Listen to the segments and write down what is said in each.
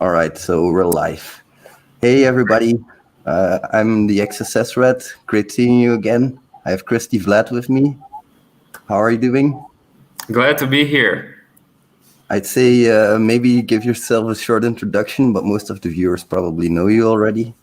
All right, so we're live. Hey, everybody. I'm the thexssrat. Great seeing you again. I have Christy Vlad with me. How are you doing? Glad to be here. I'd say maybe give yourself a short introduction, but most of the viewers probably know you already.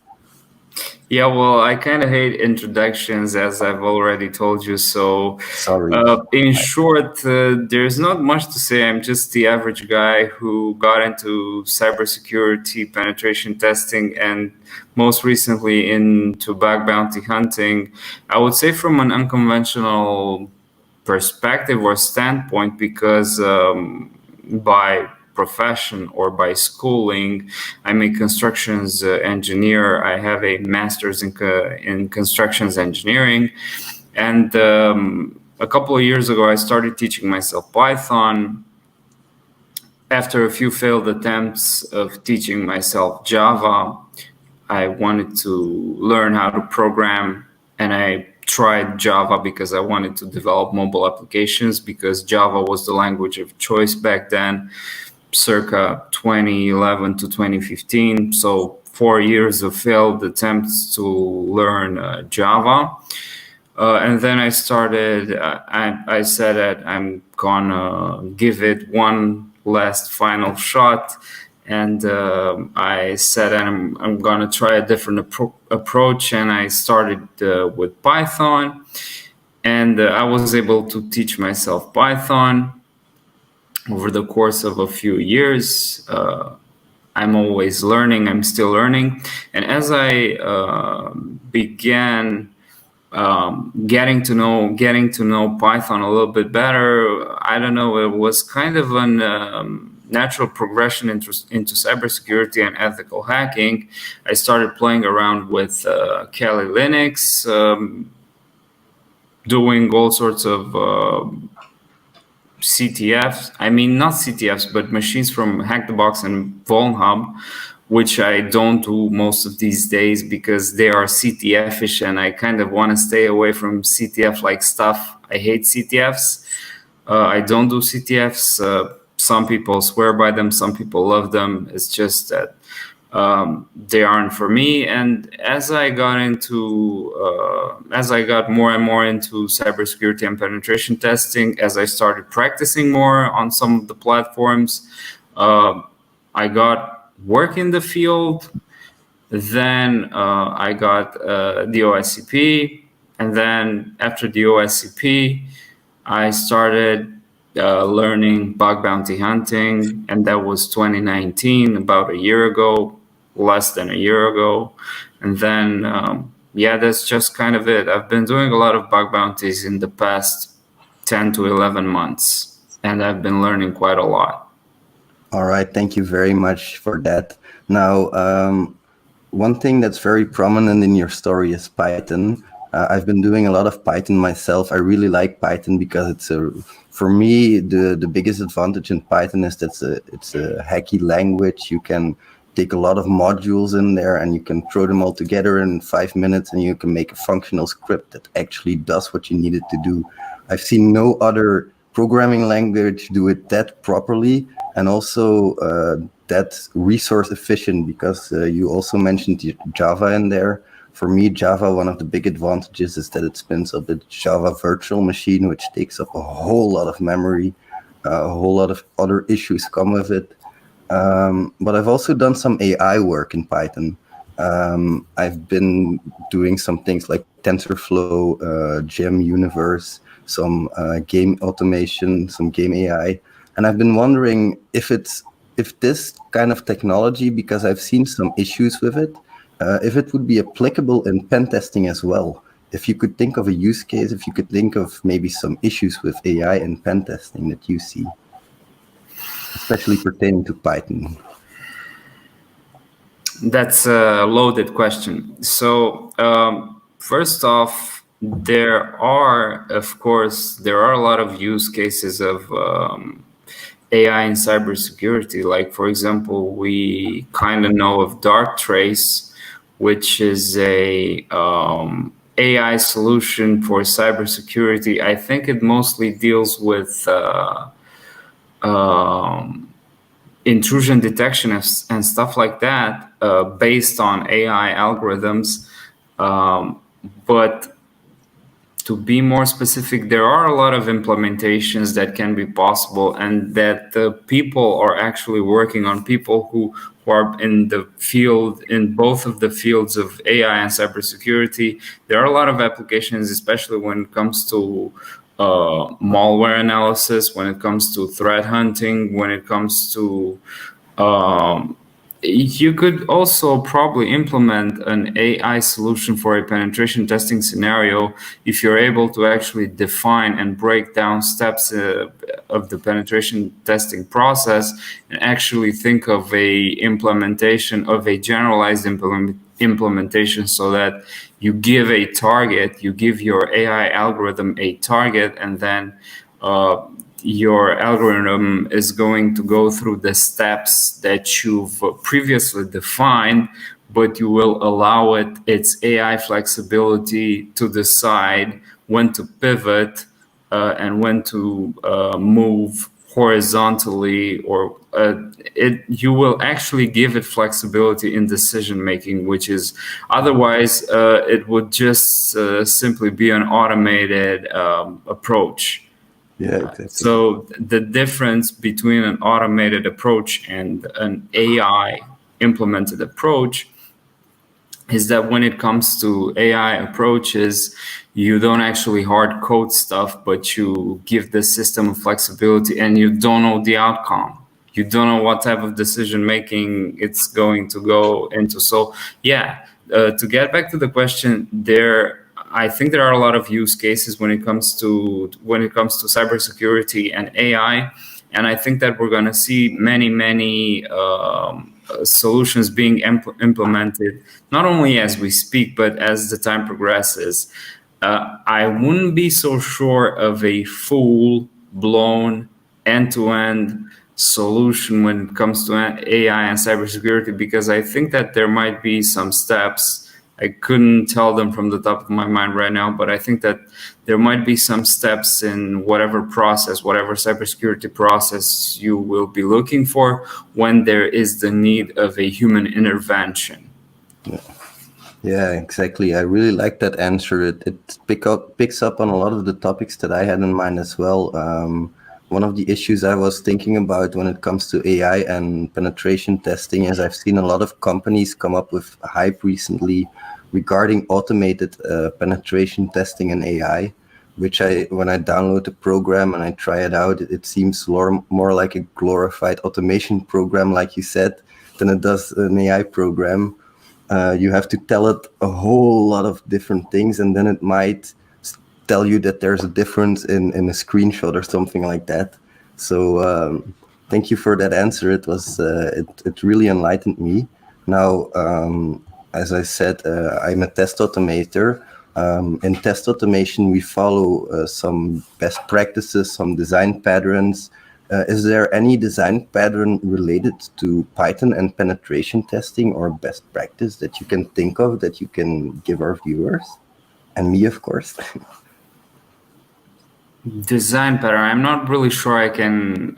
Yeah, well, I kind of hate introductions, as I've already told you. So, Sorry. in short, there's not much to say. I'm just the average guy who got into cybersecurity penetration testing and most recently into bug bounty hunting. I would say from an unconventional perspective or standpoint, because by profession or by schooling, I'm a constructions engineer. I have a master's in constructions engineering, and a couple of years ago, I started teaching myself Python. After a few failed attempts of teaching myself Java, I wanted to learn how to program, and I tried Java because I wanted to develop mobile applications, because Java was the language of choice back then, circa 2011 to 2015. So 4 years of failed attempts to learn Java. And then I started, I said that I'm gonna give it one last final shot. And I said I'm gonna try a different approach, and I started with Python, and I was able to teach myself Python over the course of a few years. I'm always learning. I'm still learning, and as I began getting to know Python a little bit better, I don't know, it was kind of an natural progression into cybersecurity and ethical hacking. I started playing around with Kali Linux, doing all sorts of CTFs. I mean, not CTFs, but machines from Hack the Box and Vulnhub, which I don't do most of these days because they are CTF-ish, and I kind of want to stay away from CTF-like stuff. I hate CTFs. I don't do CTFs. Some people swear by them. Some people love them. It's just that they aren't for me. And as I got more and more into cybersecurity and penetration testing, as I started practicing more on some of the platforms, I got work in the field. Then I got the OSCP, and then after the OSCP, I started learning bug bounty hunting, and that was 2019, about a year ago, less than a year ago. And then, yeah, that's just kind of it. I've been doing a lot of bug bounties in the past 10 to 11 months, and I've been learning quite a lot. All right, thank you very much for that. Now, one thing that's very prominent in your story is Python. I've been doing a lot of Python myself. I really like Python because for me, the biggest advantage in Python is that it's a hacky language. You can take a lot of modules in there and you can throw them all together in 5 minutes, and you can make a functional script that actually does what you need it to do. I've seen no other programming language do it that properly, and also that resource efficient, because you also mentioned Java in there. For me, Java, one of the big advantages is that it spins up a Java virtual machine, which takes up a whole lot of memory. A whole lot of other issues come with it. But I've also done some AI work in Python. I've been doing some things like TensorFlow, Gem Universe, some game automation, some game AI. And I've been wondering if this kind of technology, because I've seen some issues with it, if it would be applicable in pen testing as well. If you could think of a use case, if you could think of maybe some issues with AI and pen testing that you see, especially pertaining to Python. That's a loaded question. So first off, there are a lot of use cases of AI in cybersecurity. Like, for example, we kind of know of Darktrace, which is a AI solution for cybersecurity. I think it mostly deals with intrusion detection and stuff like that based on AI algorithms. But to be more specific, there are a lot of implementations that can be possible, and that the people are actually working on, people who are in the field, in both of the fields of AI and cybersecurity. There are a lot of applications, especially when it comes to malware analysis, when it comes to threat hunting, when it comes to you could also probably implement an AI solution for a penetration testing scenario if you're able to actually define and break down steps of the penetration testing process, and actually think of a implementation of a generalized implementation, so that you give a target, you give your AI algorithm a target, and then your algorithm is going to go through the steps that you've previously defined, but you will allow it its AI flexibility to decide when to pivot and when to move horizontally, or you will actually give it flexibility in decision making, which is otherwise it would just simply be an automated approach. Yeah, exactly. So the difference between an automated approach and an AI implemented approach is that when it comes to AI approaches, you don't actually hard code stuff, but you give the system flexibility, and you don't know the outcome. You don't know what type of decision making it's going to go into. So yeah, to get back to the question, I think there are a lot of use cases when it comes to cybersecurity and AI, and I think that we're going to see many solutions being implemented, not only as we speak, but as the time progresses. I wouldn't be so sure of a full-blown end-to-end solution when it comes to AI and cybersecurity, because I think that there might be some steps. I couldn't tell them from the top of my mind right now, but I think that there might be some steps in whatever process, whatever cybersecurity process you will be looking for, when there is the need of a human intervention. Yeah, exactly. I really like that answer. It picks up on a lot of the topics that I had in mind as well. One of the issues I was thinking about when it comes to AI and penetration testing is I've seen a lot of companies come up with hype recently regarding automated penetration testing and AI, which when I download the program and I try it out, it seems more like a glorified automation program, like you said, than it does an AI program. You have to tell it a whole lot of different things, and then it might tell you that there's a difference in a screenshot or something like that. So thank you for that answer. It was it really enlightened me. Now, as I said, I'm a test automator. In test automation, we follow some best practices, some design patterns. Is there any design pattern related to Python and penetration testing or best practice that you can think of that you can give our viewers? And me, of course. Design pattern. I'm not really sure I can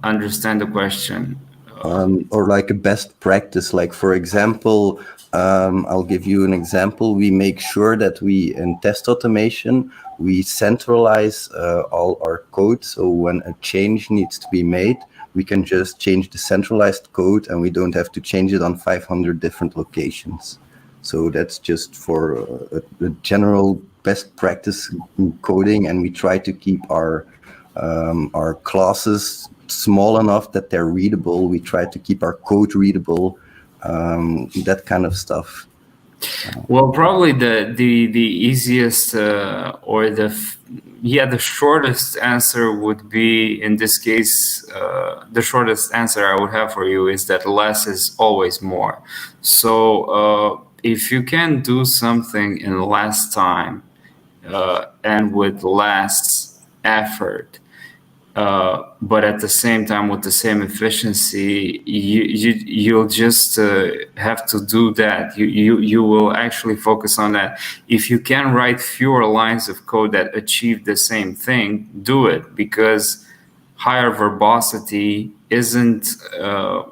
understand the question. Or like a best practice, like for example, I'll give you an example. We make sure that in test automation, we centralize all our code. So when a change needs to be made, we can just change the centralized code and we don't have to change it on 500 different locations. So that's just for a general best practice coding, and we try to keep our classes small enough that they're readable. We try to keep our code readable, that kind of stuff. Well, probably the easiest or the shortest answer would be, in this case, the shortest answer I would have for you is that less is always more. So if you can do something in less time and with less effort, but at the same time with the same efficiency, you'll just have to do that. You will actually focus on that. If you can write fewer lines of code that achieve the same thing, do it, because higher verbosity isn't a,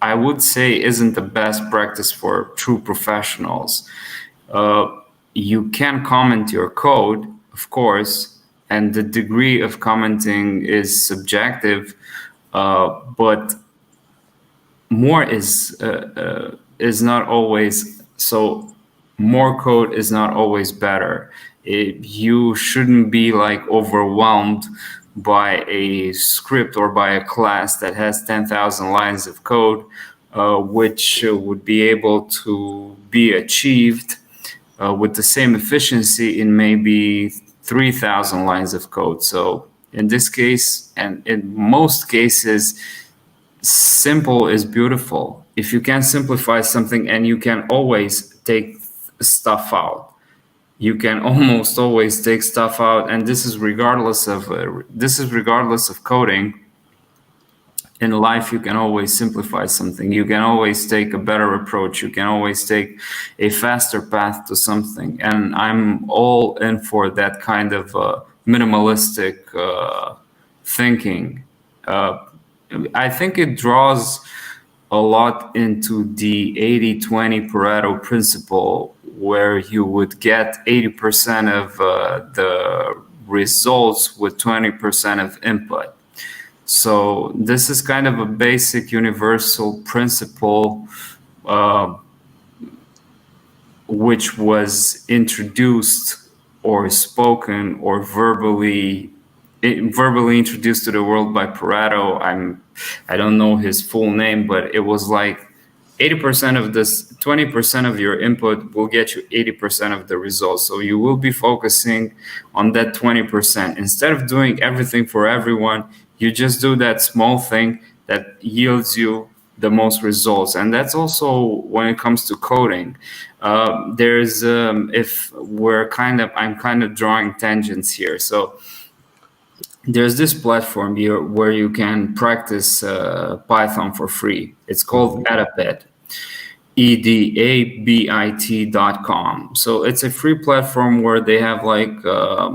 I would say, isn't the best practice for true professionals. You can comment your code, of course, and the degree of commenting is subjective, but more is not always so. More code is not always better. You shouldn't be like overwhelmed by a script or by a class that has 10,000 lines of code, which would be able to be achieved with the same efficiency in maybe 3,000 lines of code. So in this case, and in most cases, simple is beautiful. If you can simplify something and you can always take stuff out, you can almost always take stuff out, and this is regardless of coding. In life, you can always simplify something. You can always take a better approach. You can always take a faster path to something. And I'm all in for that kind of minimalistic thinking. I think it draws a lot into the 80-20 Pareto principle, where you would get 80% of the results with 20% of input. So this is kind of a basic universal principle which was introduced or spoken or verbally introduced to the world by Pareto. I don't know his full name, but it was like 80% of this, 20% of your input will get you 80% of the results. So you will be focusing on that 20%. Instead of doing everything for everyone, you just do that small thing that yields you the most results. And that's also when it comes to coding. There's, if we're I'm kind of drawing tangents here. So there's this platform here where you can practice Python for free. It's called Edabit, edabit.com. So it's a free platform where they have like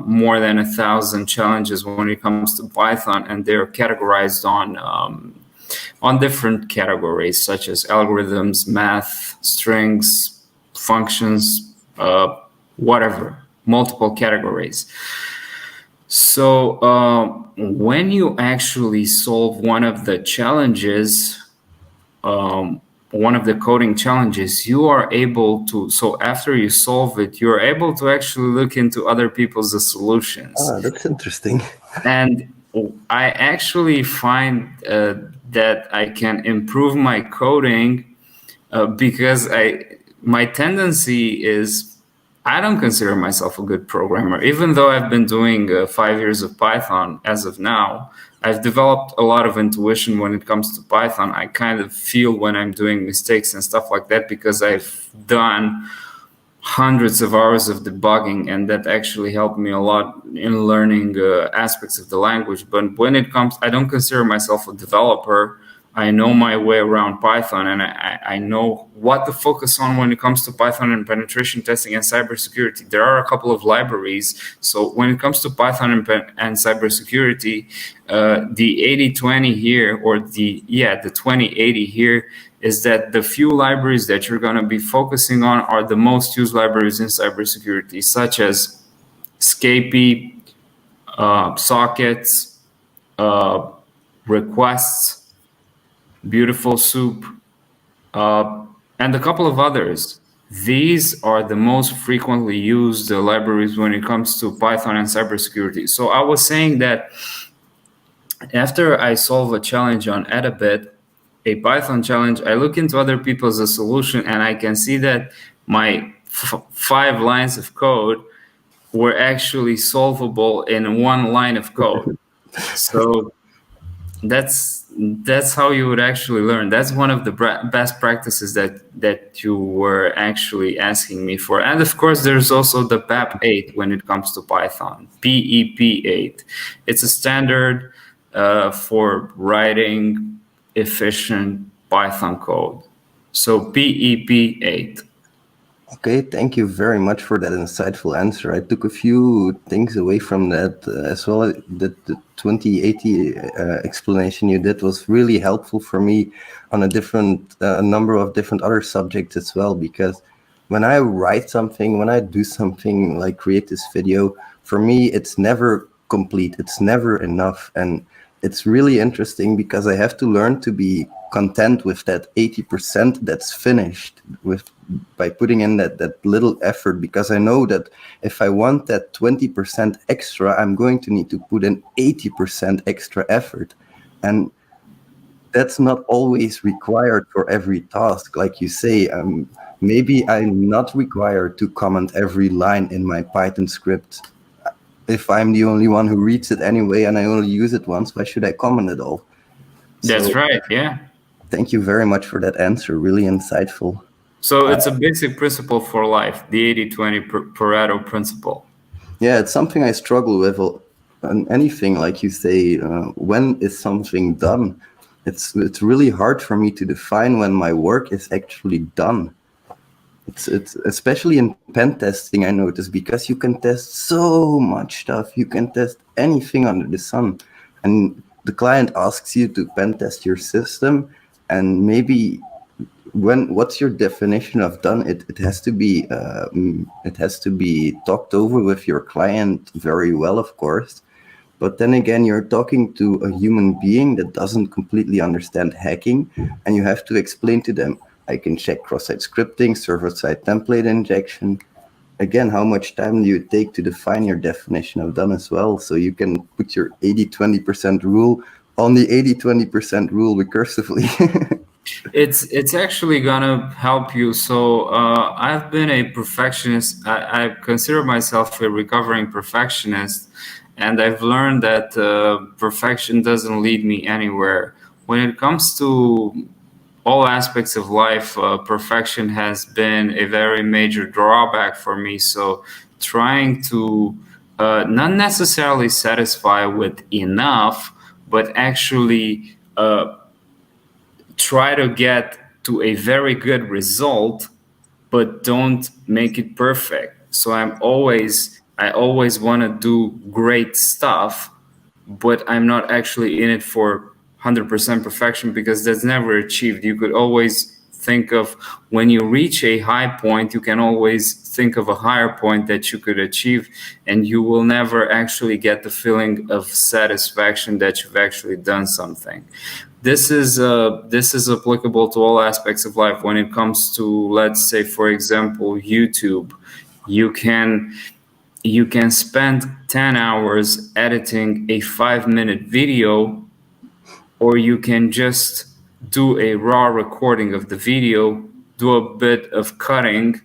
more than 1,000 challenges when it comes to Python, and they're categorized on different categories such as algorithms, math, strings, functions, whatever, multiple categories. So when you actually solve one of the challenges, one of the coding challenges, you are able to, so after you solve it, you're able to actually look into other people's solutions. That's interesting. And I actually find that I can improve my coding because my tendency is, I don't consider myself a good programmer. Even though I've been doing 5 years of Python as of now, I've developed a lot of intuition when it comes to Python. I kind of feel when I'm doing mistakes and stuff like that because I've done hundreds of hours of debugging, and that actually helped me a lot in learning aspects of the language. But when it comes, I don't consider myself a developer. I know my way around Python, and I know what to focus on when it comes to Python and penetration testing and cybersecurity. There are a couple of libraries. So when it comes to Python and cybersecurity, the 80-20 here, or the 20-80 here, is that the few libraries that you're going to be focusing on are the most used libraries in cybersecurity, such as Scapy, sockets, requests, Beautiful Soup, and a couple of others. These are the most frequently used libraries when it comes to Python and cybersecurity. So I was saying that after I solve a challenge on Edabit, a Python challenge, I look into other people's solution, and I can see that my 5 lines of code were actually solvable in 1 line of code. So that's how you would actually learn. That's one of the best practices that you were actually asking me for. And of course, there's also the PEP8 when it comes to Python, PEP8. It's a standard for writing efficient Python code. So PEP8. Okay, thank you very much for that insightful answer. I took a few things away from that as well. The 2080 explanation you did was really helpful for me on a number of different other subjects as well. Because when I write something, when I do something like create this video, for me it's never complete. It's never enough, and it's really interesting because I have to learn to be content with that 80% that's finished with by putting in that little effort, because I know that if I want that 20% extra, I'm going to need to put in 80% extra effort. And that's not always required for every task. Like you say, maybe I'm not required to comment every line in my Python script. If I'm the only one who reads it anyway and I only use it once, why should I comment it all? That's So right, yeah. thank you very much for that answer. Really insightful. So it's a basic principle for life, the 80-20 Pareto principle. Yeah, it's something I struggle with on anything. Like you say, when is something done? It's really hard for me to define when my work is actually done. It's especially in pen testing, I notice, because you can test so much stuff. You can test anything under the sun, and the client asks you to pen test your system, and maybe what's your definition of done? It has to be talked over with your client very well, of course. But then again, you're talking to a human being that doesn't completely understand hacking, and you have to explain to them, I can check cross-site scripting, server-side template injection. Again, how much time do you take to define your definition of done as well? So you can put your 80-20% rule on the 80-20% rule recursively. It's actually gonna help you. So I've been a perfectionist. I consider myself a recovering perfectionist, and I've learned that perfection doesn't lead me anywhere. When it comes to all aspects of life, perfection has been a very major drawback for me. So trying to not necessarily satisfy with enough, but actually try to get to a very good result, but don't make it perfect. So I always want to do great stuff, but I'm not actually in it for 100% perfection, because that's never achieved. You could always think of, when you reach a high point, you can always think of a higher point that you could achieve, and you will never actually get the feeling of satisfaction that you've actually done something. This is applicable to all aspects of life. When it comes to, let's say, for example, YouTube, you can spend 10 hours editing a 5-minute video, or you can just do a raw recording of the video, do a bit of cutting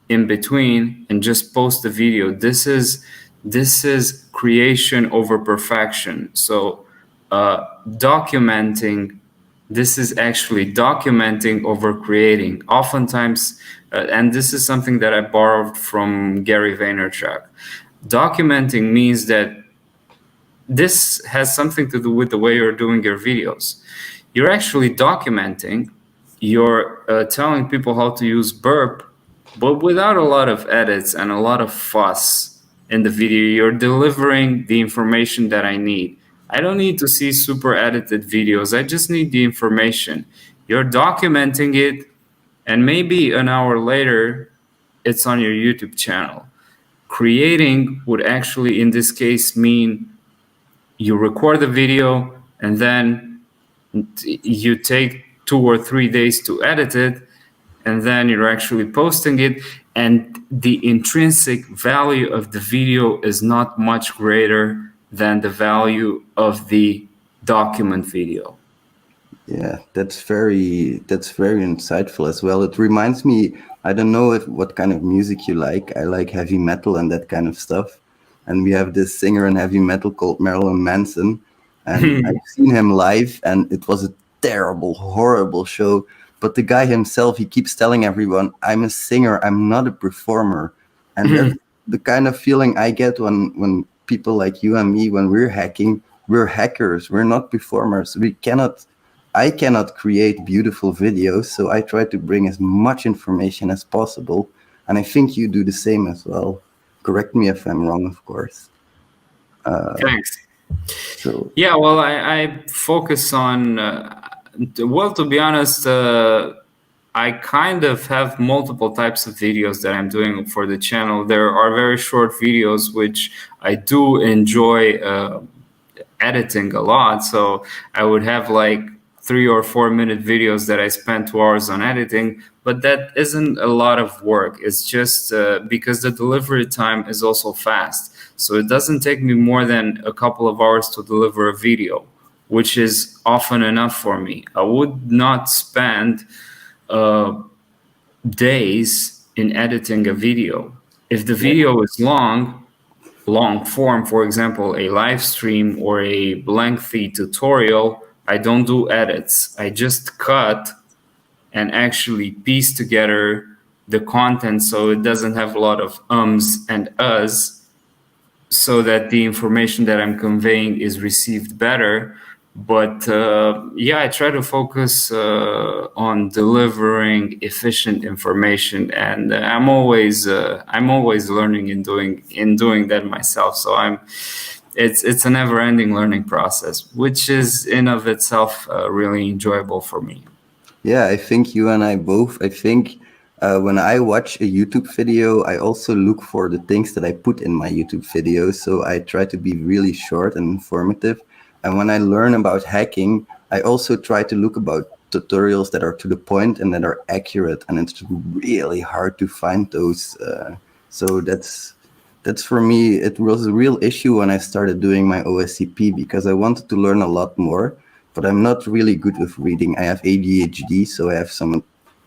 in between, and just post the video. This is creation over perfection. So documenting, this is actually documenting over creating. Oftentimes, and this is something that I borrowed from Gary Vaynerchuk. Documenting means that this has something to do with the way you're doing your videos. You're actually documenting, you're telling people how to use burp, but without a lot of edits and a lot of fuss in the video. You're delivering the information that I need. I don't need to see super edited videos. I just need the information. You're documenting it, and maybe an hour later, it's on your YouTube channel. Creating would actually, in this case, mean you record the video, and then you take 2 or 3 days to edit it, and then you're actually posting it, and the intrinsic value of the video is not much greater than the value of the document video. Yeah, that's very insightful as well. It reminds me, I don't know what kind of music you like. I like heavy metal and that kind of stuff. And we have this singer in heavy metal called Marilyn Manson. And I've seen him live, and it was a terrible, horrible show. But the guy himself, he keeps telling everyone, I'm a singer, I'm not a performer. And that's the kind of feeling I get when people like you and me, when we're hacking, we're hackers, we're not performers. I cannot create beautiful videos, so I try to bring as much information as possible. and I think you do the same as well. Correct me if I'm wrong, of course. Thanks. So Yeah, well, I focus on, well, to be honest, I kind of have multiple types of videos that I'm doing for the channel. There are very short videos, which I do enjoy editing a lot. So I would have like 3 or 4 minute videos that I spend 2 hours on editing, but that isn't a lot of work. It's just because the delivery time is also fast. So it doesn't take me more than a couple of hours to deliver a video, which is often enough for me. I would not spend days in editing a video. If the video is long form, for example, a live stream or a lengthy tutorial, I don't do edits. I just cut and actually piece together the content so it doesn't have a lot of ums and uhs, so that the information that I'm conveying is received better. But yeah, I try to focus on delivering efficient information, and I'm always learning in doing that myself. So it's a never-ending learning process, which is in of itself really enjoyable for me. yeah, I think you and I both. I think when I watch a YouTube video, I also look for the things that I put in my YouTube videos. So I try to be really short and informative. And when I learn about hacking, I also try to look about tutorials that are to the point and that are accurate. And it's really hard to find those. So that's for me. It was a real issue when I started doing my OSCP because I wanted to learn a lot more, but I'm not really good with reading. I have ADHD, so I have some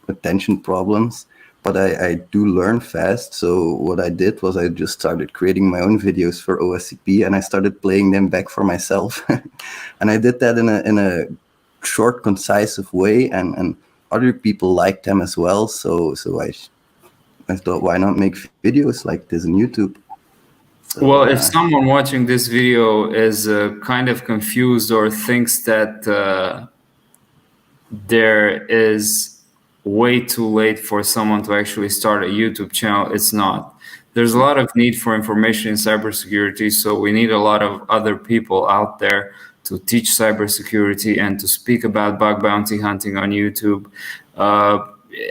attention problems, but I do learn fast. So what I did was I just started creating my own videos for OSCP and I started playing them back for myself. And I did that in a short, concise way, and other people liked them as well. So I thought, why not make videos like this on YouTube? So, Well, if someone watching this video is kind of confused or thinks that there is way too late for someone to actually start a YouTube channel, it's not. There's a lot of need for information in cybersecurity, so we need a lot of other people out there to teach cybersecurity and to speak about bug bounty hunting on YouTube.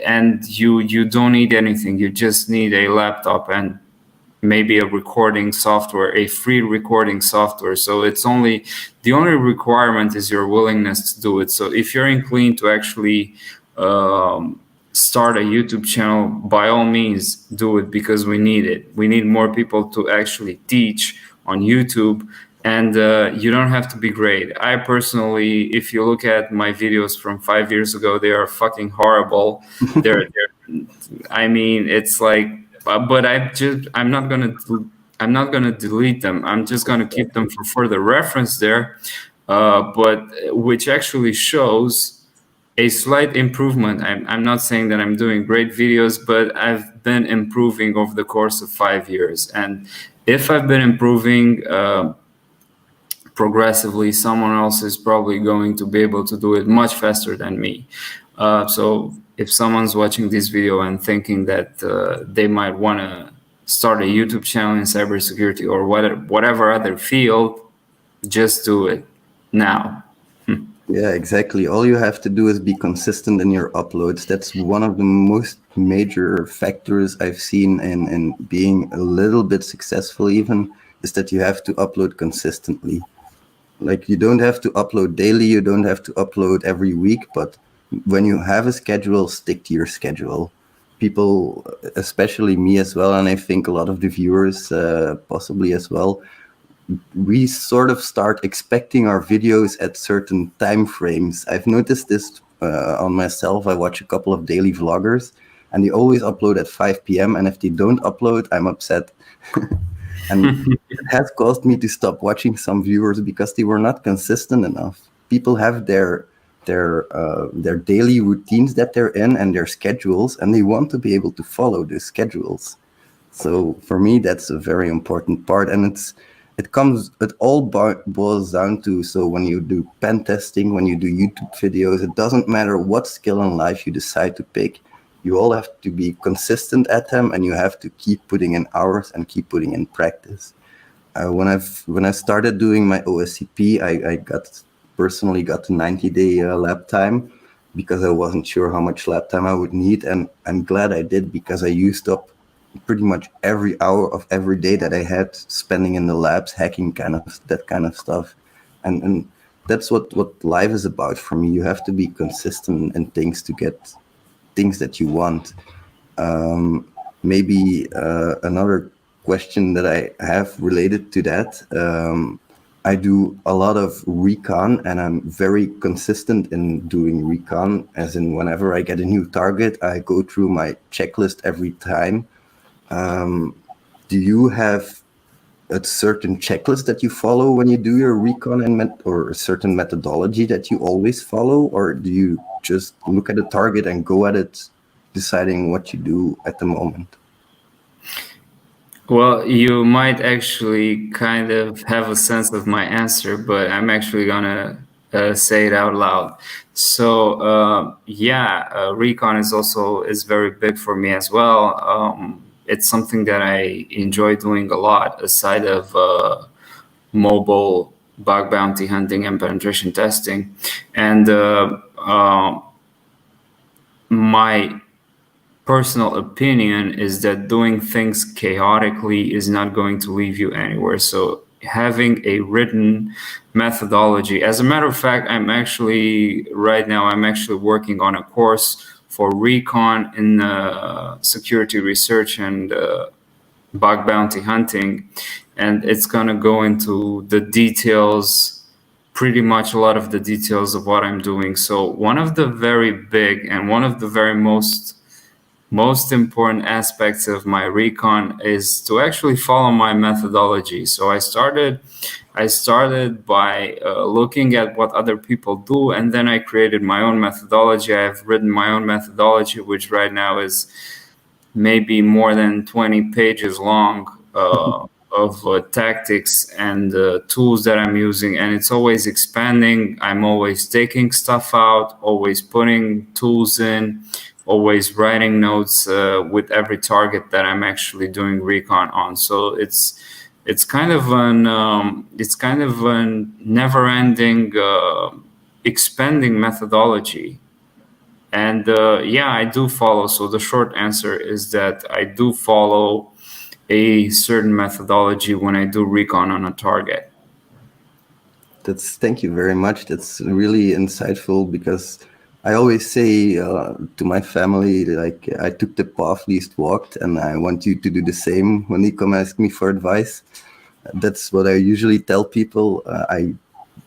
And you don't need anything. You just need a laptop and maybe a recording software, a free recording software. So the only requirement is your willingness to do it. So if you're inclined to actually start a YouTube channel, by all means do it, because we need it. We need more people to actually teach on YouTube, and you don't have to be great. I personally, if you look at my videos from 5 years ago, they are fucking horrible. I mean, it's like, but I'm not gonna delete them. I'm just gonna keep them for further reference there, but which actually shows a slight improvement. I'm not saying that I'm doing great videos, but I've been improving over the course of 5 years. And if I've been improving progressively, someone else is probably going to be able to do it much faster than me. So if someone's watching this video and thinking that they might want to start a YouTube channel in cybersecurity or whatever other field, just do it now. yeah, exactly. All you have to do is be consistent in your uploads. That's one of the most major factors I've seen in being a little bit successful even, is that you have to upload consistently. Like, you don't have to upload daily, you don't have to upload every week, but when you have a schedule, stick to your schedule. People, especially me as well, and I think a lot of the viewers possibly as well, we sort of start expecting our videos at certain time frames. I've noticed this on myself. I watch a couple of daily vloggers and they always upload at 5 p.m. and if they don't upload, I'm upset. And it has caused me to stop watching some viewers because they were not consistent enough. People have their daily routines that they're in and their schedules, and they want to be able to follow those schedules. So for me, that's a very important part, and it all boils down to, so when you do pen testing, when you do YouTube videos, it doesn't matter what skill in life you decide to pick. you all have to be consistent at them, and you have to keep putting in hours and keep putting in practice. When I started doing my OSCP, I personally got to 90-day lab time because I wasn't sure how much lab time I would need, and I'm glad I did, because I used up pretty much every hour of every day that I had spending in the labs, hacking that kind of stuff, and that's what life is about for me. You have to be consistent in things to get things that you want. Maybe another question that I have related to that. I do a lot of recon, and I'm very consistent in doing recon, as in whenever I get a new target, I go through my checklist every time. Do you have a certain checklist that you follow when you do your recon, or a certain methodology that you always follow, or do you just look at a target and go at it, deciding what you do at the moment? Well, you might actually kind of have a sense of my answer, but I'm actually gonna say it out loud. So recon is very big for me as well. It's something that I enjoy doing a lot aside of mobile bug bounty hunting and penetration testing, and my personal opinion is that doing things chaotically is not going to leave you anywhere. So having a written methodology, as a matter of fact, I'm actually working on a course for recon in security research and bug bounty hunting, and it's going to go into the details, pretty much a lot of the details of what I'm doing. So one of the very big and one of the very most important aspects of my recon is to actually follow my methodology. So I started by looking at what other people do, and then I created my own methodology. I've written my own methodology, which right now is maybe more than 20 pages long, of tactics and tools that I'm using, and it's always expanding. I'm always taking stuff out, always putting tools in, always writing notes with every target that I'm actually doing recon on. So it's kind of an never-ending expanding methodology. And I do follow. So the short answer is that I do follow a certain methodology when I do recon on a target. Thank you very much. That's really insightful, because I always say to my family, like, I took the path least walked, and I want you to do the same when they come ask me for advice. That's what I usually tell people. I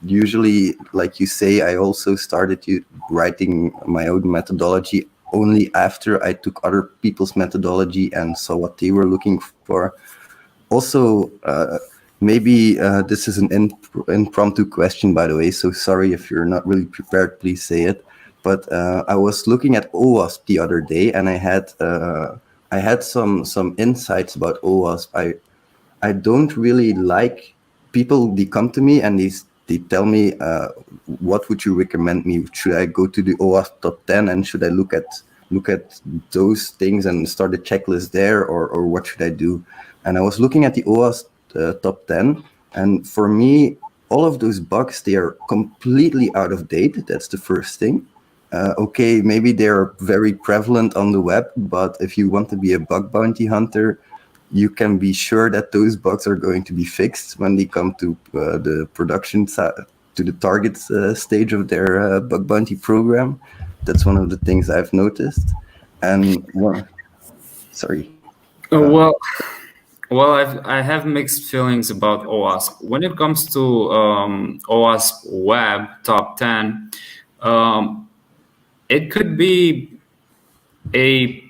usually, like you say, I also started writing my own methodology only after I took other people's methodology and saw what they were looking for. Also, maybe this is an impromptu question, by the way, so sorry if you're not really prepared, please say it. But I was looking at OWASP the other day, and I had some insights about OWASP. I don't really like people. They come to me and they tell me, what would you recommend me? Should I go to the OWASP top 10, and should I look at those things and start a checklist there, or what should I do? And I was looking at the OWASP top 10, and for me, all of those bugs, they are completely out of date. That's the first thing. Okay, maybe they're very prevalent on the web, but if you want to be a bug bounty hunter, you can be sure that those bugs are going to be fixed when they come to the production to the target stage of their bug bounty program. That's one of the things I've noticed. And sorry. Well, I have mixed feelings about OWASP. When it comes to OWASP Web Top 10, it could be a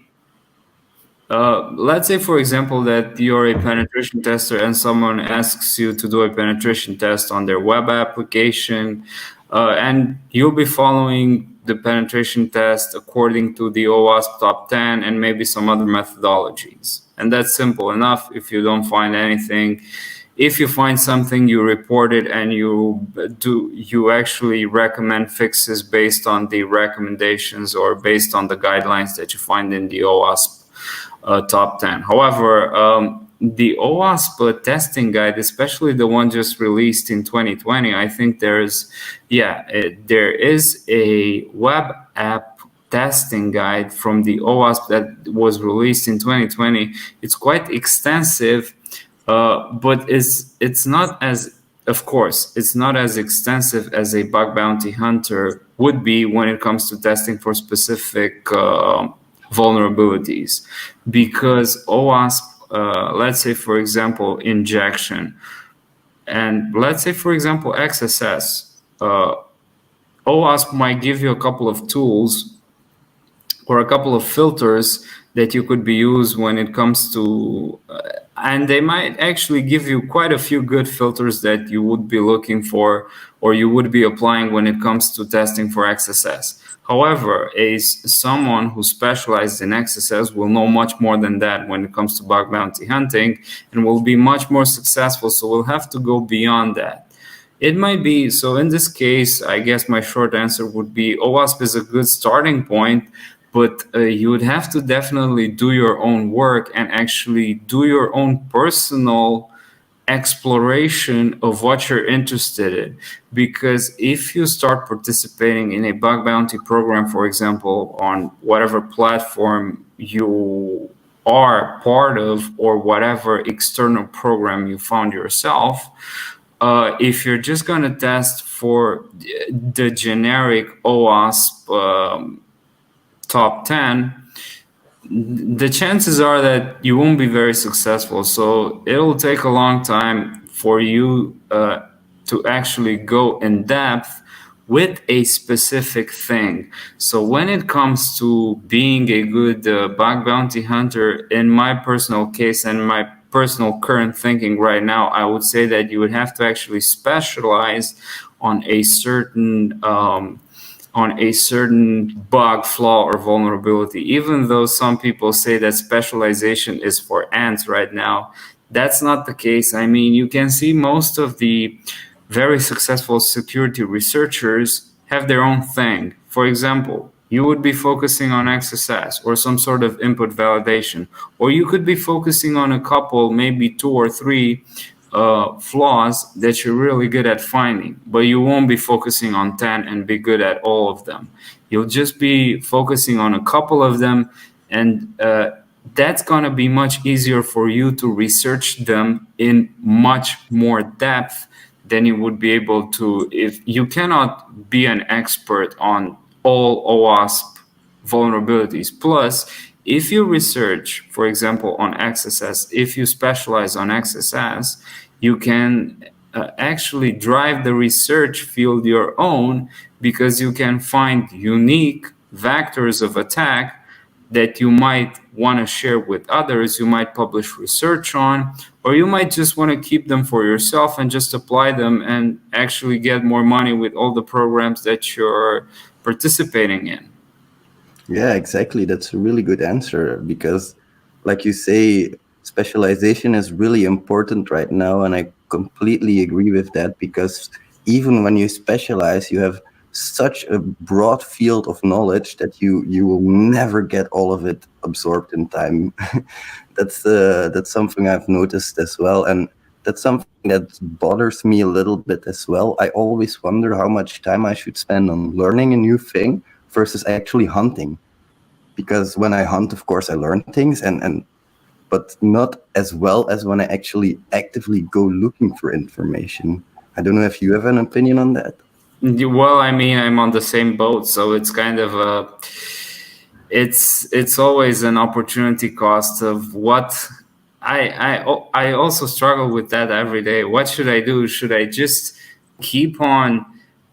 let's say, for example, that you're a penetration tester and someone asks you to do a penetration test on their web application, and you'll be following the penetration test according to the OWASP top 10 and maybe some other methodologies. And that's simple enough. If you don't find anything, if you find something, you report it, and you actually recommend fixes based on the recommendations or based on the guidelines that you find in the OWASP top 10. However, the OWASP testing guide, especially the one just released in 2020, I think there is a web app testing guide from the OWASP that was released in 2020. It's quite extensive, but it's not as, of course, it's not as extensive as a bug bounty hunter would be when it comes to testing for specific vulnerabilities, because OWASP, let's say for example injection, and let's say for example XSS, OWASP might give you a couple of tools or a couple of filters that you could be used when it comes to, and they might actually give you quite a few good filters that you would be looking for or you would be applying when it comes to testing for XSS. However, someone who specializes in XSS will know much more than that when it comes to bug bounty hunting and will be much more successful. So we'll have to go beyond that. It might be, so in this case, I guess my short answer would be OWASP is a good starting point, but you would have to definitely do your own work and actually do your own personal exploration of what you're interested in. Because if you start participating in a bug bounty program, for example, on whatever platform you are part of or whatever external program you found yourself, if you're just going to test for the generic OWASP top 10, the chances are that you won't be very successful. So it'll take a long time for you to actually go in depth with a specific thing. So when it comes to being a good bug bounty hunter, in my personal case and my personal current thinking right now, I would say that you would have to actually specialize on a certain bug, flaw, or vulnerability. Even though some people say that specialization is for ants right now, that's not the case. I mean, you can see most of the very successful security researchers have their own thing. For example, you would be focusing on XSS or some sort of input validation, or you could be focusing on a couple, maybe 2 or 3 flaws that you're really good at finding, but you won't be focusing on 10 and be good at all of them. You'll just be focusing on a couple of them, and that's going to be much easier for you to research them in much more depth than you would be able to if you cannot be an expert on all OWASP vulnerabilities. Plus, if you research, for example, on XSS, if you specialize on XSS, you can actually drive the research field your own, because you can find unique vectors of attack that you might want to share with others, you might publish research on, or you might just want to keep them for yourself and just apply them and actually get more money with all the programs that you're participating in. Yeah, exactly. That's a really good answer, because, like you say, specialization is really important right now. And I completely agree with that, because even when you specialize, you have such a broad field of knowledge that you will never get all of it absorbed in time. That's something I've noticed as well. And that's something that bothers me a little bit as well. I always wonder how much time I should spend on learning a new thing versus actually hunting. Because when I hunt, of course, I learn things, but not as well as when I actually actively go looking for information. I don't know if you have an opinion on that. Well, I mean, I'm on the same boat, so it's kind of it's always an opportunity cost of what I also struggle with that every day. What should I do? Should I just keep on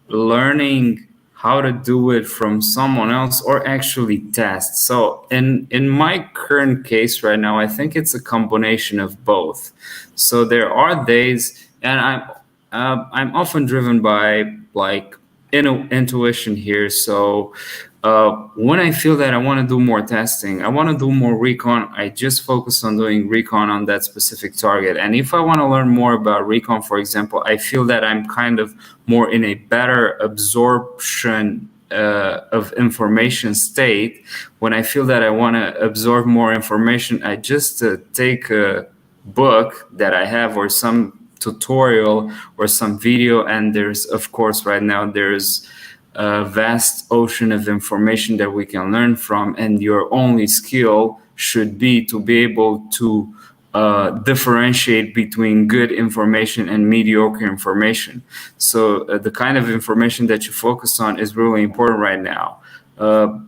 learning how to do it from someone else, or actually test? So in my current case right now, I think it's a combination of both. So there are days, and I'm often driven by like intuition here. So When I feel that I want to do more testing, I want to do more recon, I just focus on doing recon on that specific target. And if I want to learn more about recon, for example, I feel that I'm kind of more in a better absorption of information state. When I feel that I want to absorb more information, I just take a book that I have or some tutorial or some video. And there's, of course, right now there's a vast ocean of information that we can learn from, and your only skill should be to be able to differentiate between good information and mediocre information. So the kind of information that you focus on is really important right now. To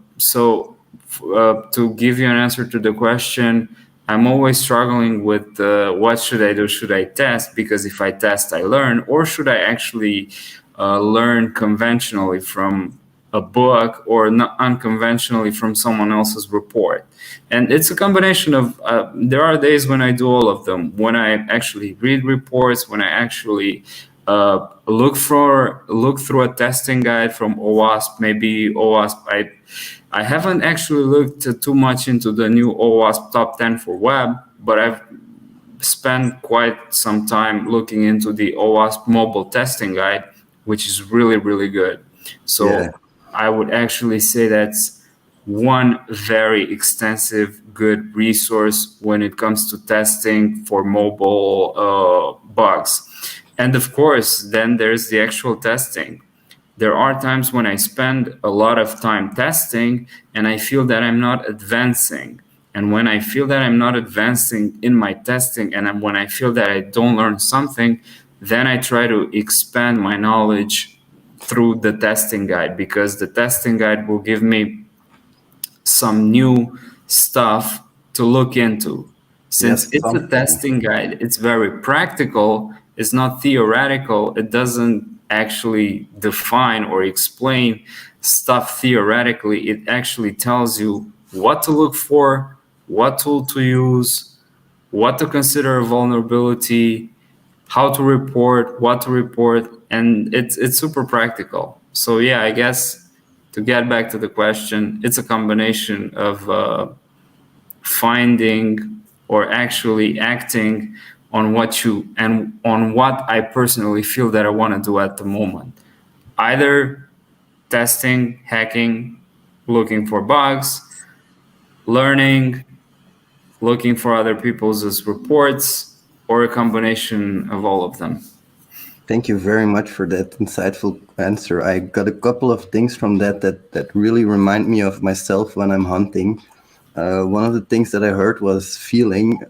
give you an answer to the question, I'm always struggling with what should I do? Should I test? Because if I test, I learn, or should I actually learn conventionally from a book or not unconventionally from someone else's report? And it's a combination of there are days when I do all of them, when I actually read reports, when I actually look through a testing guide from OWASP. Maybe OWASP, I haven't actually looked too much into the new OWASP top 10 for web, but I've spent quite some time looking into the OWASP mobile testing guide, which is really, really good. So yeah. I would actually say that's one very extensive, good resource when it comes to testing for mobile bugs. And of course, then there's the actual testing. There are times when I spend a lot of time testing and I feel that I'm not advancing. And when I feel that I'm not advancing in my testing, and when I feel that I don't learn something, then I try to expand my knowledge through the testing guide, because the testing guide will give me some new stuff to look into. Since it's a testing guide, it's very practical, it's not theoretical, it doesn't actually define or explain stuff theoretically. It actually tells you what to look for, what tool to use, what to consider a vulnerability, how to report, what to report, and it's super practical. So yeah, I guess to get back to the question, it's a combination of finding or actually acting on what I personally feel that I want to do at the moment. Either testing, hacking, looking for bugs, learning, looking for other people's reports, or a combination of all of them. Thank you very much for that insightful answer. I got a couple of things from that really remind me of myself when I'm hunting. One of the things that I heard was feeling.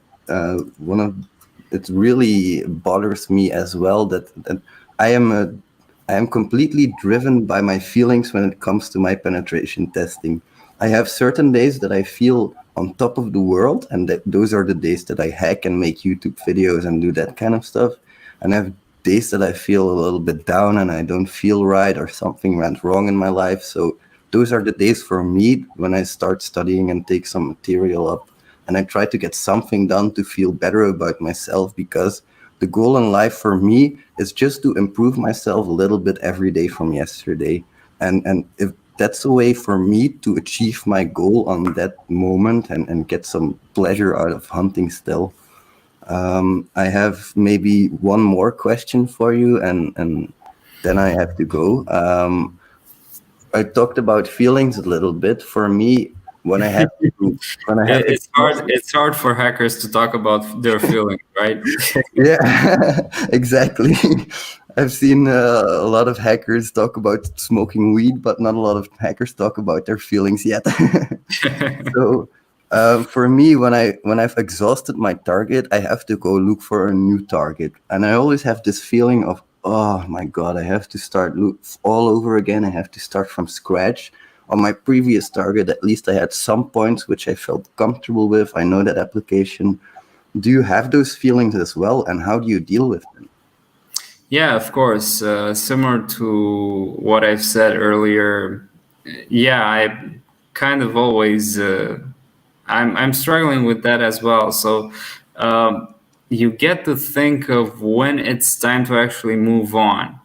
It really bothers me as well that I am completely driven by my feelings when it comes to my penetration testing. I have certain days that I feel on top of the world, and those are the days that I hack and make YouTube videos and do that kind of stuff. And I have days that I feel a little bit down and I don't feel right, or something went wrong in my life. So those are the days for me when I start studying and take some material up. And I try to get something done to feel better about myself, because the goal in life for me is just to improve myself a little bit every day from yesterday. And if that's a way for me to achieve my goal on that moment and get some pleasure out of hunting still. I have maybe one more question for you, and then I have to go. I talked about feelings a little bit. For me, when I have it's hard for hackers to talk about their feelings, right? Yeah, exactly. I've seen a lot of hackers talk about smoking weed, but not a lot of hackers talk about their feelings yet. So for me, when I've exhausted my target, I have to go look for a new target, and I always have this feeling of, oh my God, I have to start all over again. I have to start from scratch. On my previous target, at least I had some points which I felt comfortable with. I know that application. Do you have those feelings as well, and how do you deal with them? Yeah, of course. Similar to what I've said earlier, yeah, I kind of always I'm struggling with that as well. So you get to think of when it's time to actually move on.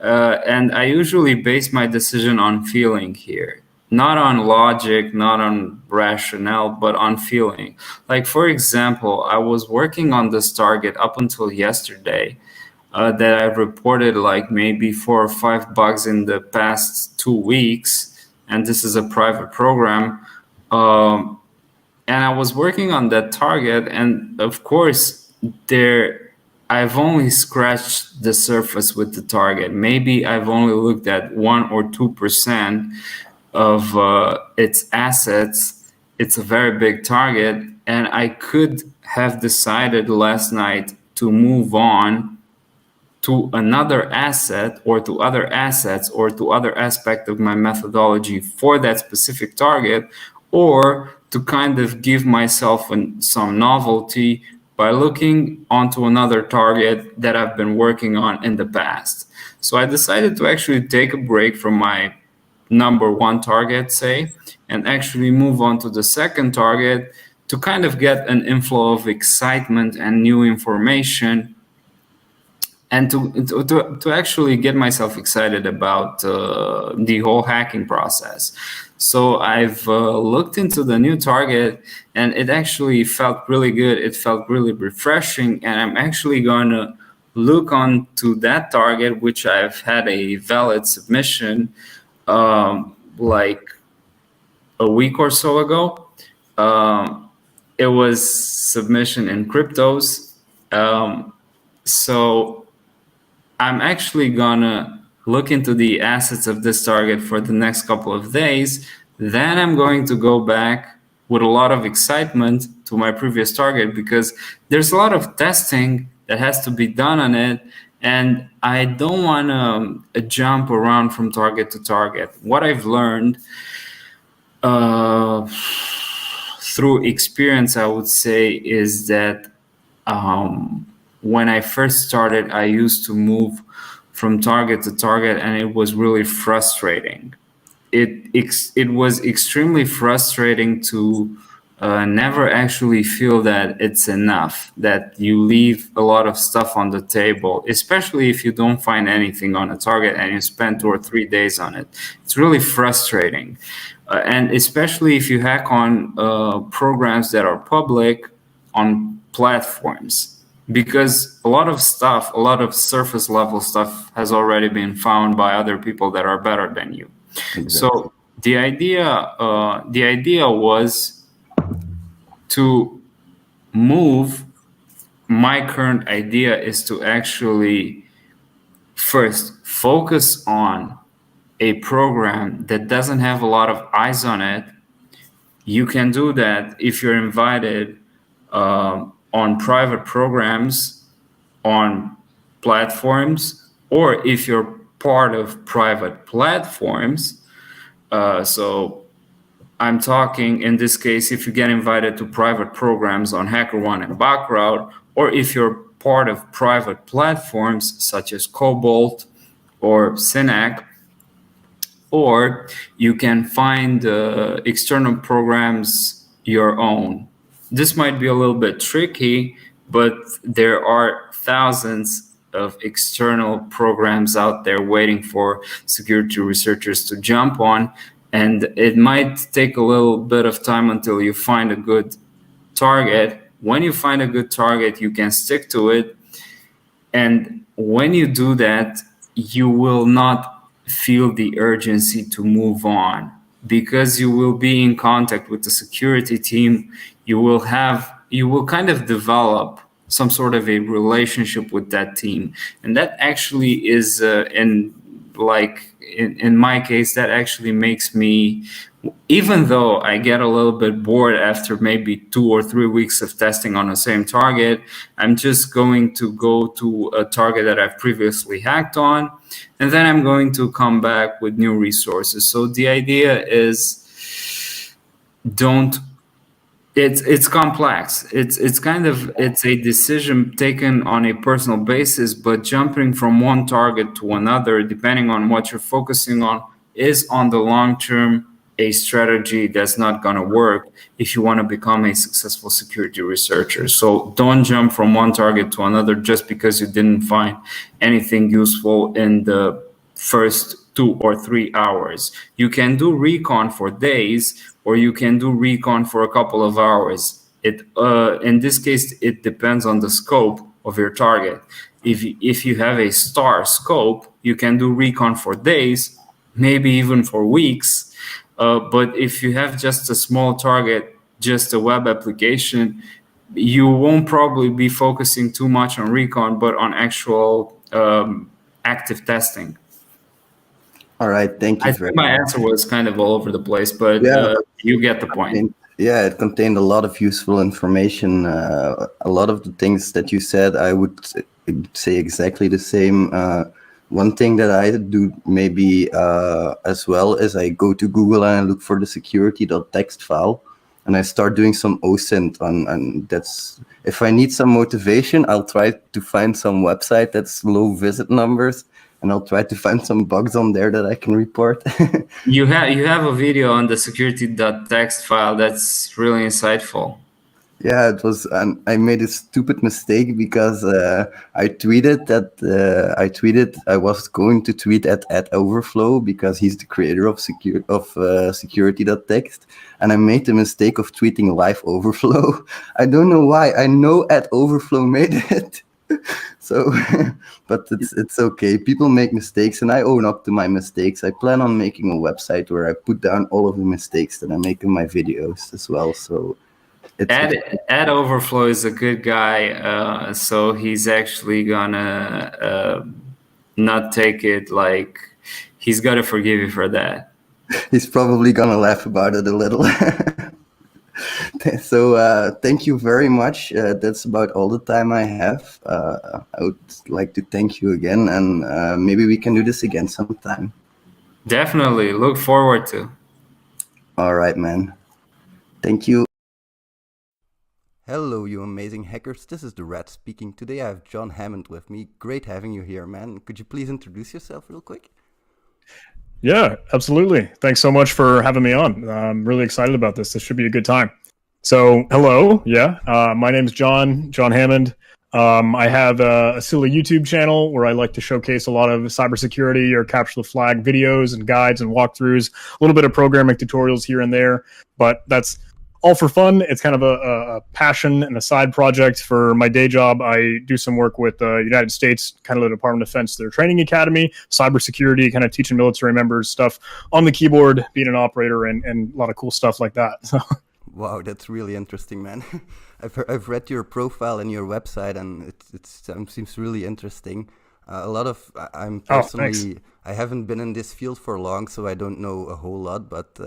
And I usually base my decision on feeling here. not on logic, not on rationale, but on feeling. Like, for example, I was working on this target up until yesterday, that I've reported like maybe 4 or 5 bugs in the past 2 weeks, and this is a private program. And I was working on that target, and of course, I've only scratched the surface with the target. Maybe I've only looked at 1 or 2% of its assets. It's a very big target, and I could have decided last night to move on to another asset or to other assets or to other aspect of my methodology for that specific target, or to kind of give myself some novelty by looking onto another target that I've been working on in the past. So I decided to actually take a break from my number one target, say, and actually move on to the second target to kind of get an inflow of excitement and new information, and to actually get myself excited about the whole hacking process. So I've looked into the new target, and it actually felt really good. It felt really refreshing, and I'm actually going to look onto that target, which I've had a valid submission like a week or so ago. It was submission in cryptos. So I'm actually gonna look into the assets of this target for the next couple of days. Then I'm going to go back with a lot of excitement to my previous target, because there's a lot of testing that has to be done on it, and I don't want to jump around from target to target. What I've learned through experience, I would say, is that when I first started, I used to move from target to target, and it was really frustrating. It was extremely frustrating to never actually feel that it's enough, that you leave a lot of stuff on the table, especially if you don't find anything on a target and you spend 2 or 3 days on it. It's really frustrating. And especially if you hack on programs that are public on platforms, because a lot of stuff, a lot of surface level stuff has already been found by other people that are better than you. Exactly. So the idea was to move. My current idea is to actually first focus on a program that doesn't have a lot of eyes on it. You can do that if you're invited on private programs, on platforms, or if you're part of private platforms. So I'm talking, in this case, if you get invited to private programs on HackerOne and Backrowd, or if you're part of private platforms such as Cobalt or Synac, or you can find external programs your own. This might be a little bit tricky, but there are thousands of external programs out there waiting for security researchers to jump on, and it might take a little bit of time until you find a good target. When you find a good target, you can stick to it, and when you do that, you will not feel the urgency to move on, because you will be in contact with the security team. You will kind of develop some sort of a relationship with that team, and that actually is in my case, that actually makes me, even though I get a little bit bored after maybe 2 or 3 weeks of testing on the same target, I'm just going to go to a target that I've previously hacked on, and then I'm going to come back with new resources. So the idea is, it's complex. It's a decision taken on a personal basis, but jumping from one target to another, depending on what you're focusing on, is on the long term a strategy that's not going to work if you want to become a successful security researcher. So don't jump from one target to another just because you didn't find anything useful in the first 2 or 3 hours. You can do recon for days, or you can do recon for a couple of hours. In this case, it depends on the scope of your target. If you have a star scope, you can do recon for days, maybe even for weeks. But if you have just a small target, just a web application, you won't probably be focusing too much on recon, but on actual active testing. All right, thank you I very think my much. answer was kind of all over the place, but you get the point. Yeah, it contained a lot of useful information. A lot of the things that you said, I would say exactly the same. One thing that I do maybe as well is I go to Google and I look for the security.txt file, and I start doing some OSINT on, and that's, if I need some motivation, I'll try to find some website that's low visit numbers, and I'll try to find some bugs on there that I can report. You have a video on the security.txt file that's really insightful. Yeah, it was. I made a stupid mistake because I tweeted I was going to tweet at Overflow because he's the creator of security.txt, and I made the mistake of tweeting live Overflow. I don't know why. I know at Overflow made it. So, but it's okay. People make mistakes, and I own up to my mistakes. I plan on making a website where I put down all of the mistakes that I make in my videos as well. So. Ed Overflow is a good guy, so he's actually gonna not take it like he's gotta forgive you for that. He's probably gonna laugh about it a little. So thank you very much. That's about all the time I have. I would like to thank you again, and maybe we can do this again sometime. Definitely. Look forward to. All right, man. Thank you. Hello, you amazing hackers. This is the Rat speaking. Today I have John Hammond with me. Great having you here, man. Could you please introduce yourself real quick? Yeah, absolutely. Thanks so much for having me on. I'm really excited about this. This should be a good time. So, hello. Yeah, my name is John Hammond. I have a silly YouTube channel where I like to showcase a lot of cybersecurity or capture the flag videos and guides and walkthroughs, a little bit of programming tutorials here and there, but that's all for fun. It's kind of a passion and a side project for my day job. I do some work with the United States, kind of the Department of Defense, their training academy, cybersecurity, kind of teaching military members stuff on the keyboard, being an operator, and a lot of cool stuff like that. So. Wow, that's really interesting, man. I've read your profile and your website, and it seems really interesting. I'm personally, I haven't been in this field for long, so I don't know a whole lot, but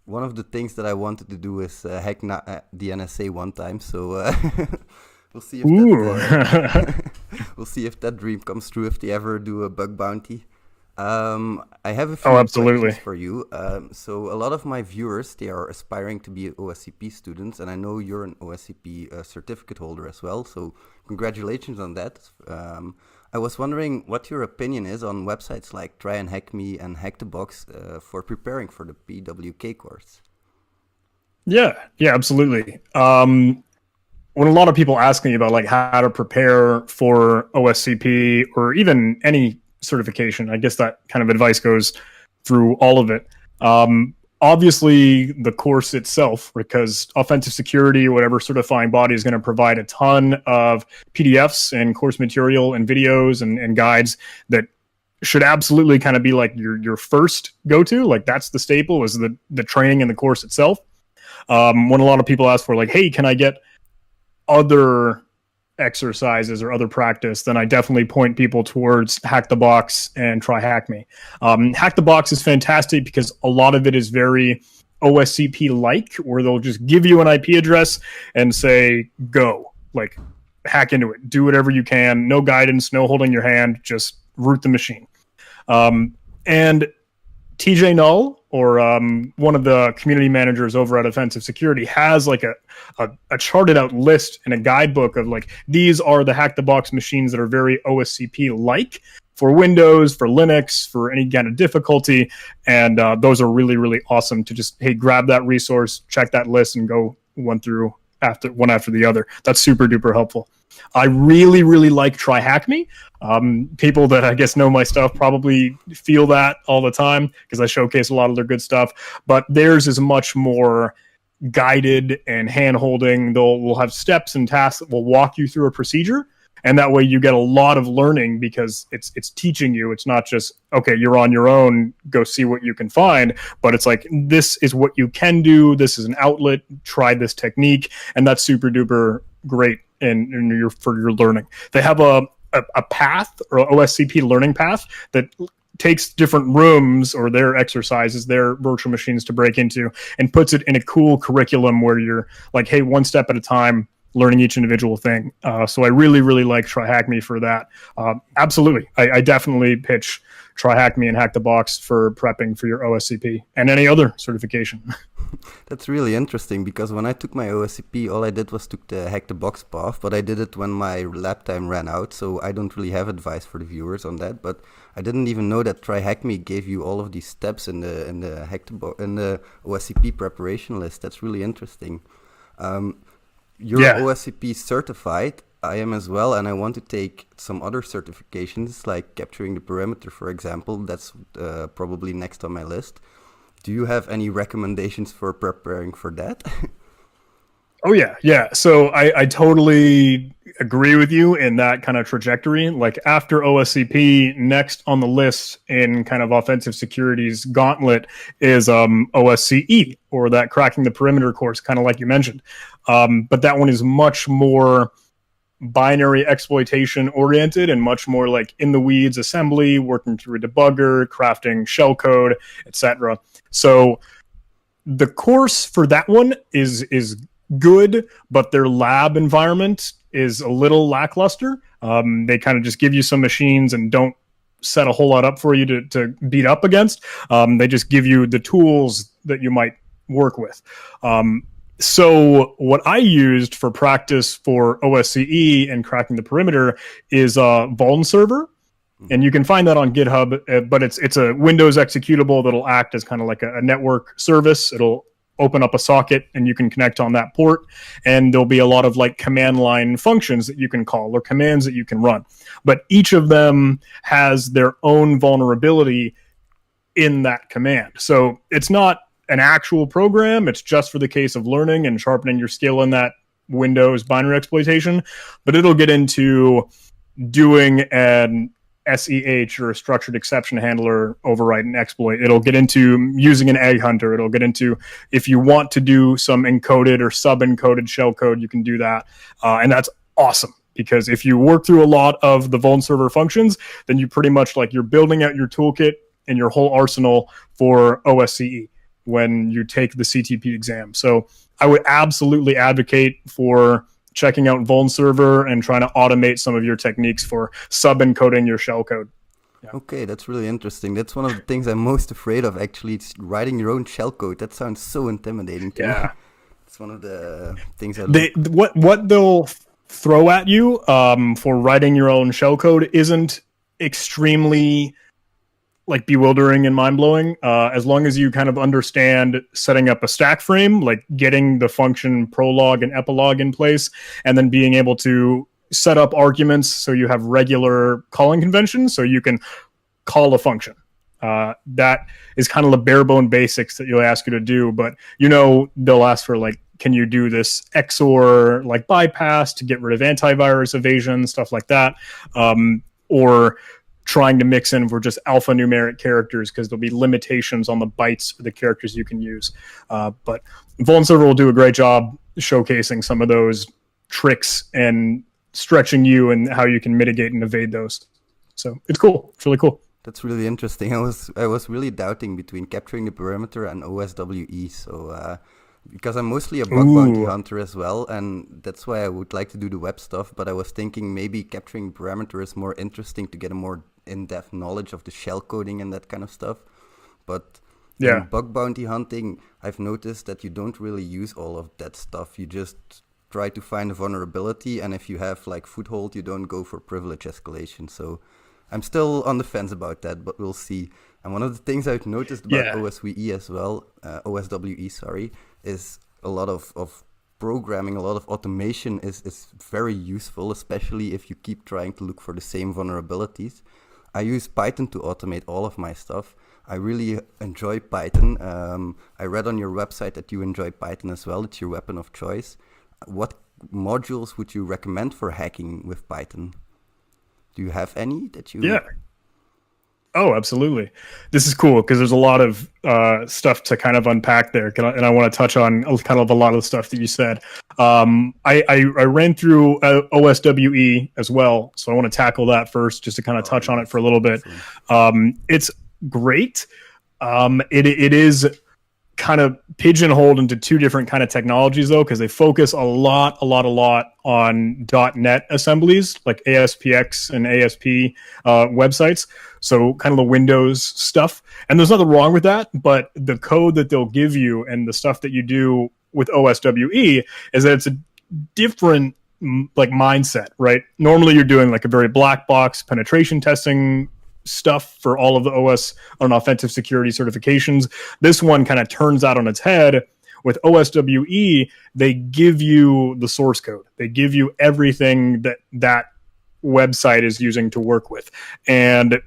one of the things that I wanted to do is hack the NSA one time, so we'll see if we'll see if that dream comes true if they ever do a bug bounty. I have a few questions for you. So a lot of my viewers, they are aspiring to be OSCP students, and I know you're an OSCP certificate holder as well, so congratulations on that. I was wondering what your opinion is on websites like Try and Hack Me and Hack the Box for preparing for the PWK course. Yeah, absolutely. When a lot of people ask me about like how to prepare for OSCP or even any certification, I guess that kind of advice goes through all of it. Obviously, the course itself, because offensive security, whatever certifying body, is going to provide a ton of PDFs and course material and videos and guides that should absolutely kind of be like your first go-to. Like that's the staple, is the training and the course itself. When a lot of people ask for like, hey, can I get other exercises or other practice, then I definitely point people towards Hack the Box and Try Hack Me. Hack the Box is fantastic because a lot of it is very OSCP-like, where they'll just give you an IP address and say, go, like hack into it, do whatever you can, no guidance, no holding your hand, just root the machine. And TJ Null, or one of the community managers over at Offensive Security, has like a charted out list and a guidebook of like, these are the Hack the Box machines that are very OSCP-like for Windows, for Linux, for any kind of difficulty. And those are really, really awesome to just, hey, grab that resource, check that list, and go one after the other. That's super duper helpful. I really, really like Try Hack Me. People that I guess know my stuff probably feel that all the time because I showcase a lot of their good stuff. But theirs is much more guided and hand-holding. We'll have steps and tasks that will walk you through a procedure. And that way you get a lot of learning because it's teaching you. It's not just, okay, you're on your own, go see what you can find. But it's like, this is what you can do. This is an outlet. Try this technique. And that's super duper great for your learning. They have a path or OSCP learning path that takes different rooms or their exercises, their virtual machines to break into, and puts it in a cool curriculum where you're like, hey, one step at a time, learning each individual thing. So I really, really like Try Hack Me for that. Absolutely. I definitely pitch Try Hack Me and Hack the Box for prepping for your OSCP and any other certification. That's really interesting because when I took my OSCP, all I did was took the Hack the Box path, but I did it when my lab time ran out, so I don't really have advice for the viewers on that. But I didn't even know that Try Hack Me gave you all of these steps in the OSCP preparation list. That's really interesting. You're OSCP certified. I am as well, and I want to take some other certifications like capturing the perimeter, for example. That's probably next on my list. Do you have any recommendations for preparing for that? Oh, yeah. So I totally agree with you in that kind of trajectory. Like after OSCP, next on the list in kind of offensive security's gauntlet is OSCE, or that cracking the perimeter course, kind of like you mentioned. But that one is much more binary exploitation oriented and much more like in the weeds assembly, working through a debugger, crafting shellcode, etc. So the course for that one is good, but their lab environment is a little lackluster. They kind of just give you some machines and don't set a whole lot up for you to beat up against. They just give you the tools that you might work with. So what I used for practice for OSCE and cracking the perimeter is Vuln server. And you can find that on GitHub, but it's a Windows executable that'll act as kind of like a network service. It'll open up a socket and you can connect on that port, and there'll be a lot of like command line functions that you can call or commands that you can run. But each of them has their own vulnerability in that command. So it's not an actual program. It's just for the case of learning and sharpening your skill in that Windows binary exploitation, but it'll get into doing an SEH or a structured exception handler override and exploit. It'll get into using an egg hunter. It'll get into if you want to do some encoded or sub-encoded shellcode, you can do that. And that's awesome because if you work through a lot of the Vuln server functions, then you pretty much like you're building out your toolkit and your whole arsenal for OSCE when you take the CTP exam. So I would absolutely advocate for checking out Vuln server and trying to automate some of your techniques for sub-encoding your shellcode. Yeah. Okay, that's really interesting. That's one of the things I'm most afraid of, actually. It's writing your own shellcode. That sounds so intimidating to me. It's one of the things what they'll throw at you for writing your own shellcode isn't extremely like bewildering and mind-blowing, as long as you kind of understand setting up a stack frame, like getting the function prologue and epilogue in place, and then being able to set up arguments so you have regular calling conventions so you can call a function. That is kind of the bare bone basics that you'll ask you to do, but they'll ask for like, can you do this XOR like bypass to get rid of antivirus evasion, stuff like that, or trying to mix in for just alphanumeric characters because there'll be limitations on the bytes for the characters you can use. But Vuln server will do a great job showcasing some of those tricks and stretching you and how you can mitigate and evade those. So it's cool. It's really cool. That's really interesting. I was really doubting between capturing the perimeter and OSWE. So because I'm mostly a bug bounty hunter as well, and that's why I would like to do the web stuff. But I was thinking maybe capturing parameter is more interesting to get a more in-depth knowledge of the shell coding and that kind of stuff. But in bug bounty hunting, I've noticed that you don't really use all of that stuff. You just try to find a vulnerability, and if you have like foothold, you don't go for privilege escalation. So I'm still on the fence about that, but we'll see. And one of the things I've noticed about OSWE as well, OSWE, sorry, is a lot of programming, a lot of automation is very useful, especially if you keep trying to look for the same vulnerabilities. I use Python to automate all of my stuff. I really enjoy Python. I read on your website that you enjoy Python as well. It's your weapon of choice. What modules would you recommend for hacking with Python? Do you have any that you... Yeah. Oh, absolutely. This is cool because there's a lot of stuff to kind of unpack there, and I want to touch on kind of a lot of the stuff that you said. I ran through OSWE as well, so I want to tackle that first, just to kind of touch on it for a little bit. It's great. It is kind of pigeonholed into two different kind of technologies though, because they focus a lot on .NET assemblies like ASPX and ASP websites. So kind of the Windows stuff. And there's nothing wrong with that, but the code that they'll give you and the stuff that you do with OSWE is that it's a different like mindset, right? Normally you're doing like a very black box penetration testing stuff for all of the OS on offensive security certifications. This one kind of turns out on its head. With OSWE, they give you the source code. They give you everything that website is using to work with. And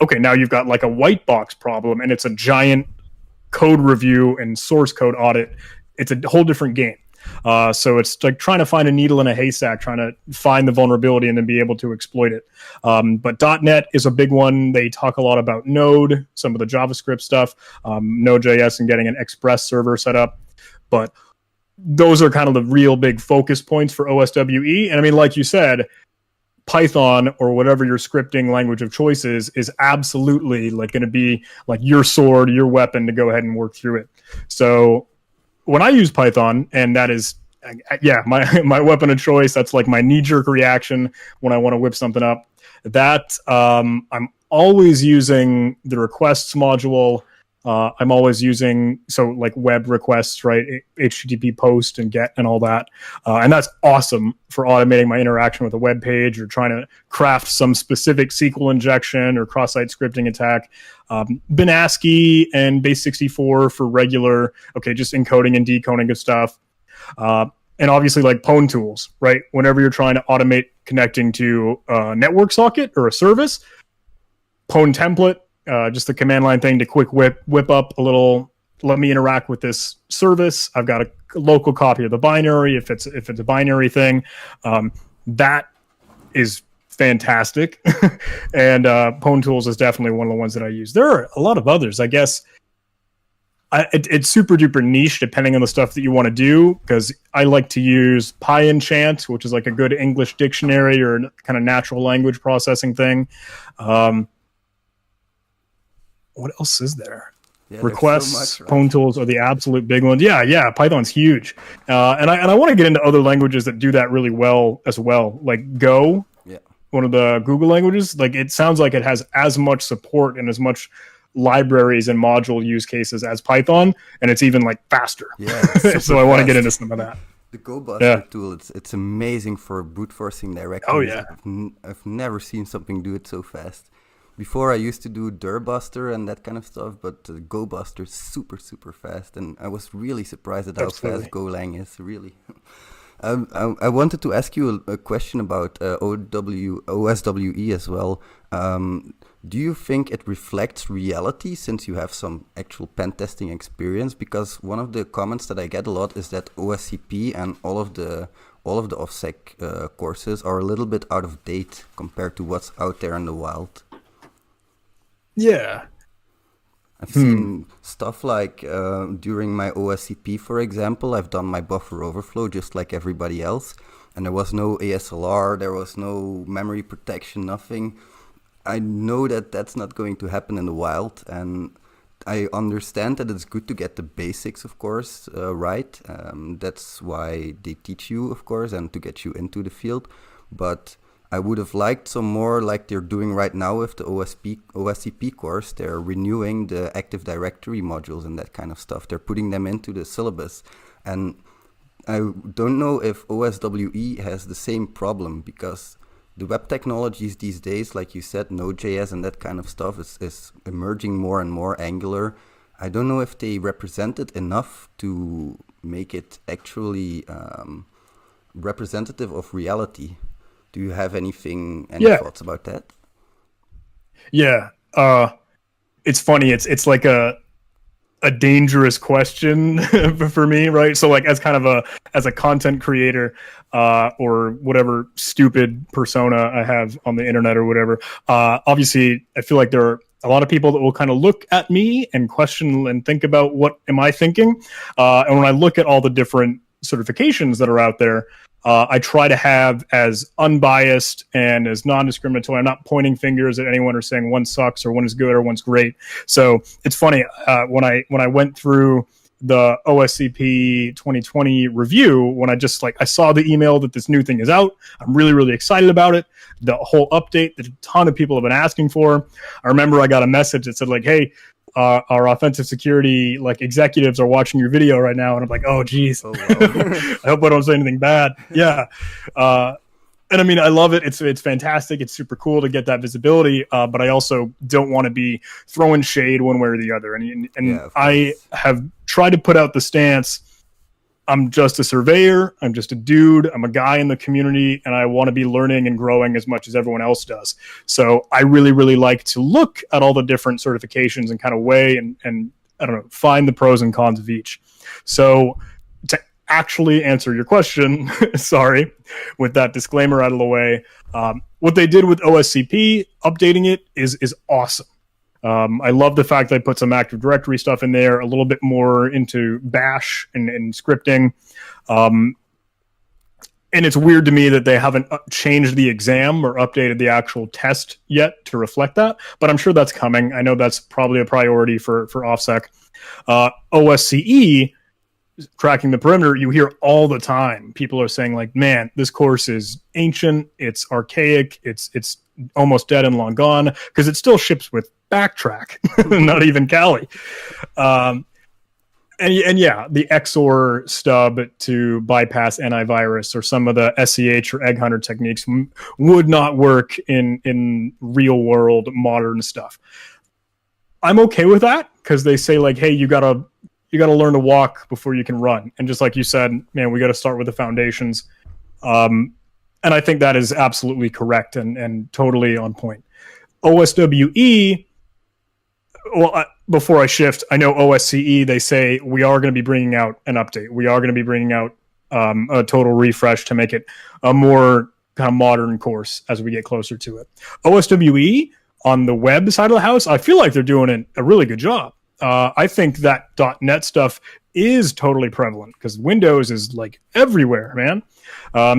okay, now you've got like a white box problem, and it's a giant code review and source code audit. It's a whole different game. So it's like trying to find a needle in a haystack, trying to find the vulnerability and then be able to exploit it. But .NET is a big one. They talk a lot about Node, some of the JavaScript stuff, Node.js and getting an Express server set up. But those are kind of the real big focus points for OSWE. And I mean, like you said, Python or whatever your scripting language of choice is absolutely like going to be like your sword, your weapon to go ahead and work through it. So when I use Python, and that is, yeah, my weapon of choice, that's like my knee-jerk reaction when I want to whip something up, that I'm always using the requests module. I'm always using, so like web requests, right? HTTP post and get and all that. And that's awesome for automating my interaction with a web page or trying to craft some specific SQL injection or cross-site scripting attack. Binasky and Base64 for regular, okay, just encoding and decoding of stuff. And obviously like Pwn tools, right? Whenever you're trying to automate connecting to a network socket or a service, Pwn template, just the command line thing to quick whip up a little, let me interact with this service. I've got a local copy of the binary. If it's a binary thing, that is fantastic. And Pwn tools is definitely one of the ones that I use. There are a lot of others, I guess. It's super duper niche depending on the stuff that you want to do, because I like to use PyEnchant, which is like a good English dictionary or kind of natural language processing thing. What else is there? Yeah, requests, so much, right? Pwn tools are the absolute big ones. Yeah, Python's huge. And I want to get into other languages that do that really well as well, like Go, one of the Google languages. Like it sounds like it has as much support and as much libraries and module use cases as Python, and it's even like faster. Yeah, so I want to get into some of that. The GoBuster tool, it's amazing for brute forcing directories. Oh yeah, I've never seen something do it so fast. Before I used to do dirbuster and that kind of stuff, but GoBuster is super fast, and I was really surprised at how fast Golang is. Really. I wanted to ask you a question about OSWE as well. Do you think it reflects reality since you have some actual pen testing experience? Because one of the comments that I get a lot is that OSCP and all of the OffSec courses are a little bit out of date compared to what's out there in the wild. Yeah. I've seen stuff like during my OSCP, for example, I've done my buffer overflow just like everybody else. And there was no ASLR, there was no memory protection, nothing. I know that that's not going to happen in the wild. And I understand that it's good to get the basics, of course, right. That's why they teach you, of course, and to get you into the field. But I would have liked some more like they're doing right now with the OSCP course. They're renewing the Active Directory modules and that kind of stuff. They're putting them into the syllabus. And I don't know if OSWE has the same problem, because the web technologies these days, like you said, Node.js and that kind of stuff is emerging more and more, Angular. I don't know if they represent it enough to make it actually representative of reality? Do you have any thoughts about that? Yeah. It's funny. It's like a dangerous question for me, right? So like as a content creator, or whatever stupid persona I have on the internet or whatever, obviously I feel like there are a lot of people that will kind of look at me and question and think about what am I thinking. And when I look at all the different certifications that are out there, I try to have as unbiased and as non-discriminatory. I'm not pointing fingers at anyone or saying one sucks or one is good or one's great. So it's funny, when I went through the OSCP 2020 review, when I saw the email that this new thing is out, I'm really, really excited about it. The whole update that a ton of people have been asking for. I remember I got a message that said like, hey, our offensive security executives are watching your video right now, and I'm like, oh geez, I hope I don't say anything bad. Yeah, and I mean, I love it. It's fantastic. It's super cool to get that visibility, but I also don't want to be throwing shade one way or the other. And I have tried to put out the stance. I'm just a surveyor. I'm just a dude. I'm a guy in the community, and I want to be learning and growing as much as everyone else does. So I really, really like to look at all the different certifications and kind of weigh and I don't know, find the pros and cons of each. So to actually answer your question, sorry, with that disclaimer out of the way, what they did with OSCP, updating it, is awesome. I love the fact they put some Active Directory stuff in there, a little bit more into Bash and scripting. And it's weird to me that they haven't changed the exam or updated the actual test yet to reflect that, but I'm sure that's coming. I know that's probably a priority for OffSec. OSCE, cracking the perimeter, you hear all the time. People are saying like, man, this course is ancient, it's archaic, it's almost dead and long gone, because it still ships with Backtrack, not even Kali. And yeah, the XOR stub to bypass antivirus or some of the SEH or egg hunter techniques would not work in real world modern stuff. I'm okay with that, because they say like, hey, you gotta learn to walk before you can run. And just like you said, man, we got to start with the foundations. And I think that is absolutely correct and totally on point. OSWE, well, before I shift, I know OSCE, they say we are going to be bringing out an update. We are going to be bringing out a total refresh to make it a more kind of modern course as we get closer to it. OSWE, on the web side of the house, I feel like they're doing a really good job. I think that .NET stuff is totally prevalent, because Windows is like everywhere, man.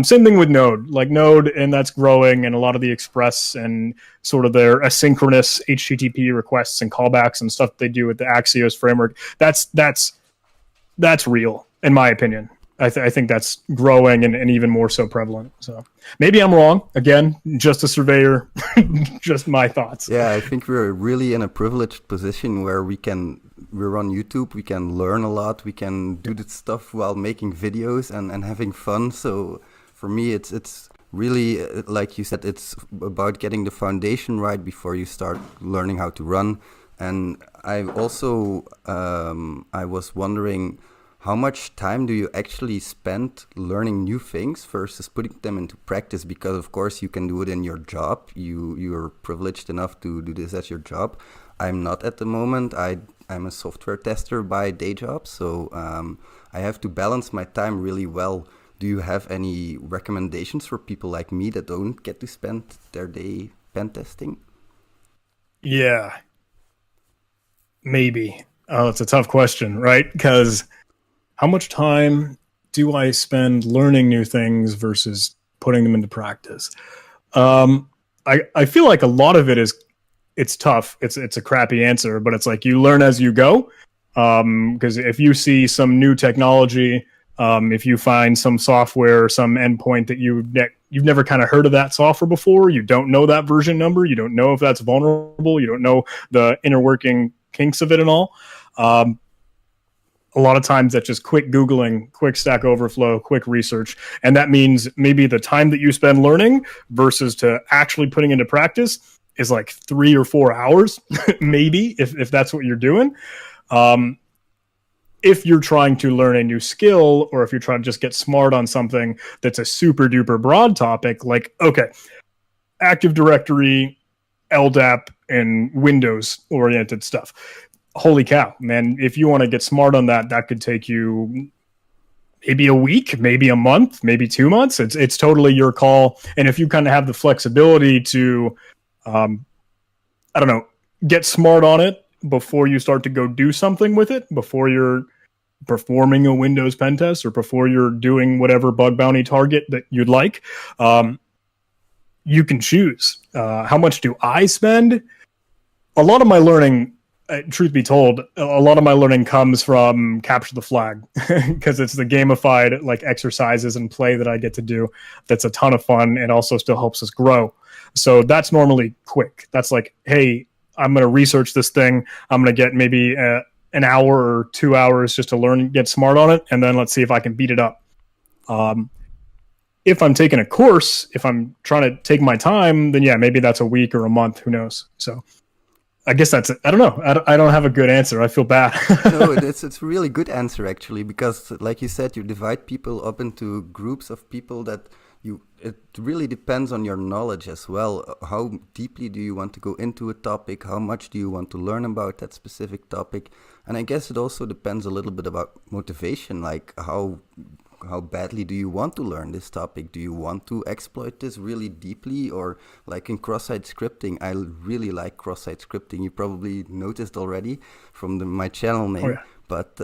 Same thing with Node, and that's growing, and a lot of the Express and sort of their asynchronous HTTP requests and callbacks and stuff they do with the Axios framework. That's real, in my opinion. I think that's growing and even more so prevalent. So maybe I'm wrong. Again, just a surveyor, just my thoughts. Yeah, I think we're really in a privileged position where we're on YouTube, we can learn a lot, we can do this stuff while making videos and having fun. So for me, it's really, like you said, it's about getting the foundation right before you start learning how to run. And I also, I was wondering, how much time do you actually spend learning new things versus putting them into practice? Because of course you can do it in your job. You're privileged enough to do this as your job. I'm not at the moment. I'm a software tester by day job, so I have to balance my time really well. Do you have any recommendations for people like me that don't get to spend their day pen testing? Yeah, maybe. Oh, it's a tough question, right? Because how much time do I spend learning new things versus putting them into practice? I feel like a lot of it's tough. It's a crappy answer, but it's like you learn as you go. Because if you see some new technology, if you find some software or some endpoint that you've never kind of heard of that software before, you don't know that version number, you don't know if that's vulnerable, you don't know the inner working kinks of it and all. A lot of times that's just quick Googling, quick Stack Overflow, quick research. And that means maybe the time that you spend learning versus to actually putting into practice is like 3 or 4 hours, maybe, if that's what you're doing. if you're trying to learn a new skill, or if you're trying to just get smart on something that's a super duper broad topic, like, okay, Active Directory, LDAP, and Windows oriented stuff. Holy cow, man. If you want to get smart on that, that could take you maybe a week, maybe a month, maybe 2 months. It's totally your call. And if you kind of have the flexibility to, I don't know, get smart on it before you start to go do something with it, before you're performing a Windows pen test or before you're doing whatever bug bounty target that you'd like, you can choose. How much do I spend? A lot of my learning, truth be told, a lot of my learning comes from Capture the Flag, because it's the gamified like exercises and play that I get to do. That's a ton of fun and also still helps us grow. So that's normally quick. That's like, hey, I'm going to research this thing. I'm going to get maybe an hour or 2 hours just to learn, get smart on it, and then let's see if I can beat it up. If I'm taking a course, if I'm trying to take my time, then yeah, maybe that's a week or a month. Who knows? So I guess that's it. I don't know. I don't have a good answer. I feel bad. No, it's a really good answer, actually, because like you said, you divide people up into groups of people that it really depends on your knowledge as well. How deeply do you want to go into a topic? How much do you want to learn about that specific topic? And I guess it also depends a little bit about motivation, like how badly do you want to learn this topic? Do you want to exploit this really deeply? Or like in cross-site scripting, I really like cross-site scripting. You probably noticed already from my channel name. Oh, yeah. But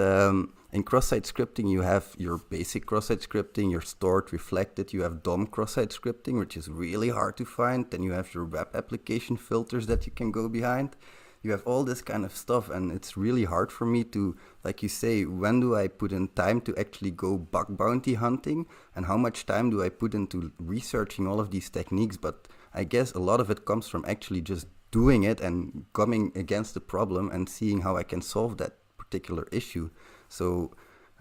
in cross-site scripting, you have your basic cross-site scripting, your stored, reflected. You have DOM cross-site scripting, which is really hard to find. Then you have your web application filters that you can go behind. You have all this kind of stuff, and it's really hard for me to, like you say, when do I put in time to actually go bug bounty hunting, and how much time do I put into researching all of these techniques? But I guess a lot of it comes from actually just doing it and coming against the problem and seeing how I can solve that particular issue. So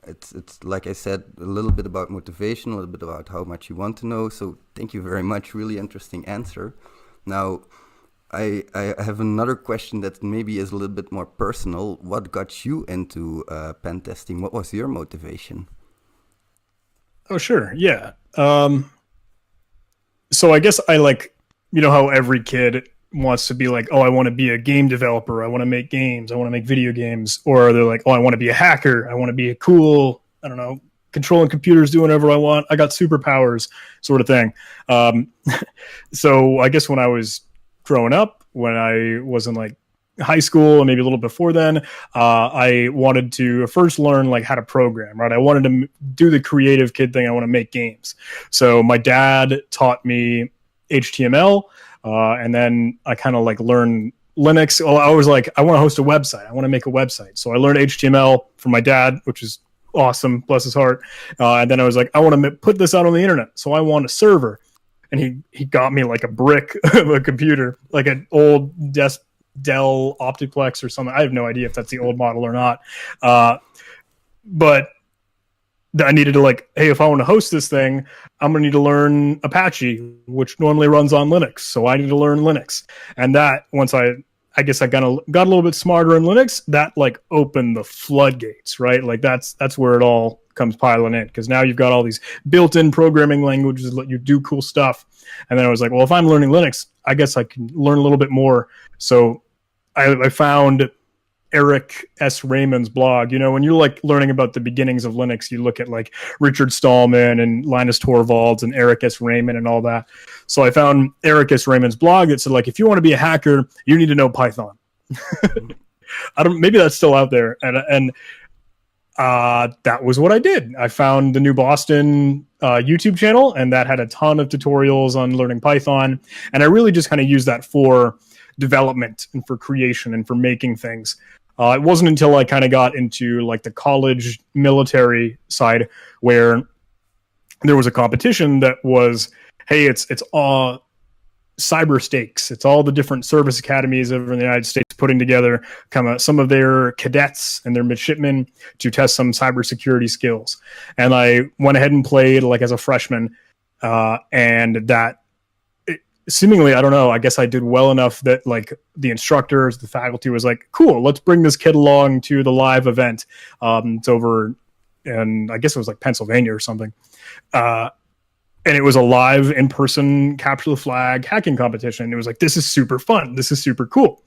it's like I said, a little bit about motivation, a little bit about how much you want to know. So thank you very much. Really interesting answer. Now, I have another question that maybe is a little bit more personal. What got you into pen testing? What was your motivation? Oh, sure. Yeah. So I guess I like, you know how every kid wants to be like, oh, I want to be a game developer. I want to make games. I want to make video games. Or they're like, oh, I want to be a hacker. I want to be a cool, I don't know, controlling computers, doing whatever I want. I got superpowers sort of thing. So I guess when I was growing up, when I was in like high school and maybe a little before then, I wanted to first learn like how to program, right? I wanted to do the creative kid thing. I want to make games. So my dad taught me HTML, and then I kind of like learned Linux. Well, I was like, I want to host a website. I want to make a website. So I learned HTML from my dad, which is awesome, bless his heart. And then I was like, I want to put this out on the internet. So I want a server. And he got me like a brick of a computer, like an old Dell Optiplex or something. I have no idea if that's the old model or not. But I needed to like, hey, if I want to host this thing, I'm going to need to learn Apache, which normally runs on Linux. So I need to learn Linux. And that once I guess I got a little bit smarter in Linux, that like opened the floodgates, right? Like that's where it all comes piling in, because now you've got all these built-in programming languages that let you do cool stuff. And then I was like, well, if I'm learning Linux, I guess I can learn a little bit more. So I found Eric S. Raymond's blog. You know, when you're like learning about the beginnings of Linux, you look at like Richard Stallman and Linus Torvalds and Eric S. Raymond and all that. So I found Eric S. Raymond's blog that said like, if you want to be a hacker, you need to know Python. Maybe that's still out there. And that was what I did. I found the New Boston YouTube channel, and that had a ton of tutorials on learning Python. And I really just kind of used that for development and for creation and for making things. It wasn't until I kind of got into like the college military side where there was a competition that was, hey, it's all cyber stakes. It's all the different service academies over in the United States putting together kind of some of their cadets and their midshipmen to test some cybersecurity skills. And I went ahead and played like as a freshman, and that seemingly, I don't know, I guess I did well enough that like the instructors, the faculty was like, cool, let's bring this kid along to the live event. It's over in, I guess it was like Pennsylvania or something. And it was a live in-person capture the flag hacking competition. It was like, this is super fun. This is super cool.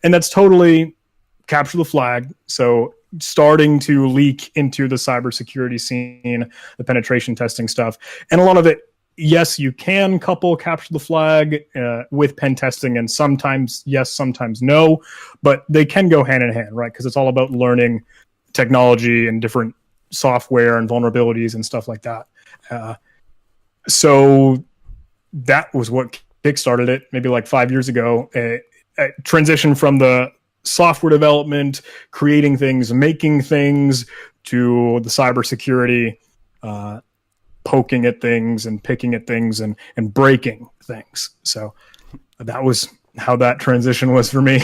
And that's totally capture the flag. So starting to leak into the cybersecurity scene, the penetration testing stuff. And a lot of it, yes, you can couple capture the flag with pen testing, and sometimes yes, sometimes no, but they can go hand in hand, right? Because it's all about learning technology and different software and vulnerabilities and stuff like that. So that was what kickstarted it maybe like 5 years ago. A transition from the software development, creating things, making things, to the cybersecurity, poking at things and picking at things and breaking things. So that was how that transition was for me.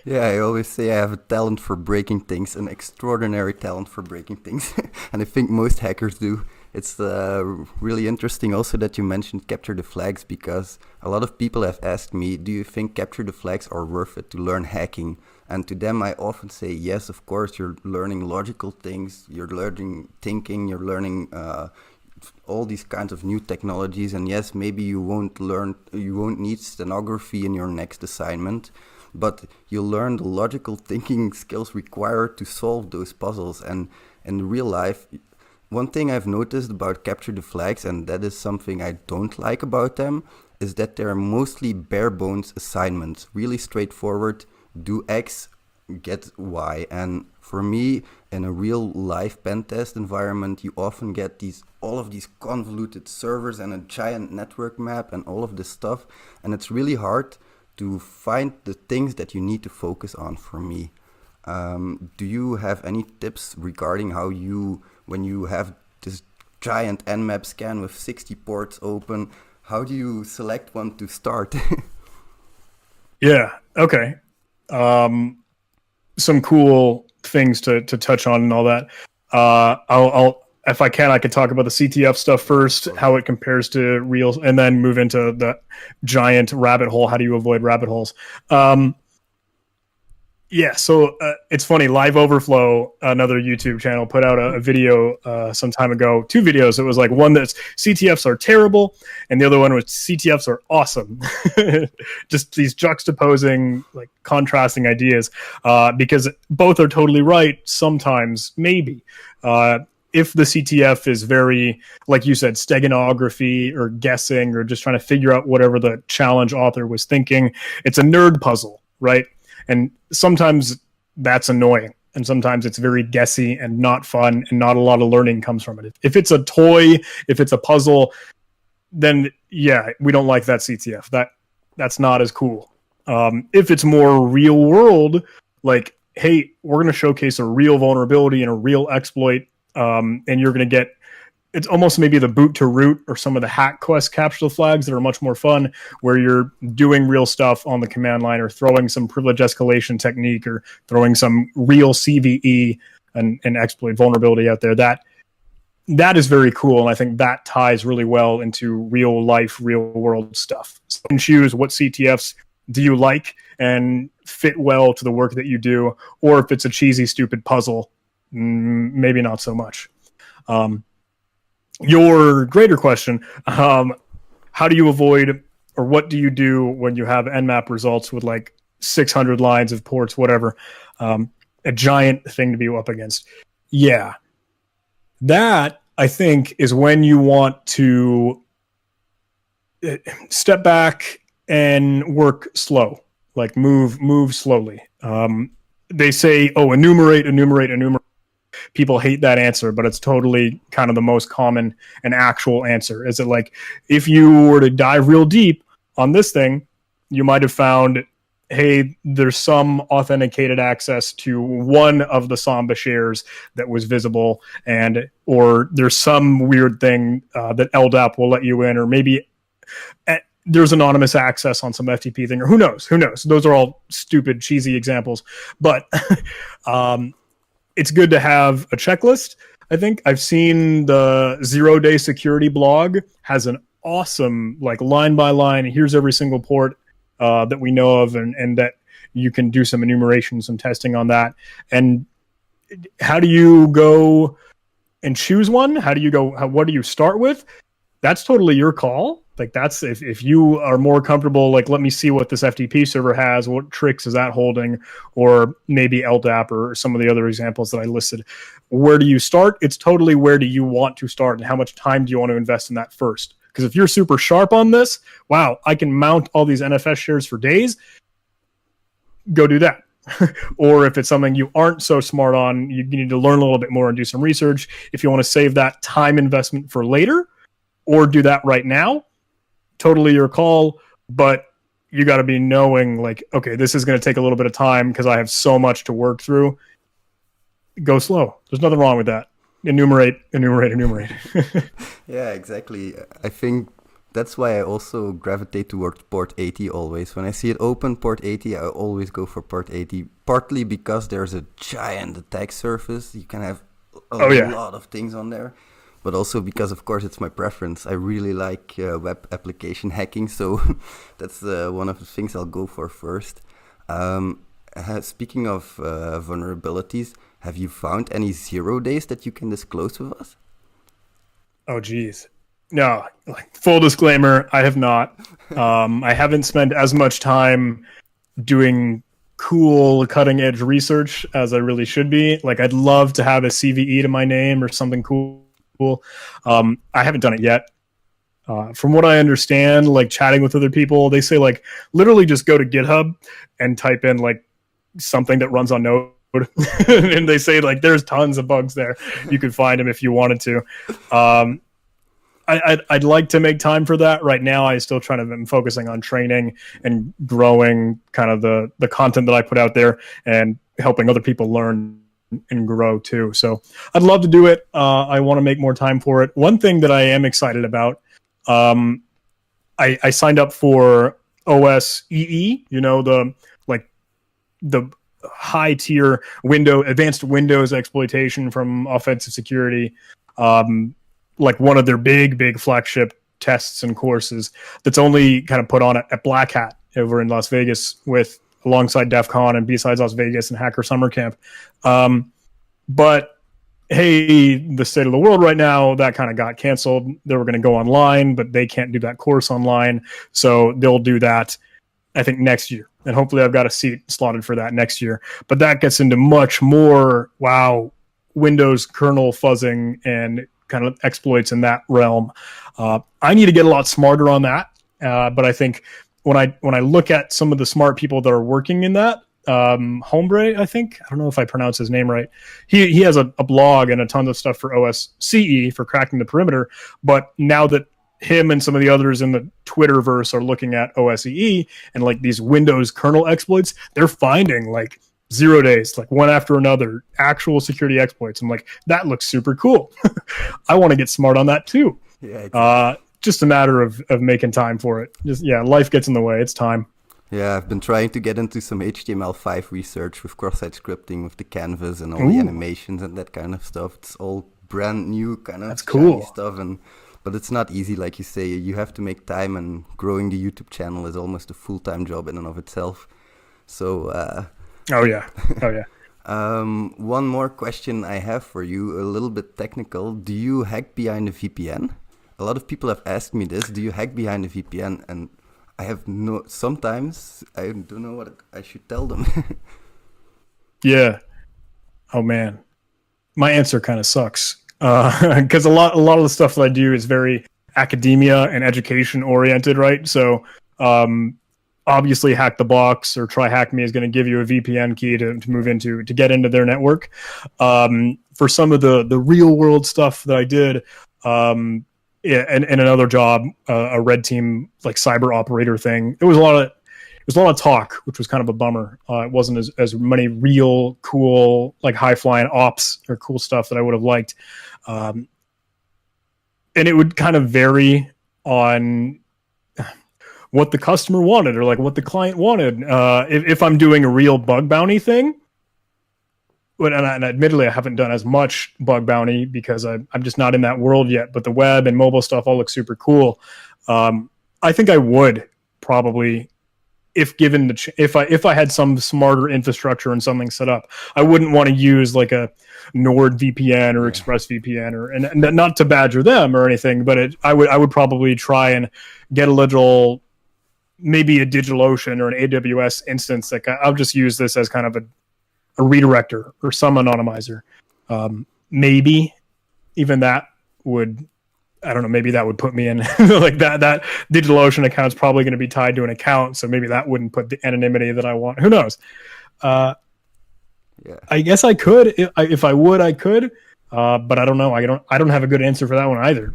Yeah, I always say I have a talent for breaking things, an extraordinary talent for breaking things. And I think most hackers do. It's really interesting also that you mentioned capture the flags, because a lot of people have asked me, do you think capture the flags are worth it to learn hacking? And to them, I often say, yes, of course, you're learning logical things, you're learning thinking, you're learning all these kinds of new technologies. And yes, maybe you won't need stenography in your next assignment, but you'll learn the logical thinking skills required to solve those puzzles. And in real life, one thing I've noticed about capture the flags, and that is something I don't like about them, is that they're mostly bare bones assignments, really straightforward, do X, get Y. And for me, in a real live pen test environment, you often get all of these convoluted servers and a giant network map and all of this stuff, and it's really hard to find the things that you need to focus on for me. Do you have any tips regarding how when you have this giant Nmap scan with 60 ports open, how do you select one to start? Yeah, okay. Some cool things to touch on and all that. I'll if I can, I could talk about the CTF stuff first, how it compares to real, and then move into the giant rabbit hole. How do you avoid rabbit holes? Yeah, so it's funny. Live Overflow, another YouTube channel, put out a video some time ago. 2 videos. It was like one that's CTFs are terrible, and the other one was CTFs are awesome. Just these juxtaposing, like contrasting ideas, because both are totally right. Sometimes, maybe. If the CTF is very, like you said, steganography or guessing or just trying to figure out whatever the challenge author was thinking, it's a nerd puzzle, right? And sometimes that's annoying. And sometimes it's very guessy and not fun, and not a lot of learning comes from it. If it's a toy, if it's a puzzle, then yeah, we don't like that CTF. That's not as cool. If it's more real world, like, hey, we're going to showcase a real vulnerability and a real exploit, and you're going to get, it's almost maybe the boot to root or some of the hack quest capture flags that are much more fun, where you're doing real stuff on the command line or throwing some privilege escalation technique or throwing some real CVE and exploit vulnerability out there. That is very cool. And I think that ties really well into real life, real world stuff. So you can choose what CTFs do you like and fit well to the work that you do, or if it's a cheesy, stupid puzzle, maybe not so much. Your greater question, how do you avoid, or what do you do when you have Nmap results with like 600 lines of ports, whatever, a giant thing to be up against? Yeah. That, I think, is when you want to step back and work slow, like move slowly. They say, enumerate. People hate that answer, but it's totally kind of the most common and actual answer. Is it like, if you were to dive real deep on this thing, you might have found, hey, there's some authenticated access to one of the Samba shares that was visible, or there's some weird thing that LDAP will let you in, or maybe there's anonymous access on some FTP thing, or who knows? Those are all stupid, cheesy examples, but it's good to have a checklist. I think I've seen the 0 Day Security blog has an awesome, like line by line, here's every single port that we know of, and that you can do some enumeration, some testing on that. And how do you go and choose one? How do you go? What do you start with? That's totally your call. Like that's if you are more comfortable, like let me see what this FTP server has, what tricks is that holding, or maybe LDAP or some of the other examples that I listed. Where do you start? It's totally where do you want to start and how much time do you want to invest in that first? Because if you're super sharp on this, wow, I can mount all these NFS shares for days, go do that. Or if it's something you aren't so smart on, you need to learn a little bit more and do some research. If you want to save that time investment for later or do that right now, totally your call, but you got to be knowing like, okay, this is going to take a little bit of time because I have so much to work through. Go slow. There's nothing wrong with that. Enumerate. Yeah, exactly. I think that's why I also gravitate towards port 80 always. When I see it open, port 80, I always go for port 80, partly because there's a giant attack surface. You can have a lot of things on there. But also because, of course, it's my preference. I really like web application hacking, so that's one of the things I'll go for first. Speaking of vulnerabilities, have you found any 0 days that you can disclose with us? Oh, geez. No, like full disclaimer, I have not. I haven't spent as much time doing cool cutting edge research as I really should be. Like I'd love to have a CVE to my name or something cool. I haven't done it yet. From what I understand, like chatting with other people, they say like literally just go to GitHub and type in like something that runs on Node. And they say like there's tons of bugs there. You could find them if you wanted to. I'd like to make time for that. Right now, I still am focusing on training and growing kind of the content that I put out there and helping other people learn and grow too. So I'd love to do it. I want to make more time for it. One thing that I am excited about, I signed up for OSEE, you know, the high tier advanced Windows exploitation from offensive security, like one of their big flagship tests and courses that's only kind of put on at Black Hat over in Las Vegas alongside DEF CON and B-Sides Las Vegas and Hacker Summer Camp. But hey, the state of the world right now, that kind of got canceled. They were going to go online, but they can't do that course online. So they'll do that, I think, next year. And hopefully I've got a seat slotted for that next year. But that gets into much more, Windows kernel fuzzing and kind of exploits in that realm. I need to get a lot smarter on that. But I think when I look at some of the smart people that are working in that, Hombre, I think, I don't know if I pronounce his name right. He has a blog and a ton of stuff for OSCE for cracking the perimeter. But now that him and some of the others in the Twitterverse are looking at OSCE and like these Windows kernel exploits, they're finding like 0 days, like one after another, actual security exploits. I'm like, that looks super cool. I want to get smart on that too. Yeah, exactly. Just a matter of making time for it. Life gets in the way. It's time. Yeah, I've been trying to get into some HTML5 research with cross-site scripting, with the canvas and all the animations and that kind of stuff. It's all brand new kind of That's cool stuff, but it's not easy, like you say. You have to make time, and growing the YouTube channel is almost a full-time job in and of itself. So, Oh yeah. one more question I have for you, a little bit technical. Do you hack behind a VPN? A lot of people have asked me this. Do you hack behind a VPN? And I have sometimes I don't know what I should tell them. Yeah. Oh man. My answer kind of sucks. Because a lot of the stuff that I do is very academia and education oriented, right? So obviously Hack the Box or Try Hack Me is going to give you a VPN key to move into, to get into their network. For some of the real world stuff that I did, and another job, a red team like cyber operator thing, it was a lot of talk, which was kind of a bummer. It wasn't as many real cool, like high flying ops or cool stuff that I would have liked. And it would kind of vary on what the customer wanted or like what the client wanted. If I'm doing a real bug bounty thing, and admittedly, I haven't done as much bug bounty because I'm just not in that world yet. But the web and mobile stuff all looks super cool. I think I would probably, if given the if I had some smarter infrastructure and something set up, I wouldn't want to use like a NordVPN or ExpressVPN and not to badger them or anything, but I would probably try and get a little, maybe a DigitalOcean or an AWS instance that I'll just use this as kind of a redirector or some anonymizer. Maybe even that would, I don't know, maybe that would put me in like that DigitalOcean account's probably going to be tied to an account. So maybe that wouldn't put the anonymity that I want. Who knows? I guess I could, if I would, I could, but I don't know. I don't have a good answer for that one either.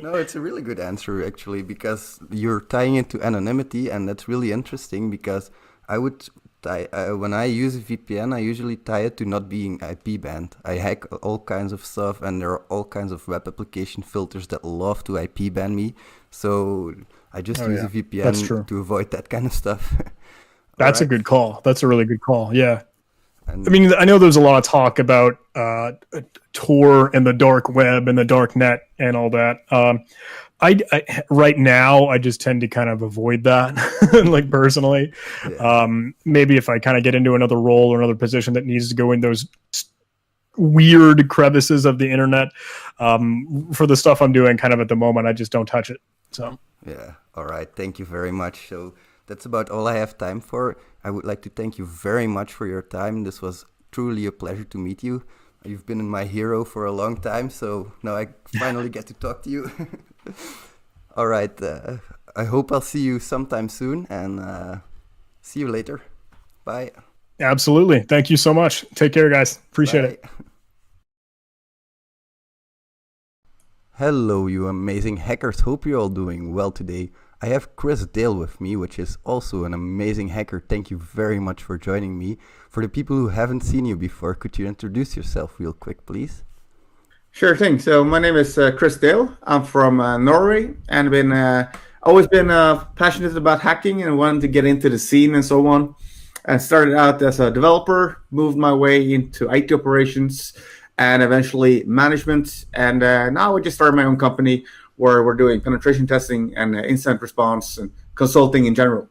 No, it's a really good answer actually, because you're tying it to anonymity, and that's really interesting because I would when I use a VPN, I usually tie it to not being IP banned. I hack all kinds of stuff, and there are all kinds of web application filters that love to IP ban me. So I just use a VPN to avoid that kind of stuff. That's a good call. That's a really good call. Yeah. And I mean, I know there's a lot of talk about Tor and the dark web and the dark net and all that. I right now, I just tend to kind of avoid that, like personally. Yeah. Maybe if I kind of get into another role or another position that needs to go in those weird crevices of the internet, for the stuff I'm doing kind of at the moment, I just don't touch it. So yeah. All right. Thank you very much. So that's about all I have time for. I would like to thank you very much for your time. This was truly a pleasure to meet you. You've been my hero for a long time, so now I finally get to talk to you. All right. I hope I'll see you sometime soon, and see you later. Bye. Absolutely. Thank you so much. Take care, guys. Appreciate it. Hello, you amazing hackers. Hope you're all doing well today. I have Chris Dale with me, which is also an amazing hacker. Thank you very much for joining me. For the people who haven't seen you before, could you introduce yourself real quick, please? Sure thing. So my name is Chris Dale. I'm from Norway, and always been passionate about hacking and wanted to get into the scene and so on. I started out as a developer, moved my way into IT operations, and eventually management. And now I just started my own company where we're doing penetration testing and incident response and consulting in general.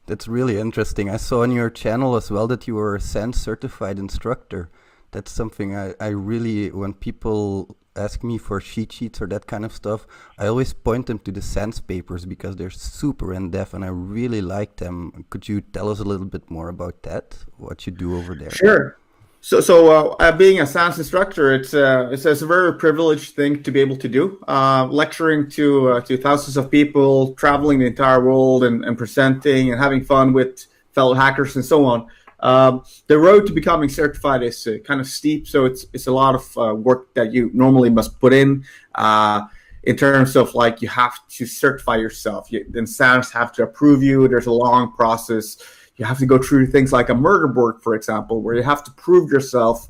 That's really interesting. I saw on your channel as well that you were a SANS certified instructor. That's something I really, when people ask me for cheat sheets or that kind of stuff, I always point them to the SANS papers because they're super in-depth and I really like them. Could you tell us a little bit more about that, what you do over there? Sure. So being a SANS instructor, it's a very privileged thing to be able to do. Lecturing to thousands of people, traveling the entire world and presenting and having fun with fellow hackers and so on. The road to becoming certified is kind of steep, so it's a lot of work that you normally must put in terms of like you have to certify yourself. Then SANS have to approve you. There's a long process. You have to go through things like a murder board, for example, where you have to prove yourself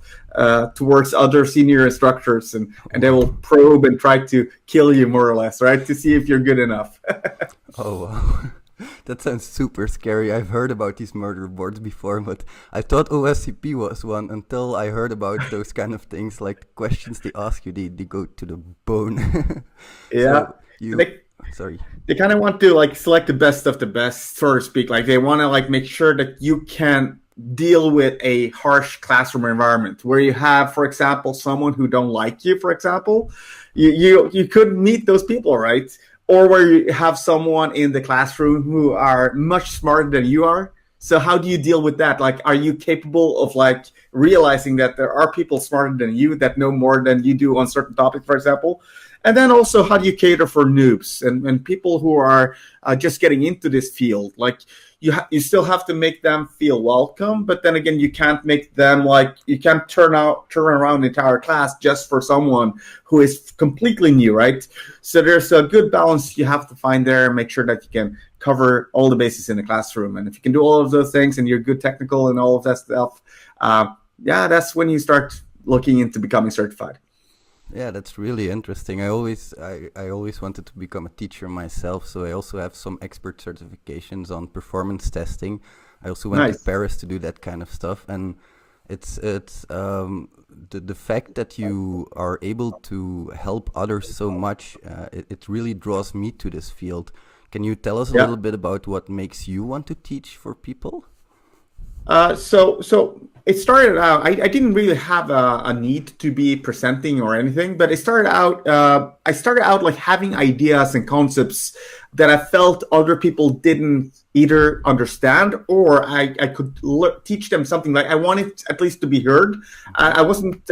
towards other senior instructors, and they will probe and try to kill you more or less, right, to see if you're good enough. Oh, wow. That sounds super scary. I've heard about these murder boards before, but I thought OSCP was one until I heard about those kind of things, like the questions they ask you, they go to the bone. Yeah. Sorry. They kind of want to like select the best of the best, so to speak. Like they want to like make sure that you can deal with a harsh classroom environment where you have, for example, someone who don't like you, for example. You could meet those people, right? Or where you have someone in the classroom who are much smarter than you are. So how do you deal with that? Like, are you capable of like realizing that there are people smarter than you that know more than you do on certain topics, for example? And then also, how do you cater for noobs and people who are just getting into this field? Like, you still have to make them feel welcome, but then again, you can't make them like, you can't turn around the entire class just for someone who is completely new, right? So there's a good balance you have to find there and make sure that you can cover all the bases in the classroom. And if you can do all of those things and you're good technical and all of that stuff, that's when you start looking into becoming certified. Yeah, that's really interesting. I always wanted to become a teacher myself, so I also have some expert certifications on performance testing. I also went to Paris to do that kind of stuff, and It's the fact that you are able to help others so much. It really draws me to this field. Can you tell us a little bit about what makes you want to teach for people? So it started out. I didn't really have a need to be presenting or anything, but it started out. I started out like having ideas and concepts that I felt other people didn't either understand, or I could teach them something. Like I wanted at least to be heard. I wasn't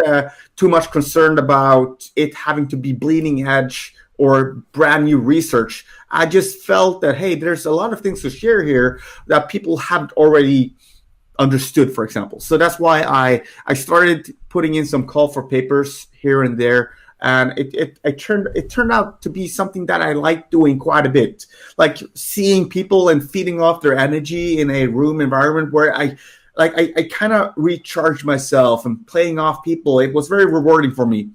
too much concerned about it having to be bleeding edge or brand new research. I just felt that, hey, there's a lot of things to share here that people haven't already understood, for example. So that's why I started putting in some call for papers here and there, and it turned out to be something that I like doing quite a bit, like seeing people and feeding off their energy in a room environment where I kind of recharge myself and playing off people. It was very rewarding for me.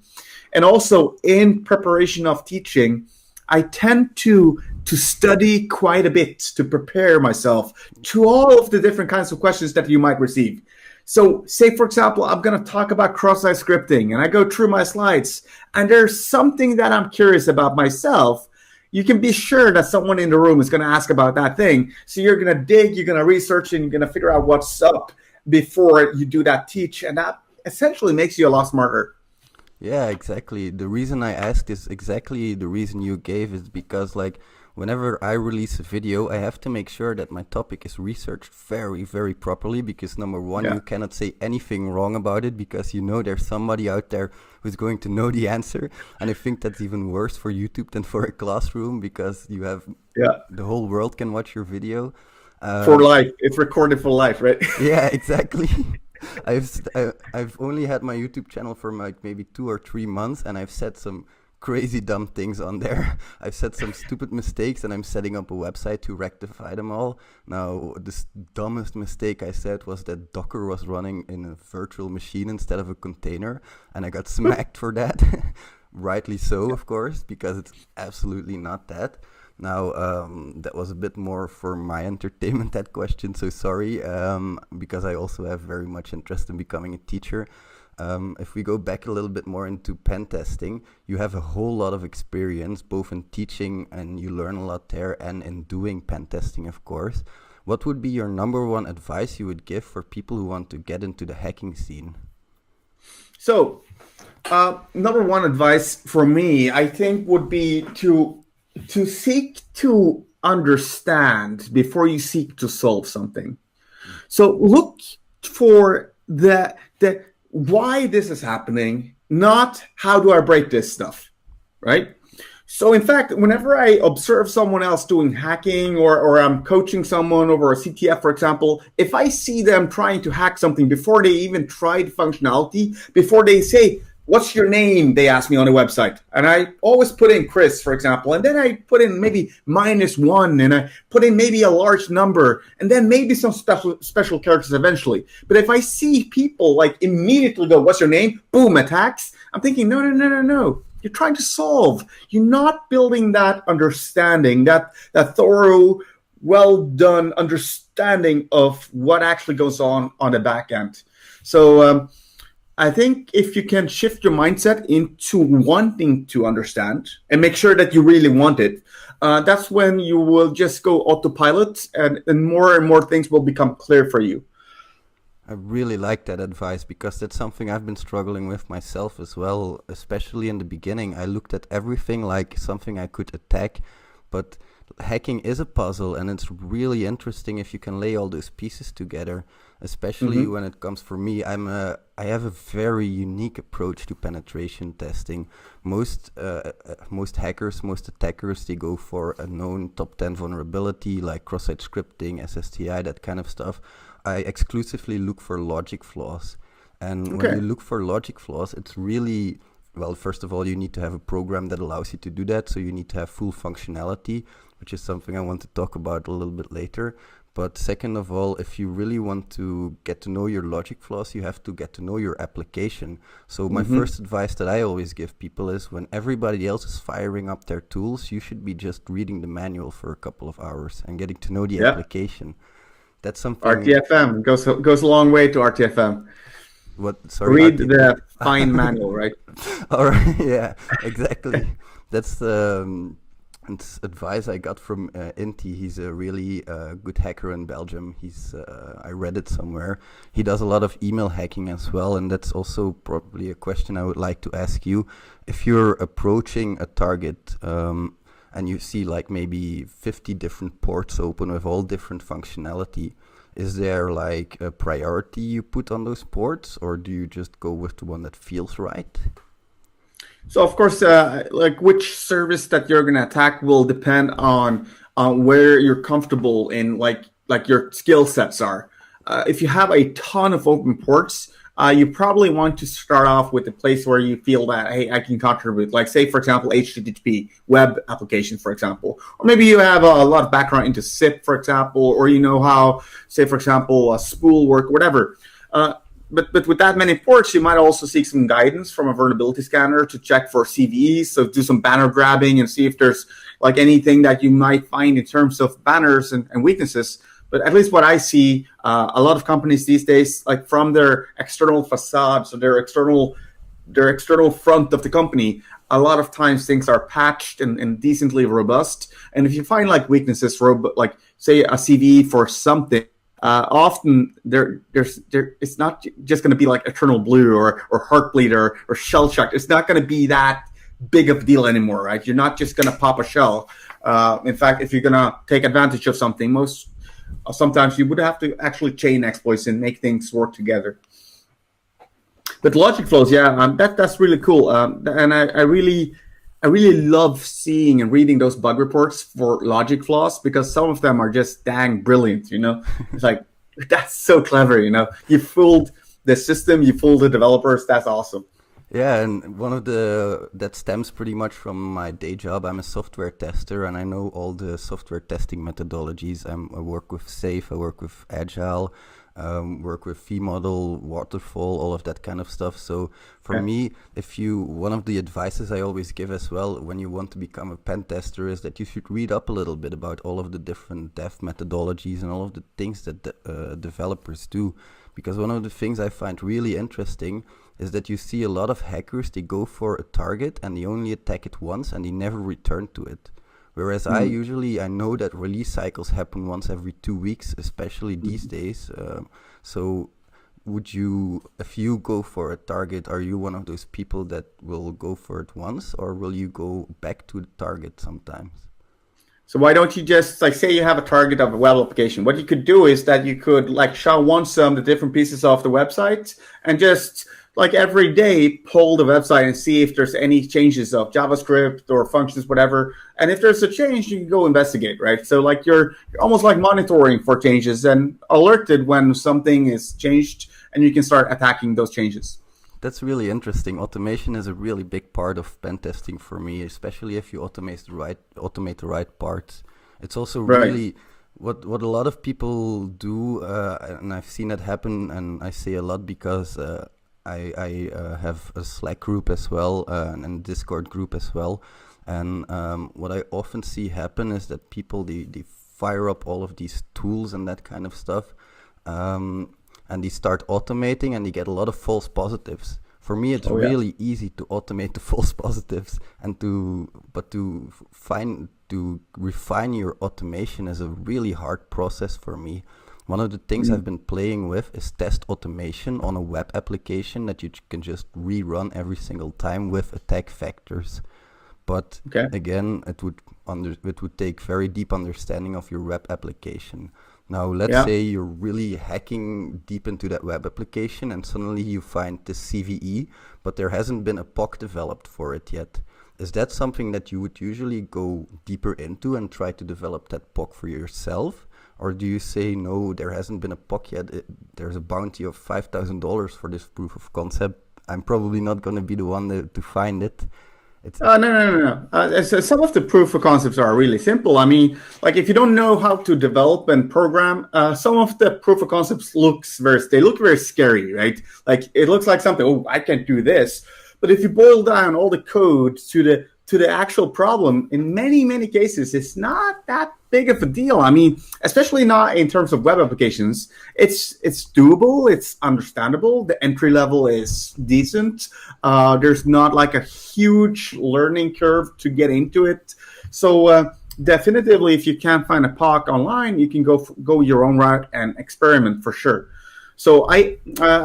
And also in preparation of teaching, I tend to study quite a bit to prepare myself to all of the different kinds of questions that you might receive. So say, for example, I'm going to talk about cross-site scripting, and I go through my slides, and there's something that I'm curious about myself. You can be sure that someone in the room is going to ask about that thing. So you're going to dig, you're going to research, and you're going to figure out what's up before you do that teach. And that essentially makes you a lot smarter. Yeah, exactly. The reason I asked is exactly the reason you gave, is because like whenever I release a video, I have to make sure that my topic is researched very, very properly, because number one, you cannot say anything wrong about it, because you know there's somebody out there who's going to know the answer. And I think that's even worse for YouTube than for a classroom, because you have the whole world can watch your video. For life. It's recorded for life, right? Yeah, exactly. I've only had my YouTube channel for like maybe 2 or 3 months, and I've said some crazy dumb things on there. I've said some stupid mistakes, and I'm setting up a website to rectify them all. Now, the dumbest mistake I said was that Docker was running in a virtual machine instead of a container, and I got smacked for that. Rightly so, of course, because it's absolutely not that. Now, that was a bit more for my entertainment, that question, so sorry, because I also have very much interest in becoming a teacher. If we go back a little bit more into pen testing, you have a whole lot of experience, both in teaching, and you learn a lot there, and in doing pen testing, of course. What would be your number one advice you would give for people who want to get into the hacking scene? So, number one advice for me, I think, would be to seek to understand before you seek to solve something. So look for the why this is happening, not how do I break this stuff, right? So in fact, whenever I observe someone else doing hacking, or I'm coaching someone over a CTF, for example, if I see them trying to hack something before they even tried functionality, before they say, what's your name? They ask me on the website. And I always put in Chris, for example. And then I put in maybe -1, and I put in maybe a large number, and then maybe some special characters eventually. But if I see people like immediately go, what's your name? Boom, attacks. I'm thinking, no. You're trying to solve. You're not building that understanding, that thorough, well done understanding of what actually goes on the back end. So, I think if you can shift your mindset into wanting to understand and make sure that you really want it, that's when you will just go autopilot, and more things will become clear for you. I really like that advice, because that's something I've been struggling with myself as well, especially in the beginning. I looked at everything like something I could attack, but hacking is a puzzle, and it's really interesting if you can lay all those pieces together, especially when it comes for me. I have a very unique approach to penetration testing. Most hackers, most attackers, they go for a known top 10 vulnerability like cross-site scripting, SSTI, that kind of stuff. I exclusively look for logic flaws. And when you look for logic flaws, it's really, well, first of all, you need to have a program that allows you to do that. So you need to have full functionality, which is something I want to talk about a little bit later. But second of all, if you really want to get to know your logic flaws, you have to get to know your application. So my first advice that I always give people is, when everybody else is firing up their tools, you should be just reading the manual for a couple of hours and getting to know the application. That's something. RTFM goes a long way to RTFM. What? Sorry. Read the fine manual, right? All right. Yeah. Exactly. That's the advice I got from Inti. He's a really good hacker in Belgium. I read it somewhere. He does a lot of email hacking as well, and that's also probably a question I would like to ask you. If you're approaching a target and you see like maybe 50 different ports open with all different functionality, is there like a priority you put on those ports, or do you just go with the one that feels right? So of course, like which service that you're going to attack will depend on where you're comfortable in, like your skill sets are. If you have a ton of open ports, you probably want to start off with a place where you feel that, hey, I can contribute. Like say, for example, HTTP web applications, for example, or maybe you have a lot of background into SIP, for example, or you know how, say, for example, spool work, whatever. But with that many ports, you might also seek some guidance from a vulnerability scanner to check for CVEs. So do some banner grabbing and see if there's like anything that you might find in terms of banners and weaknesses. But at least what I see, a lot of companies these days, like from their external facades or their external front of the company, a lot of times things are patched and decently robust. And if you find like weaknesses, like say a CVE for something, often it's not just going to be like Eternal Blue or Heartbleed or Shell Shock. It's not going to be that big of a deal anymore, right? You're not just going to pop a shell. In fact, if you're going to take advantage of something, sometimes you would have to actually chain exploits and make things work together. But logic flows, yeah, that's really cool. And I really love seeing and reading those bug reports for logic flaws, because some of them are just dang brilliant, you know? It's like, that's so clever, you know? You fooled the system, you fooled the developers, that's awesome. Yeah, and that stems pretty much from my day job. I'm a software tester, and I know all the software testing methodologies. I work with SAFe, I work with Agile, work with V-model, waterfall, all of that kind of stuff. So for me, one of the advices I always give as well when you want to become a pen tester is that you should read up a little bit about all of the different dev methodologies and all of the things that developers do. Because one of the things I find really interesting is that you see a lot of hackers, they go for a target and they only attack it once and they never return to it. Whereas I know that release cycles happen once every 2 weeks, especially these days. So if you go for a target, are you one of those people that will go for it once, or will you go back to the target sometimes? So why don't you just, like, say you have a target of a web application. What you could do is that you could like SHA-1 the different pieces of the website and just like every day pull the website and see if there's any changes of JavaScript or functions, whatever. And if there's a change, you can go investigate, right? So like you're almost like monitoring for changes and alerted when something is changed, and you can start attacking those changes. That's really interesting. Automation is a really big part of pen testing for me, especially if you automate the right parts. It's also really what a lot of people do, and I've seen that happen, and I say a lot because I have a Slack group as well and a Discord group as well. And what I often see happen is that people, they fire up all of these tools and that kind of stuff. And they start automating and they get a lot of false positives. For me, it's really easy to automate the false positives, and to refine your automation is a really hard process for me. One of the things I've been playing with is test automation on a web application that you can just rerun every single time with attack vectors. But again, it would take very deep understanding of your web application. Now, let's say you're really hacking deep into that web application and suddenly you find the CVE, but there hasn't been a POC developed for it yet. Is that something that you would usually go deeper into and try to develop that POC for yourself? Or do you say, no, there hasn't been a POC yet, there's a bounty of $5,000 for this proof of concept, I'm probably not going to be the one to find it? No. Some of the proof of concepts are really simple. I mean, like if you don't know how to develop and program, some of the proof of concepts look very scary, right? Like it looks like something, I can't do this. But if you boil down all the code to to the actual problem, in many, many cases, it's not that big of a deal. I mean, especially not in terms of web applications. It's doable. It's understandable. The entry level is decent. There's not like a huge learning curve to get into it. So definitively, if you can't find a POC online, you can go your own route and experiment for sure. So I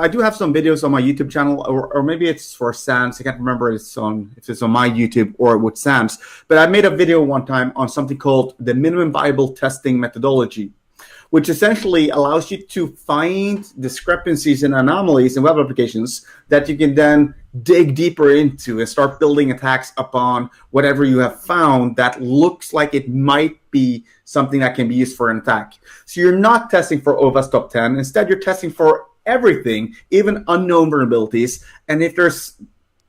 do have some videos on my YouTube channel, or maybe it's for SANS. I can't remember if it's on my YouTube or with SANS. But I made a video one time on something called the minimum viable testing methodology, which essentially allows you to find discrepancies and anomalies in web applications that you can then dig deeper into and start building attacks upon whatever you have found that looks like it might be something that can be used for an attack. So you're not testing for OWASP top 10. Instead, you're testing for everything, even unknown vulnerabilities. And if there's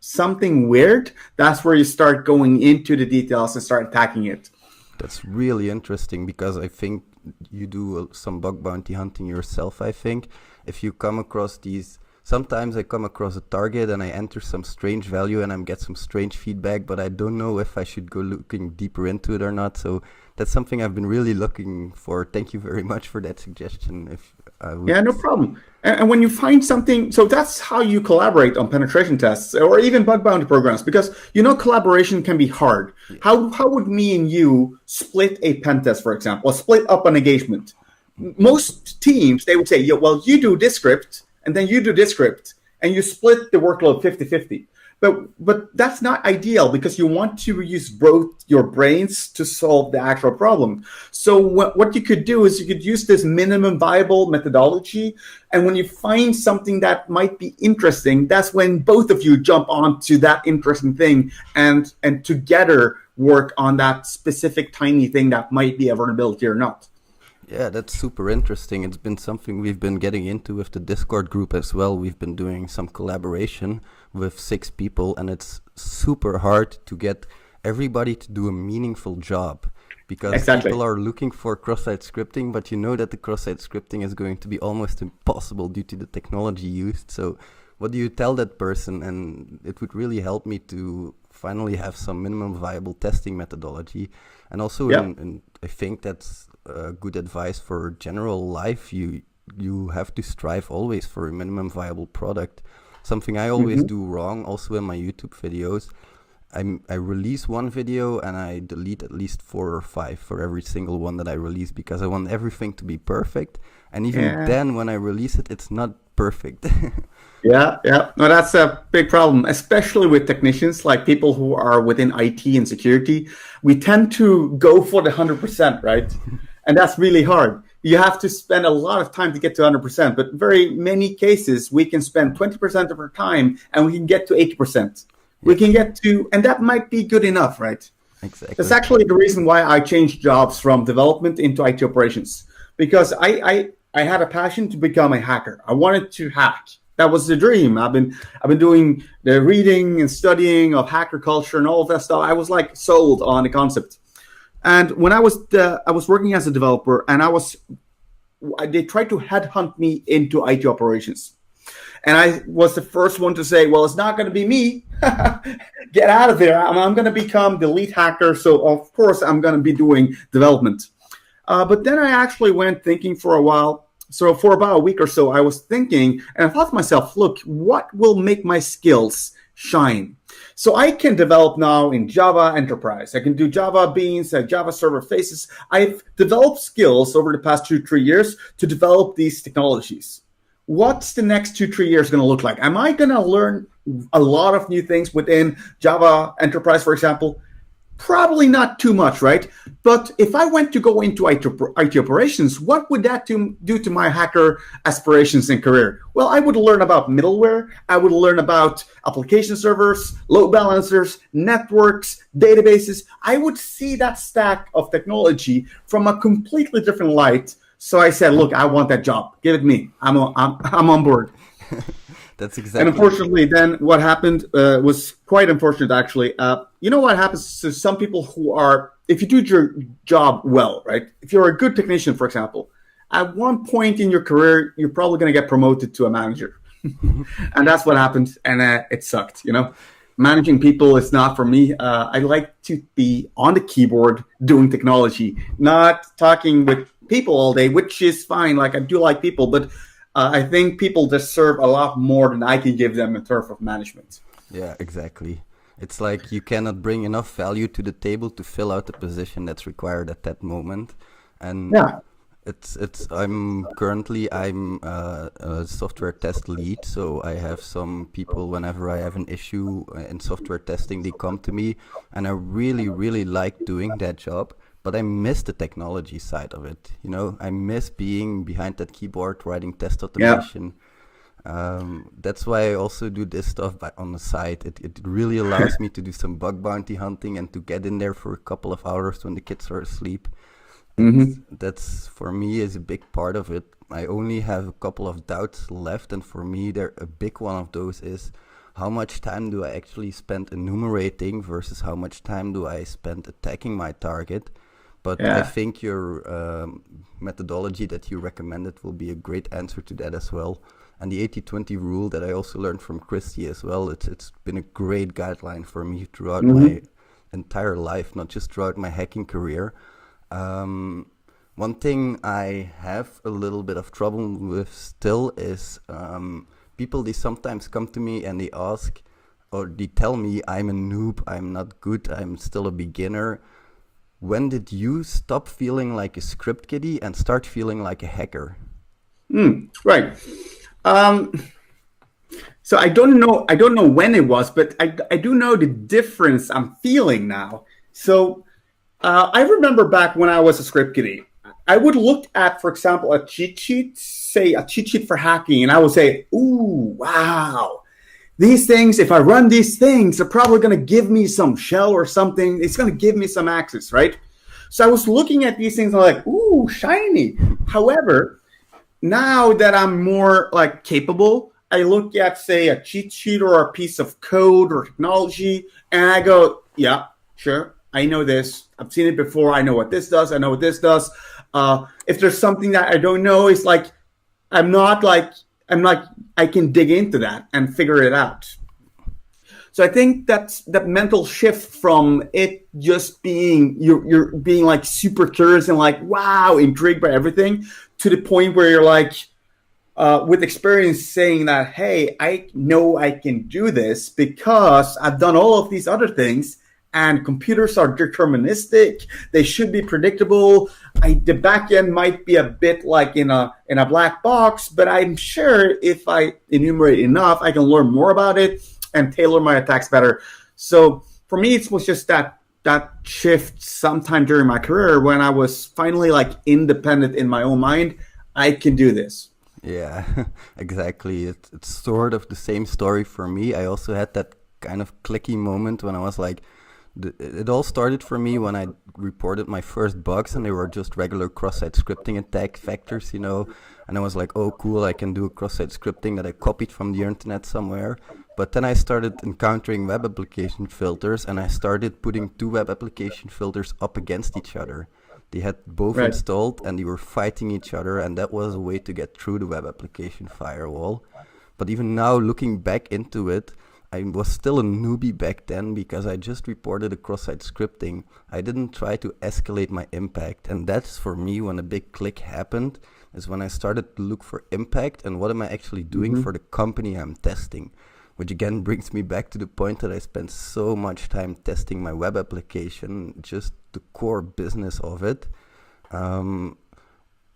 something weird, that's where you start going into the details and start attacking it. That's really interesting, because I think you do some bug bounty hunting yourself, I think. If you come across these, sometimes I come across a target and I enter some strange value and I get some strange feedback, but I don't know if I should go looking deeper into it or not. So that's something I've been really looking for. Thank you very much for that suggestion. Yeah, no problem. And when you find something, so that's how you collaborate on penetration tests or even bug bounty programs, because collaboration can be hard. Yeah. How would me and you split a pen test, for example, or split up an engagement? Most teams, they would say, well, you do this script and then you do this script, and you split the workload 50-50. But that's not ideal, because you want to use both your brains to solve the actual problem. So what you could do is you could use this minimum viable methodology. And when you find something that might be interesting, that's when both of you jump onto that interesting thing and together work on that specific tiny thing that might be a vulnerability or not. Yeah, that's super interesting. It's been something we've been getting into with the Discord group as well. We've been doing some collaboration with 6 people, and it's super hard to get everybody to do a meaningful job, because people are looking for cross-site scripting, but you know that the cross-site scripting is going to be almost impossible due to the technology used. So what do you tell that person? And it would really help me to finally have some minimum viable testing methodology. And also, and I think that's good advice for general life. You have to strive always for a minimum viable product. Something I always do wrong, also in my YouTube videos, I release one video and I delete at least 4 or 5 for every single one that I release, because I want everything to be perfect. And even then, when I release it, it's not perfect. Yeah. No, that's a big problem, especially with technicians, like people who are within IT and security. We tend to go for the 100%, right? And that's really hard. You have to spend a lot of time to get to 100%, but very many cases, we can spend 20% of our time and we can get to 80%. We can get to, and that might be good enough, right? Exactly. That's actually the reason why I changed jobs from development into IT operations, because I had a passion to become a hacker. I wanted to hack. That was the dream. I've been doing the reading and studying of hacker culture and all of that stuff. I was like sold on the concept. And when I was working as a developer, and they tried to headhunt me into IT operations. And I was the first one to say, well, it's not going to be me. Get out of there. I'm going to become the lead hacker. So, of course, I'm going to be doing development. But then I actually went thinking for a while. So for about a week or so, I was thinking, and I thought to myself, look, what will make my skills shine? So I can develop now in Java Enterprise. I can do Java Beans, Java Server Faces. I've developed skills over the past 2-3 years to develop these technologies. What's the next 2-3 years going to look like? Am I going to learn a lot of new things within Java Enterprise, for example? Probably not too much, right? But if I went to go into IT operations, what would that do to my hacker aspirations and career? Well, I would learn about middleware. I would learn about application servers, load balancers, networks, databases. I would see that stack of technology from a completely different light. So I said, look, I want that job. Give it me. I'm on board. That's exactly. And unfortunately, then what happened was quite unfortunate, actually. You know what happens to some people who are, if you do your job well, right? If you're a good technician, for example, at one point in your career, you're probably going to get promoted to a manager. And that's what happened. And it sucked, managing people is not for me. I like to be on the keyboard doing technology, not talking with people all day, which is fine. Like I do like people, but I think people deserve a lot more than I can give them in terms of management. Yeah, exactly. It's like you cannot bring enough value to the table to fill out the position that's required at that moment. And Yeah. I'm a software test lead, so I have some people, whenever I have an issue in software testing, they come to me, and I really, really like doing that job, but I miss the technology side of it. You know, I miss being behind that keyboard, writing test automation. That's why I also do this stuff on the side. It really allows me to do some bug bounty hunting and to get in there for a couple of hours when the kids are asleep. That's for me is a big part of it. I only have a couple of doubts left, and for me, a big one of those is how much time do I actually spend enumerating versus how much time do I spend attacking my target. But I think your methodology that you recommended will be a great answer to that as well. And the 80-20 rule that I also learned from Christy as well, it's been a great guideline for me throughout my entire life, not just throughout my hacking career. One thing I have a little bit of trouble with still is people, they sometimes come to me and they ask, or they tell me I'm a noob, I'm not good, I'm still a beginner. When did you stop feeling like a script kiddie and start feeling like a hacker? Right. So I don't know when it was, but I do know the difference I'm feeling now. So I remember back when I was a script kiddie, I would look at, for example, a cheat sheet, say a cheat sheet for hacking, and I would say, ooh, wow. These things, if I run these things, they're probably going to give me some shell or something. It's going to give me some access, right? So I was looking at these things and I'm like, ooh, shiny. However, now that I'm more like capable, I look at, say, a cheat sheet or a piece of code or technology, and I go, yeah, sure, I know this. I've seen it before. I know what this does. I know what this does. If there's something that I don't know, it's like I can dig into that and figure it out. So I think that's that mental shift from it just being you're being like super curious and like, wow, intrigued by everything, to the point where you're like, with experience, saying that, hey, I know I can do this because I've done all of these other things, and computers are deterministic. They should be predictable. The backend might be a bit like in a black box, but I'm sure if I enumerate enough, I can learn more about it and tailor my attacks better. So for me, it was just that shift sometime during my career when I was finally like independent in my own mind. I can do this. Yeah, exactly. It's sort of the same story for me. I also had that kind of clicky moment when I was like, it all started for me when I reported my first bugs, and they were just regular cross-site scripting attack vectors, you know. And I was like, oh, cool, I can do a cross-site scripting that I copied from the internet somewhere. But then I started encountering web application filters, and I started putting two web application filters up against each other. They had both installed, and they were fighting each other, and that was a way to get through the web application firewall. But even now, looking back into it, I was still a newbie back then because I just reported a cross-site scripting. I didn't try to escalate my impact, and that's for me when a big click happened, is when I started to look for impact and what am I actually doing for the company I'm testing. Which again brings me back to the point that I spent so much time testing my web application, just the core business of it.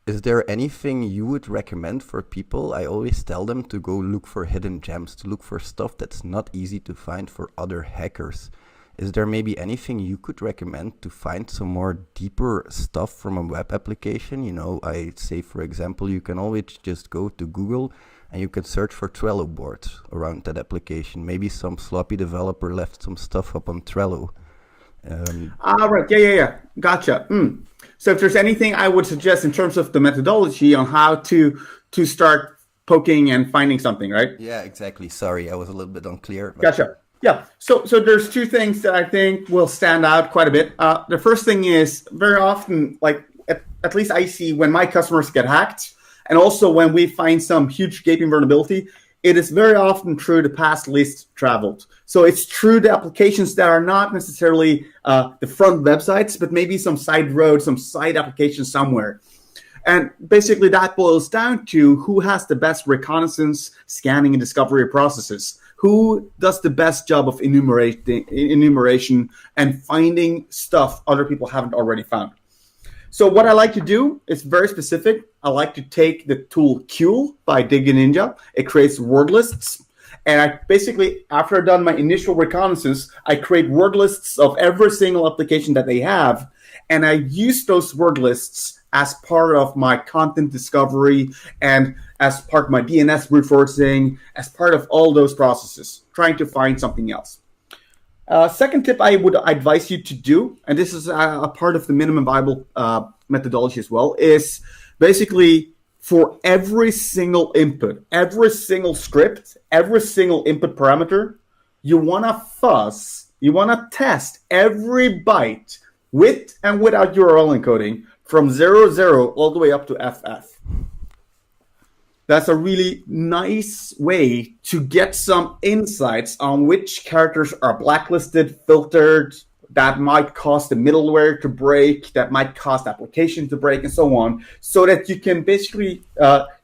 Is there anything you would recommend for people? I always tell them to go look for hidden gems, to look for stuff that's not easy to find for other hackers. Is there maybe anything you could recommend to find some more deeper stuff from a web application? You know, I say, for example, you can always just go to Google and you can search for Trello boards around that application. Maybe some sloppy developer left some stuff up on Trello. Right. Yeah. Gotcha. So if there's anything I would suggest in terms of the methodology on how to start poking and finding something, right? Yeah, exactly. Sorry, I was a little bit unclear. Gotcha. Yeah. So there's two things that I think will stand out quite a bit. The first thing is very often, like at least I see when my customers get hacked, and also when we find some huge gaping vulnerability, it is very often through the path least traveled. So it's through the applications that are not necessarily the front websites, but maybe some side road, some side application somewhere. And basically that boils down to who has the best reconnaissance, scanning, and discovery processes. Who does the best job of enumeration and finding stuff other people haven't already found. So what I like to do is very specific. I like to take the tool Qul by DigiNinja. It creates word lists. And I basically, after I've done my initial reconnaissance, I create word lists of every single application that they have. And I use those word lists as part of my content discovery and as part of my DNS brute forcing, as part of all those processes, trying to find something else. Second tip I would advise you to do, and this is a part of the minimum viable methodology as well, is basically for every single input, every single script, every single input parameter, you want to test every byte with and without URL encoding from 00 all the way up to FF. That's a really nice way to get some insights on which characters are blacklisted, filtered, that might cause the middleware to break, that might cause the application to break, and so on, so that you can basically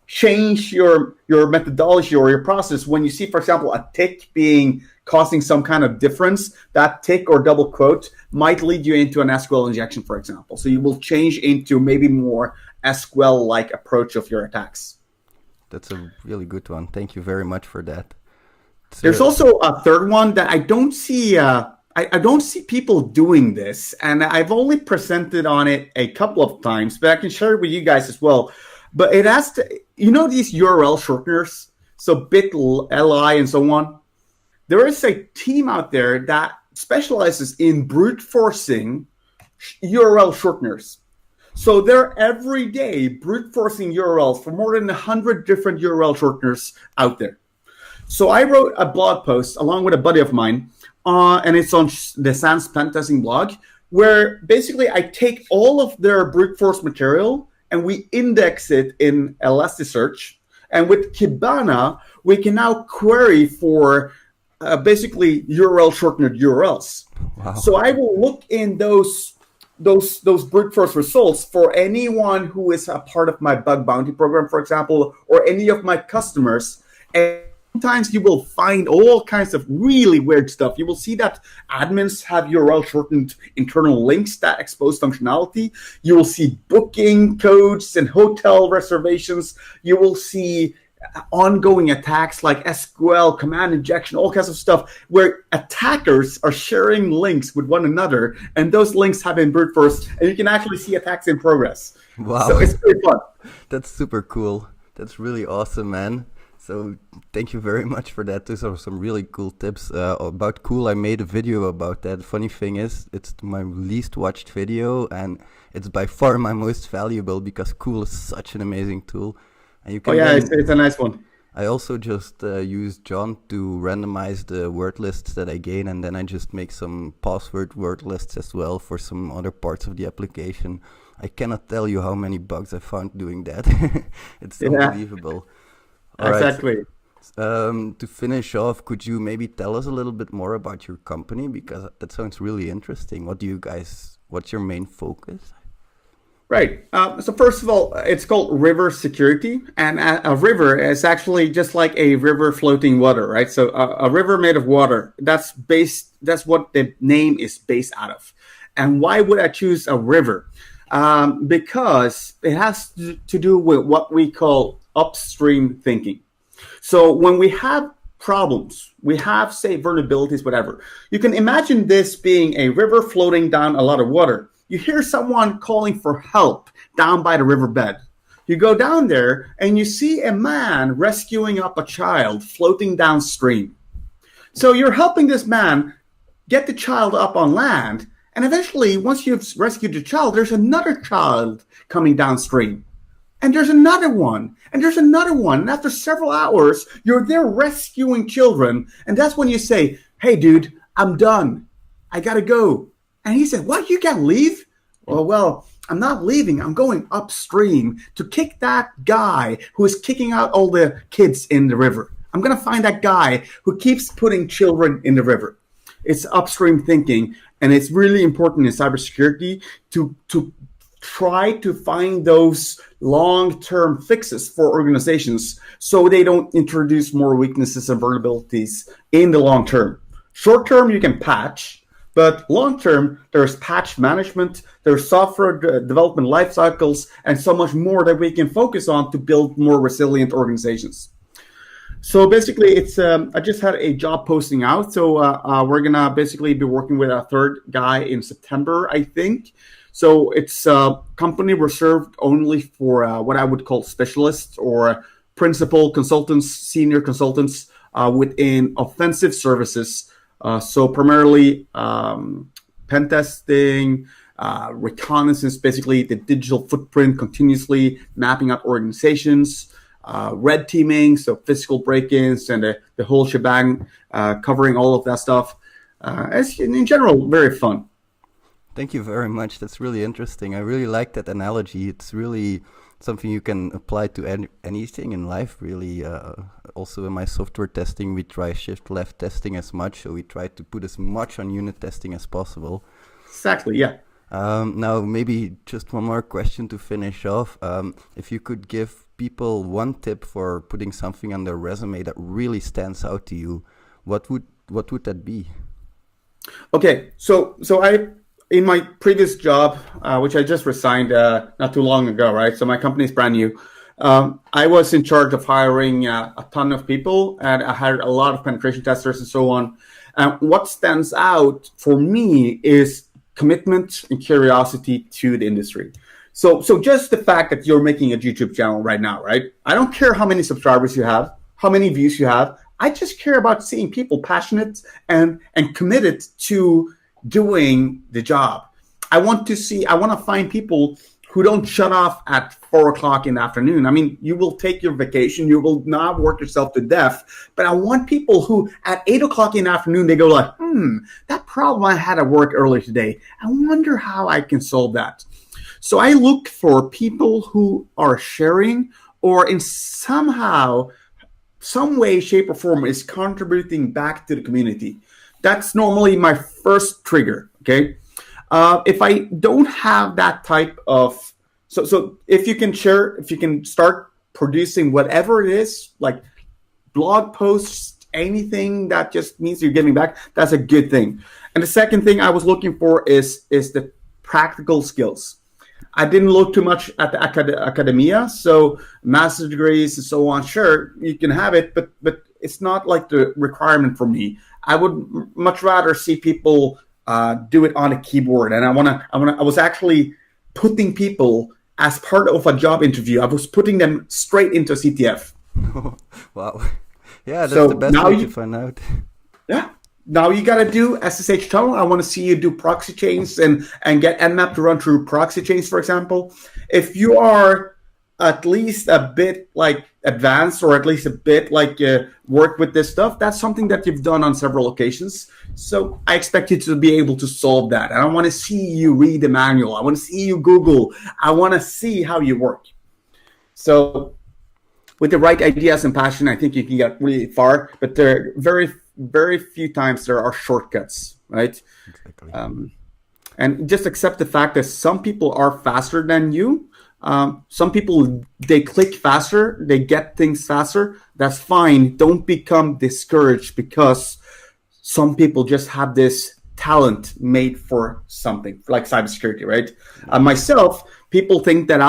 change your methodology or your process when you see, for example, a tick causing some kind of difference. That tick or double quote might lead you into an SQL injection, for example. So you will change into maybe more SQL-like approach of your attacks. That's a really good one. Thank you very much for that. There's also a third one that I don't see. I don't see people doing this, and I've only presented on it a couple of times, but I can share it with you guys as well. But it has to, these URL shorteners, so bit.ly and so on. There is a team out there that specializes in brute forcing URL shorteners. So they're every day brute forcing URLs for more than 100 different URL shorteners out there. So I wrote a blog post along with a buddy of mine, and it's on the Sans Pen Testing blog, where basically I take all of their brute force material and we index it in Elasticsearch. And with Kibana, we can now query for basically URL shortened URLs. Wow. So I will look in those brute force results for anyone who is a part of my bug bounty program, for example, or any of my customers. And sometimes you will find all kinds of really weird stuff. You will see that admins have URL shortened internal links that expose functionality. You will see booking codes and hotel reservations. You will see ongoing attacks like SQL, command injection, all kinds of stuff where attackers are sharing links with one another, and those links have been brute forced, and you can actually see attacks in progress. Wow. So it's pretty fun. That's super cool. That's really awesome, man. So thank you very much for that. Those are some really cool tips. About Qul, I made a video about that. Funny thing is, it's my least watched video, and it's by far my most valuable because Qul is such an amazing tool. And you can it's a nice one. I also just use John to randomize the word lists that I gain, and then I just make some password word lists as well for some other parts of the application. I cannot tell you how many bugs I found doing that. It's unbelievable. All exactly. Right. To finish off, could you maybe tell us a little bit more about your company? Because that sounds really interesting. What's your main focus? Right. So first of all, it's called River Security, and a river is actually just like a river floating water, right? So a river made of water. That's what the name is based out of. And why would I choose a river? Because it has to do with what we call upstream thinking. So when we have problems, we have, say, vulnerabilities, whatever. You can imagine this being a river floating down a lot of water. You hear someone calling for help down by the riverbed. You go down there and you see a man rescuing up a child floating downstream. So you're helping this man get the child up on land. And eventually, once you've rescued the child, there's another child coming downstream. And there's another one. And there's another one. And after several hours, you're there rescuing children. And that's when you say, hey, dude, I'm done. I got to go. And he said, what, you can't leave? Well, I'm not leaving. I'm going upstream to kick that guy who is kicking out all the kids in the river. I'm going to find that guy who keeps putting children in the river. It's upstream thinking, and it's really important in cybersecurity to try to find those long-term fixes for organizations so they don't introduce more weaknesses and vulnerabilities in the long term. Short term, you can patch, but long term, there's patch management, there's software development life cycles, and so much more that we can focus on to build more resilient organizations. So basically, it's I just had a job posting out. So we're going to basically be working with a third guy in September, I think. So it's a company reserved only for what I would call specialists or principal consultants, senior consultants within offensive services. So primarily pen testing, reconnaissance, basically the digital footprint, continuously mapping out organizations, red teaming, so physical break-ins and the whole shebang, covering all of that stuff. As in general, very fun. Thank you very much. That's really interesting. I really like that analogy. It's really something you can apply to anything in life, really. Also in my software testing, we try shift left testing as much. So we try to put as much on unit testing as possible. Exactly, yeah. Now, maybe just one more question to finish off. If you could give people one tip for putting something on their resume that really stands out to you, what would that be? Okay, so I, in my previous job, which I just resigned not too long ago, right? So my company is brand new. I was in charge of hiring a ton of people, and I hired a lot of penetration testers and so on. What stands out for me is commitment and curiosity to the industry. So just the fact that you're making a YouTube channel right now, right? I don't care how many subscribers you have, how many views you have. I just care about seeing people passionate and committed to doing the job. I want to find people who don't shut off at 4:00 in the afternoon. I mean, you will take your vacation, you will not work yourself to death, but I want people who at 8:00 in the afternoon, they go like, that problem I had at work earlier today, I wonder how I can solve that. So I look for people who are sharing or in some way, shape or form is contributing back to the community. That's normally my first trigger, okay? If I don't have that type of, so if you can share, if you can start producing whatever it is, like blog posts, anything that just means you're giving back, that's a good thing. And the second thing I was looking for is the practical skills. I didn't look too much at the academia, so master's degrees and so on. Sure, you can have it, but it's not like the requirement for me. I would much rather see people do it on a keyboard, and I was actually putting people as part of a job interview. I was putting them straight into a CTF. Wow, yeah, that's the best way to find out. Yeah. Now you got to do SSH tunnel. I want to see you do proxy chains and get Nmap to run through proxy chains, for example. If you are at least a bit like advanced or at least a bit like work with this stuff, that's something that you've done on several occasions. So I expect you to be able to solve that. And I want to see you read the manual. I want to see you Google. I want to see how you work. So with the right ideas and passion, I think you can get really far, but there are very few times there are shortcuts, right? Exactly. And just accept the fact that some people are faster than you. Some people, they click faster, they get things faster. That's fine. Don't become discouraged because some people just have this talent made for something like cybersecurity, right? Myself, people think that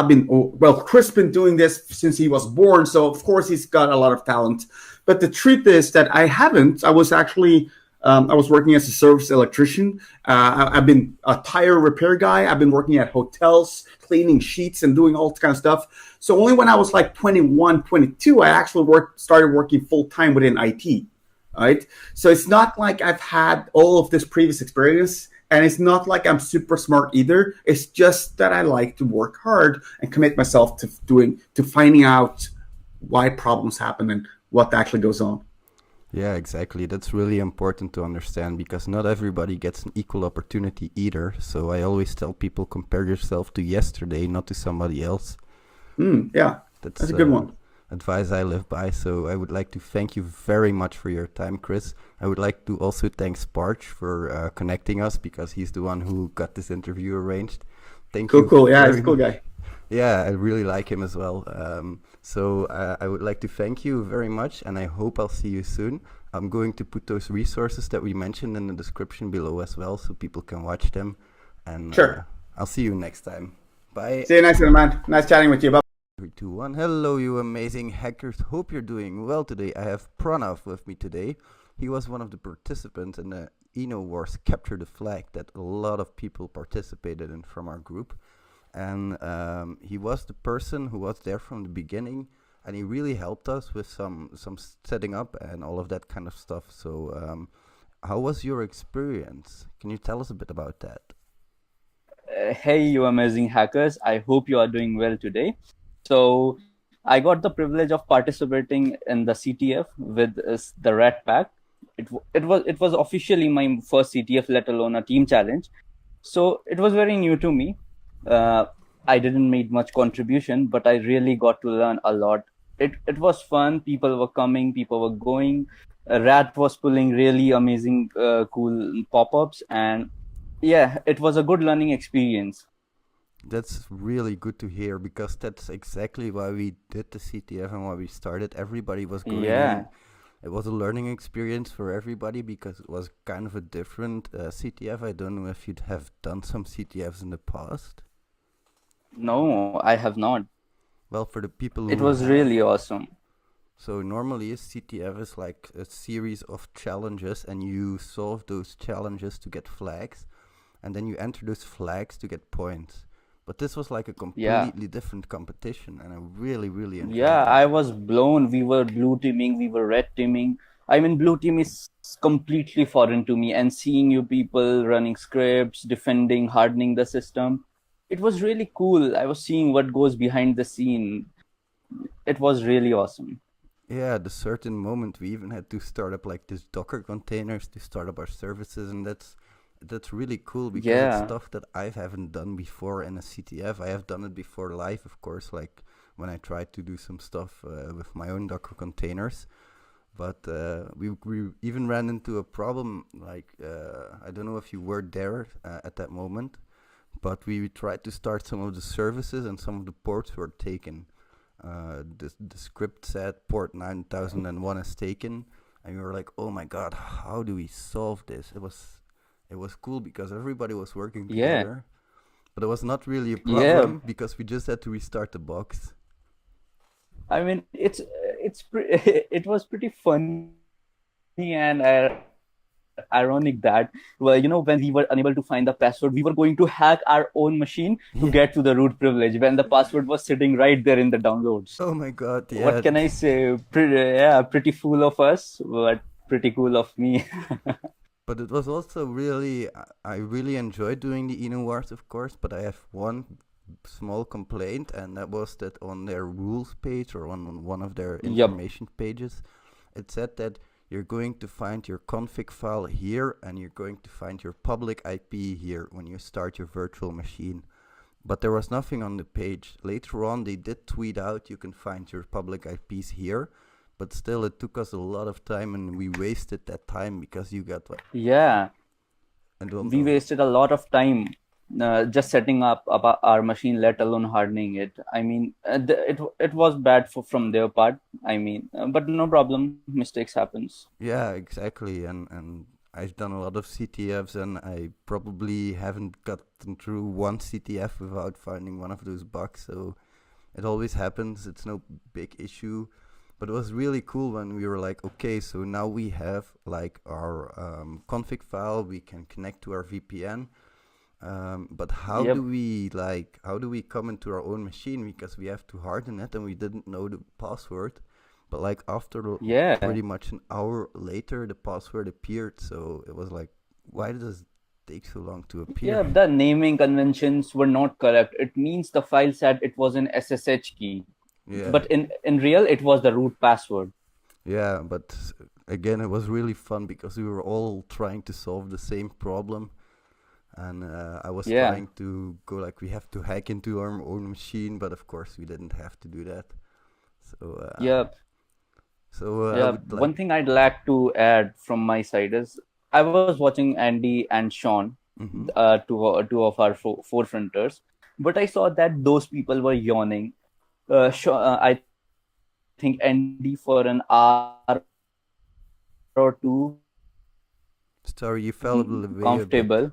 Chris been doing this since he was born, so of course he's got a lot of talent. But the truth is that I haven't. I was actually, I was working as a service electrician. I've been a tire repair guy. I've been working at hotels, cleaning sheets and doing all kind of stuff. So only when I was like 21, 22, I actually started working full time within IT, right? So it's not like I've had all of this previous experience, and it's not like I'm super smart either. It's just that I like to work hard and commit myself to finding out why problems happen and what actually goes on. Yeah, exactly. That's really important to understand because not everybody gets an equal opportunity either. So I always tell people, compare yourself to yesterday, not to somebody else. Yeah, that's a good one. advice I live by. So I would like to thank you very much for your time, Chris. I would like to also thank Sparch for connecting us, because he's the one who got this interview arranged. Thank you. Cool. Yeah, he's very a cool much. guy. Yeah, I really like him as well. So I would like to thank you very much, and I hope I'll see you soon. I'm going to put those resources that we mentioned in the description below as well, so people can watch them. And Sure. I'll see you next time. Bye. See you next time, man. Nice chatting with you. Bye. 3, 2, 1. Hello, you amazing hackers. Hope you're doing well today. I have Pranav with me today. He was one of the participants in the Eno Wars Capture the Flag that a lot of people participated in from our group. And he was the person who was there from the beginning, and he really helped us with some setting up and all of that kind of stuff. So how was your experience? Can you tell us a bit about that? Hey, you amazing hackers. I hope you are doing well today. So I got the privilege of participating in the CTF with the Rat Pack. It was officially my first CTF, let alone a team challenge. So it was very new to me. I didn't make much contribution, but I really got to learn a lot. It was fun. People were coming, people were going. Rat was pulling really amazing, cool pop-ups, and yeah, it was a good learning experience. That's really good to hear, because that's exactly why we did the CTF and why we started. Everybody was going Yeah. in. It was a learning experience for everybody, because it was kind of a different CTF. I don't know if you'd have done some CTFs in the past. No, I have not. Well, for the people It who was have, really awesome. so normally a CTF is like a series of challenges, and you solve those challenges to get flags, and then you enter those flags to get points. But this was like a Yeah. completely different competition, and I really enjoyed Yeah, it. I was blown. We were blue teaming, we were red teaming. I mean, blue team is completely foreign to me, and seeing you people running scripts, defending, hardening the system, it was really cool. I was seeing what goes behind the scene. It was really awesome. Yeah, at a certain moment we even had to start up like this Docker containers to start up our services, and that's really cool, because it's Yeah. stuff that I haven't done before in a CTF. I have done it before live, of course, like when I tried to do some stuff with my own Docker containers. But we even ran into a problem, like I don't know if you were there at that moment, but we tried to start some of the services and some of the ports were taken. The script said port 9001 is taken, and we were like, oh my god, how do we solve this? It was cool because everybody was working Yeah. together, but it was not really a Yeah. problem because we just had to restart the box. I mean, it was pretty funny and ironic that, well, when we were unable to find the password, we were going to hack our own machine to get to the root privilege when the password was sitting right there in the downloads. Oh my god, yeah. What can I say? Pretty fool of us, but pretty cool of me. But it was also really, I really enjoyed doing the Eno Wars, of course, but I have one small complaint, and that was that on their rules page or on one of their Yep. information pages, it said that you're going to find your config file here and you're going to find your public IP here when you start your virtual machine. But there was nothing on the page. Later on, they did tweet out you can find your public IPs here, but still it took us a lot of time and we wasted that time because you got what? Yeah, I don't we know. wasted a lot of time just setting up our machine, let alone hardening it. I mean, it was bad from their part. I mean, but no problem. Mistakes happens. Yeah, exactly. And I've done a lot of CTFs and I probably haven't gotten through one CTF without finding one of those bugs. So it always happens. It's no big issue. But it was really cool when we were like, okay, so now we have like our config file. We can connect to our VPN. But how Yep. do we come into our own machine, because we have to harden it and we didn't know the password. But like after Yeah. pretty much an hour later, the password appeared. So it was like, why does it take so long to Yeah, appear? the naming conventions were not correct. It means the file said it was an SSH key, Yeah. but in real it was the root password. Yeah, but again, it was really fun because we were all trying to solve the same problem. And I was Yeah. trying to go like, we have to hack into our own machine, but of course we didn't have to do that. So Yeah, I yeah. would One like. thing I'd like to add from my side is I was watching Andy and Sean, Hmm. two of our forefronters, but I saw that those people were yawning. I think Andy for an hour or two Sorry, you fell away a comfortable. bit.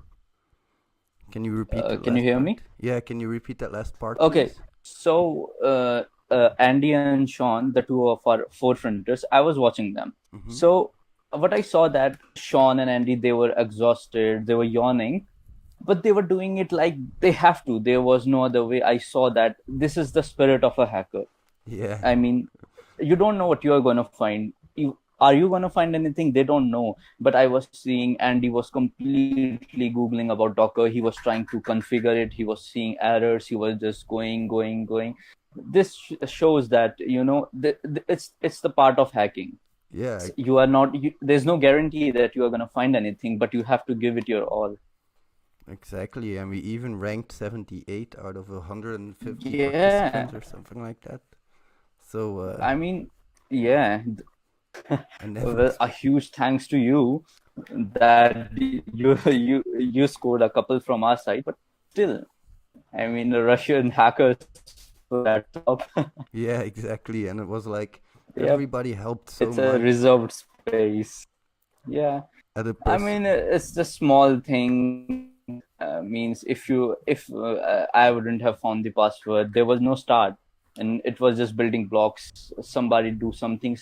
Can you repeat the Can you last hear part? me? Yeah, can you repeat that last part, Okay, please? so Andy and Sean, the two of our forefronters, I was watching them. Hmm. So what I saw that Sean and Andy, they were exhausted, they were yawning, but they were doing it like they have to. There was no other way. I saw that this is the spirit of a hacker. Yeah. I mean, you don't know what you are going to find. Are you going to find anything? They don't know. But I was seeing Andy was completely Googling about Docker. He was trying to configure it. He was seeing errors. He was just going. This shows that, it's the part of hacking. Yeah, You are not, there's no guarantee that you are going to find anything, but you have to give it your all. exactly. And we even ranked 78 out of 150 Yeah. participants or something like that. So, I mean, yeah. I never Well, a huge thanks to you that you scored a couple from our side, but still, I mean, the Russian hackers were at top. Yeah, exactly. And it was like Yep, everybody helped so it's a much reserved space. Yeah, at a I pers. mean, it's the small thing. Means if I wouldn't have found the password, there was no start, and it was just building blocks. Somebody do something,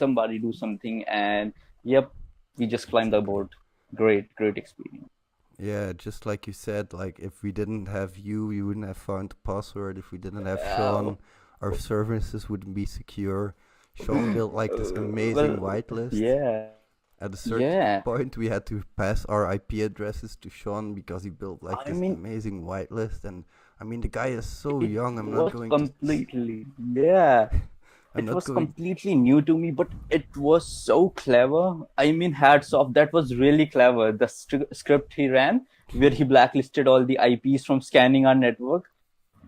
and yep, we just climbed the Exactly. board. Great experience. Yeah, just like you said, like if we didn't have you, we wouldn't have found the password. If we didn't have Uh, Sean, our services wouldn't be secure. Sean built like this amazing well, whitelist. yeah, At a certain yeah. point, we had to pass our IP addresses to Sean because he built like I this mean, amazing whitelist. And I mean, the guy is so it young. was completely, yeah. I'm It not was going. completely new to me, but it was so clever. I mean, hats off. That was really clever. The script he ran, where he blacklisted all the IPs from scanning our network,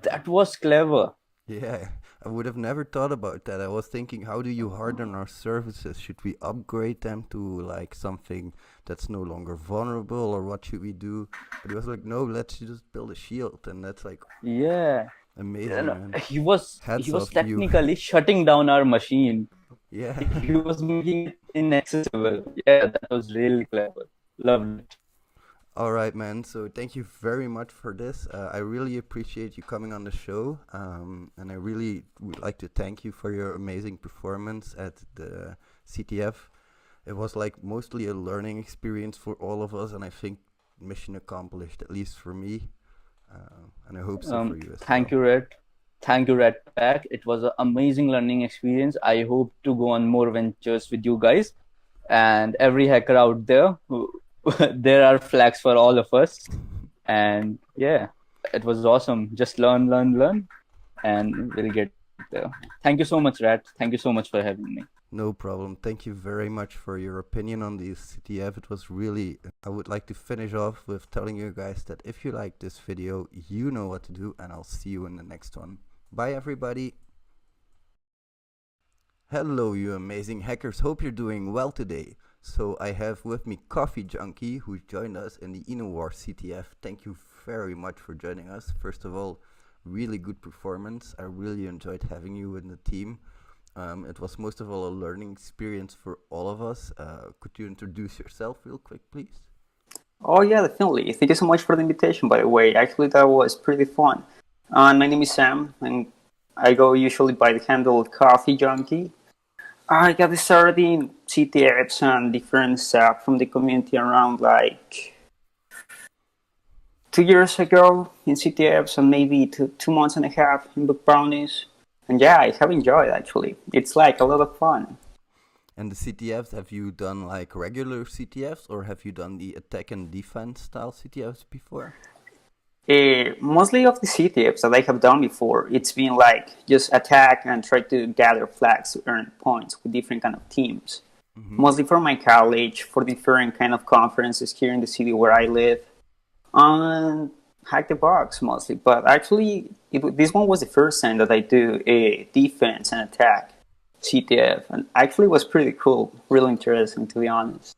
that was clever. Yeah, I would have never thought about that. I was thinking, how do you harden our services? Should we upgrade them to like something that's no longer vulnerable, or what should we do? But he was like, no, let's just build a shield, and that's like Yeah. amazing, man. He Hats was off to you. technically shutting down our machine. Yeah. He was making it inaccessible. Yeah, that was really clever. Loved it. All right, man. So thank you very much for this. I really appreciate you coming on the show, and I really would like to thank you for your amazing performance at the CTF. It was like mostly a learning experience for all of us, and I think mission accomplished, at least for me, and I hope so for you as Thank well. you, Red. Thank you, Red Pack. It was an amazing learning experience. I hope to go on more ventures with you guys and every hacker out there. There are flags for all of us. And yeah, it was awesome. Just learn, and we'll get there. Thank you so much, Rat. Thank you so much for having me. No problem. Thank you very much for your opinion on the CTF. It was really. I would like to finish off with telling you guys that if you like this video, you know what to do, and I'll see you in the next one. Bye, everybody. Hello, you amazing hackers. Hope you're doing well today. So I have with me Coffee Junkie, who joined us in the InnoWar CTF. Thank you very much for joining us. First of all, really good performance. I really enjoyed having you in the team. It was most of all a learning experience for all of us. Could you introduce yourself real quick, please? Oh yeah, definitely. Thank you so much for the invitation, by the way. Actually, that was pretty fun. My name is Sam, and I go usually by the handle Coffee Junkie. I got started in CTFs and different stuff from the community around like 2 years ago in CTFs and maybe 2 months and a half in book brownies. And yeah, I have enjoyed actually. It's like a lot of fun. And the CTFs, have you done like regular CTFs or have you done the attack and defense style CTFs before? Mostly of the CTFs that I have done before, it's been like just attack and try to gather flags to earn points with different kind of teams. Mostly for my college, for different kind of conferences here in the city where I live, and hack the box mostly. But actually, this one was the first time that I do a defense and attack. CTF, and actually was pretty cool, really interesting to be honest.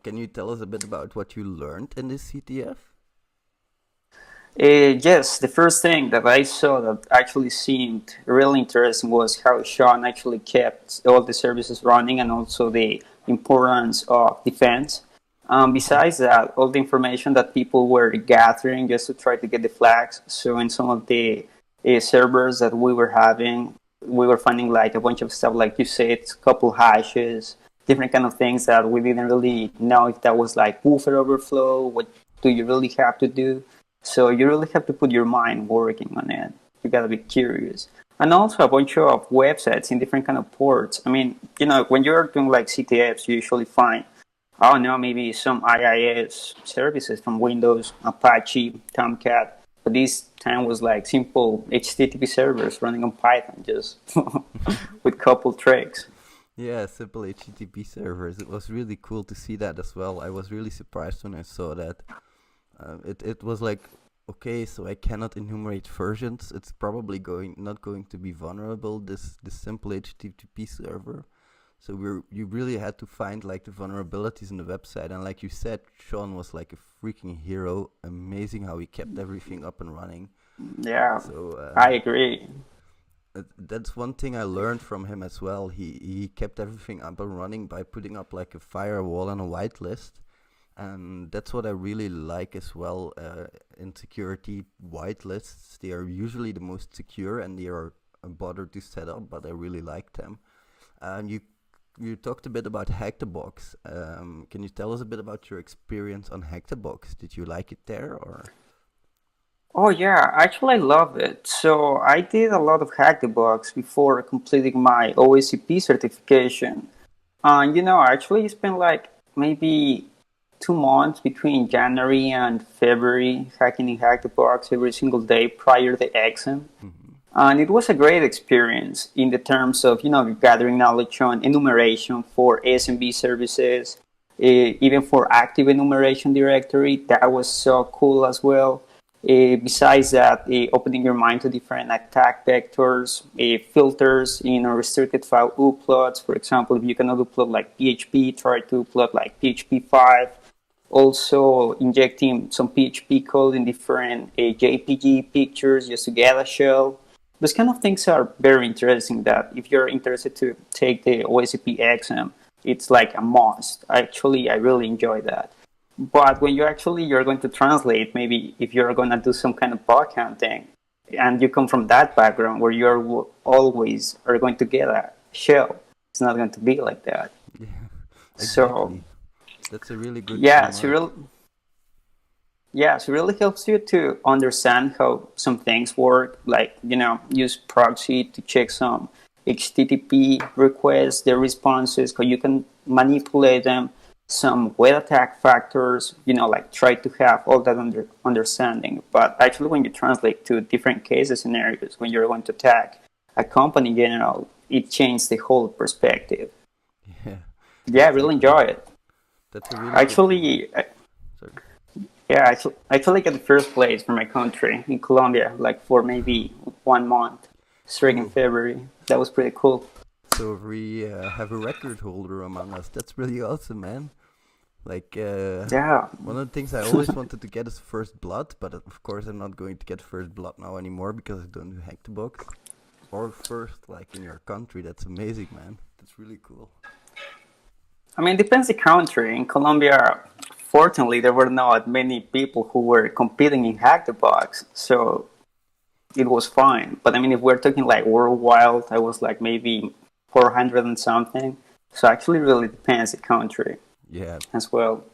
Can you tell us a bit about what you learned in this CTF? Yes, the first thing that I saw that actually seemed really interesting was how Sean actually kept all the services running and also the importance of defense. Besides that, all the information that people were gathering just to try to get the flags. So in some of the servers that we were having, we were finding like a bunch of stuff, like you said, a couple hashes, different kind of things that we didn't really know if that was like buffer overflow. What do you really have to do? So you really have to put your mind working on it. You gotta be curious. And also a bunch of websites in different kind of ports. I mean, when you're doing like CTFs, you usually find, oh no, maybe some IIS services from Windows, Apache, Tomcat. But this time was like simple HTTP servers running on Python, just with couple tricks. Yeah, simple HTTP servers. It was really cool to see that as well. I was really surprised when I saw that. It was like, okay, so I cannot enumerate versions. It's probably not going to be vulnerable, this simple HTTP server. So you really had to find like the vulnerabilities in the website. And like you said, Sean was like a freaking hero. Amazing how he kept everything up and running. Yeah, so I agree. That's one thing I learned from him as well. He kept everything up and running by putting up like a firewall and a whitelist. And that's what I really like as well in security. Whitelists, they are usually the most secure and they are a bother to set up, but I really like them. And you talked a bit about Hack the Box. Can you tell us a bit about your experience on Hack the Box? Did you like it there or? Oh yeah, actually I love it. So I did a lot of Hack the Box before completing my OSCP certification. I actually spent like maybe 2 months between January and February hacking in Hack the Box every single day prior to the exam. And it was a great experience in the terms of, gathering knowledge on enumeration for SMB services, even for active enumeration directory. That was so cool as well. Besides that, opening your mind to different attack vectors, filters in restricted file uploads. For example, if you cannot upload like PHP, try to upload like PHP 5. Also injecting some PHP code in different JPG pictures just to get a shell. Those kind of things are very interesting that if you're interested to take the OSCP exam, it's like a must. Actually, I really enjoy that. But when you're going to translate, maybe if you're going to do some kind of bug hunting, and you come from that background where you're always are going to get a shell, it's not going to be like that. Yeah, exactly. So that's a really good. So it really helps you to understand how some things work, like, use proxy to check some HTTP requests, their responses, how you can manipulate them, some web attack factors, like try to have all that understanding. But actually when you translate to different cases scenarios, when you're going to attack a company in general, it changes the whole perspective. Yeah, I really enjoy it. That's a really actually I got the first place for my country in Colombia, like for maybe 1 month, straight in February. That was pretty cool. So we have a record holder among us. That's really awesome, man. Like, one of the things I always wanted to get is first blood, but of course I'm not going to get first blood now anymore because I don't do Hack the Box. Or first, like in your country. That's amazing, man. That's really cool. I mean, it depends the country. In Colombia, fortunately, there were not many people who were competing in Hack the Box, so it was fine. But I mean, if we're talking like worldwide, I was like maybe 400 and something. So actually, really depends the country. Yeah. As well.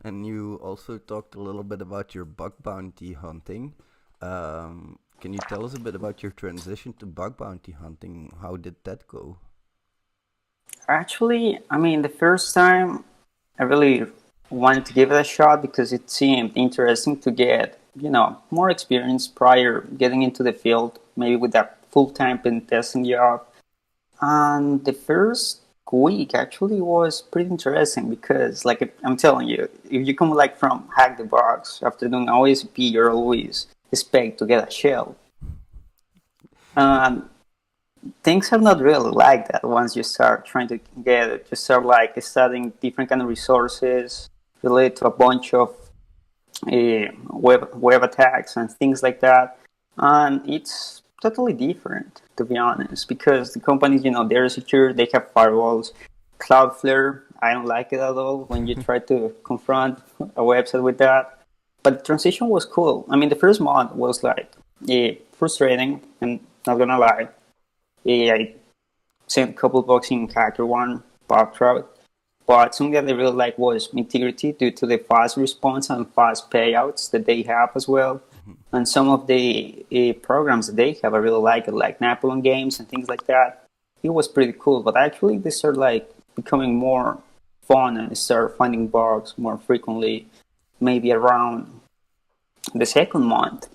And you also talked a little bit about your bug bounty hunting. Can you tell us a bit about your transition to bug bounty hunting? How did that go? Actually, I mean, the first time I really wanted to give it a shot because it seemed interesting to get, more experience prior getting into the field, maybe with that full-time pen testing job. And the first week actually was pretty interesting because, like I'm telling you, if you come like from Hack the Box after doing OSP, you're always expect to get a shell. things are not really like that once you start trying to get it. You start like studying different kind of resources related to a bunch of web attacks and things like that, and it's totally different, to be honest, because the companies, they're secure, they have firewalls. Cloudflare, I don't like it at all when you try to confront a website with that. But the transition was cool. I mean, the first month was like frustrating, and not gonna lie. I sent a couple bucks in HackerOne, Bobtrout, but something that I really like was integrity due to the fast response and fast payouts that they have as well. And some of the programs that they have, I really like it, like Napoleon games and things like that. It was pretty cool, but actually they start like becoming more fun and start finding bugs more frequently, maybe around the second month.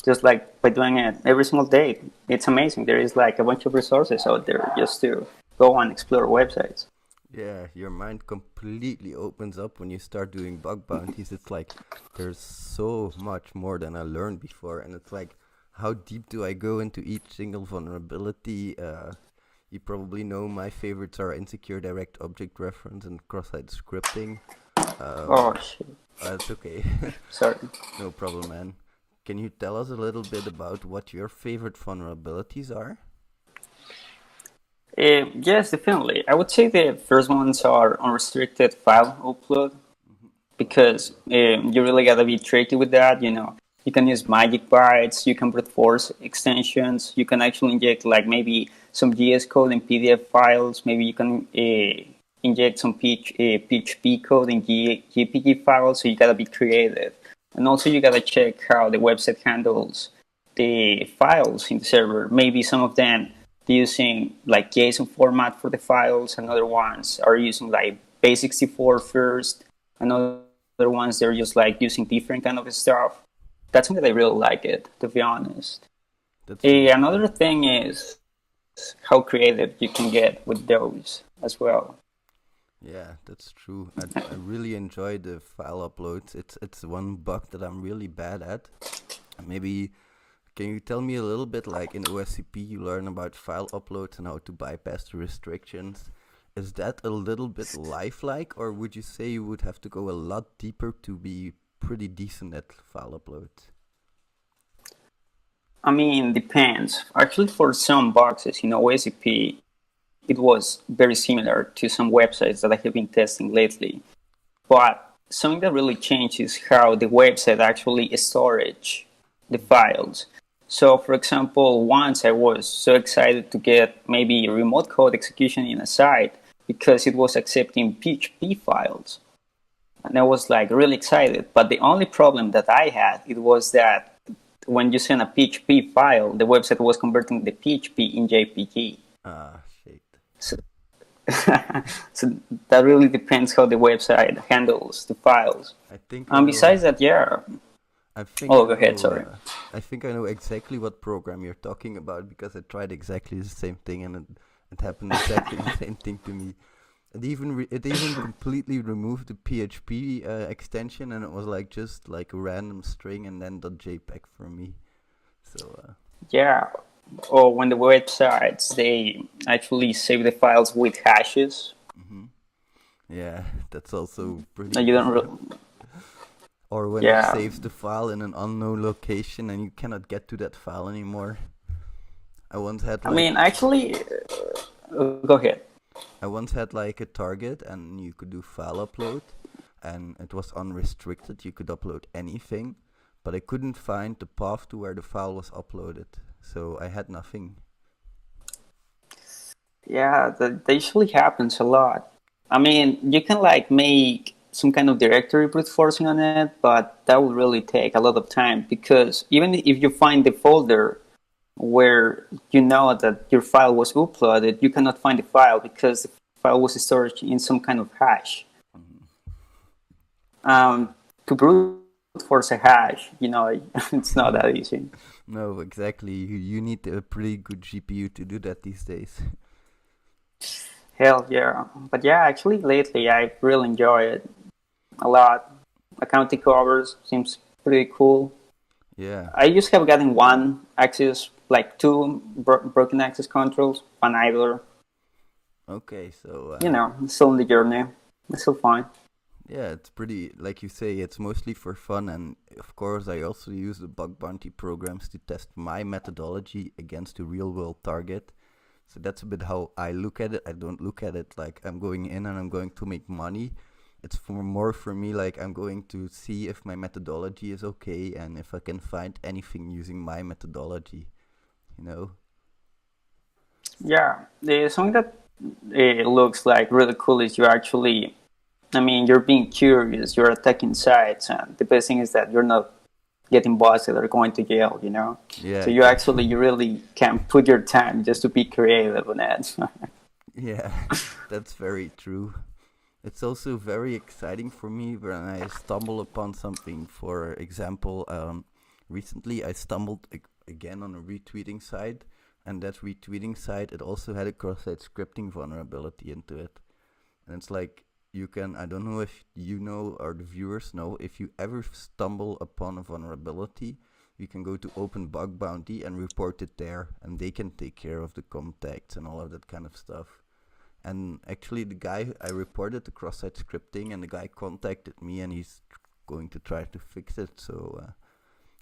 Just like by doing it every single day. It's amazing. There is like a bunch of resources out there just to go and explore websites. Yeah, your mind completely opens up when you start doing bug bounties. It's like there's so much more than I learned before, and it's like, how deep do I go into each single vulnerability? You probably know my favorites are insecure direct object reference and cross-site scripting. Oh shit! That's okay. Sorry. No problem, man. Can you tell us a little bit about what your favorite vulnerabilities are? Yes, definitely. I would say the first ones are unrestricted file upload, because you really gotta be tricky with that. You can use magic bytes, you can brute force extensions, you can actually inject like maybe some GS code in PDF files, maybe you can inject some PHP code in GPG files. So you gotta be creative, and also you gotta check how the website handles the files in the server. Maybe some of them using like JSON format for the files, and other ones are using like base64 first, and other ones they're just like using different kind of stuff. That's something that I really like it, to be honest. Another thing is how creative you can get with those as well. Yeah, that's true. I really enjoy the file uploads. It's one bug that I'm really bad at. Maybe can you tell me a little bit, like in OSCP you learn about file uploads and how to bypass the restrictions. Is that a little bit lifelike, or would you say you would have to go a lot deeper to be pretty decent at file uploads? I mean, depends. Actually, for some boxes in OSCP, it was very similar to some websites that I have been testing lately. But something that really changed is how the website actually storage the files. So, for example, once I was so excited to get maybe remote code execution in a site because it was accepting PHP files. And I was like really excited. But the only problem that I had, it was that when you send a PHP file, the website was converting the PHP in JPG. Ah, shit. So, so that really depends how the website handles the files. I think. And besides that, yeah. Go ahead, sorry. I think I know exactly what program you're talking about, because I tried exactly the same thing, and it happened exactly the same thing to me. It even completely removed the PHP extension, and it was like just like a random string and then .jpeg for me. So yeah, or when the websites they actually save the files with hashes. Mm-hmm. Yeah, that's also pretty. No, you don't. Or when it saves the file in an unknown location and you cannot get to that file anymore. I once had. I mean, actually, go ahead. I once had like a target, and you could do file upload, and it was unrestricted. You could upload anything, but I couldn't find the path to where the file was uploaded, so I had nothing. Yeah, that usually happens a lot. I mean, you can like make some kind of directory brute forcing on it, but that would really take a lot of time, because even if you find the folder where you know that your file was uploaded, you cannot find the file because the file was stored in some kind of hash. To brute force a hash, it's not that easy. No, exactly. You need a pretty good GPU to do that these days. Hell yeah. But yeah, actually lately I really enjoy it a lot. Accounting covers seems pretty cool. Yeah. I just have gotten one access like two broken access controls, one idler. Okay, so Still in the journey. It's still fine. yeah, it's pretty, like you say, it's mostly for fun, and of course I also use the bug bounty programs to test my methodology against a real world target. So that's a bit how I look at it. I don't look at it like I'm going in and I'm going to make money. It's more for me like I'm going to see if my methodology is okay and if I can find anything using my methodology, you know? Yeah, something that looks like really cool is you're being curious, you're attacking sites, and the best thing is that you're not getting busted or going to jail, Yeah. So you really can put your time just to be creative on it. Yeah, that's very true. It's also very exciting for me when I stumble upon something. For example, recently I stumbled again on a retweeting site, and that retweeting site, it also had a cross-site scripting vulnerability into it. And it's like, I don't know if you know or the viewers know, if you ever stumble upon a vulnerability, you can go to Open Bug Bounty and report it there, and they can take care of the contacts and all of that kind of stuff. And actually the guy, I reported the cross-site scripting, and the guy contacted me, and he's going to try to fix it. So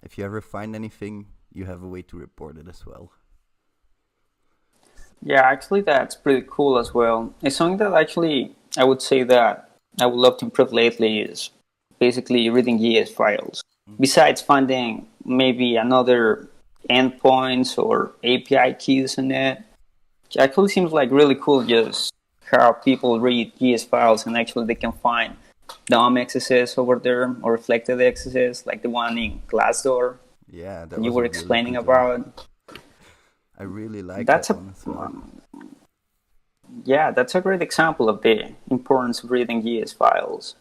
if you ever find anything, you have a way to report it as well. Yeah, actually that's pretty cool as well. It's something that actually I would say that I would love to improve lately is basically reading ES files. Besides finding maybe another endpoints or API keys in it, it actually seems like really cool just how people read ES files and actually they can find DOM XSS over there or reflected XSS like the one in Glassdoor. Yeah, that you were explaining about. I really like that's that one as well. Yeah, that's a great example of the importance of reading ES files.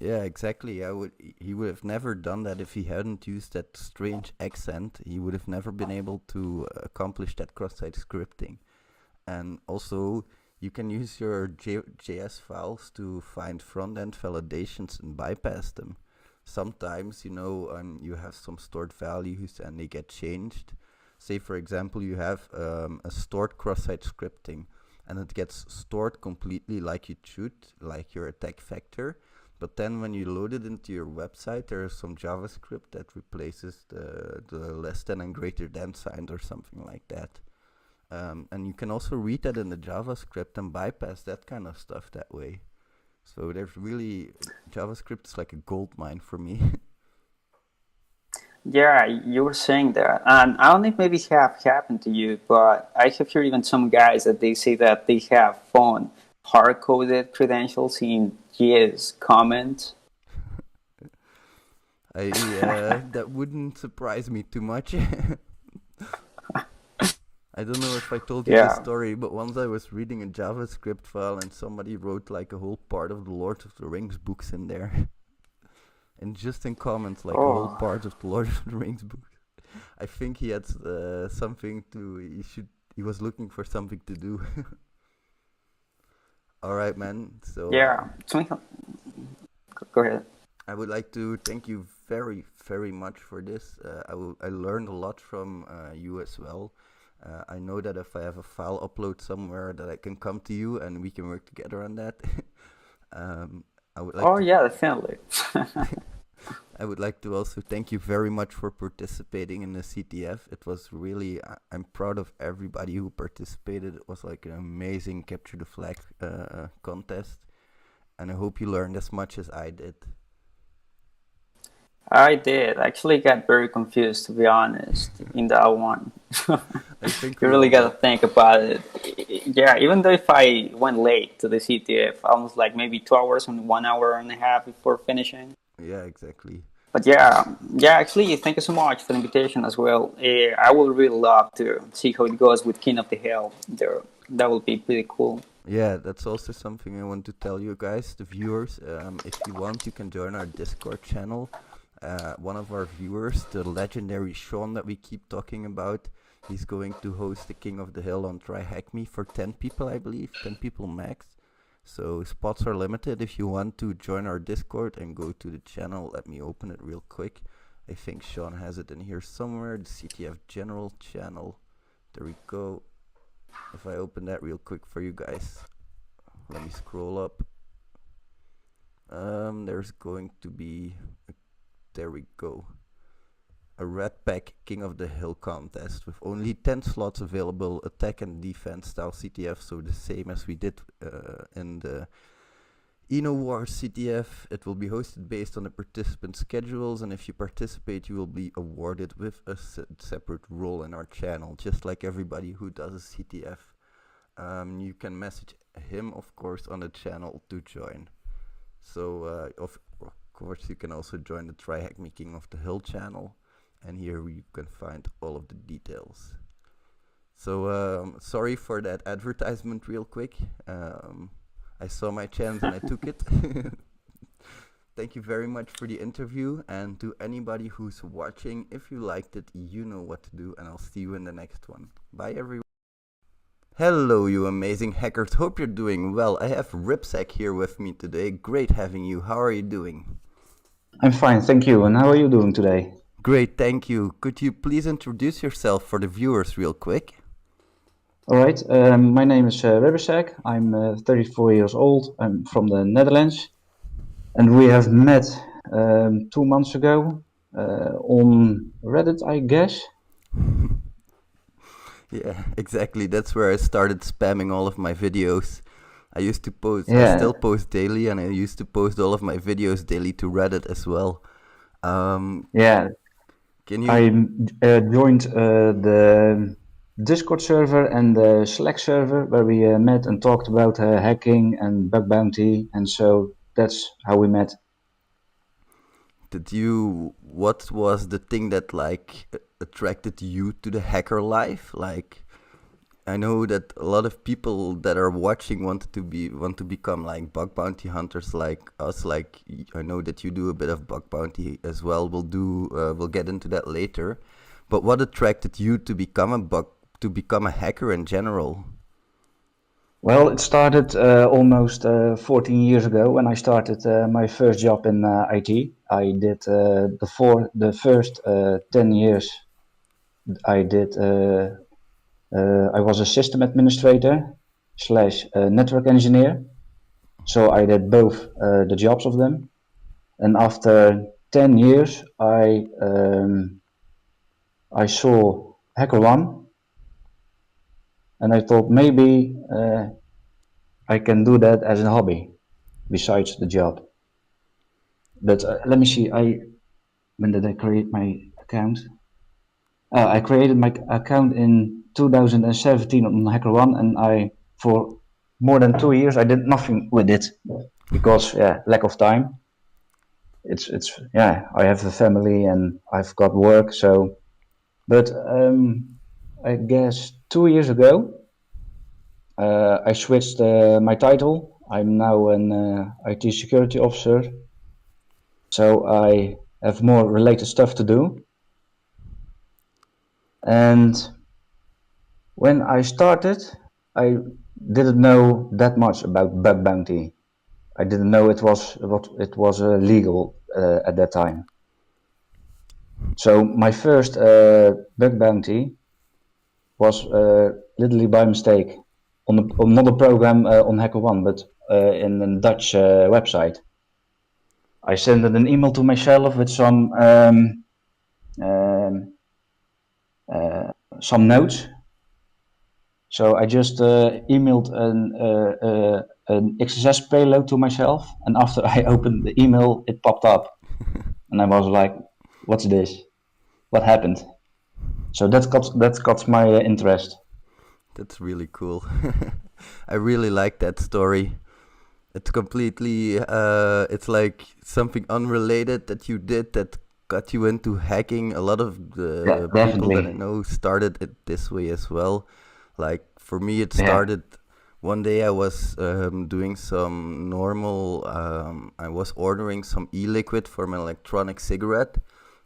Yeah, exactly. He would have never done that if he hadn't used that strange accent. He would have never been able to accomplish that cross-site scripting. And also, you can use your JS files to find front-end validations and bypass them. Sometimes, you have some stored values and they get changed. Say, for example, you have a stored cross-site scripting, and it gets stored completely like it should, like your attack vector. But then when you load it into your website, there is some JavaScript that replaces the less than and greater than sign or something like that. And you can also read that in the JavaScript and bypass that kind of stuff that way. So JavaScript is like a gold mine for me. Yeah, you were saying that. And I don't know if maybe it have happened to you, but I have heard even some guys that they say that they have found hard-coded credentials in JS comments. That wouldn't surprise me too much. I don't know if I told you this story, but once I was reading a JavaScript file and somebody wrote like a whole part of the Lord of the Rings books in there. And just in comments, like a whole part of the Lord of the Rings books. I think he had something to, he was looking for something to do. All right, man. So yeah, go ahead. I would like to thank you very, very much for this. I learned a lot from you as well. I know that if I have a file upload somewhere, that I can come to you and we can work together on that. I would like definitely. I would like to also thank you very much for participating in the CTF. It was really, I'm proud of everybody who participated. It was like an amazing capture the flag contest. And I hope you learned as much as I did. I did. I actually got very confused, to be honest, in that one. I think you really got to think about it. Yeah, even though if I went late to the CTF, almost like maybe 2 hours and 1 hour and a half before finishing. Yeah, exactly. But actually, thank you so much for the invitation as well. I would really love to see how it goes with King of the Hill. That would be pretty cool. Yeah, that's also something I want to tell you guys, the viewers. If you want, you can join our Discord channel. One of our viewers, the legendary Sean that we keep talking about, he's going to host the King of the Hill on Try Hack Me for 10 people, I believe, 10 people max. So spots are limited. If you want to join our Discord and go to the channel, let me open it real quick. I think Sean has it in here somewhere. The CTF General channel. There we go. If I open that real quick for you guys. Let me scroll up. There's going to be... there we go. A Red Pack King of the Hill contest with only 10 slots available. Attack and defense style CTF. So the same as we did in the InnoWars CTF. It will be hosted based on the participant schedules, and if you participate you will be awarded with a separate role in our channel, just like everybody who does a CTF. You can message him, of course, on the channel to join. So of course you can also join the Try Hack Me King of the Hill channel, and here you can find all of the details. So sorry for that advertisement real quick. I saw my chance and I took it. Thank you very much for the interview, and to anybody who's watching, if you liked it, you know what to do, and I'll see you in the next one. Bye everyone. Hello you amazing hackers, hope you're doing well. I have Ripsack here with me today. Great having you. How are you doing? I'm fine, thank you. And how are you doing today? Great, thank you. Could you please introduce yourself for the viewers real quick? All right, my name is Ripsack. I'm 34 years old. I'm from the Netherlands. And we have met 2 months ago on Reddit, I guess. Yeah, exactly. That's where I started spamming all of my videos. I used to post, I still post daily, and I used to post all of my videos daily to Reddit as well. Yeah, can you... I joined the Discord server and the Slack server where we met and talked about hacking and bug bounty, and so that's how we met. What was the thing that like attracted you to the hacker life? Like, I know that a lot of people that are watching want to become like bug bounty hunters like us. Like, I know that you do a bit of bug bounty as well. We'll get into that later. But what attracted you to become a hacker in general? Well, it started almost 14 years ago when I started my first job in IT. I did the first 10 years. I was a system administrator / network engineer. So I did both the jobs of them. And after 10 years, I saw HackerOne. And I thought maybe I can do that as a hobby besides the job. But let me see, when did I create my account? I created my account in 2017 on HackerOne, and for more than 2 years I did nothing with it because lack of time. I have a family and I've got work, so. But I guess 2 years ago, I switched my title. I'm now an IT security officer, so I have more related stuff to do. And when I started, I didn't know that much about bug bounty. I didn't know it was legal at that time. So my first bug bounty was literally by mistake on not a program on HackerOne, but in a Dutch website. I sent an email to myself with some notes. So I just emailed an XSS payload to myself, and after I opened the email, it popped up, and I was like, "What's this? What happened?" So that got my interest. That's really cool. I really like that story. It's completely, it's like something unrelated that you did that got you into hacking. A lot of the people that I know started it this way as well. Like for me, it started one day I was doing some normal, I was ordering some e-liquid for my electronic cigarette.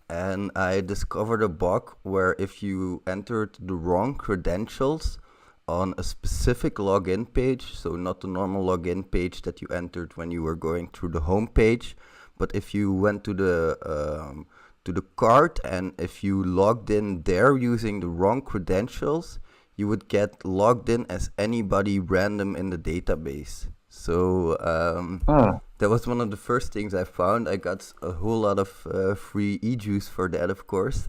And I discovered a bug where if you entered the wrong credentials on a specific login page, so not the normal login page that you entered when you were going through the home page, but if you went to to the card, and if you logged in there using the wrong credentials, you would get logged in as anybody random in the database. So that was one of the first things I found. I got a whole lot of free e-juice for that, of course.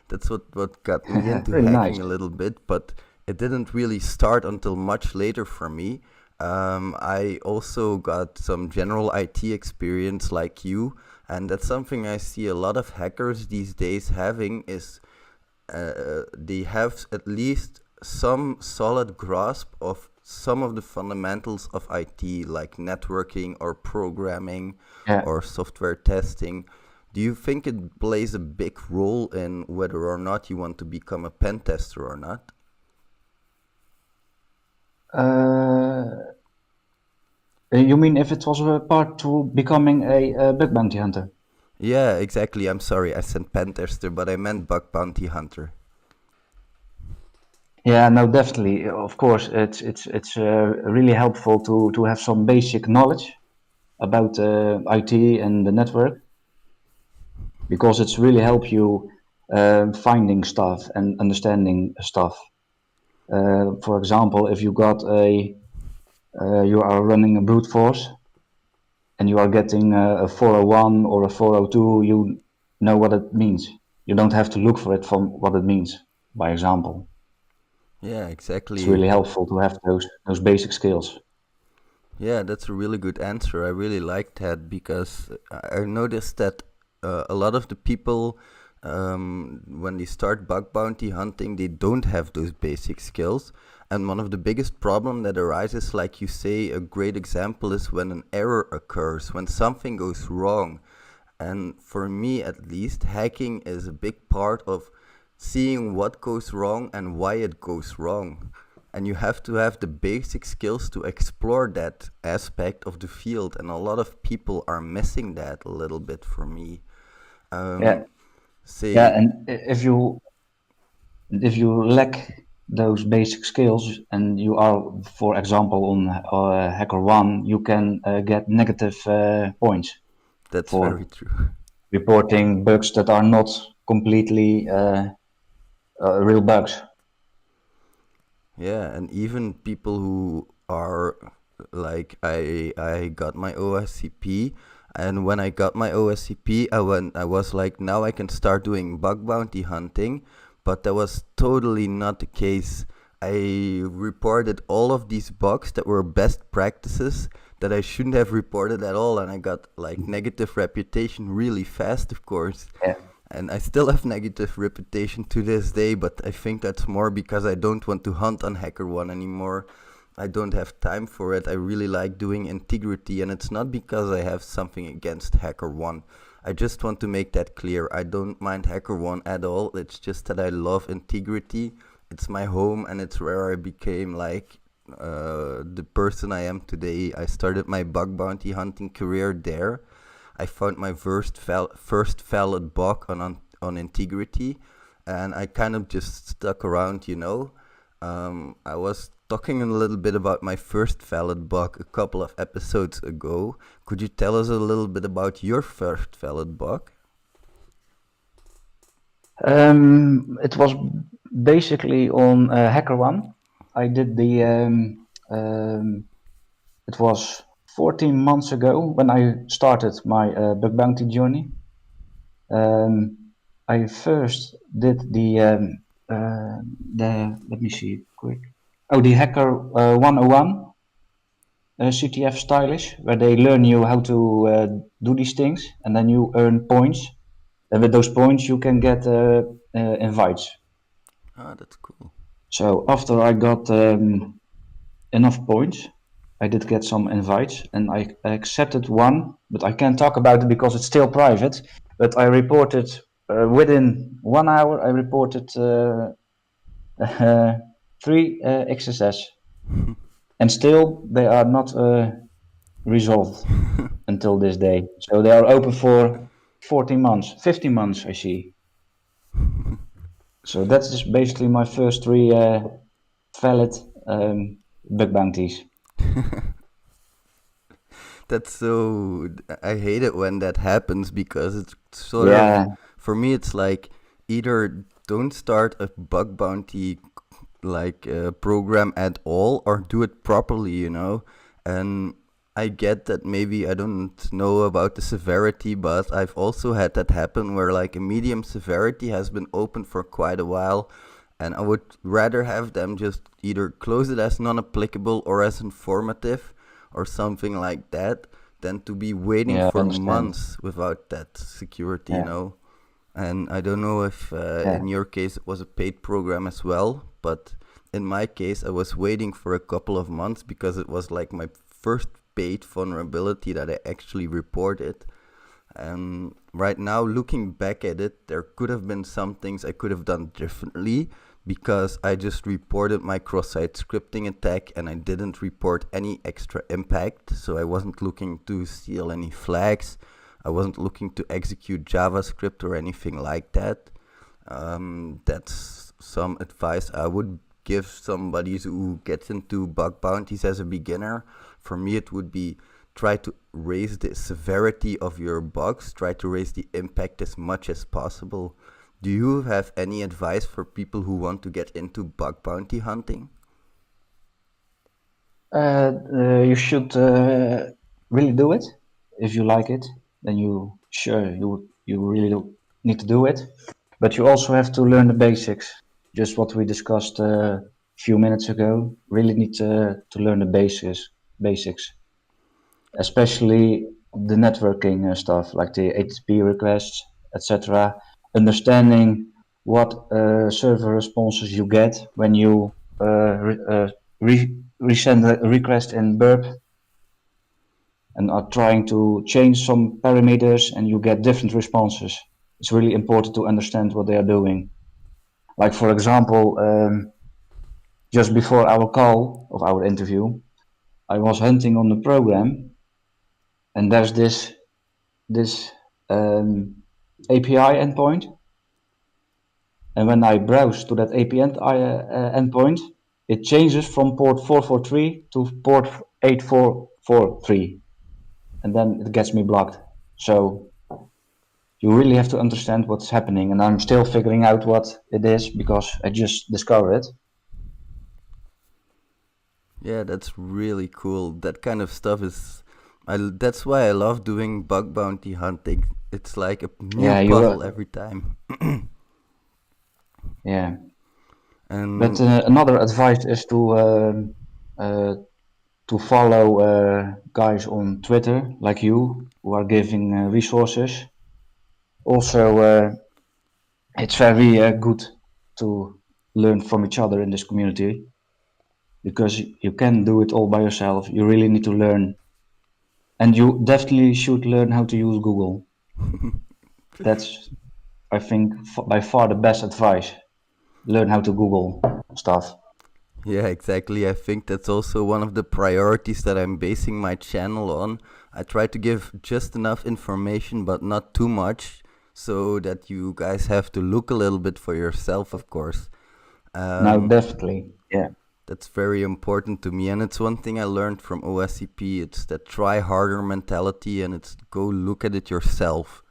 That's what got me into Really hacking nice. a little bit, but it didn't really start until much later for me. I also got some general IT experience like you, and that's something I see a lot of hackers these days having is they have at least some solid grasp of some of the fundamentals of IT, like networking or programming Yeah. or software testing. Do you think it plays a big role in whether or not you want to become a pen tester or not? You mean if it was a part to becoming a bug bounty hunter? Yeah, exactly. I'm sorry, I said pen tester, but I meant bug bounty hunter. Yeah, no, definitely. Of course, it's really helpful to have some basic knowledge about IT and the network, because it's really help you finding stuff and understanding stuff. For example, if you got you are running a brute force and you are getting a 401 or a 402, you know what it means. You don't have to look for it from what it means, by example. Yeah, It's exactly. really helpful to have those basic skills. Yeah, that's a really good answer. I really like that because I noticed that a lot of the people, when they start bug bounty hunting, they don't have those basic skills. And one of the biggest problem that arises, like you say, a great example is when an error occurs, when something goes wrong. And for me, at least, hacking is a big part of seeing what goes wrong and why it goes wrong. And you have to have the basic skills to explore that aspect of the field. And a lot of people are missing that a little bit for me. Yeah, yeah, Say, and if you lack those basic skills and you are, for example, on HackerOne, you can get negative points that's very for true. reporting bugs that are not completely real bugs. Yeah, and even people who are like I got my OSCP, and when I got my OSCP, I was like, now I can start doing bug bounty hunting, but that was totally not the case. I reported all of these bugs that were best practices that I shouldn't have reported at all, and I got like negative reputation really fast, of course. Yeah. And I still have negative reputation to this day, but I think that's more because I don't want to hunt on HackerOne anymore. I don't have time for it. I really like doing integrity, and it's not because I have something against HackerOne. I just want to make that clear. I don't mind HackerOne at all. It's just that I love integrity. It's my home, and it's where I became like the person I am today. I started my bug bounty hunting career there. I found my first valid bug on integrity, and I kind of just stuck around, you know. I was talking a little bit about my first valid bug a couple of episodes ago. Could you tell us a little bit about your first valid bug? It was basically on HackerOne. I did it was 14 months ago when I started my bug bounty journey. I first did let me see quick. Oh, the Hacker 101 CTF stylish, where they learn you how to do these things, and then you earn points. And with those points, you can get invites. Ah, that's cool. So after I got enough points, I did get some invites, and I accepted one, but I can't talk about it because it's still private. But I reported within 1 hour. I reported 3 XSS, and still they are not resolved until this day. So they are open for 14 months, 15 months, I see. So that's just basically my first 3 valid bug bounties. That's so. I hate it when that happens because it sort of Yeah, For me, it's like either don't start a bug bounty like program at all or do it properly, you know. And I get that maybe I don't know about the severity, but I've also had that happen where like a medium severity has been open for quite a while, and I would rather have them just either close it as non-applicable or as informative or something like that than to be waiting Yeah, I for understand. months without that security, you Yeah. know. And I don't know if Yeah. in your case it was a paid program as well, but in my case I was waiting for a couple of months because it was like my first paid vulnerability that I actually reported. And right now, looking back at it, there could have been some things I could have done differently because I just reported my cross-site scripting attack and I didn't report any extra impact. So I wasn't looking to steal any flags. I wasn't looking to execute JavaScript or anything like that. That's some advice I would give somebody who gets into bug bounties as a beginner. For me, it would be try to raise the severity of your bugs, try to raise the impact as much as possible. Do you have any advice for people who want to get into bug bounty hunting? You should really do it. If you like it, then you really need to do it. But you also have to learn the basics. Just what we discussed a few minutes ago. Really need to learn the basics, especially the networking stuff like the HTTP requests, etc. Understanding what server responses you get when you resend a request in burp and are trying to change some parameters and you get different responses. It's really important to understand what they are doing. Like for example, just before our call of our interview, I was hunting on the program and there's this API endpoint, and when I browse to that API endpoint, it changes from port 443 to port 8443, and then it gets me blocked. So you really have to understand what's happening, and I'm still figuring out what it is because I just discovered it. Yeah, that's really cool. That kind of stuff is that's why I love doing bug bounty hunting. It's like a new Yeah, puzzle every time. Yeah. And But another advice is to follow guys on Twitter like you who are giving resources. Also, it's very good to learn from each other in this community because you can't do it all by yourself. You really need to learn, and you definitely should learn how to use Google. That's, I think, by far the best advice. Learn how to Google stuff. yeah, exactly. I think that's also one of the priorities that I'm basing my channel on. I try to give just enough information, but not too much, so that you guys have to look a little bit for yourself, of course. Now, definitely, yeah. That's very important to me, and it's one thing I learned from OSCP. It's that try harder mentality, and it's go look at it yourself.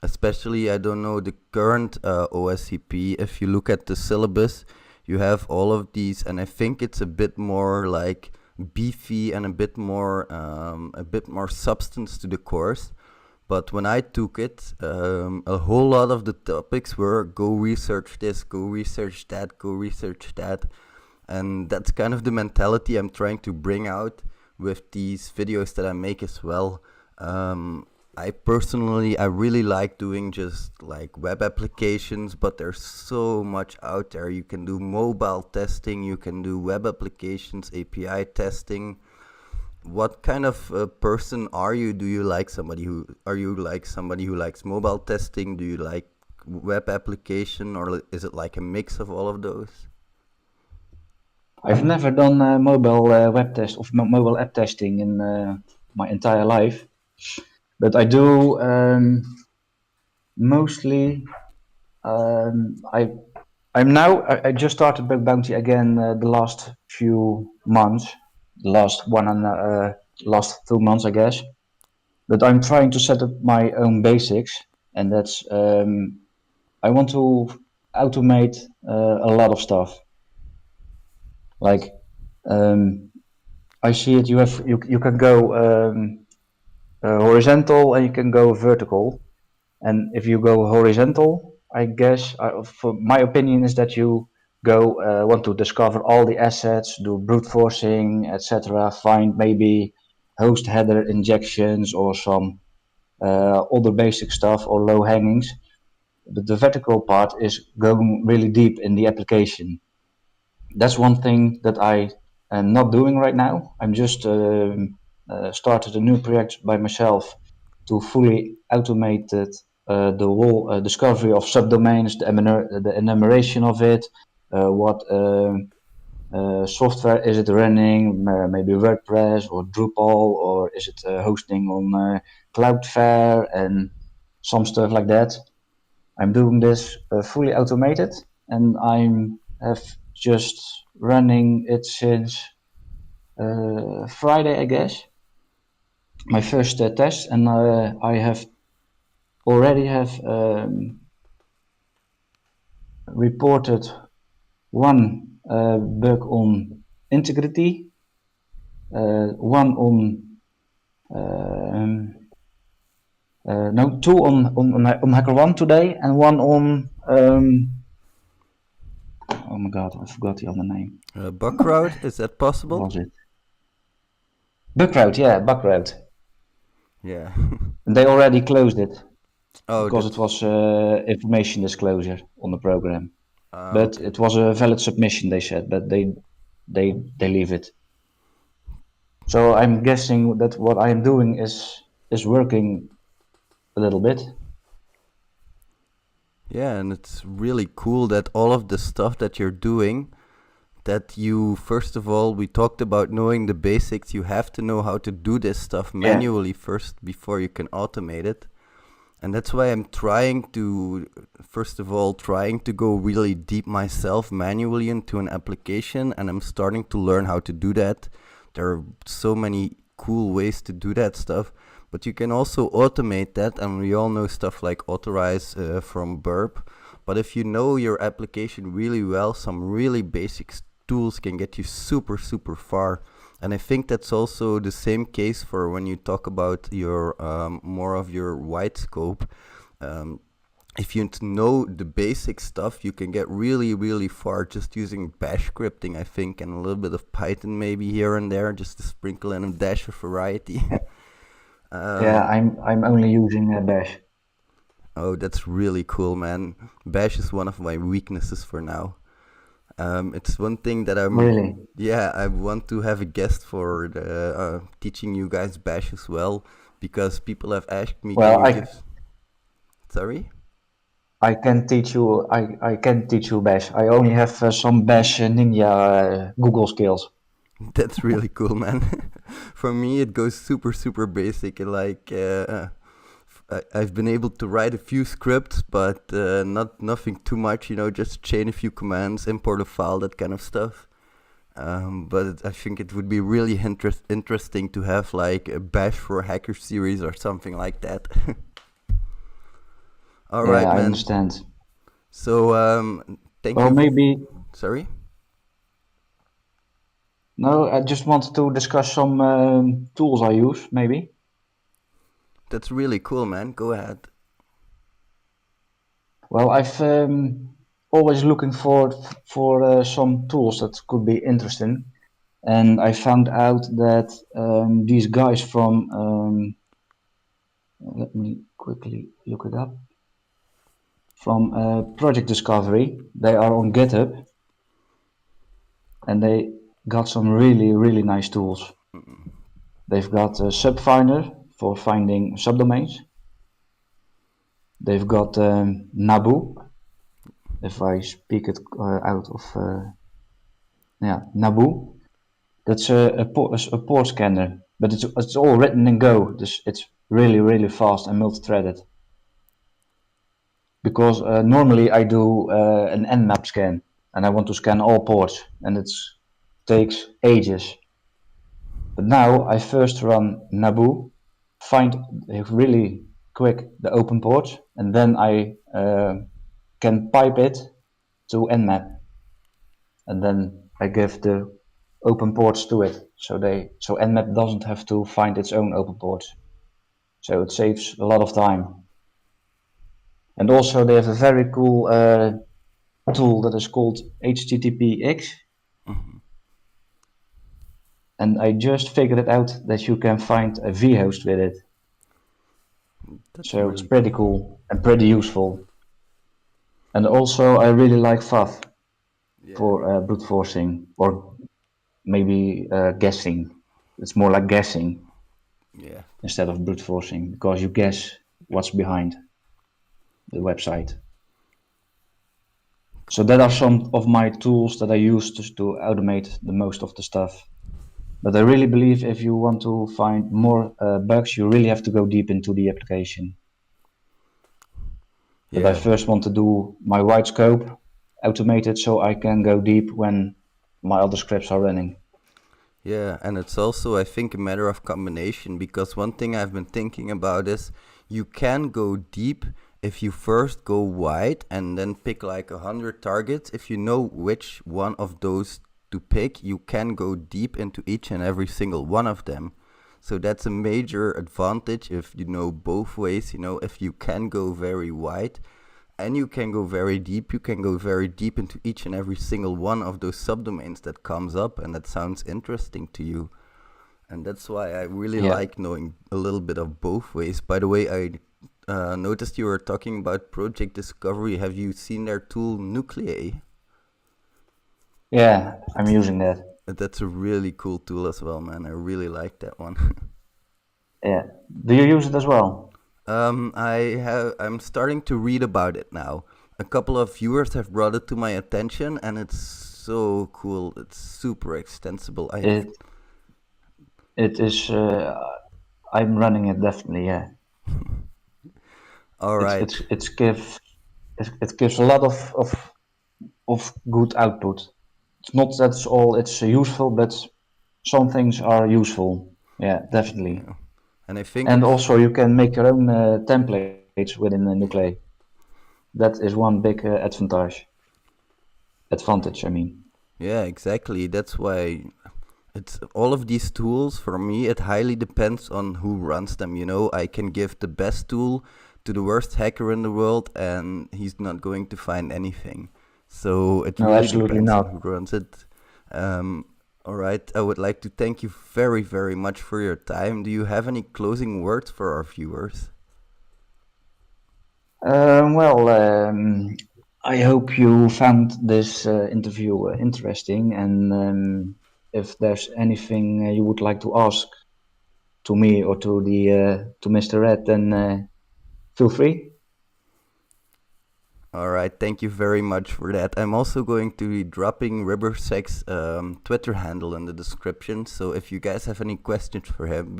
Especially, I don't know, the current OSCP, if you look at the syllabus, you have all of these, and I think it's a bit more like beefy and a bit more substance to the course. But when I took it, a whole lot of the topics were go research this, go research that, go research that. And that's kind of the mentality I'm trying to bring out with these videos that I make as well. I really like doing just like web applications, but there's so much out there. You can do mobile testing, you can do web applications, API testing. What kind of person are you? Do you like somebody who likes mobile testing? Do you like web application, or is it like a mix of all of those? I've never done mobile web test or mobile app testing in my entire life, but I do mostly. I just started Bug Bounty again the last few months, last 2 months, I guess. But I'm trying to set up my own basics and that's I want to automate a lot of stuff. Like I see it. You can go horizontal and you can go vertical. And if you go horizontal, I guess, for my opinion, is that you go want to discover all the assets, do brute forcing, etc. Find maybe host header injections or some other basic stuff or low hangings. But the vertical part is going really deep in the application. That's one thing that I am not doing right now. I'm just started a new project by myself to fully automate the whole discovery of subdomains, the enumeration of it, what software is it running, maybe WordPress or Drupal, or is it hosting on Cloudflare and some stuff like that. I'm doing this fully automated, and I'm have just running it since Friday, I guess. My first test, and I have already reported one bug on integrity, one on no, two on HackerOne today, and one on oh my god, I forgot the other name. Bugcrowd, is that possible? What was it? Bugcrowd, yeah, Bugcrowd. Yeah. They already closed it that's- because it was information disclosure on the program. But okay. it was a valid submission, they said, but they leave it. So I'm guessing that what I am doing is working a little bit. Yeah, and it's really cool that all of the stuff that you're doing, that you, first of all, we talked about knowing the basics. You have to know how to do this stuff manually first before you can automate it. And that's why I'm trying to, first of all, trying to go really deep myself manually into an application, and I'm starting to learn how to do that. There are so many cool ways to do that stuff, but you can also automate that, and we all know stuff like authorize from Burp. But if you know your application really well, some really basic tools can get you super, super far. And I think that's also the same case for when you talk about your more of your wide scope. If you know the basic stuff, you can get really, really far just using bash scripting, I think, and a little bit of Python maybe here and there, just to sprinkle in a dash of variety. Yeah, I'm only using bash. Oh, that's really cool, man. Bash is one of my weaknesses for now. It's one thing that I'm Really? Yeah, I want to have a guest for the, teaching you guys Bash as well, because people have asked me, Well, can you give... Sorry? I can teach you. I can teach you Bash. I only have some Bash Ninja Google skills. That's really cool, man. For me, it goes super, super basic. Like, I've been able to write a few scripts, but nothing too much, just chain a few commands, import a file, that kind of stuff. But I think it would be really interesting to have like a Bash for Hacker series or something like that. All right, I man. understand. So, thank you. Well, maybe. Sorry? No, I just wanted to discuss some tools I use, maybe. That's really cool, man. Go ahead. Well, I've always looking for some tools that could be interesting, and I found out that these guys from let me quickly look it up, from Project Discovery, they are on GitHub, and they got some really, really nice tools. They've got a Subfinder for finding subdomains. They've got Nabu, if I speak it out of Nabu. That's a port scanner, but it's all written in Go. It's really, really fast and multi-threaded. Because normally I do an nmap scan, and I want to scan all ports, and it takes ages. But now I first run Nabu, find really quick the open ports, and then I can pipe it to Nmap, and then I give the open ports to it, so Nmap doesn't have to find its own open ports. So it saves a lot of time. And also they have a very cool tool that is called HTTPX. And I just figured it out that you can find a vhost with it. So really it's pretty cool and pretty useful. And also I really like FAF for brute forcing, or maybe guessing. It's more like guessing instead of brute forcing, because you guess what's behind the website. So that are some of my tools that I use to automate the most of the stuff. But I really believe if you want to find more bugs, you really have to go deep into the application. But I first want to do my wide scope automated so I can go deep when my other scripts are running. Yeah, and it's also, I think, a matter of combination, because one thing I've been thinking about is you can go deep if you first go wide and then pick like 100 targets. If you know which one of those to pick, you can go deep into each and every single one of them. So that's a major advantage if you know both ways. You know, if you can go very wide and you can go very deep, you can go very deep into each and every single one of those subdomains that comes up, and that sounds interesting to you. And that's why I really like knowing a little bit of both ways. By the way, I noticed you were talking about Project Discovery. Have you seen their tool Nuclei? Yeah, I'm using that. That's a really cool tool as well, man. I really like that one. Yeah. Do you use it as well? I'm starting to read about it now. A couple of viewers have brought it to my attention, and it's so cool. It's super extensible. It is. I'm running it definitely. Yeah. All right. It gives a lot of good output. It's not that's all it's useful, but some things are useful. Yeah, definitely. Yeah. And I think also you can make your own templates within the Nuclei. That is one big advantage. I mean. Yeah, exactly. That's why it's all of these tools, for me, it highly depends on who runs them. You know, I can give the best tool to the worst hacker in the world and he's not going to find anything. So it really depends on who runs it. All right, I would like to thank you very, very much for your time. Do you have any closing words for our viewers? I hope you found this interview interesting, and if there's anything you would like to ask to me or to Mr. Red, then feel free. All right, thank you very much for that. I'm also going to be dropping Ribersec's Twitter handle in the description, so if you guys have any questions for him,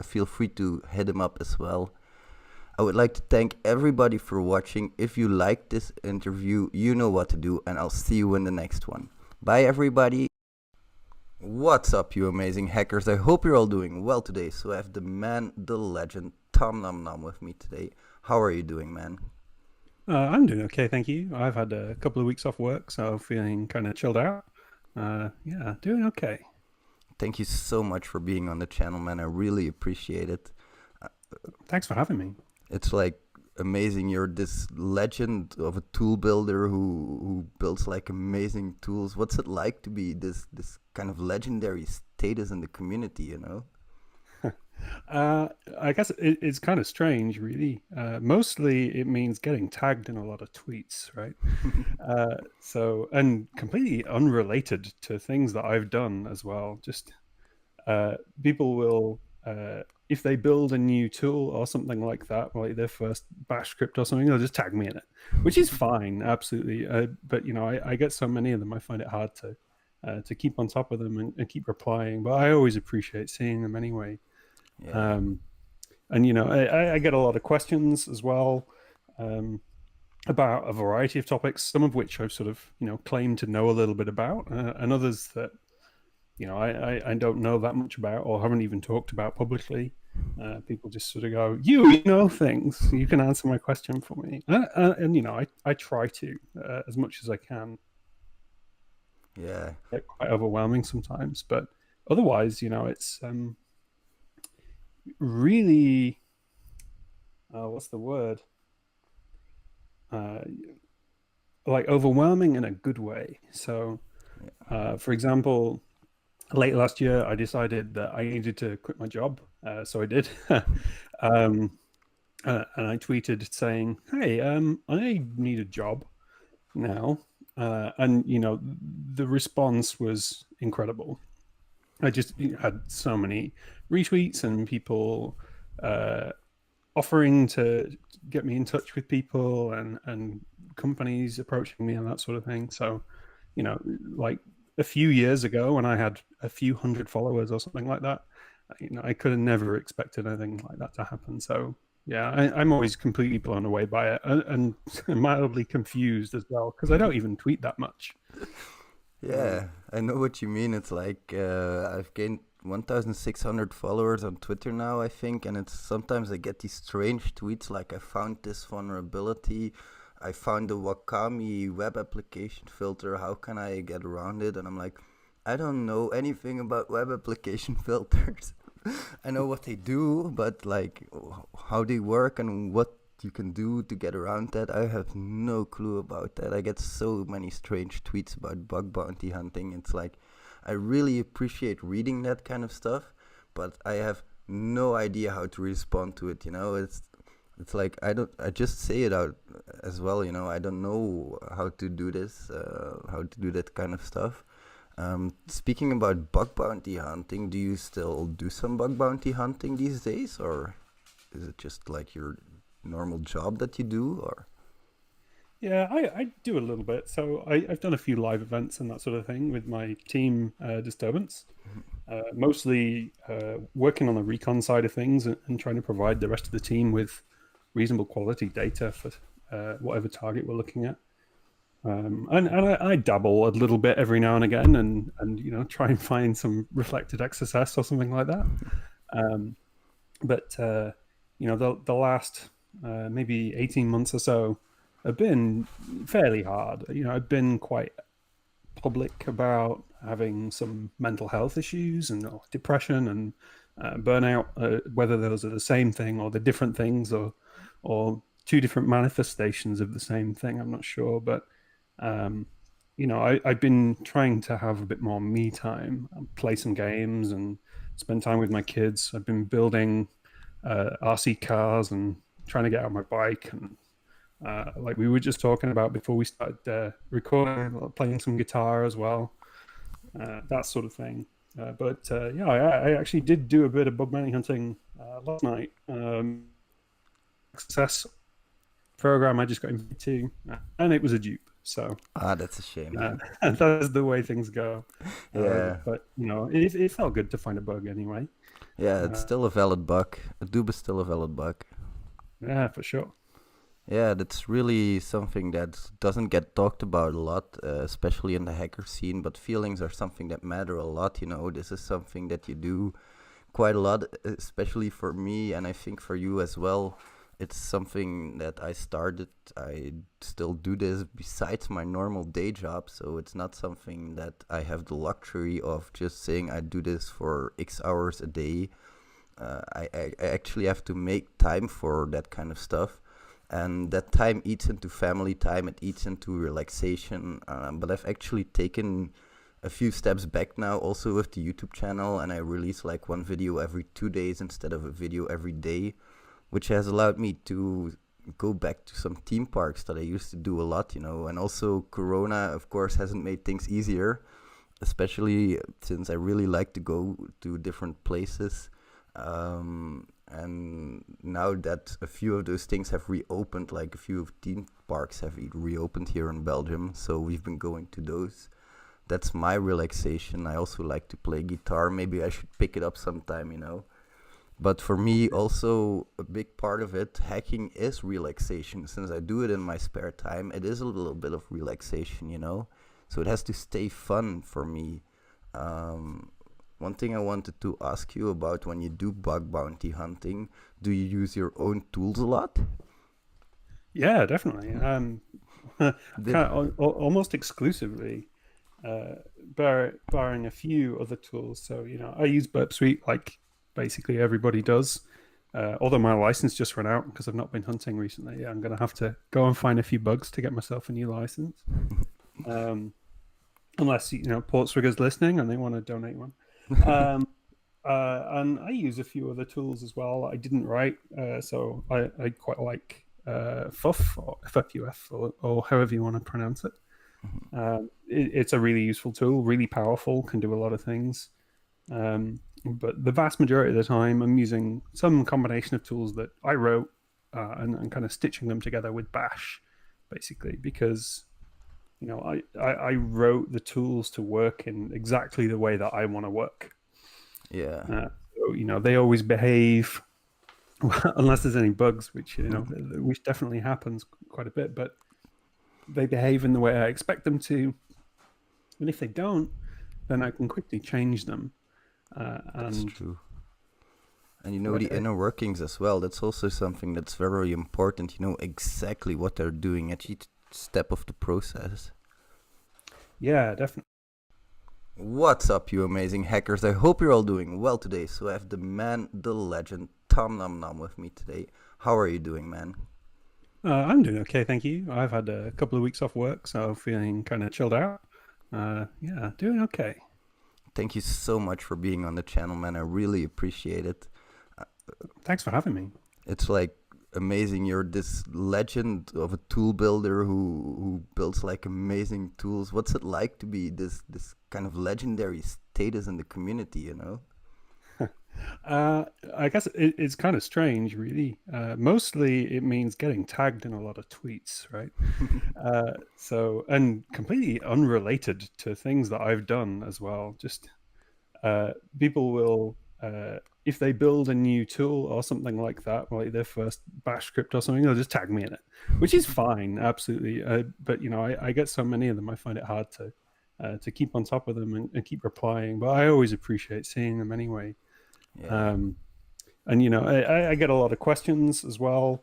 feel free to hit him up as well. I would like to thank everybody for watching. If you liked this interview, you know what to do, and I'll see you in the next one. Bye, everybody. What's up, you amazing hackers? I hope you're all doing well today. So I have the man, the legend, Tom Nom Nom with me today. How are you doing, man? I'm doing okay, thank you. I've had a couple of weeks off work, so feeling kind of chilled out. Yeah, doing okay. Thank you so much for being on the channel, man. I really appreciate it. Thanks for having me. It's like amazing. You're this legend of a tool builder who builds like amazing tools. What's it like to be this kind of legendary status in the community, you know? I guess it's kind of strange, really. Mostly it means getting tagged in a lot of tweets, right? And completely unrelated to things that I've done as well. Just people will, if they build a new tool or something like that, like their first bash script or something, they'll just tag me in it, which is fine, absolutely. But, you know, I get so many of them, I find it hard to keep on top of them and keep replying. But I always appreciate seeing them anyway. Yeah. And you know, I get a lot of questions as well about a variety of topics, some of which I've sort of, you know, claimed to know a little bit about, and others that, you know, I don't know that much about or haven't even talked about publicly. People just sort of go, you know things. You can answer my question for me, and I try to as much as I can. Yeah. They're quite overwhelming sometimes, but otherwise, it's really what's the word? Like overwhelming in a good way. So, for example, late last year, I decided that I needed to quit my job. So I did. And I tweeted saying, hey, I need a job now. And, the response was incredible. I just had so many retweets and people offering to get me in touch with people and companies approaching me and that sort of thing. So, like a few years ago when I had a few hundred followers or something like that, I could have never expected anything like that to happen. So yeah, I'm always completely blown away by it and mildly confused as well because I don't even tweet that much. Yeah, I know what you mean. It's like I've gained 1,600 followers on Twitter now, I think, and it's sometimes I get these strange tweets like I found this vulnerability, I found the Wakami web application filter, how can I get around it? And I'm like, I don't know anything about web application filters. I know what they do, but like how they work and what you can do to get around that, I have no clue about that. I get so many strange tweets about bug bounty hunting. It's like I really appreciate reading that kind of stuff, but I have no idea how to respond to it. It's like I just say it out as well. I don't know how to do this, how to do that kind of stuff. Speaking about bug bounty hunting, do you still do some bug bounty hunting these days, or is it just like your normal job that you do? Or yeah, I do a little bit. So I've done a few live events and that sort of thing with my team, Disturbance. Mostly working on the recon side of things and trying to provide the rest of the team with reasonable quality data for whatever target we're looking at. And I dabble a little bit every now and again and try and find some reflected XSS or something like that. But the last maybe 18 months or so have been fairly hard. I've been quite public about having some mental health issues and depression and burnout, whether those are the same thing or the different things or two different manifestations of the same thing, I'm not sure. But I've been trying to have a bit more me time, play some games and spend time with my kids. I've been building RC cars and trying to get out my bike, and like we were just talking about before we started recording, playing some guitar as well, that sort of thing. But I actually did do a bit of bug bounty hunting last night. Success program I just got invited to, and it was a dupe. So that's a shame. That's the way things go. Yeah, but it felt good to find a bug anyway. Yeah, it's still a valid bug. A dupe is still a valid bug. Yeah, for sure. Yeah, that's really something that doesn't get talked about a lot, especially in the hacker scene, but feelings are something that matter a lot. This is something that you do quite a lot, especially for me, and I think for you as well. It's something that I started, I still do this besides my normal day job, so it's not something that I have the luxury of just saying I do this for X hours a day. I actually have to make time for that kind of stuff, and that time eats into family time, it eats into relaxation, but I've actually taken a few steps back now also with the YouTube channel, and I release like one video every 2 days instead of a video every day, which has allowed me to go back to some theme parks that I used to do a lot, and also Corona, of course, hasn't made things easier, especially since I really like to go to different places. And now that a few of those things have reopened, like a few of theme parks have reopened here in Belgium, so we've been going to those. That's my relaxation. I also like to play guitar. Maybe I should pick it up sometime, But for me, also a big part of it, hacking is relaxation. Since I do it in my spare time, it is a little bit of relaxation, So it has to stay fun for me. One thing I wanted to ask you about, when you do bug bounty hunting, do you use your own tools a lot? Yeah, definitely. Did- Kind of almost exclusively, barring a few other tools. So, I use Burp Suite like basically everybody does. Although my license just ran out because I've not been hunting recently. I'm going to have to go and find a few bugs to get myself a new license. Unless, Portswigger's listening and they want to donate one. And I use a few other tools as well. I didn't write, so I quite like FUF or FFUF or however you want to pronounce it. It's a really useful tool, really powerful, can do a lot of things. But the vast majority of the time, I'm using some combination of tools that I wrote and kind of stitching them together with Bash, basically, because I wrote the tools to work in exactly the way that I want to work. Yeah. So, they always behave, unless there's any bugs, which definitely happens quite a bit, but they behave in the way I expect them to. And if they don't, then I can quickly change them. That's true. And the inner workings as well. That's also something that's very important. You know exactly what they're doing at each step of the process. Yeah, definitely. What's up, you amazing hackers? I hope you're all doing well today. So I have the man, the legend, Tom Nam Nam with me today. How are you doing, man? I'm doing okay, thank you. I've had a couple of weeks off work, so feeling kind of chilled out. Yeah, doing okay. Thank you so much for being on the channel, man. I really appreciate it. Thanks for having me. It's like amazing. You're this legend of a tool builder who builds like amazing tools. What's it like to be this kind of legendary status in the community, I guess it's kind of strange, really. Mostly it means getting tagged in a lot of tweets, right? And completely unrelated to things that I've done as well. Just people will, if they build a new tool or something like that, like their first bash script or something, they'll just tag me in it, which is fine, absolutely. But I get so many of them, I find it hard to keep on top of them and keep replying. But I always appreciate seeing them anyway. Yeah. And I get a lot of questions as well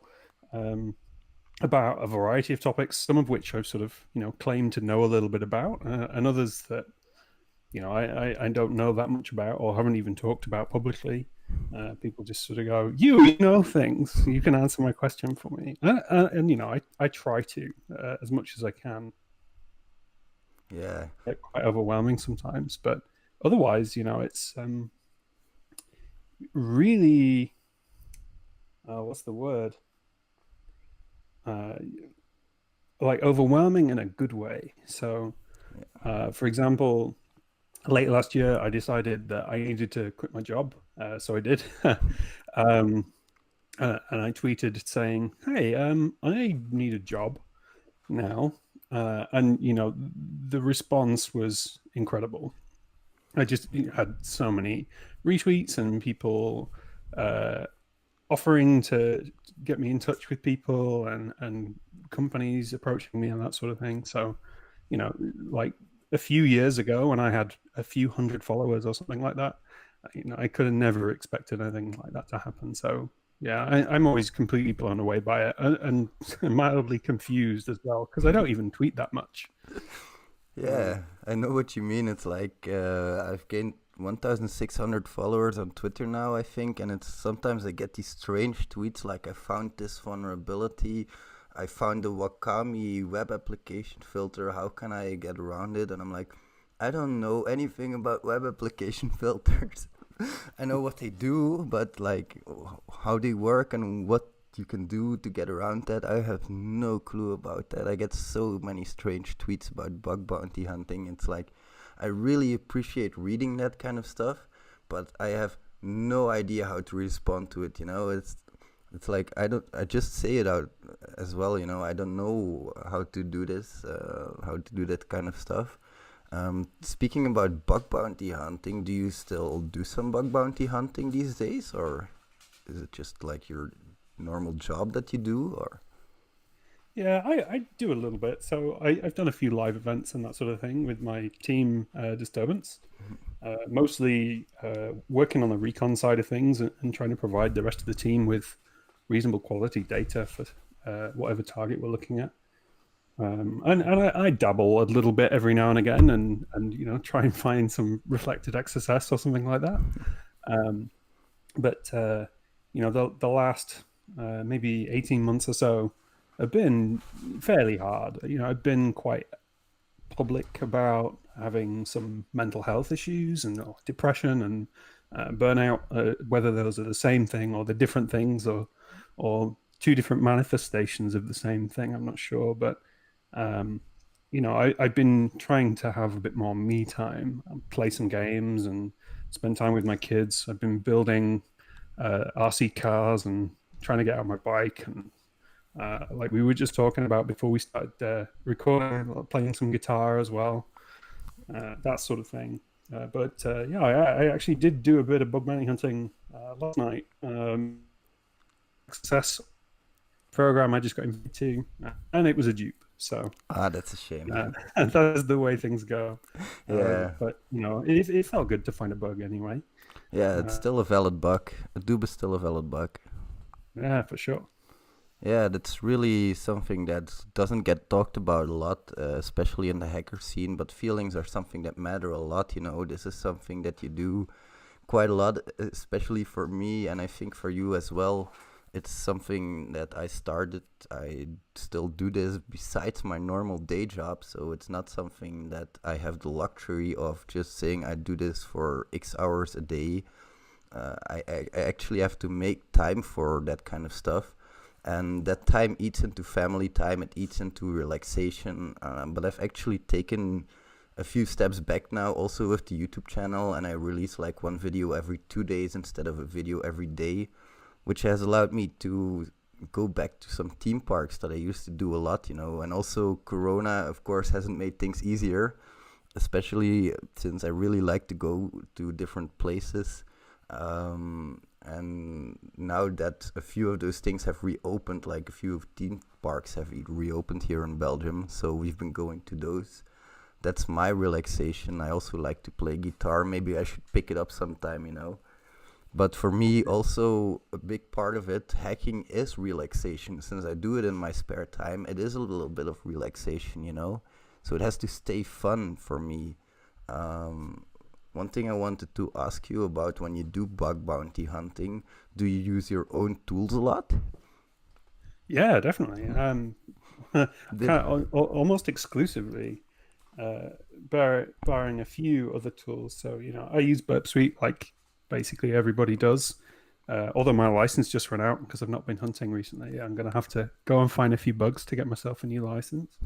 about a variety of topics, some of which I've sort of claimed to know a little bit about, and others that I don't know that much about or haven't even talked about publicly. People just sort of go, you know things, you can answer my question for me, and I try to as much as I can. Yeah, it's quite overwhelming sometimes, but otherwise it's really what's the word, like overwhelming in a good way. So for example, late last year I decided that I needed to quit my job, so I did. And I tweeted saying, hey, I need a job now, and the response was incredible. I just had so many retweets and people offering to get me in touch with people and companies approaching me and that sort of thing. So, like a few years ago when I had a few hundred followers or something like that, I could have never expected anything like that to happen. So yeah, I'm always completely blown away by it and mildly confused as well, because I don't even tweet that much. Yeah, I know what you mean. It's like I've gained 1,600 followers on Twitter now, I think, and it's sometimes I get these strange tweets like, I found this vulnerability, I found the Wakami web application filter, how can I get around it? And I'm like, I don't know anything about web application filters. I know what they do, but like how they work and what you can do to get around that, I have no clue about that. I get so many strange tweets about bug bounty hunting. It's like, I really appreciate reading that kind of stuff, but I have no idea how to respond to it. It's like I just say it out as well. I don't know how to do this, how to do that kind of stuff. Speaking about bug bounty hunting, do you still do some bug bounty hunting these days, or is it just like your normal job that you do? Or yeah, I do a little bit. So I've done a few live events and that sort of thing with my team, Disturbance. mostly working on the recon side of things and trying to provide the rest of the team with reasonable quality data for whatever target we're looking at. And I dabble a little bit every now and again, and try and find some reflected XSS or something like that. But the last maybe 18 months or so have been fairly hard. I've been quite public about having some mental health issues and depression and burnout, whether those are the same thing or the different things or two different manifestations of the same thing, I'm not sure. But I've been trying to have a bit more me time, play some games and spend time with my kids. I've been building RC cars and trying to get out my bike, and like we were just talking about before we started recording, playing some guitar as well, that sort of thing. I actually did do a bit of bug bounty hunting last night. Success program I just got invited to, and it was a dupe. So that's a shame. That's the way things go. Yeah. But it felt good to find a bug anyway. Yeah, it's still a valid bug. A dupe is still a valid bug. Yeah, for sure. Yeah, that's really something that doesn't get talked about a lot, especially in the hacker scene, but feelings are something that matter a lot. This is something that you do quite a lot, especially for me, and I think for you as well. It's something that I started. I still do this besides my normal day job, so it's not something that I have the luxury of just saying I do this for X hours a day. I actually have to make time for that kind of stuff. And that time eats into family time, it eats into relaxation. But I've actually taken a few steps back now, also with the YouTube channel, and I release like one video every 2 days instead of a video every day, which has allowed me to go back to some theme parks that I used to do a lot, And also Corona, of course, hasn't made things easier, especially since I really like to go to different places. And now that a few of those things have reopened, like a few of theme parks have reopened here in Belgium, so we've been going to those. That's my relaxation. I also like to play guitar. Maybe I should pick it up sometime, But for me, also a big part of it, hacking is relaxation. Since I do it in my spare time, it is a little bit of relaxation, So it has to stay fun for me. One thing I wanted to ask you about, when you do bug bounty hunting, do you use your own tools a lot? Yeah, definitely. Almost exclusively, barring a few other tools. So, I use Burp Suite like basically everybody does. Although my license just ran out because I've not been hunting recently. I'm going to have to go and find a few bugs to get myself a new license.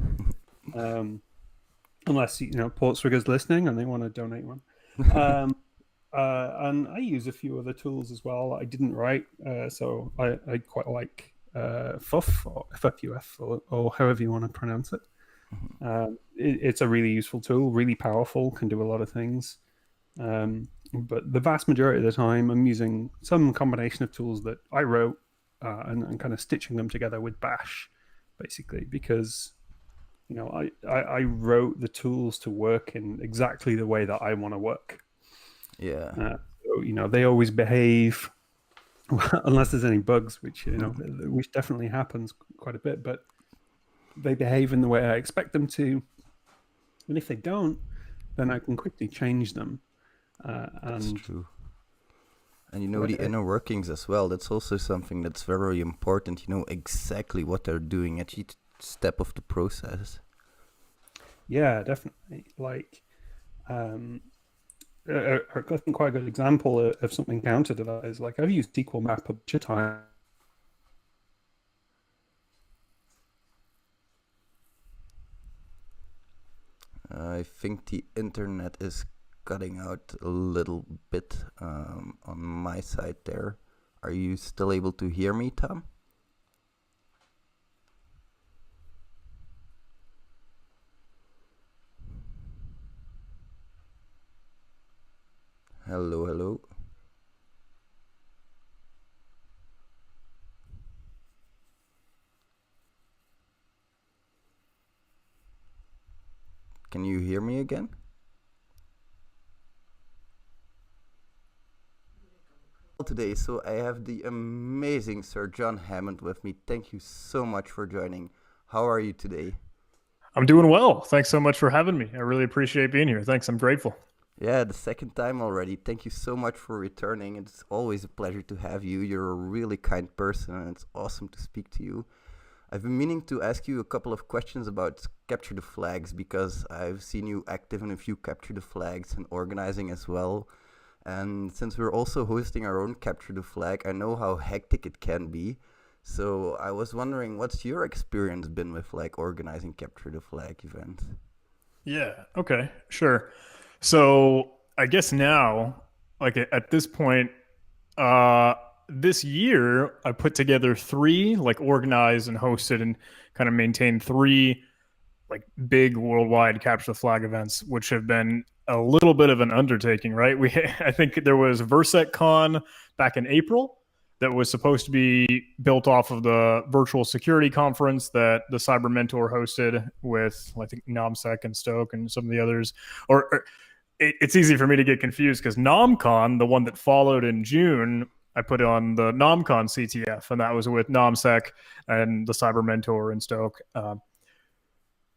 Unless, Portswigger's listening and they want to donate one. And I use a few other tools as well. I didn't write, so I quite like FUF or FFUF or however you want to pronounce it. It's a really useful tool, really powerful, can do a lot of things. But the vast majority of the time, I'm using some combination of tools that I wrote and kind of stitching them together with Bash, basically, because I wrote the tools to work in exactly the way that I want to work. Yeah. So, they always behave, unless there's any bugs, which definitely happens quite a bit, but they behave in the way I expect them to. And if they don't, then I can quickly change them. That's true. And the inner workings as well. That's also something that's very important. You know exactly what they're doing at each step of the process. Yeah, definitely. Like, I think quite a good example of something counter to that is like I've used SQL Map a bunch of times. I think the internet is cutting out a little bit on my side there. Are you still able to hear me, Tom? Hello, hello. Can you hear me again? today. So I have the amazing Sir John Hammond with me. Thank you so much for joining. How are you today? I'm doing well. Thanks so much for having me. I really appreciate being here. Thanks. I'm grateful. Yeah, the second time already. Thank you so much for returning. It's always a pleasure to have you. You're a really kind person and it's awesome to speak to you. I've been meaning to ask you a couple of questions about Capture the Flags because I've seen you active in a few Capture the Flags and organizing as well. And since we're also hosting our own Capture the Flag, I know how hectic it can be. So I was wondering, what's your experience been with like organizing Capture the Flag events? Yeah. Okay. Sure. So I guess now, like at this point, this year I put together three, like organized and hosted and kind of maintained three like big worldwide Capture the Flag events, which have been a little bit of an undertaking, right? I think there was VersaCon back in April that was supposed to be built off of the virtual security conference that the Cyber Mentor hosted with, I think, NomSec and Stoke and some of the others. It's easy for me to get confused because NomCon, the one that followed in June, I put on the NomCon CTF, and that was with NomSec and the Cyber Mentor and Stoke.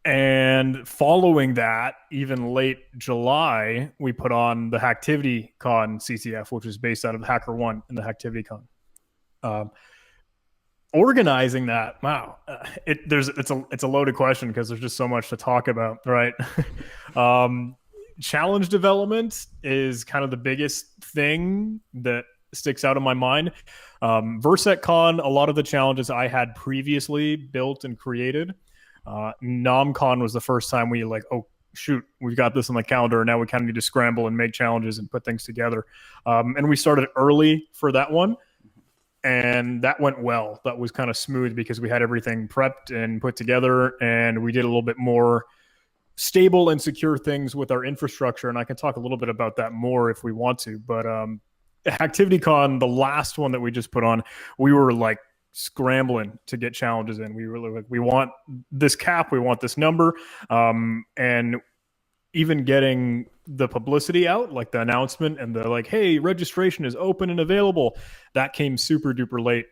And following that, even late July, we put on the Hacktivity Con CTF, which is based out of HackerOne and the Hacktivity Con. Organizing that, wow, it's a loaded question because there's just so much to talk about, right? Challenge development is kind of the biggest thing that sticks out in my mind. VersaCon, a lot of the challenges I had previously built and created. NomCon was the first time we like, oh shoot, we've got this on the calendar and now we kind of need to scramble and make challenges and put things together. And we started early for that one. And that went well. That was kind of smooth because we had everything prepped and put together, and we did a little bit more stable and secure things with our infrastructure. And I can talk a little bit about that more if we want to. But ActivityCon, the last one that we just put on, we were like scrambling to get challenges in. We were like, we want this cap, we want this number. And even getting the publicity out, like the announcement and the like, hey, registration is open and available, that came super duper late.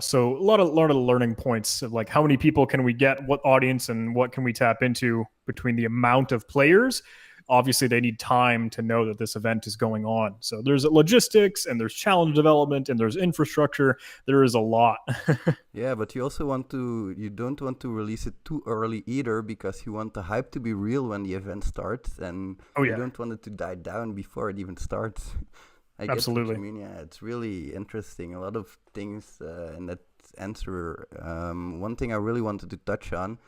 So a lot of learning points of like how many people can we get, what audience, and what can we tap into between the amount of players. Obviously, they need time to know that this event is going on. So there's logistics and there's challenge development and there's infrastructure. There is a lot. Yeah, but you don't want to release it too early either because you want the hype to be real when the event starts, and you don't want it to die down before it even starts. I get what you mean. Yeah, it's really interesting. A lot of things in that answer. One thing I really wanted to touch on.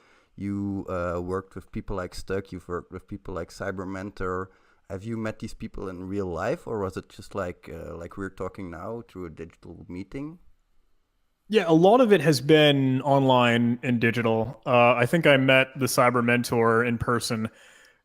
You worked with people like Stuck, you've worked with people like Cyber Mentor. Have you met these people in real life, or was it just like we're talking now through a digital meeting? Yeah, a lot of it has been online and digital. I think I met the Cyber Mentor in person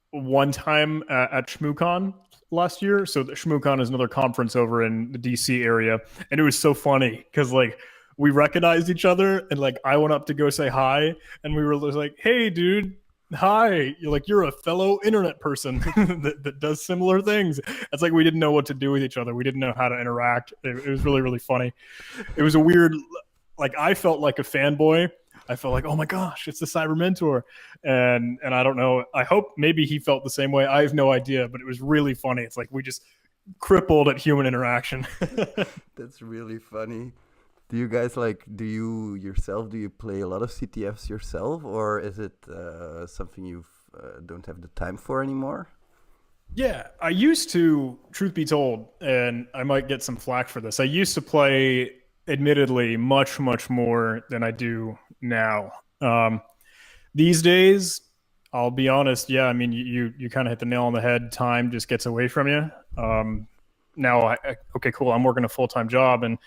one time at ShmooCon last year. So the ShmooCon is another conference over in the DC area. And it was so funny because like, we recognized each other and like I went up to go say hi and we were like, hey dude, hi. You're a fellow internet person that does similar things. It's like we didn't know what to do with each other. We didn't know how to interact. It was really, really funny. It was a weird, like I felt like a fanboy. I felt like, oh my gosh, it's the Cyber Mentor. And I don't know. I hope maybe he felt the same way. I have no idea, but it was really funny. It's like we just crippled at human interaction. That's really funny. Do you guys do you play a lot of CTFs yourself, or is it something you don't have the time for anymore? Yeah, I used to, truth be told, and I might get some flack for this, I used to play, admittedly, much, much more than I do now. These days, I'll be honest, yeah, I mean, you kind of hit the nail on the head. Time just gets away from you. Now, okay, cool, I'm working a full-time job, and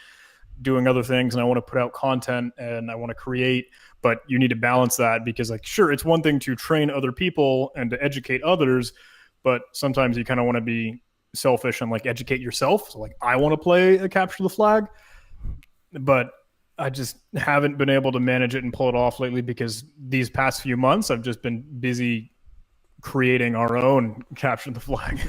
doing other things, and I want to put out content and I want to create, but you need to balance that because like, sure, it's one thing to train other people and to educate others, but sometimes you kind of want to be selfish and like educate yourself. So like, I want to play a Capture the Flag, but I just haven't been able to manage it and pull it off lately because these past few months I've just been busy creating our own Capture the Flag.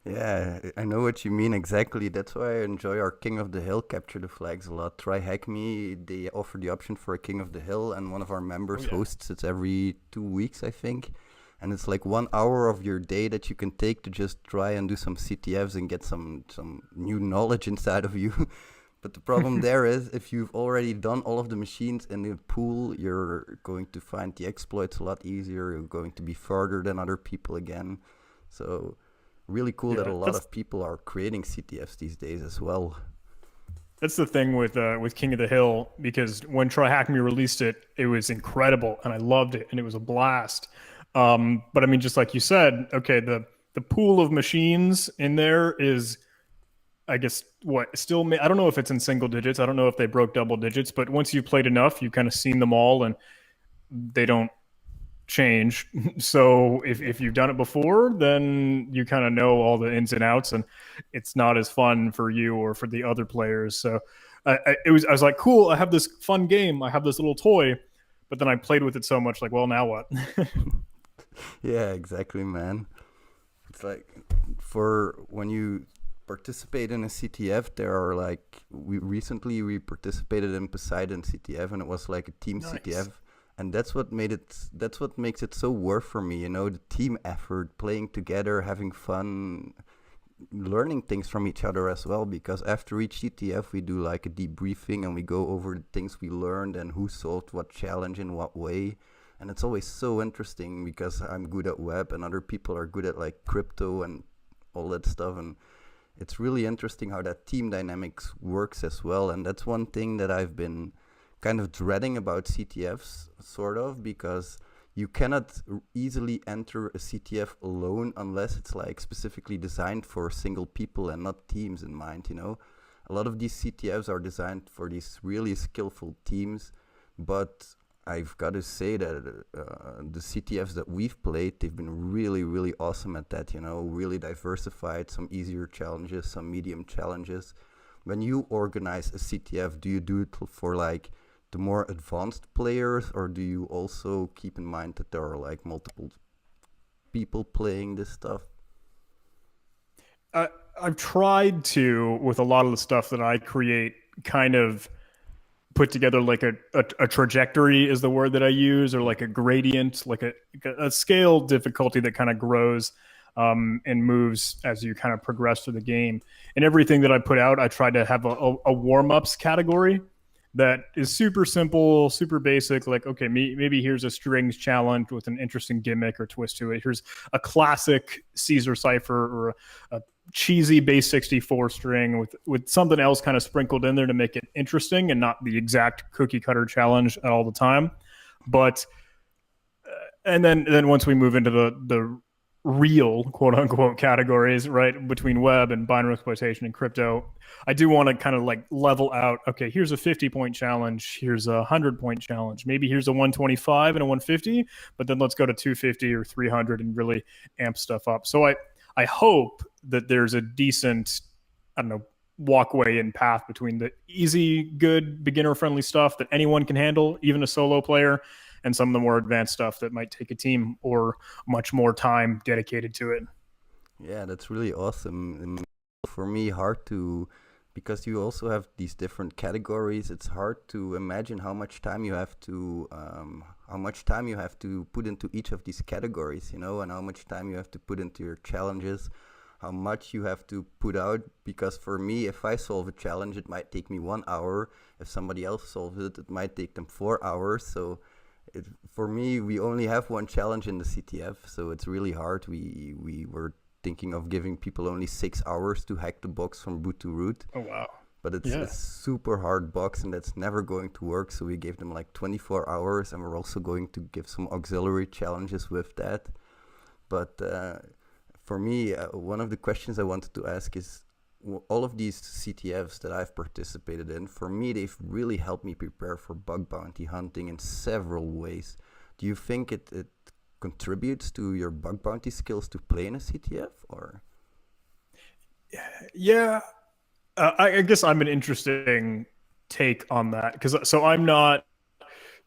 Yeah, I know what you mean exactly. That's why I enjoy our King of the Hill capture the flags a lot. Try Hack Me, they offer the option for a King of the Hill, and one of our Oh members yeah. hosts it every 2 weeks, I think. And it's like 1 hour of your day that you can take to just try and do some CTFs and get some new knowledge inside of you. But the problem there is if you've already done all of the machines in the pool, you're going to find the exploits a lot easier. You're going to be further than other people again. So really cool that a Yeah, lot of people are creating CTFs these days as well. that's the thing with King of the Hill, because when Try Hack Me released it, it was incredible and I loved it and it was a blast. But I mean, just like you said, okay, the pool of machines in there is, I guess, what still I don't know if it's in single digits. I don't know if they broke double digits, but once you've played enough, you've kind of seen them all, and they don't change. So if you've done it before, then you kind of know all the ins and outs, and it's not as fun for you or for the other players. So I was like, cool, I have this fun game, I have this little toy, but then I played with it so much, like, well, now what? Yeah, exactly, man. It's like for when you participate in a CTF, there are like we participated in Poseidon CTF, and it was like a team Nice. CTF, and that's what makes it so worth for me, the team effort, playing together, having fun, learning things from each other as well, because after each CTF we do like a debriefing and we go over the things we learned and who solved what challenge in what way. And it's always so interesting because I'm good at web and other people are good at like crypto and all that stuff, and it's really interesting how that team dynamics works as well. And that's one thing that I've been kind of dreading about CTFs, sort of, because you cannot easily enter a CTF alone unless it's like specifically designed for single people and not teams in mind, A lot of these CTFs are designed for these really skillful teams, but I've got to say that the CTFs that we've played, they've been really, really awesome at that, really diversified, some easier challenges, some medium challenges. When you organize a CTF, do you do it for like the more advanced players, or do you also keep in mind that there are like multiple people playing this stuff? I've tried to, with a lot of the stuff that I create, kind of put together like a trajectory is the word that I use, or like a gradient, like a scale difficulty that kind of grows and moves as you kind of progress through the game. And everything that I put out, I try to have a warm-ups category that is super simple, super basic. Like, okay, maybe here's a strings challenge with an interesting gimmick or twist to it. Here's a classic Caesar cipher, or a cheesy base 64 string with something else kind of sprinkled in there to make it interesting and not the exact cookie cutter challenge all the time. But and then once we move into the real quote unquote categories, right, between web and binary exploitation and crypto, I do want to kind of like level out, okay, here's a 50-point challenge, here's a 100-point challenge, maybe here's a 125 and a 150, but then let's go to 250 or 300 and really amp stuff up. So I hope that there's a decent, I don't know, walkway and path between the easy, good, beginner-friendly stuff that anyone can handle, even a solo player, and some of the more advanced stuff that might take a team or much more time dedicated to it. Yeah, that's really awesome. And for me, hard to, because you also have these different categories. It's hard to imagine how much time you have to put into each of these categories, and how much time you have to put into your challenges, how much you have to put out. Because for me, if I solve a challenge, it might take me 1 hour. If somebody else solves it, it might take them 4 hours. So for me, we only have one challenge in the CTF, so it's really hard. We were thinking of giving people only 6 hours to hack the box from boot to root. Oh, wow. But it's a super hard box, and that's never going to work. So we gave them like 24 hours, and we're also going to give some auxiliary challenges with that. But for me, one of the questions I wanted to ask is, all of these CTFs that I've participated in, for me, they've really helped me prepare for bug bounty hunting in several ways. Do you think it contributes to your bug bounty skills to play in a CTF, or? Yeah, I guess I'm an interesting take on that, because so I'm not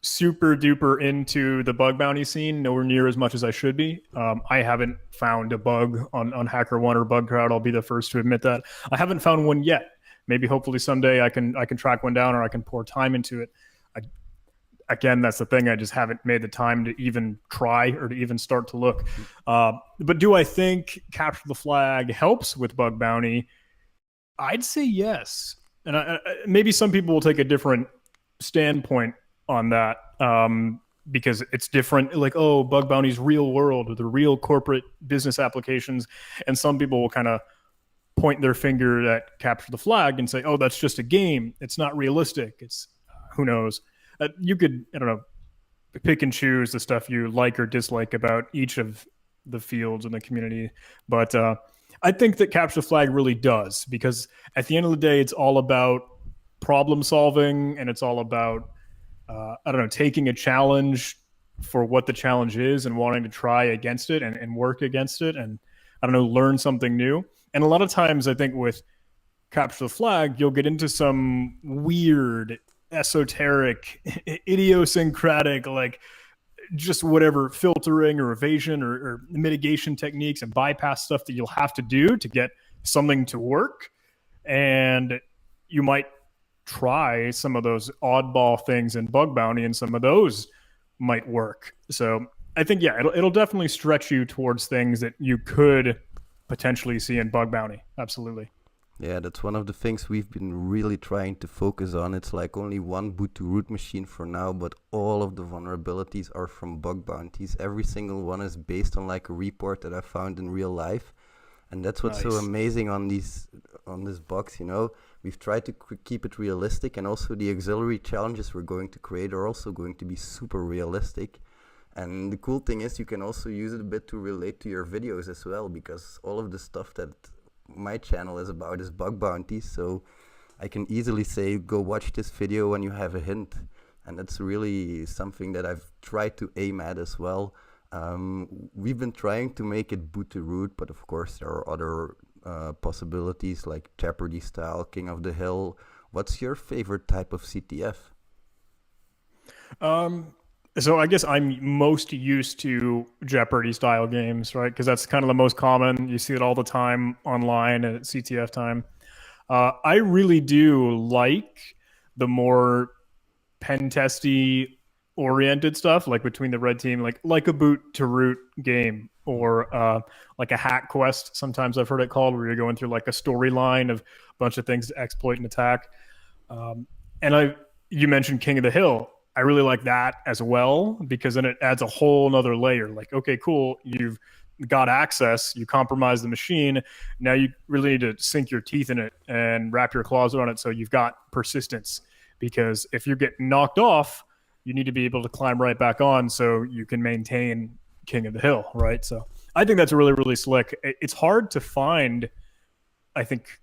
super duper into the bug bounty scene, nowhere near as much as I should be. I haven't found a bug on HackerOne or Bugcrowd. I'll be the first to admit that. I haven't found one yet. Maybe hopefully someday I can track one down, or I can pour time into it. Again, that's the thing. I just haven't made the time to even try or to even start to look. But do I think Capture the Flag helps with bug bounty? I'd say yes. And maybe some people will take a different standpoint on that, because it's different. Like, oh, bug bounty's real world, or the real corporate business applications. And some people will kind of point their finger at Capture the Flag and say, oh, that's just a game. It's not realistic. It's who knows. You could, I don't know, pick and choose the stuff you like or dislike about each of the fields in the community. But I think that Capture the Flag really does, because at the end of the day, it's all about problem solving, and it's all about, I don't know, taking a challenge for what the challenge is and wanting to try against it and work against it and, I don't know, learn something new. And a lot of times I think with Capture the Flag, you'll get into some weird, esoteric, idiosyncratic, like just whatever filtering or evasion or mitigation techniques and bypass stuff that you'll have to do to get something to work. And you might try some of those oddball things in bug bounty, and some of those might work. So I think, yeah, it'll definitely stretch you towards things that you could potentially see in bug bounty. Absolutely. Yeah, that's one of the things we've been really trying to focus on. It's like only one boot to root machine for now, but all of the vulnerabilities are from bug bounties. Every single one is based on like a report that I found in real life. And that's what's so amazing on this box, you know. We've tried to keep it realistic, and also the auxiliary challenges we're going to create are also going to be super realistic. And the cool thing is you can also use it a bit to relate to your videos as well, because all of the stuff that my channel is about is bug bounties. So I can easily say, go watch this video when you have a hint. And that's really something that I've tried to aim at as well. We've been trying to make it boot to root, but of course there are other possibilities like Jeopardy style, King of the Hill. What's your favorite type of CTF? So I guess I'm most used to Jeopardy style games, right? Because that's kind of the most common. You see it all the time online at CTF time. I really do like the more pen testy oriented stuff, like between the red team, like a boot to root game, or like a hack quest. Sometimes I've heard it called, where you're going through like a storyline of a bunch of things to exploit and attack. And you mentioned King of the Hill. I really like that as well, because then it adds a whole nother layer. Like, okay, cool, you've got access, you compromise the machine. Now you really need to sink your teeth in it and wrap your claws around it, so you've got persistence. Because if you get knocked off, you need to be able to climb right back on so you can maintain King of the Hill, right? So I think that's really, really slick. It's hard to find, I think,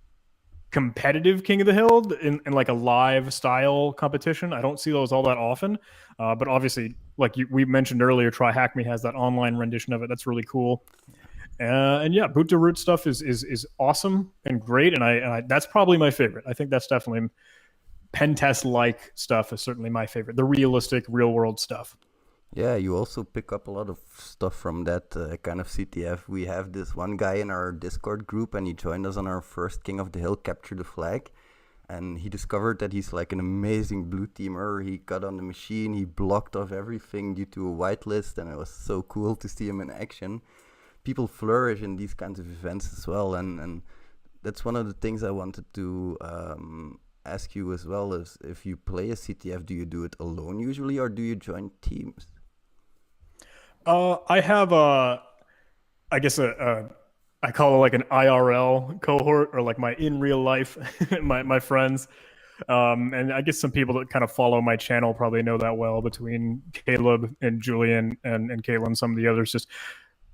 competitive King of the Hill in like a live style competition. I don't see those all that often, but obviously, like we mentioned earlier, Try Hack Me has that online rendition of it. That's really cool. And yeah, boot to root stuff is awesome and great, and I that's probably my favorite. I think that's definitely pen test like stuff is certainly my favorite. The realistic, real world stuff. Yeah, you also pick up a lot of stuff from that kind of CTF. We have this one guy in our Discord group, and he joined us on our first King of the Hill Capture the Flag. And he discovered that he's like an amazing blue teamer. He got on the machine, he blocked off everything due to a whitelist, and it was so cool to see him in action. People flourish in these kinds of events as well, and that's one of the things I wanted to ask you as well, is if you play a CTF, do you do it alone usually, or do you join teams? I have I guess I call it like an IRL cohort, or like my in real life, my friends. And I guess some people that kind of follow my channel probably know that well, between Caleb and Julian and Caitlin, some of the others just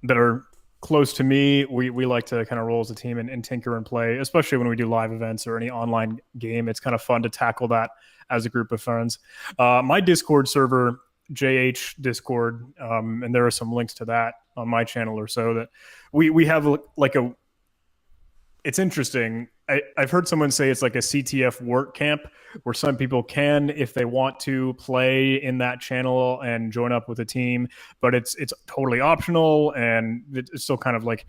that are close to me. We like to kind of roll as a team and tinker and play, especially when we do live events or any online game. It's kind of fun to tackle that as a group of friends. My Discord server, JH Discord, and there are some links to that on my channel or so, that we have like it's interesting. I've heard someone say it's like a CTF work camp where some people can, if they want to, play in that channel and join up with a team, but it's totally optional, and it's still kind of like,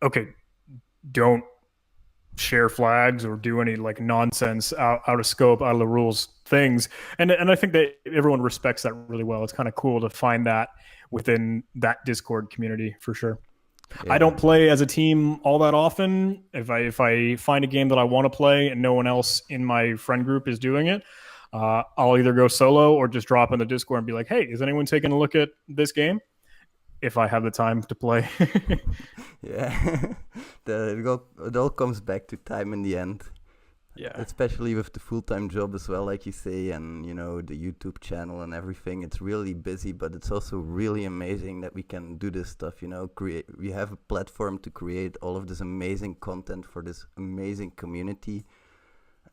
okay, don't share flags or do any like nonsense out of scope, out of the rules things. And I think that everyone respects that really well. It's kind of cool to find that within that Discord community for sure. Yeah. I don't play as a team all that often. If I find a game that I want to play and no one else in my friend group is doing it, I'll either go solo or just drop in the Discord and be like, hey, is anyone taking a look at this game? If I have the time to play. Yeah, it all comes back to time in the end. Yeah, especially with the full-time job as well, like you say, and you know, the YouTube channel and everything. It's really busy, but it's also really amazing that we can do this stuff. You know, we have a platform to create all of this amazing content for this amazing community.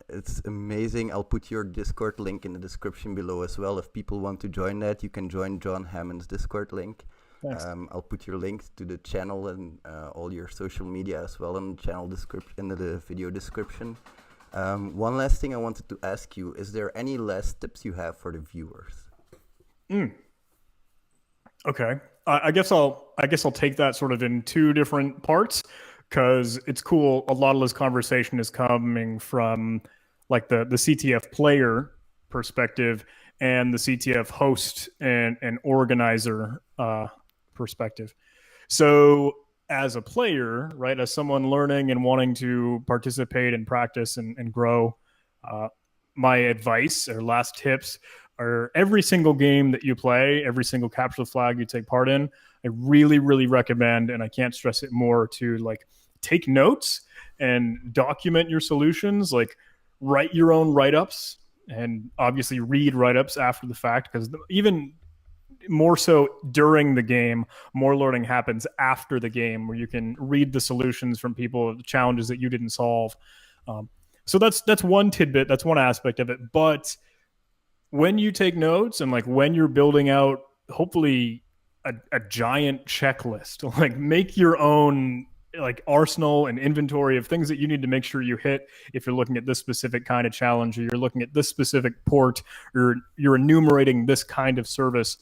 It's amazing. I'll put your Discord link in the description below as well. If people want to join that, you can join John Hammond's Discord link. I'll put your links to the channel and all your social media as well in the channel description, in the video description. One last thing I wanted to ask you: is there any last tips you have for the viewers? Okay, I guess I'll take that sort of in two different parts, because it's cool. A lot of this conversation is coming from like the CTF player perspective and the CTF host and organizer perspective. So as a player, right, as someone learning and wanting to participate and practice and grow, my advice or last tips are every single game that you play, every single capture the flag you take part in, I really, really recommend, and I can't stress it more, to like take notes and document your solutions, like write your own write-ups, and obviously read write-ups after the fact, because even more so during the game, more learning happens after the game, where you can read the solutions from people, the challenges that you didn't solve. So that's one tidbit, that's one aspect of it. But when you take notes and like when you're building out, hopefully a giant checklist, like make your own like arsenal and inventory of things that you need to make sure you hit if you're looking at this specific kind of challenge, or you're looking at this specific port, or you're enumerating this kind of service.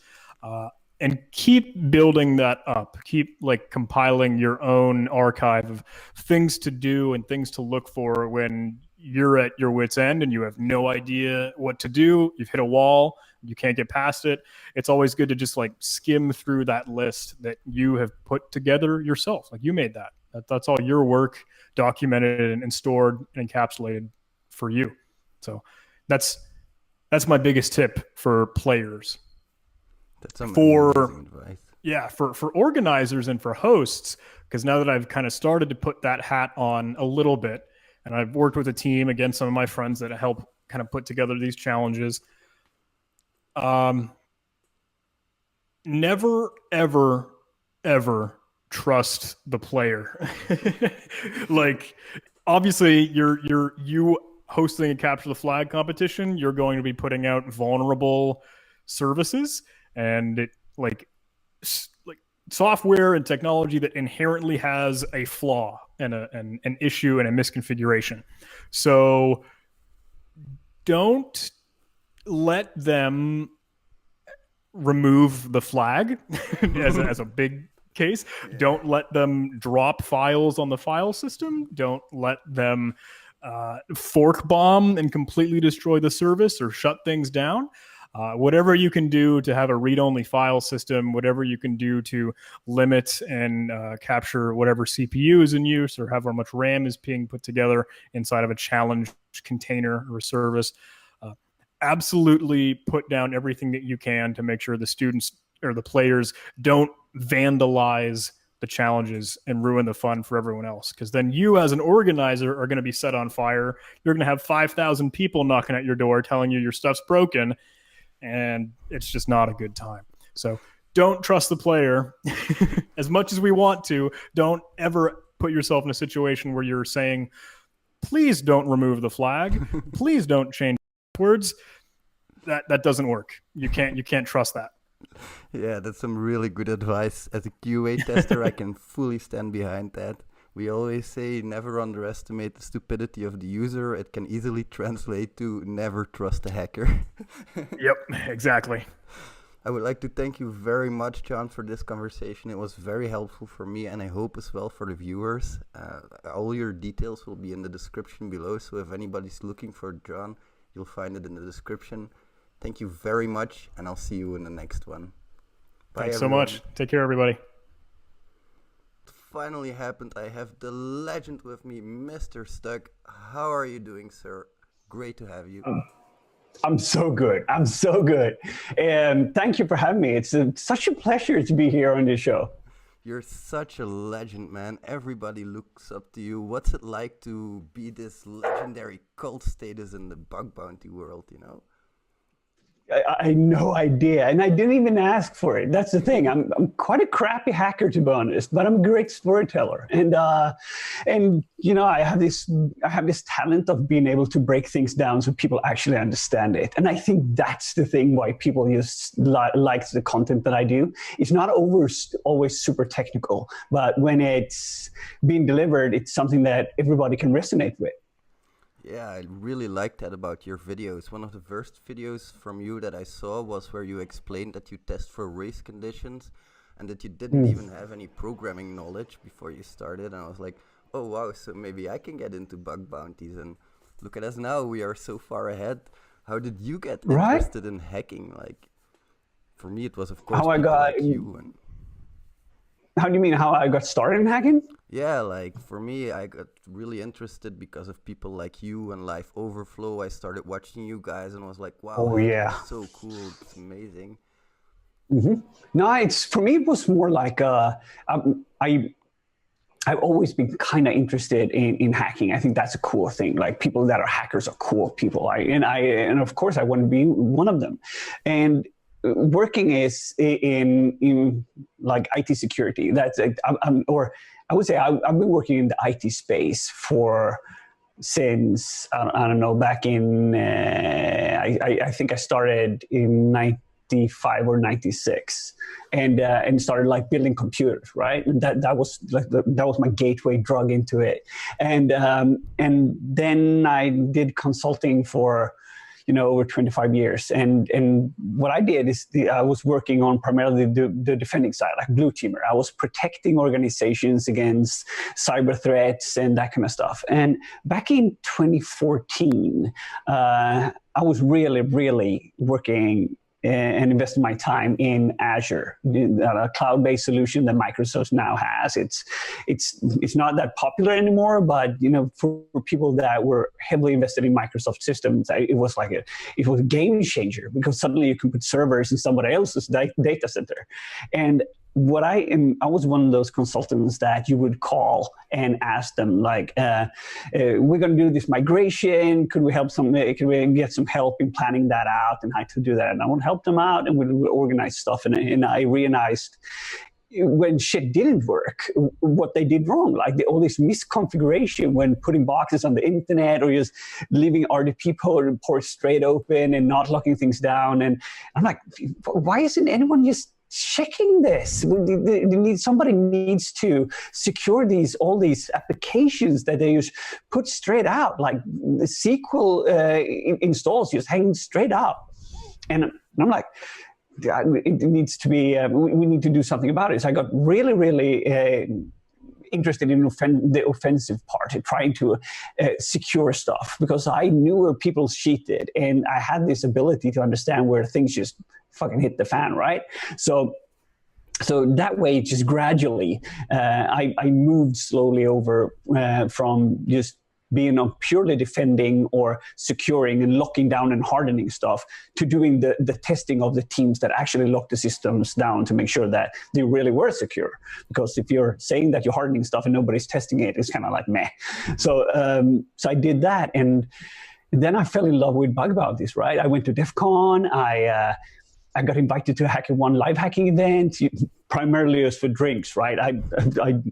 And keep building that up. Keep like compiling your own archive of things to do and things to look for when you're at your wit's end and you have no idea what to do. You've hit a wall, you can't get past it. It's always good to just like skim through that list that you have put together yourself. Like you made that. That's all your work, documented and stored and encapsulated for you. So that's my biggest tip for players. That's amazing advice. Yeah, for organizers and for hosts, because now that I've kind of started to put that hat on a little bit, and I've worked with a team, again, some of my friends that help kind of put together these challenges. Never, ever, ever trust the player. Like, obviously, you hosting a capture the flag competition, you're going to be putting out vulnerable services. And it like software and technology that inherently has a flaw and an issue and a misconfiguration. So don't let them remove the flag as a big case. Yeah. Don't let them drop files on the file system. Don't let them fork bomb and completely destroy the service or shut things down. Whatever you can do to have a read-only file system, whatever you can do to limit and capture whatever CPU is in use or however much RAM is being put together inside of a challenge container or service, absolutely put down everything that you can to make sure the students or the players don't vandalize the challenges and ruin the fun for everyone else. Because then you as an organizer are going to be set on fire. You're going to have 5,000 people knocking at your door telling you your stuff's broken, and it's just not a good time. So don't trust the player. As much as we want to, don't ever put yourself in a situation where you're saying, please don't remove the flag. Please don't change words. That doesn't work. You can't trust that. Yeah, that's some really good advice. As a QA tester, I can fully stand behind that. We always say never underestimate the stupidity of the user. It can easily translate to never trust a hacker. Yep, exactly. I would like to thank you very much, John, for this conversation. It was very helpful for me, and I hope as well for the viewers. All your details will be in the description below, so if anybody's looking for John, you'll find it in the description. Thank you very much, and I'll see you in the next one. Bye, Thanks everyone. so much. Take care, everybody. Finally happened. I have the legend with me, Mr. Stuck. How are you doing, sir? Great to have you. I'm so good. And thank you for having me. It's such a pleasure to be here on this show. You're such a legend, man. Everybody looks up to you. What's it like to be this legendary cult status in the bug bounty world, you know? I had no idea, and I didn't even ask for it. That's the thing. I'm quite a crappy hacker, to be honest, but I'm a great storyteller, and you know, I have this talent of being able to break things down so people actually understand it. And I think that's the thing why people just like the content that I do. It's not always super technical, but when it's being delivered, it's something that everybody can resonate with. Yeah, I really like that about your videos. One of the first videos from you that I saw was where you explained that you test for race conditions and that you didn't even have any programming knowledge before you started. And I was like, oh wow, so maybe I can get into bug bounties. And look at us now, we are so far ahead. How did you get interested in hacking? Like, for me, it was of course how I got like you. And how do you mean how I got started in hacking? yeah, like for me, I got really interested because of people like you and Live Overflow. I started watching you guys and was like, wow, Oh, yeah. it's so cool, it's amazing. No, it's for me. It was more like I've always been kind of interested in hacking. I think that's a cool thing. Like people that are hackers are cool people. And of course I want to be one of them. And working is in like IT security. That's or I would say I've been working in the IT space since I don't know, back in I think I started in 95 or 96 and started like building computers, right? And that was like that was my gateway drug into it. And then I did consulting for over 25 years. And what I did is I was working on primarily the defending side, like blue teamer. I was protecting organizations against cyber threats and that kind of stuff. And back in 2014, I was really, really working and investing my time in Azure, a cloud-based solution that Microsoft now has. It's not that popular anymore, but for people that were heavily invested in Microsoft systems, it was a game changer because suddenly you can put servers in somebody else's data center. And I was one of those consultants that you would call and ask them like, we're going to do this migration. Could we get some help in planning that out and how to do that? And I would help them out and we would organize stuff. And I realized when shit didn't work, what they did wrong, like all this misconfiguration when putting boxes on the internet or just leaving RDP ports straight open and not locking things down. And I'm like, why isn't anyone just checking this? Somebody needs to secure all these applications that they just put straight out, like the SQL installs just hanging straight out. And I'm like, it needs to be. We need to do something about it. So I got really, really interested in the offensive part, trying to secure stuff because I knew where people cheated, and I had this ability to understand where things just fucking hit the fan, right? So that way, just gradually, I moved slowly over from just being on purely defending or securing and locking down and hardening stuff to doing the testing of the teams that actually lock the systems down to make sure that they really were secure. Because if you're saying that you're hardening stuff and nobody's testing it, it's kind of like meh. So I did that, and then I fell in love with bug bounties, right? I went to DEF CON. I got invited to a HackerOne live hacking event, primarily as for drinks, right?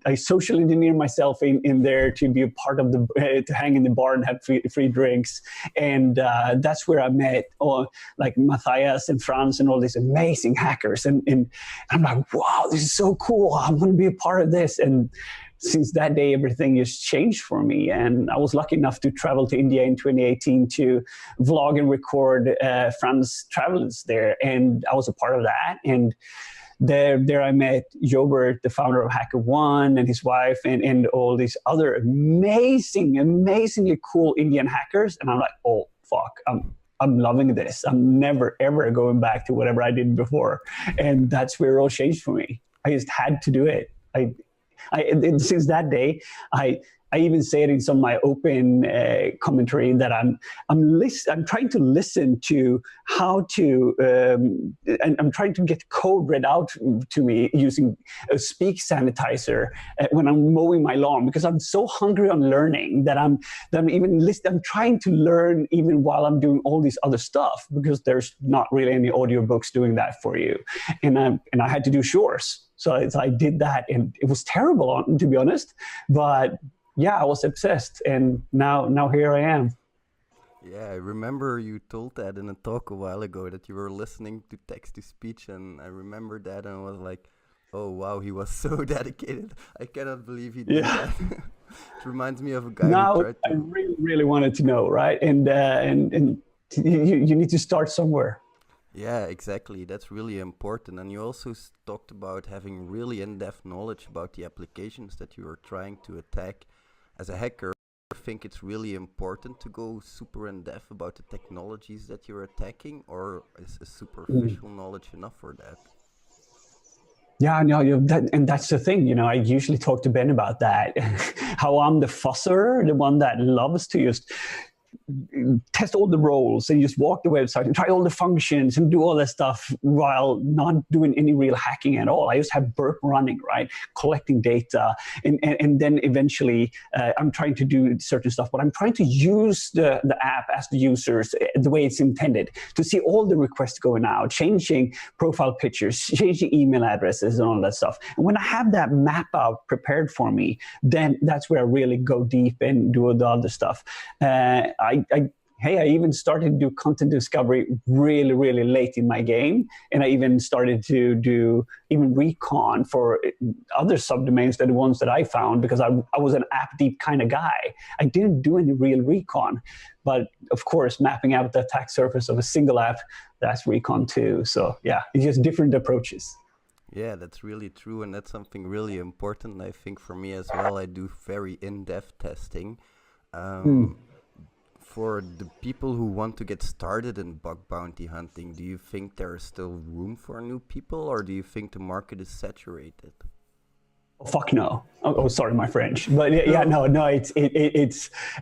I social engineered myself in there to be a part of to hang in the bar and have free drinks. And that's where I met like Matthias and Franz and all these amazing hackers. And I'm like, wow, this is so cool. I'm going to be a part of this. And since that day, everything has changed for me. And I was lucky enough to travel to India in 2018 to vlog and record friends' travels there. And I was a part of that. And there I met Jobert, the founder of HackerOne, and his wife, and all these other amazingly cool Indian hackers. And I'm like, oh, fuck, I'm loving this. I'm never, ever going back to whatever I did before. And that's where it all changed for me. I just had to do it. And since that day, I even say it in some of my open commentary that I'm trying to listen to how to, and I'm trying to get code read out to me using a speak sanitizer when I'm mowing my lawn, because I'm so hungry on learning that I'm trying to learn even while I'm doing all this other stuff, because there's not really any audiobooks doing that for you. And I had to do chores. So I did that, and it was terrible, to be honest, but yeah, I was obsessed, and now here I am. Yeah, I remember you told that in a talk a while ago, that you were listening to text-to-speech, and I remember that, and I was like, oh wow, he was so dedicated. I cannot believe he did that. It reminds me of a guy who tried to... I really wanted to know, right? And you need to start somewhere. Yeah, exactly. That's really important. And you also talked about having really in-depth knowledge about the applications that you are trying to attack. As a hacker, I think it's really important to go super in-depth about the technologies that you're attacking, or is a superficial knowledge enough for that? Yeah, no, and that's the thing. I usually talk to Ben about that. How I'm the fusser, the one that loves to just test all the roles and just walk the website and try all the functions and do all that stuff while not doing any real hacking at all. I just have Burp running, right? Collecting data. And then eventually I'm trying to do certain stuff, but I'm trying to use the app as the users the way it's intended, to see all the requests going out, changing profile pictures, changing email addresses and all that stuff. And when I have that map out prepared for me, then that's where I really go deep and do all the other stuff. I even started to do content discovery really, really late in my game. And I even started to do even recon for other subdomains than the ones that I found, because I was an app deep kind of guy. I didn't do any real recon. But of course, mapping out the attack surface of a single app, that's recon too. So yeah, it's just different approaches. Yeah, that's really true. And that's something really important, I think, for me as well. I do very in-depth testing. For the people who want to get started in bug bounty hunting, do you think there is still room for new people, or do you think the market is saturated? Oh, fuck no. Oh, sorry, my French. But no.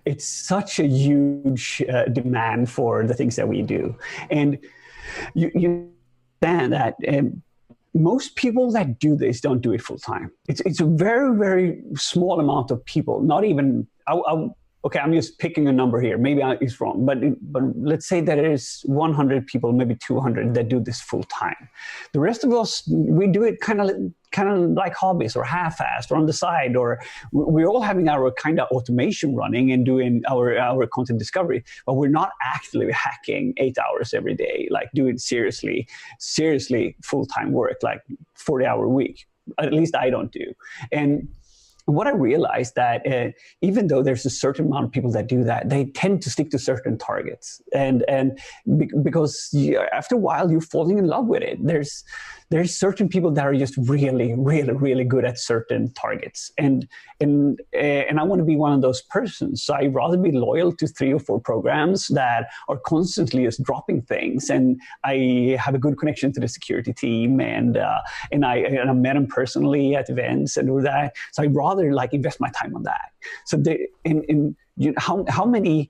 It's such a huge demand for the things that we do, and you understand that. Most people that do this don't do it full time. It's a very, very small amount of people. Not even. Okay, I'm just picking a number here. Maybe it's wrong, but let's say that it is 100 people, maybe 200 that do this full time. The rest of us, we do it kind of like hobbies or half-assed or on the side, or we're all having our kind of automation running and doing our content discovery, but we're not actively hacking 8 hours every day, like doing seriously full-time work, like 40-hour week. At least I don't do. And what I realized that even though there's a certain amount of people that do that, they tend to stick to certain targets, and because after a while you're falling in love with it. There's certain people that are just really, really, really good at certain targets, and I want to be one of those persons. So I'd rather be loyal to 3 or 4 programs that are constantly just dropping things, and I have a good connection to the security team, and I met them personally at events and all that. So I'd rather invest my time on that. So how many,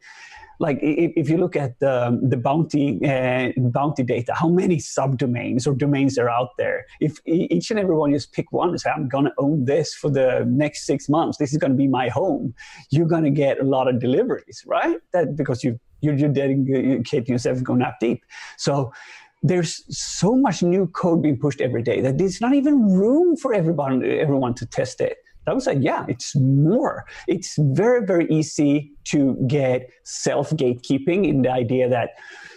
like if you look at the bounty data, how many subdomains or domains are out there? If each and every one just pick one and say, I'm going to own this for the next 6 months, this is going to be my home, you're going to get a lot of deliveries, right? That because you're dedicating yourself going up deep. So there's so much new code being pushed every day that there's not even room for everyone to test it. I would say, yeah, it's more. It's very, very easy to get self-gatekeeping in the idea that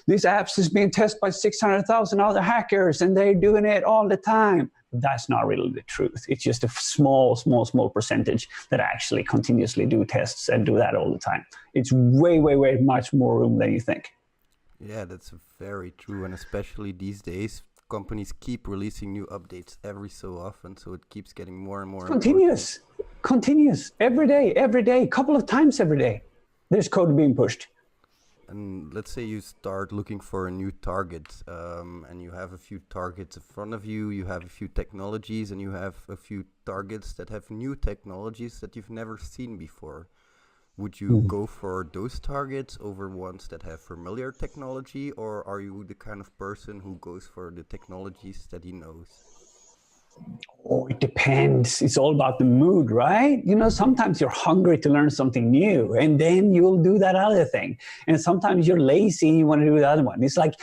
this app is being tested by 600,000 other hackers and they're doing it all the time. That's not really the truth. It's just a small percentage that actually continuously do tests and do that all the time. It's way much more room than you think. Yeah, that's very true. And especially these days, companies keep releasing new updates every so often. So it keeps getting more and more continuous every day, couple of times every day. There's code being pushed. And let's say you start looking for a new target, and you have a few targets in front of you, you have a few technologies, and you have a few targets that have new technologies that you've never seen before. Would you go for those targets over ones that have familiar technology, or are you the kind of person who goes for the technologies that he knows? Oh, it depends. It's all about the mood, right? Sometimes you're hungry to learn something new, and then you'll do that other thing. And sometimes you're lazy and you want to do the other one. It's like,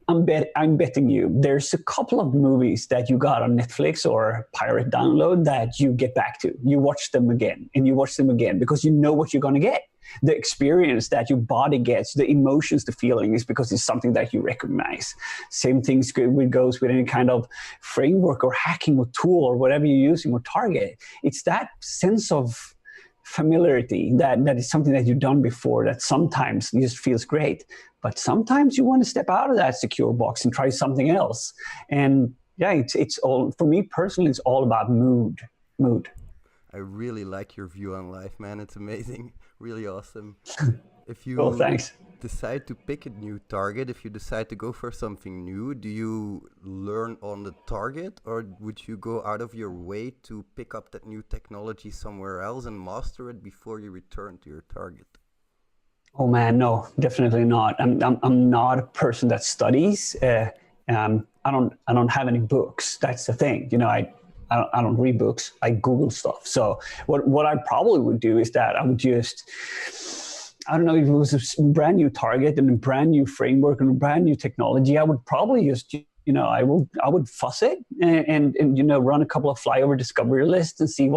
I'm betting you there's a couple of movies that you got on Netflix or pirate download that you get back to. You watch them again and you watch them again because you know what you're going to get. The experience that your body gets, the emotions, the feelings, because it's something that you recognize. Same things goes with any kind of framework or hacking or tool or whatever you're using or target. It's that sense of familiarity that is something that you've done before that sometimes just feels great. But sometimes you want to step out of that secure box and try something else. And yeah, it's all, for me personally, it's all about mood. I really like your view on life, man. It's amazing. Really awesome. If you thanks. decide to pick a new target, if you decide to go for something new, do you learn on the target, or would you go out of your way to pick up that new technology somewhere else and master it before you return to your target? Oh man, no, definitely not. I'm not a person that studies. I don't have any books. That's the thing. I don't read books. I Google stuff. So what I probably would do is that I would just, I don't know, if it was a brand new target and a brand new framework and a brand new technology, I would probably just, I would fuss it and run a couple of flyover discovery lists and see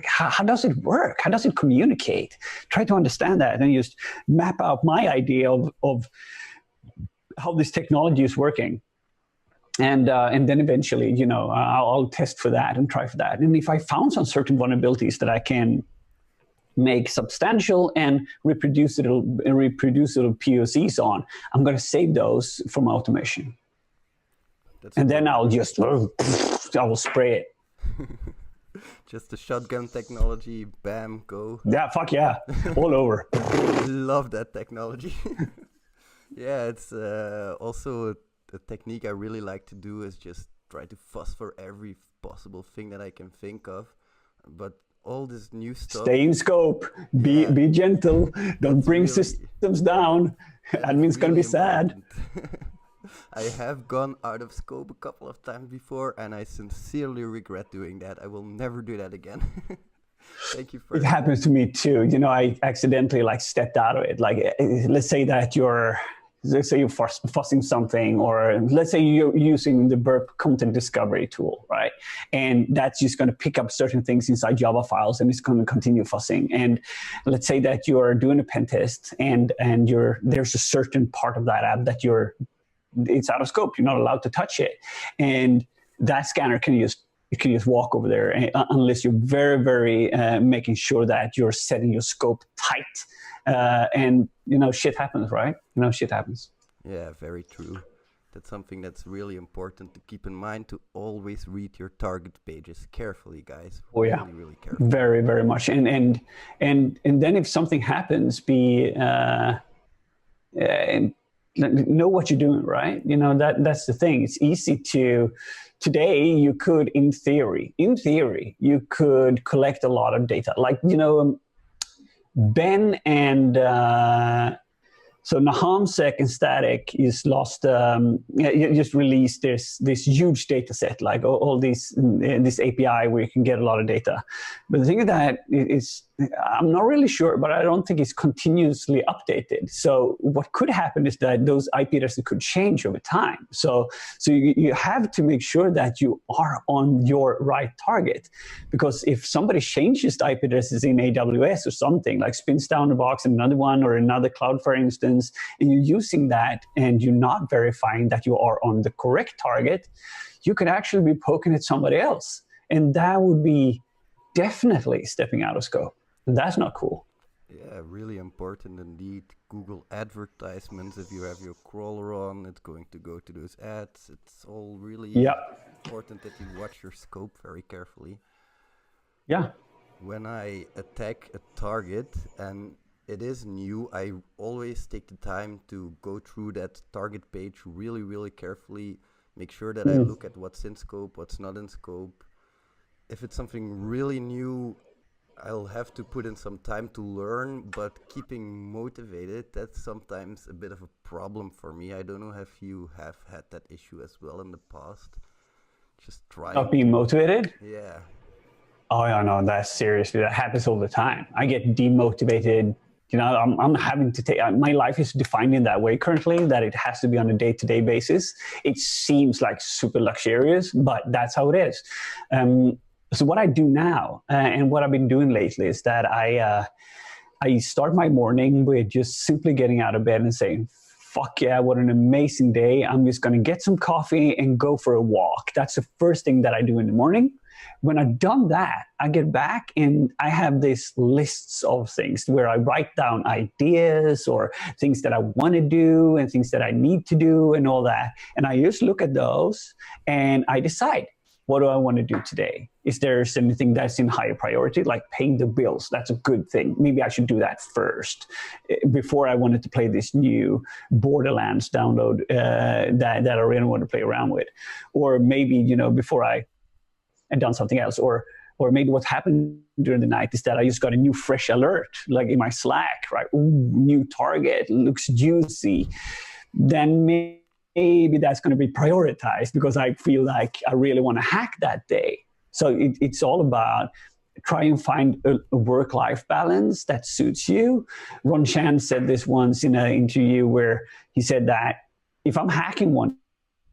how does it work? How does it communicate? Try to understand that and then just map out my idea of how this technology is working. And then eventually, I'll test for that and try for that. And if I found some certain vulnerabilities that I can make substantial and reproducible POCs on, I'm going to save those from automation. Then I'll just, I will spray it. Just the shotgun technology, bam, go. Yeah, fuck yeah, all over. Love that technology. Yeah, it's also a technique I really like to do is just try to fuss for every possible thing that I can think of. But all this new stuff. Stay in scope. Be gentle. Don't bring systems down. Admin's gonna be sad. I have gone out of scope a couple of times before, and I sincerely regret doing that. I will never do that again. Thank you for it. Happens to me too. I accidentally stepped out of it. Let's say you're fussing something, or let's say you're using the burp content discovery tool, right? And that's just going to pick up certain things inside Java files, and it's going to continue fussing. And let's say that you're doing a pen test, and there's a certain part of that app that it's out of scope. You're not allowed to touch it, and that scanner can just walk over there unless you're very, very making sure that you're setting your scope tight. And shit happens, right? Shit happens. Yeah, very true. That's something that's really important to keep in mind, to always read your target pages carefully, guys. Oh yeah, really, really carefully. Very, very much. And then if something happens, know what you're doing, right? That's the thing. It's easy to. Today, you could, in theory, you could collect a lot of data. Ben and so Nahamsec and Static is lost. Just released this huge data set, like all this API where you can get a lot of data. But the thing is that I'm not really sure, but I don't think it's continuously updated. So what could happen is that those IP addresses could change over time. So you have to make sure that you are on your right target, because if somebody changes the IP addresses in AWS or something, like spins down the box and another one or another Cloudflare instance, and you're using that and you're not verifying that you are on the correct target, you could actually be poking at somebody else. And that would be definitely stepping out of scope. That's not cool. Yeah, really important indeed. Google advertisements, if you have your crawler on, it's going to go to those ads. It's all really important that you watch your scope very carefully. Yeah. When I attack a target and it is new, I always take the time to go through that target page really, really carefully, make sure that I look at what's in scope, what's not in scope. If it's something really new, I'll have to put in some time to learn, but keeping motivated, that's sometimes a bit of a problem for me. I don't know if you have had that issue as well in the past. Just trying. Not being motivated? Yeah. Oh, yeah, no, that's seriously, that happens all the time. I get demotivated. You know, I'm having to take, my life is defined in that way currently, that it has to be on a day-to-day basis. It seems like super luxurious, but that's how it is. So what I do now, and what I've been doing lately, is that I start my morning with just simply getting out of bed and saying, fuck yeah, what an amazing day. I'm just going to get some coffee and go for a walk. That's the first thing that I do in the morning. When I've done that, I get back and I have these lists of things where I write down ideas or things that I want to do and things that I need to do and all that. And I just look at those and I decide, what do I want to do today? Is there anything that's in higher priority, like paying the bills? That's a good thing. Maybe I should do that first before I wanted to play this new Borderlands download that I really want to play around with. Or maybe, you know, before I had done something else. Or maybe what happened during the night is that I just got a new fresh alert, like in my Slack, right? Ooh, new target, looks juicy. Then maybe that's going to be prioritized because I feel like I really want to hack that day. So it's all about try and find a work-life balance that suits you. Ron Chan said this once in an interview where he said that if I'm hacking one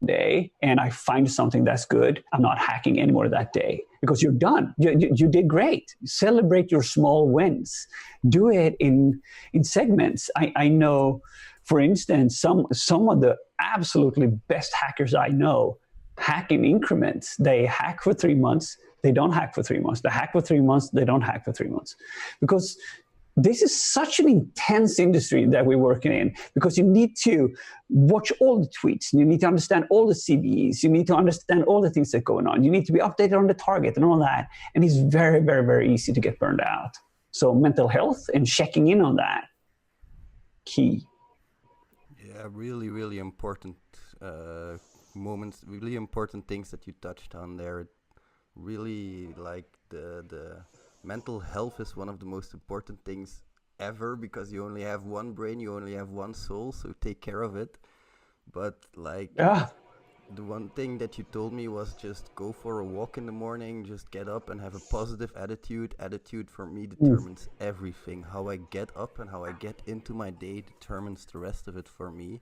day and I find something that's good, I'm not hacking anymore that day because you're done. You did great. Celebrate your small wins. Do it in segments. I know, for instance, some of the absolutely best hackers I know hack in increments. They hack for 3 months. They don't hack for 3 months. They hack for 3 months. They don't hack for 3 months. Because this is such an intense industry that we're working in, because you need to watch all the tweets. You need to understand all the CVEs. You need to understand all the things that are going on. You need to be updated on the target and all that. And it's very, very, very easy to get burned out. So mental health and checking in on that, key. Yeah, really, really important moments, really important things that you touched on there. Really, like the mental health is one of the most important things ever, because you only have one brain, you only have one soul, so take care of it. But like, the one thing that you told me was just go for a walk in the morning, just get up and have a positive attitude. Attitude for me determines everything. How I get up and how I get into my day determines the rest of it for me.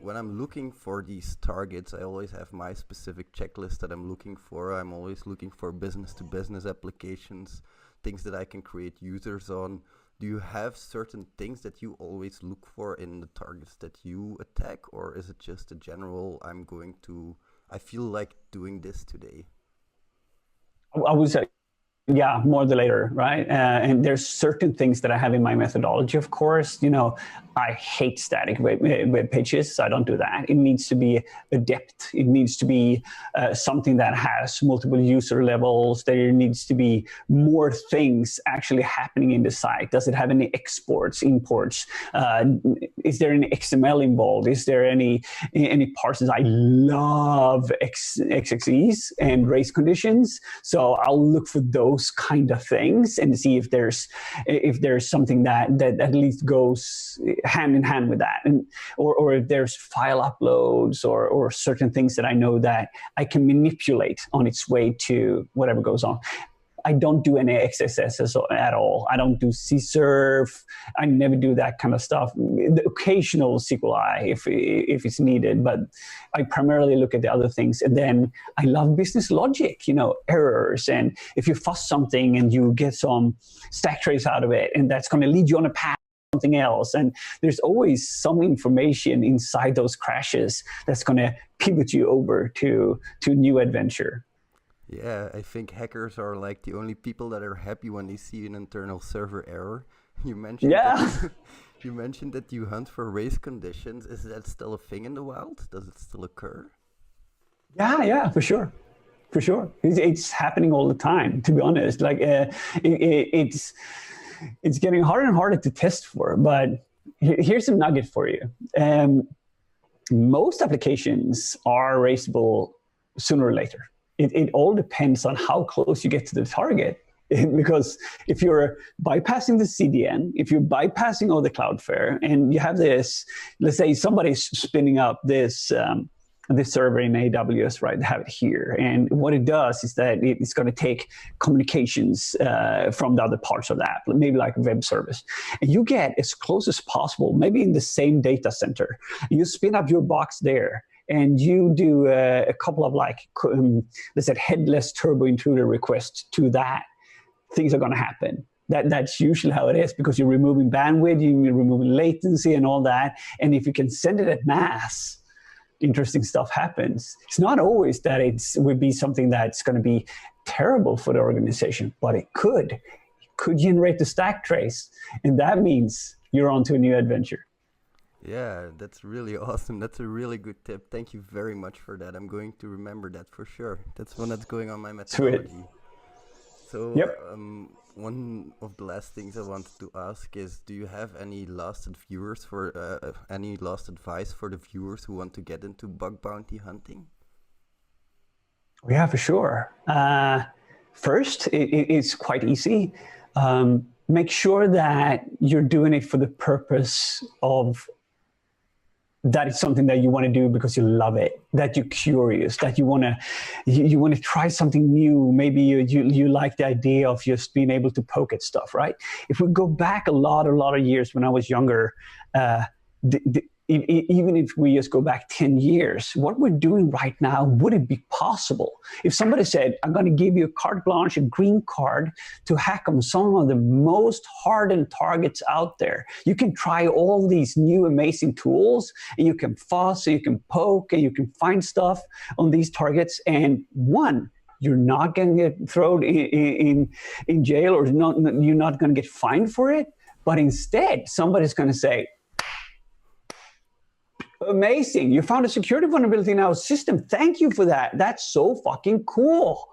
When I'm looking for these targets, I always have my specific checklist that I'm looking for. I'm always looking for business-to-business applications, things that I can create users on. Do you have certain things that you always look for in the targets that you attack, or is it just a general, I feel like doing this today? I would say, yeah, more the later, right? And there's certain things that I have in my methodology, of course. You know, I hate static web pages, so I don't do that. It needs to be adept. It needs to be something that has multiple user levels. There needs to be more things actually happening in the site. Does it have any exports, imports? Is there any XML involved? Is there any parsers? I love XXEs and race conditions, so I'll look for those kind of things and see if there's something that at least goes hand in hand with that, and or if there's file uploads or certain things that I know that I can manipulate on its way to whatever goes on. I don't do any XSS at all. I don't do CSRF. I never do that kind of stuff. The occasional SQLi if it's needed, but I primarily look at the other things. And then I love business logic, errors. And if you fuss something and you get some stack trace out of it, and that's going to lead you on a path something else. And there's always some information inside those crashes that's going to pivot you over to new adventure. Yeah, I think hackers are like the only people that are happy when they see an internal server error. You mentioned you mentioned that you hunt for race conditions. Is that still a thing in the wild? Does it still occur? Yeah, for sure. For sure. It's happening all the time, to be honest. Like it's getting harder and harder to test for, but here's a nugget for you. Most applications are raceable sooner or later. It all depends on how close you get to the target. Because if you're bypassing the CDN, if you're bypassing all the Cloudflare, and you have this, let's say somebody's spinning up this server in AWS, right? They have it here. And what it does is that it's going to take communications from the other parts of the app, maybe like a web service. And you get as close as possible, maybe in the same data center. You spin up your box there, and you do a couple of let's say headless turbo intruder requests to that. Things are going to happen. That's usually how it is, because you're removing bandwidth, you're removing latency and all that. And if you can send it at mass, interesting stuff happens. It's not always that it would be something that's going to be terrible for the organization, but it could generate the stack trace. And that means you're on to a new adventure. Yeah, that's really awesome. That's a really good tip. Thank you very much for that. I'm going to remember that for sure. That's one that's going on my methodology. Sweet. So, yep. One of the last things I wanted to ask is, do you have any last advice for the viewers who want to get into bug bounty hunting? Yeah, for sure. First, it's quite easy. Make sure that you're doing it for the purpose of that it's something that you want to do because you love it, that you're curious, that you want to try something new. Maybe you like the idea of just being able to poke at stuff, right? If we go back a lot of years when I was younger, even if we just go back 10 years, what we're doing right now, would it be possible? If somebody said, I'm going to give you a carte blanche, a green card to hack on some of the most hardened targets out there. You can try all these new amazing tools, and you can fuss, and you can poke, and you can find stuff on these targets. And one, you're not going to get thrown in jail, or you're not going to get fined for it. But instead, somebody's going to say, amazing, you found a security vulnerability in our system. Thank you for that. That's so fucking cool.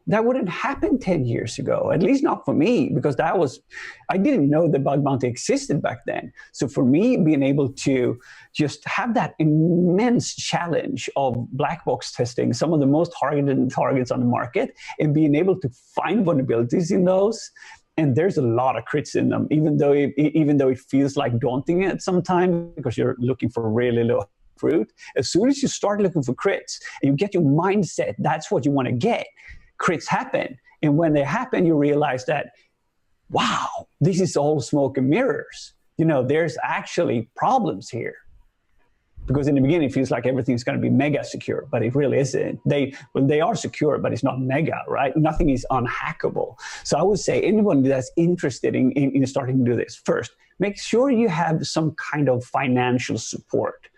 That wouldn't happen 10 years ago, at least not for me, because I didn't know the bug bounty existed back then. So for me, being able to just have that immense challenge of black box testing some of the most targeted targets on the market, and being able to find vulnerabilities in those. And there's a lot of crits in them, even though it feels like daunting at some time because you're looking for really low fruit. As soon as you start looking for crits and you get your mindset, that's what you want to get. Crits happen. And when they happen, you realize that, wow, this is all smoke and mirrors. There's actually problems here. Because in the beginning, it feels like everything's going to be mega secure, but it really isn't. They are secure, but it's not mega, right? Nothing is unhackable. So I would say anyone that's interested in starting to do this, first, make sure you have some kind of financial support.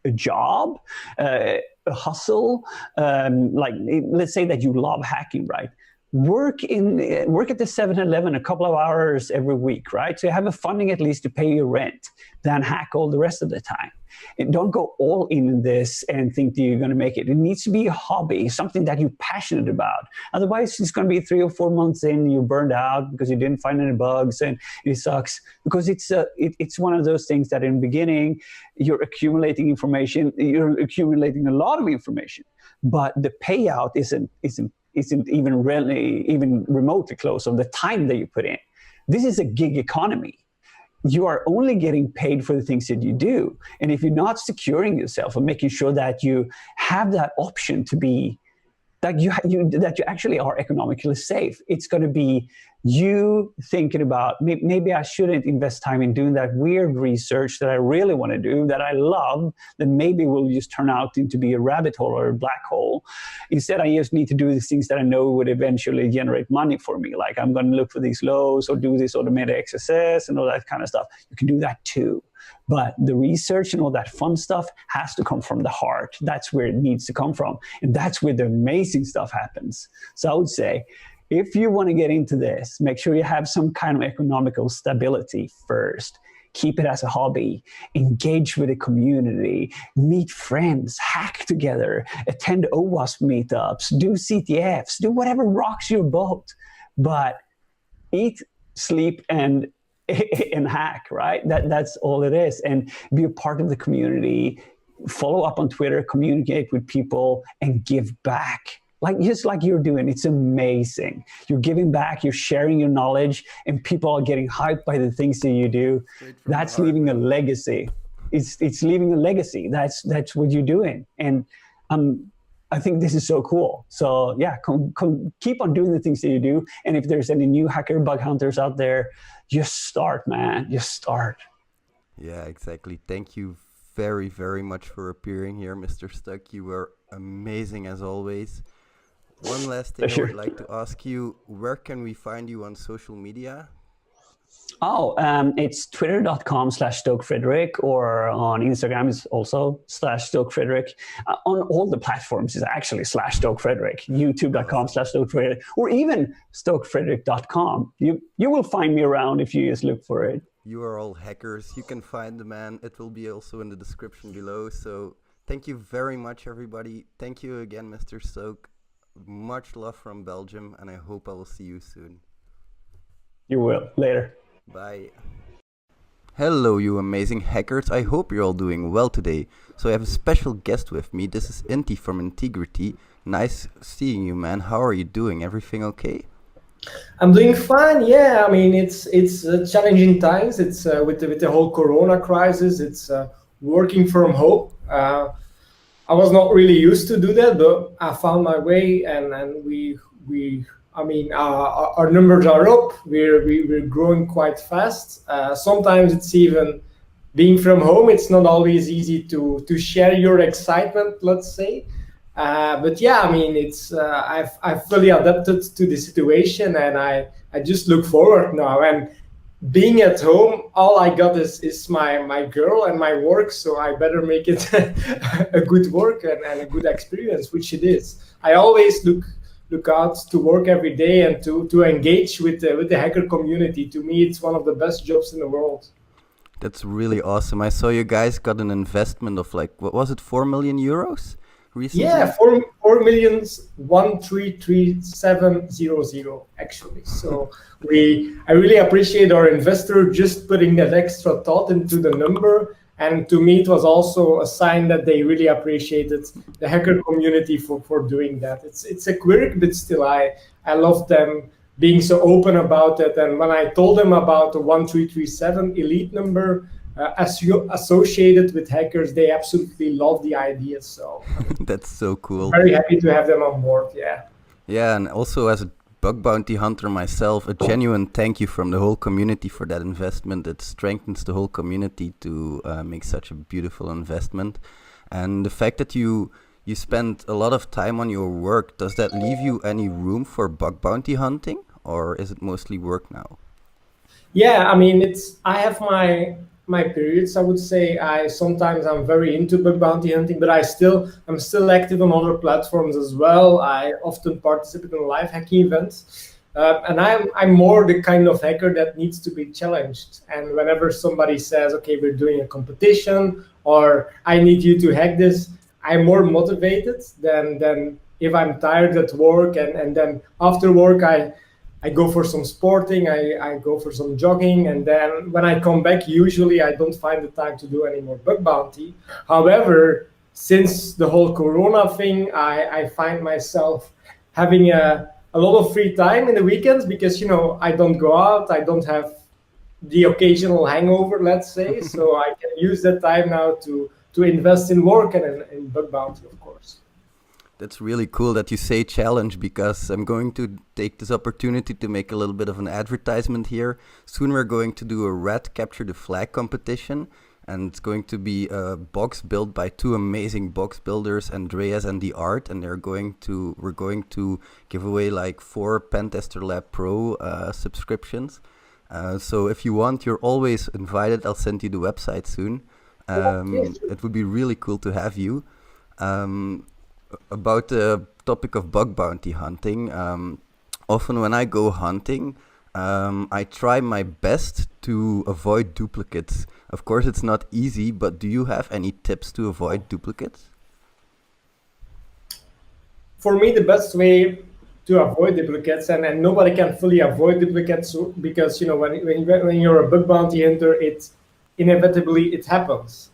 A job, a hustle, let's say that you love hacking, right? Work at the 7-Eleven a couple of hours every week, right? So you have a funding at least to pay your rent, then hack all the rest of the time. And don't go all in this and think that you're going to make it. It needs to be a hobby, something that you're passionate about. Otherwise, it's going to be 3 or 4 months in, you're burned out because you didn't find any bugs, and it sucks. Because it's one of those things that in the beginning, you're accumulating information, you're accumulating a lot of information, but the payout isn't even remotely close on the time that you put in. This is a gig economy. You are only getting paid for the things that you do. And if you're not securing yourself and making sure that you have that option to be, that you actually are economically safe, it's going to be you thinking about maybe I shouldn't invest time in doing that weird research that I really want to do, that I love, that maybe will just turn out into be a rabbit hole or a black hole. Instead, I just need to do these things that I know would eventually generate money for me. Like I'm going to look for these lows or do this automated XSS and all that kind of stuff. You can do that too. But the research and all that fun stuff has to come from the heart. That's where it needs to come from. And that's where the amazing stuff happens. So I would say, if you want to get into this, make sure you have some kind of economical stability first. Keep it as a hobby. Engage with the community. Meet friends. Hack together. Attend OWASP meetups. Do CTFs. Do whatever rocks your boat. But eat, sleep, and hack, right? That's all it is. And be a part of the community. Follow up on Twitter. Communicate with people. And give back. Just like you're doing. It's amazing. You're giving back, you're sharing your knowledge, and people are getting hyped by the things that you do. That's leaving a legacy. It's leaving a legacy. That's what you're doing. And I think this is so cool. So yeah, keep on doing the things that you do. And if there's any new hacker bug hunters out there, just start, man. Just start. Yeah, exactly. Thank you very, very much for appearing here, Mr. Stuck. You were amazing as always. One last thing I would like to ask you, where can we find you on social media? It's twitter.com/StokeFrederick, or on Instagram is also /StokeFrederick. On all the platforms is actually /StokeFrederick, youtube.com/StokeFrederick, or even StokeFrederick.com. You will find me around if you just look for it. You are all hackers. You can find the man. It will be also in the description below. So thank you very much, everybody. Thank you again, Mr. Stoke. Much love from Belgium, and I hope I will see you soon. You will. Later. Bye. Hello, you amazing hackers. I hope you're all doing well today. So I have a special guest with me. This is Inti from Integrity. Nice seeing you, man. How are you doing? Everything okay? I'm doing fine. Yeah, I mean it's challenging times. It's with the whole Corona crisis. It's working from home. I was not really used to do that, but I found my way, and our numbers are up. We're growing quite fast. Sometimes it's even being from home. It's not always easy to share your excitement, let's say. But yeah, I mean, it's I've fully adapted to the situation, and I just look forward now. And being at home, all I got is my girl and my work, so I better make it a good work and a good experience, which it is. I always look out to work every day and to engage with the hacker community. To me, it's one of the best jobs in the world. That's really awesome. I saw you guys got an investment of like, what was it, 4 million euros? Recently? Yeah, 4,133,700 actually. So I really appreciate our investor just putting that extra thought into the number. And to me, it was also a sign that they really appreciated the hacker community for doing that. It's a quirk, but still, I love them being so open about it. And when I told them about the 1337 elite number, associated with hackers, they absolutely love the idea. So that's so cool. Very happy to have them on board. Yeah, and also as a bug bounty hunter myself, a genuine thank you from the whole community for that investment. It strengthens the whole community to make such a beautiful investment. And the fact that you spend a lot of time on your work, does that leave you any room for bug bounty hunting, or is it mostly work now? Yeah, I mean, I have my periods. I would say sometimes I'm very into bug bounty hunting, but I'm still active on other platforms as well. I often participate in live hacking events, and I'm more the kind of hacker that needs to be challenged. And whenever somebody says, "Okay, we're doing a competition," or "I need you to hack this," I'm more motivated than if I'm tired at work, and then after work I go for some sporting, I go for some jogging, and then when I come back, usually I don't find the time to do any more bug bounty. However, since the whole Corona thing, I find myself having a lot of free time in the weekends because, I don't go out, I don't have the occasional hangover, let's say, so I can use that time now to invest in work and in bug bounty, of course. That's really cool that you say challenge, because I'm going to take this opportunity to make a little bit of an advertisement here. Soon we're going to do a red capture the flag competition, and it's going to be a box built by two amazing box builders, Andreas and the Art, and we're going to give away like 4 Pentester Lab Pro subscriptions. So if you want, you're always invited. I'll send you the website soon. It would be really cool to have you. About the topic of bug bounty hunting, often when I go hunting, I try my best to avoid duplicates. Of course, it's not easy, but do you have any tips to avoid duplicates? For me, the best way to avoid duplicates, and nobody can fully avoid duplicates, because when you're a bug bounty hunter, it inevitably happens.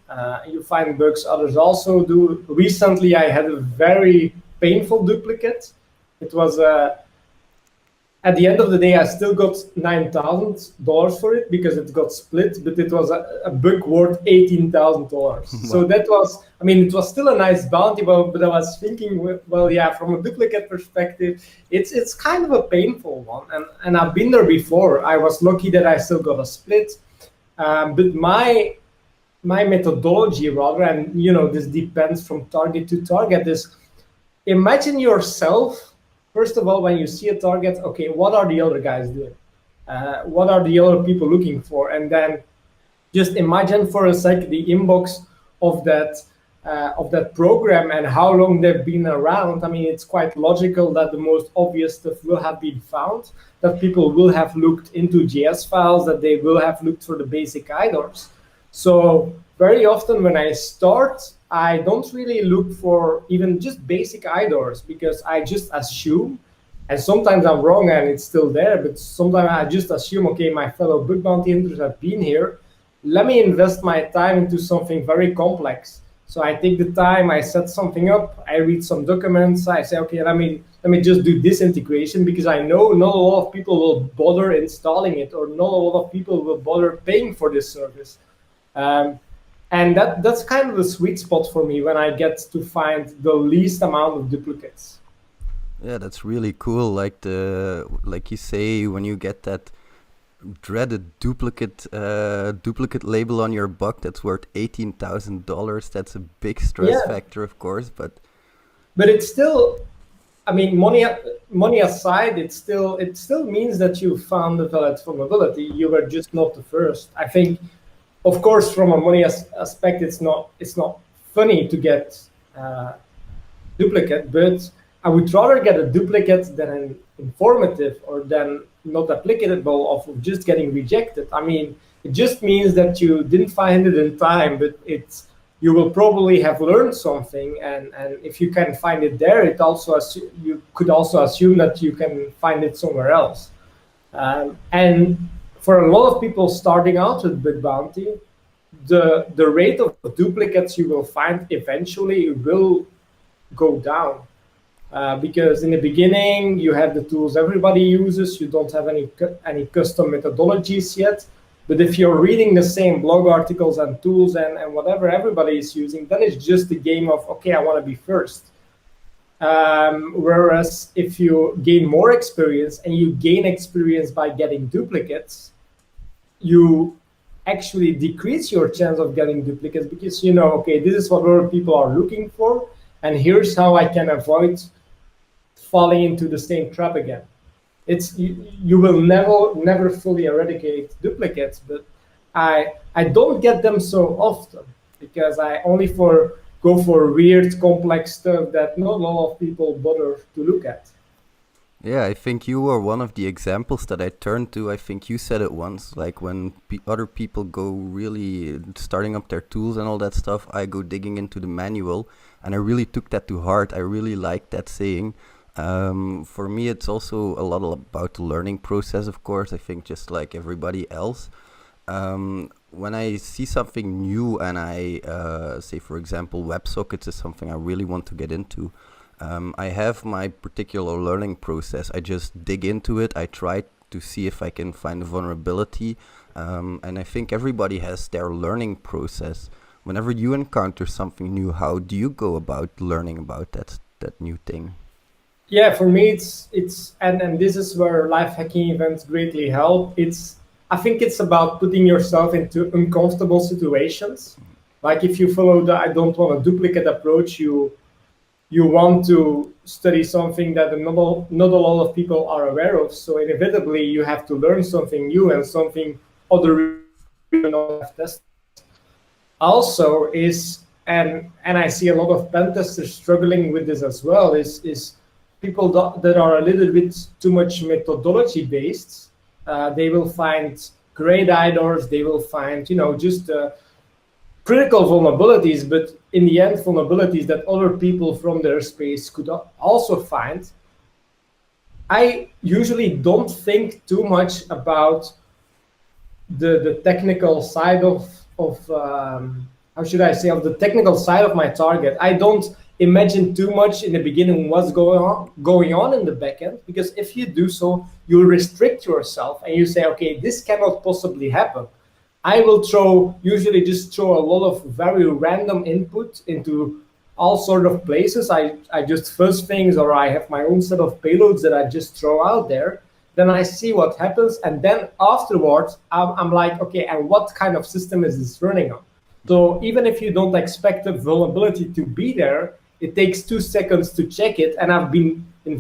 You find bugs, others also do. Recently, I had a very painful duplicate. It was at the end of the day, I still got $9,000 for it because it got split, but it was a bug worth $18,000. So that was, it was still a nice bounty, but I was thinking, well, yeah, from a duplicate perspective, it's kind of a painful one. And I've been there before. I was lucky that I still got a split. But my methodology rather, and this depends from target to target, is imagine yourself, first of all, when you see a target, okay, what are the other guys doing? What are the other people looking for? And then just imagine for a sec the inbox of that program and how long they've been around. It's quite logical that the most obvious stuff will have been found, that people will have looked into JS files, that they will have looked for the basic IDORs. So very often when I start, I don't really look for even just basic IDORs, because I just assume, and sometimes I'm wrong and it's still there, but sometimes I just assume, okay, my fellow bug bounty hunters have been here. Let me invest my time into something very complex. So I take the time, I set something up, I read some documents, I say, okay, let me just do this integration, because I know not a lot of people will bother installing it, or not a lot of people will bother paying for this service. And that's kind of the sweet spot for me when I get to find the least amount of duplicates. Yeah, that's really cool. Like you say, when you get that dreaded duplicate label on your bug that's worth $18,000, that's a big stress factor, of course. But it's still, money aside, it still means that you found a valid vulnerability. You were just not the first. I think, of course, from a money aspect, it's not funny to get duplicate, but I would rather get a duplicate than an informative or than not applicable of just getting rejected. It just means that you didn't find it in time, but you will probably have learned something, and if you can find it there, you could also assume that you can find it somewhere else. And for a lot of people starting out with bug bounty, the rate of duplicates you will find eventually will go down, because in the beginning you have the tools everybody uses. You don't have any custom methodologies yet. But if you're reading the same blog articles and tools and whatever everybody is using, then it's just a game of, okay, I want to be first. Whereas if you gain more experience, and you gain experience by getting duplicates, you actually decrease your chance of getting duplicates, because okay, this is what other people are looking for, and here's how I can avoid falling into the same trap again. You will never fully eradicate duplicates, but I don't get them so often, because I only go for weird, complex stuff that not a lot of people bother to look at. Yeah, I think you were one of the examples that I turned to. I think you said it once, like when other people go really starting up their tools and all that stuff, I go digging into the manual, and I really took that to heart. I really liked that saying. For me, it's also a lot about the learning process, of course. I think just like everybody else. When I see something new and I say, for example, WebSockets is something I really want to get into, I have my particular learning process. I just dig into it. I try to see if I can find a vulnerability. And I think everybody has their learning process. Whenever you encounter something new, how do you go about learning about that that new thing? Yeah, for me, it's and this is where life hacking events greatly help. I think it's about putting yourself into uncomfortable situations. Like if you follow the I don't want to duplicate approach, you want to study something that not a lot of people are aware of. So inevitably, you have to learn something new and something other people have tested. Also, and I see a lot of pen testers struggling with this as well. Is people that are a little bit too much methodology based. They will find great IDORs. They will find just critical vulnerabilities, but in the end, vulnerabilities that other people from their space could also find. I usually don't think too much about the technical side of how should I say, of the technical side of my target. I don't imagine too much in the beginning what's going on in the backend, because if you do so, you restrict yourself and you say, okay, this cannot possibly happen. I will usually just throw a lot of very random input into all sort of places. I just fuzz things, or I have my own set of payloads that I just throw out there. Then I see what happens, and then afterwards, I'm like, okay, and what kind of system is this running on? So even if you don't expect the vulnerability to be there, it takes 2 seconds to check it. And I've been in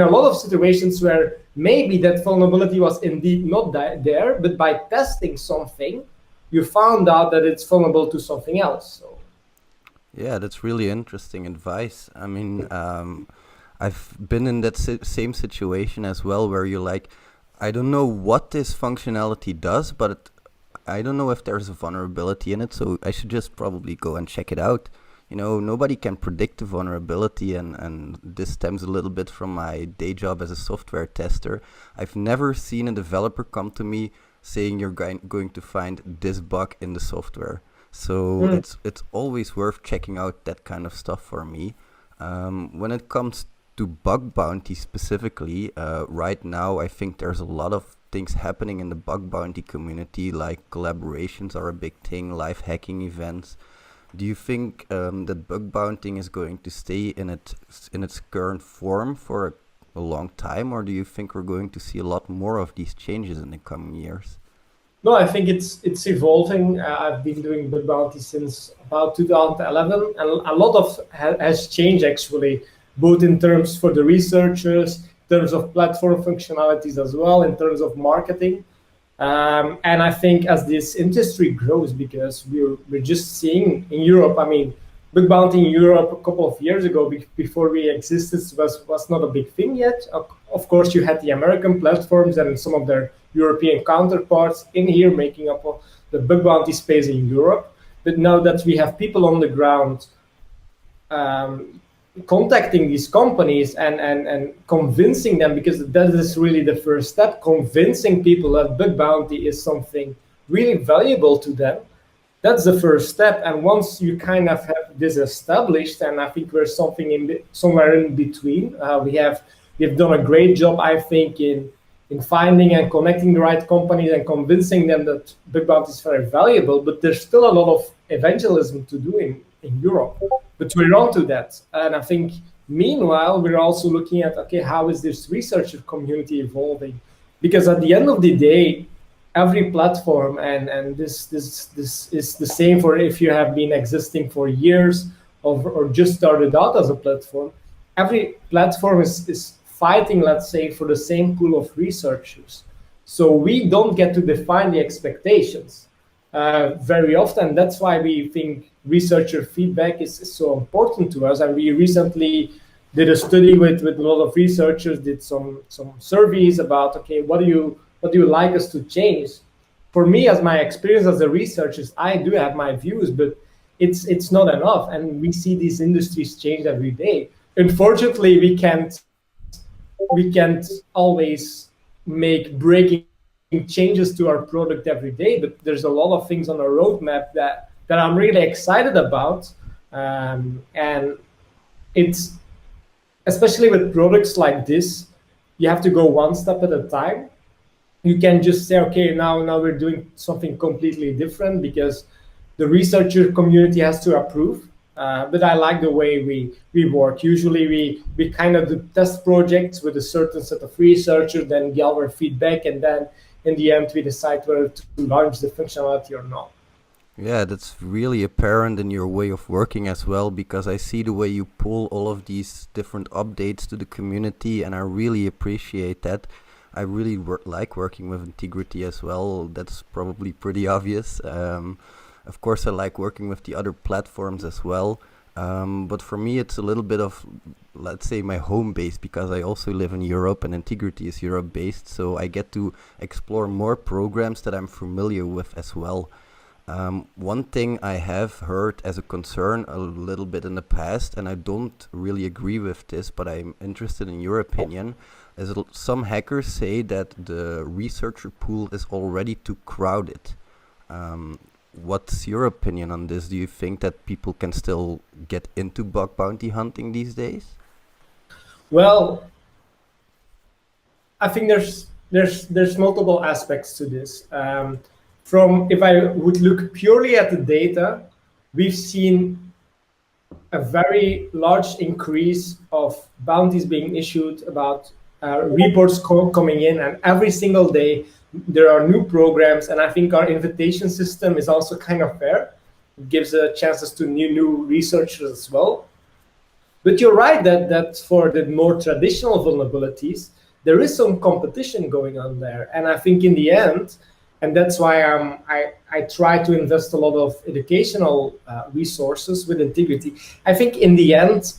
a lot of situations where maybe that vulnerability was indeed not there, but by testing something, you found out that it's vulnerable to something else. So. Yeah, that's really interesting advice. I mean, I've been in that same situation as well, where you're like, I don't know what this functionality does, but I don't know if there's a vulnerability in it, so I should just probably go and check it out. Nobody can predict the vulnerability, and this stems a little bit from my day job as a software tester. I've never seen a developer come to me saying you're going to find this bug in the software. So it's always worth checking out that kind of stuff for me. When it comes to bug bounty specifically, right now I think there's a lot of things happening in the bug bounty community, like collaborations are a big thing, live hacking events. Do you think that bug bountying is going to stay in its current form for a long time, or do you think we're going to see a lot more of these changes in the coming years? No, I think it's evolving. I've been doing bug bounty since about 2011, and a lot has changed actually, both in terms for the researchers, in terms of platform functionalities as well, in terms of marketing. And I think as this industry grows, because we're just seeing in Europe, I mean, bug bounty in Europe a couple of years ago, before we existed, was not a big thing yet. Of course, you had the American platforms and some of their European counterparts in here making up the bug bounty space in Europe. But now that we have people on the ground contacting these companies and convincing them, because that is really the first step, convincing people that bug bounty is something really valuable to them. That's the first step. And once you kind of have this established, and I think we're somewhere in between, we've done a great job, I think, in finding and connecting the right companies and convincing them that bug bounty is very valuable. But there's still a lot of evangelism to do in Europe. But we're on to that. And I think, meanwhile, we're also looking at, okay, how is this researcher community evolving? Because at the end of the day, every platform, and this is the same for if you have been existing for years or just started out as a platform, every platform is fighting, let's say, for the same pool of researchers. So we don't get to define the expectations very often. That's why we think researcher feedback is so important to us. And we recently did a study with a lot of researchers, did some surveys about, okay, what do you like us to change? For me, as my experience as a researcher, I do have my views, but it's not enough. And we see these industries change every day. Unfortunately, we can't always make breaking changes to our product every day, but there's a lot of things on our roadmap that I'm really excited about. And it's, especially with products like this, you have to go one step at a time. You can just say, okay, now we're doing something completely different, because the researcher community has to approve. But I like the way we work. Usually we kind of do test projects with a certain set of researchers, then gather feedback, and then in the end we decide whether to launch the functionality or not. Yeah, that's really apparent in your way of working as well, because I see the way you pull all of these different updates to the community, and I really appreciate that. I really like working with Integrity as well. That's probably pretty obvious. Of course, I like working with the other platforms as well. But for me, it's a little bit of, let's say, my home base, because I also live in Europe and Integrity is Europe based. So I get to explore more programs that I'm familiar with as well. One thing I have heard as a concern a little bit in the past, and I don't really agree with this, but I'm interested in your opinion, is that some hackers say that the researcher pool is already too crowded. What's your opinion on this? Do you think that people can still get into bug bounty hunting these days? Well, I think there's multiple aspects to this. If I would look purely at the data, we've seen a very large increase of bounties being issued, about reports coming in, and every single day there are new programs, and I think our invitation system is also kind of fair. It gives chances to new researchers as well. But you're right that for the more traditional vulnerabilities, there is some competition going on there, and I think in the end, and that's why I try to invest a lot of educational resources with Integrity. I think in the end,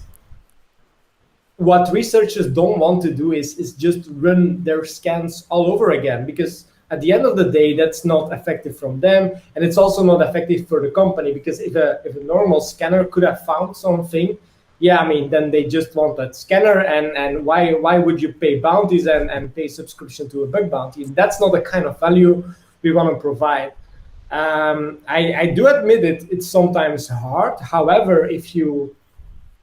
what researchers don't want to do is just run their scans all over again, because at the end of the day, that's not effective from them, and it's also not effective for the company, because if a normal scanner could have found something, yeah, I mean, then they just want that scanner, and why would you pay bounties and pay subscription to a bug bounty? That's not the kind of value we want to provide. I do admit it's sometimes hard. However,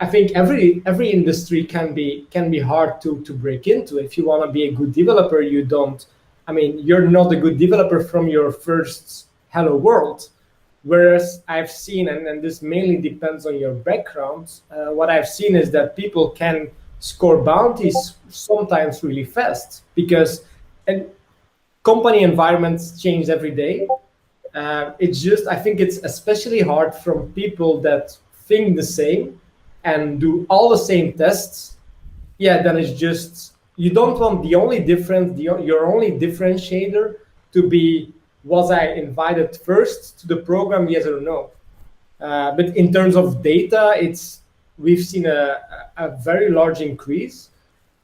I think every industry can be hard to break into. If you want to be a good developer, you're not a good developer from your first hello world. Whereas I've seen, and this mainly depends on your background, what I've seen is that people can score bounties sometimes really fast, because company environments change every day. I think it's especially hard from people that think the same and do all the same tests. Yeah, then it's just, you don't want the only difference, your only differentiator to be, was I invited first to the program, yes or no? But in terms of data, we've seen a very large increase,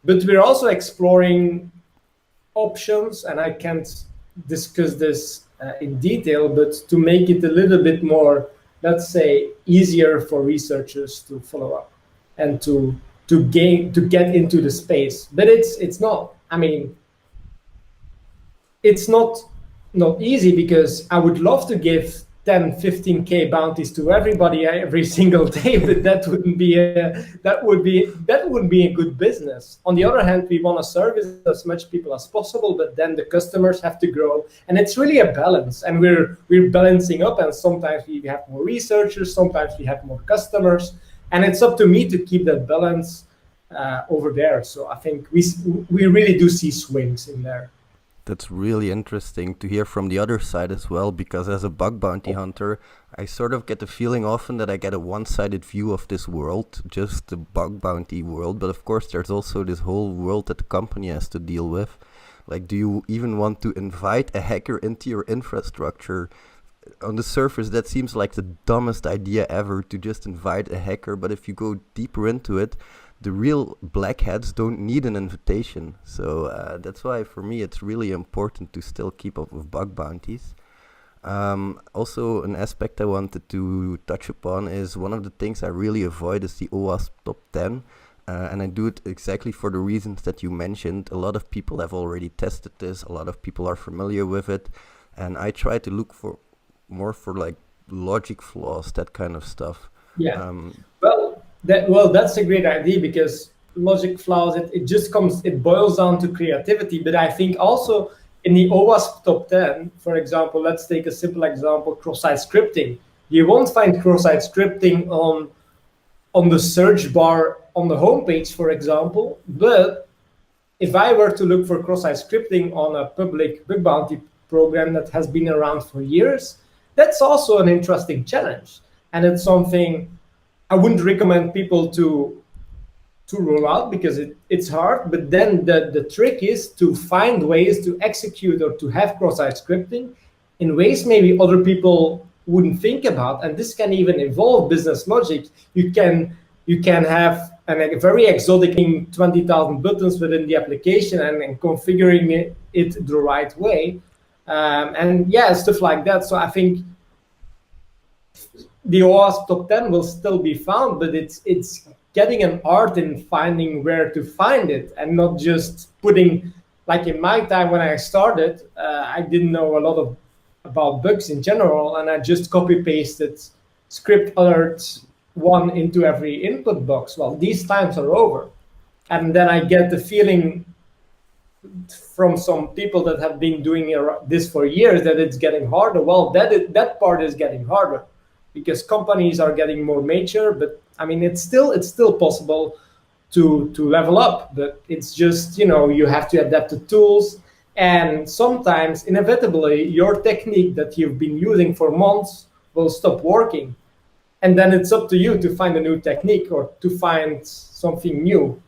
but we're also exploring options, and I can't discuss this in detail, but to make it a little bit more, let's say, easier for researchers to follow up and to get into the space. But it's not, it's not easy, because I would love to give 10, 15K bounties to everybody every single day, but that wouldn't be a good business. On the other hand, we want to service as much people as possible, but then the customers have to grow, and it's really a balance. And we're balancing up, and sometimes we have more researchers, sometimes we have more customers, and it's up to me to keep that balance over there. So I think we really do see swings in there. That's really interesting to hear from the other side as well, because as a bug bounty hunter, I sort of get the feeling often that I get a one-sided view of this world, just the bug bounty world. But of course, there's also this whole world that the company has to deal with. Like, do you even want to invite a hacker into your infrastructure? On the surface, that seems like the dumbest idea ever, to just invite a hacker. But if you go deeper into it, the real black hats don't need an invitation. So that's why for me it's really important to still keep up with bug bounties. Also, an aspect I wanted to touch upon is one of the things I really avoid is the OWASP top 10. And I do it exactly for the reasons that you mentioned. A lot of people have already tested this, a lot of people are familiar with it, and I try to look for more for like logic flaws, that kind of stuff. Yeah. That's a great idea, because logic flaws, it boils down to creativity. But I think also in the OWASP top 10, for example, let's take a simple example, cross-site scripting. You won't find cross-site scripting on the search bar on the homepage, for example. But if I were to look for cross-site scripting on a public bug bounty program that has been around for years, that's also an interesting challenge. And it's something I wouldn't recommend people to roll out because it's hard. But then the trick is to find ways to execute or to have cross-site scripting in ways maybe other people wouldn't think about. And this can even involve business logic. You can have a very exotic 20,000 buttons within the application and configuring it the right way. And yeah, stuff like that. So I think the OWASP top 10 will still be found, but it's getting an art in finding where to find it and not just putting, like in my time when I started, I didn't know a lot about bugs in general, and I just copy pasted script alert 1 into every input box. Well, these times are over. And then I get the feeling from some people that have been doing this for years that it's getting harder. Well, that part is getting harder because companies are getting more mature, but I mean, it's still possible to level up, but it's just, you have to adapt the tools. And sometimes, inevitably, your technique that you've been using for months will stop working. And then it's up to you to find a new technique or to find something new.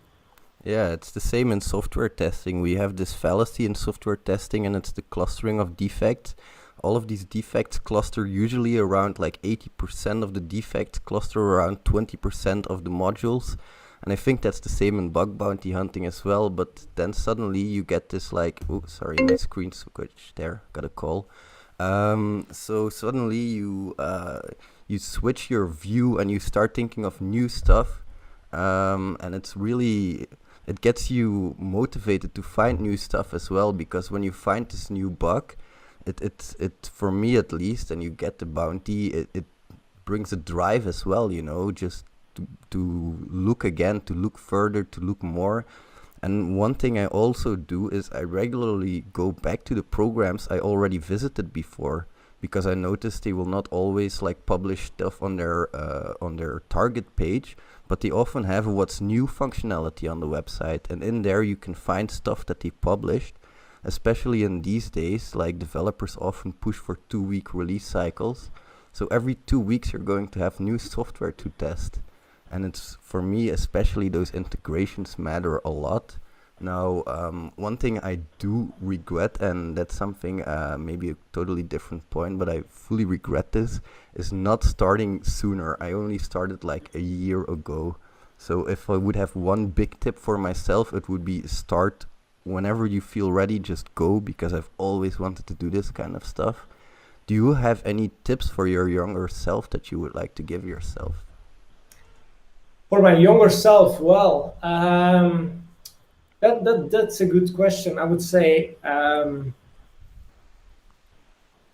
Yeah, it's the same in software testing. We have this fallacy in software testing, and it's the clustering of defects. All of these defects cluster usually around like 80% of the defects cluster around 20% of the modules. And I think that's the same in bug bounty hunting as well. But then suddenly you get this like, oh, sorry, my screen switch there, got a call. So suddenly you switch your view and you start thinking of new stuff. And it gets you motivated to find new stuff as well, because when you find this new bug, it for me at least, and you get the bounty, it brings a drive as well, just to look again, to look further, to look more. And one thing I also do is I regularly go back to the programs I already visited before, because I noticed they will not always like publish stuff on their target page, but they often have what's new functionality on the website, and in there you can find stuff that they published. Especially in these days, like developers often push for 2-week release cycles. So every 2 weeks you're going to have new software to test. And it's, for me, especially those integrations matter a lot. Now, one thing I do regret, and that's something, maybe a totally different point, but I fully regret this, is not starting sooner. I only started like a year ago. So if I would have one big tip for myself, it would be start whenever you feel ready, just go, because I've always wanted to do this kind of stuff. Do you have any tips for your younger self that you would like to give yourself? For my younger self, well, that's a good question. I would say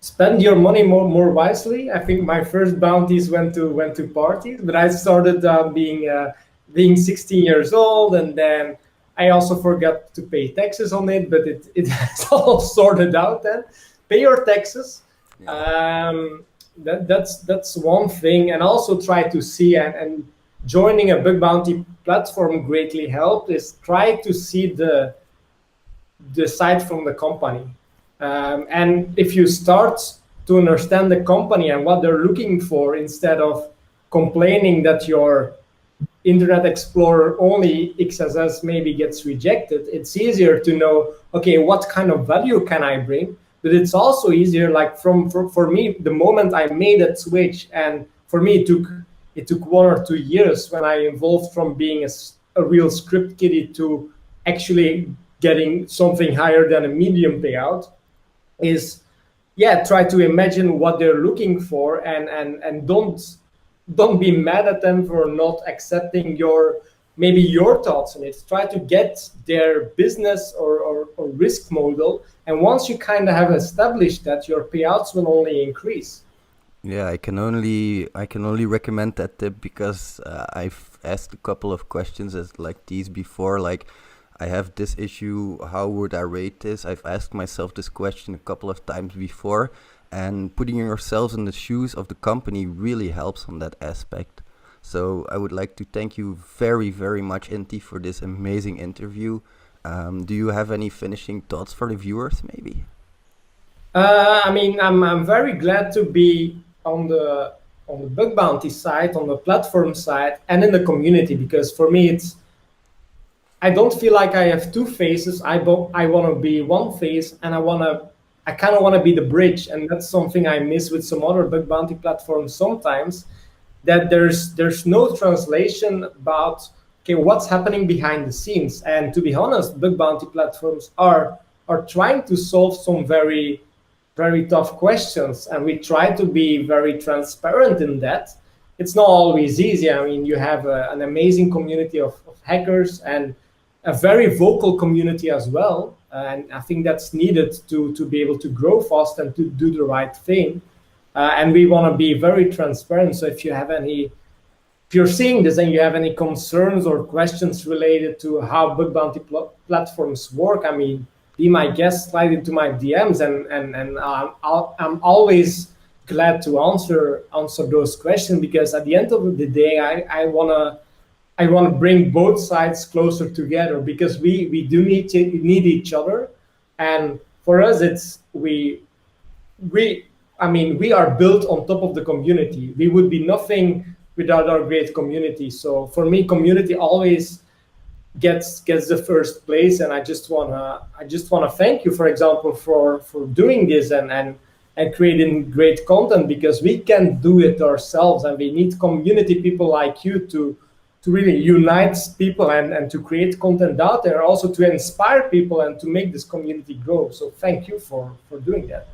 spend your money more wisely. I think my first bounties went to parties, but I started being 16 years old, and then I also forgot to pay taxes on it, but it has all sorted out then. Pay your taxes. Yeah. That's one thing. And also try to see, and joining a bug bounty platform greatly helped, is try to see the side from the company. And if you start to understand the company and what they're looking for, instead of complaining that your Internet Explorer only XSS maybe gets rejected, it's easier to know, okay, what kind of value can I bring? But it's also easier, like for me, the moment I made that switch, and for me it took 1 or 2 years when I evolved from being a real script kiddie to actually getting something higher than a medium payout, is try to imagine what they're looking for, and don't be mad at them for not accepting your thoughts on it. Try to get their business or risk model, and once you kind of have established that, your payouts will only increase. Yeah, I can only recommend that tip, because I've asked a couple of questions like these before, like, I have this issue, how would I rate this? I've asked myself this question a couple of times before, and putting yourselves in the shoes of the company really helps on that aspect. So I would like to thank you very, very much, Inti, for this amazing interview. Do you have any finishing thoughts for the viewers, maybe? I mean, I'm very glad to be on the bug bounty side, on the platform side, and in the community, because for me I don't feel like I have two faces. I want to be one face, and I kind of want to be the bridge, and that's something I miss with some other bug bounty platforms sometimes. That there's no translation about okay what's happening behind the scenes. And to be honest, bug bounty platforms are trying to solve some very very tough questions, and we try to be very transparent in that. It's not always easy. I mean, you have an amazing community of hackers and a very vocal community as well, and I think that's needed to be able to grow fast and to do the right thing. And we want to be very transparent. So if you're seeing this and you have any concerns or questions related to how bug bounty platforms work, I mean, be my guest, slide into my DMs, and I'm always glad to answer those questions, because at the end of the day, I wanna bring both sides closer together, because we do need each other. And for us, we are built on top of the community. We would be nothing without our great community. So for me, community always gets the first place. And I just wanna thank you, for example, for doing this and creating great content, because we can't do it ourselves, and we need community people like you to really unite people and to create content out there, also to inspire people and to make this community grow. So thank you for doing that.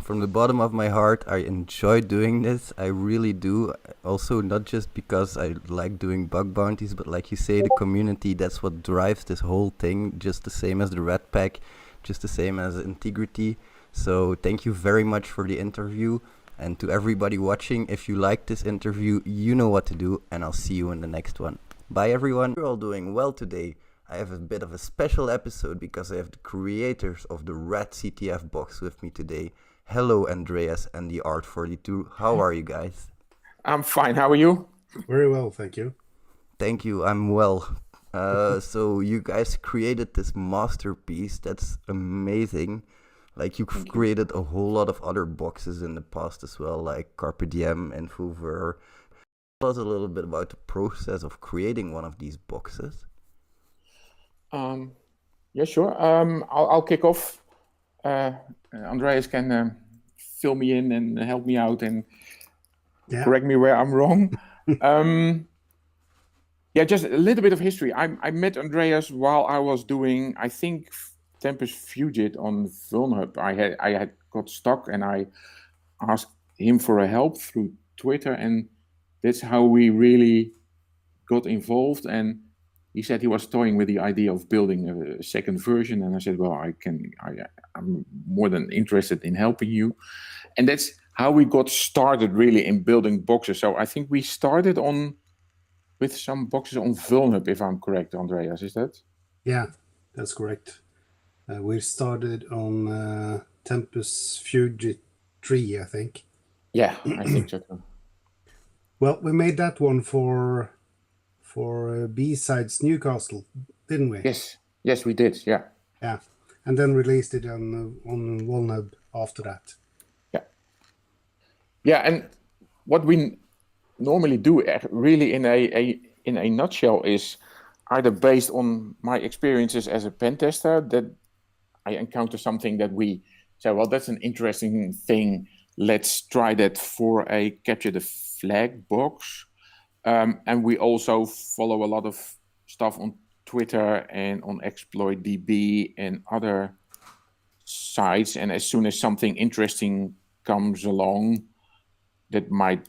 From the bottom of my heart, I enjoy doing this. I really do. Also, not just because I like doing bug bounties, but like you say, the community, that's what drives this whole thing, just the same as the Red Pack, just the same as integrity. So thank you very much for the interview. And to everybody watching, if you like this interview, you know what to do, and I'll see you in the next one. Bye everyone. You're all doing well today. I have a bit of a special episode because I have the creators of the Red CTF box with me today. Hello, Andreas and the Art42. How are you guys? I'm fine. How are you? Very well, thank you. Thank you. I'm well. So you guys created this masterpiece. That's amazing. Like you've created a whole lot of other boxes in the past as well, like Carpe Diem and Fover. Tell us a little bit about the process of creating one of these boxes. Yeah, sure. I'll kick off. Andreas can fill me in and help me out and correct me where I'm wrong. Yeah, just a little bit of history. I met Andreas while I was doing, I think, Tempus Fugit on Vulnhub. I had got stuck and I asked him for a help through Twitter, and that's how we really got involved. And he said he was toying with the idea of building a second version, and I said, well, I'm more than interested in helping you. And that's how we got started really in building boxes. So I think we started with some boxes on Vulnhub, if I'm correct, Andreas, is that? Yeah, that's correct. We started on Tempus Fugit 3, I think. Yeah, I think so too. Well, we made that one for B-Sides Newcastle, didn't we? Yes, we did. Yeah. Yeah, and then released it on Vulnhub after that. Yeah, and what we normally do, really in a nutshell, is either based on my experiences as a pen tester, that I encounter something that we say, well, that's an interesting thing. Let's try that for a capture the flag box. And we also follow a lot of stuff on Twitter and on ExploitDB and other sites. And as soon as something interesting comes along, that might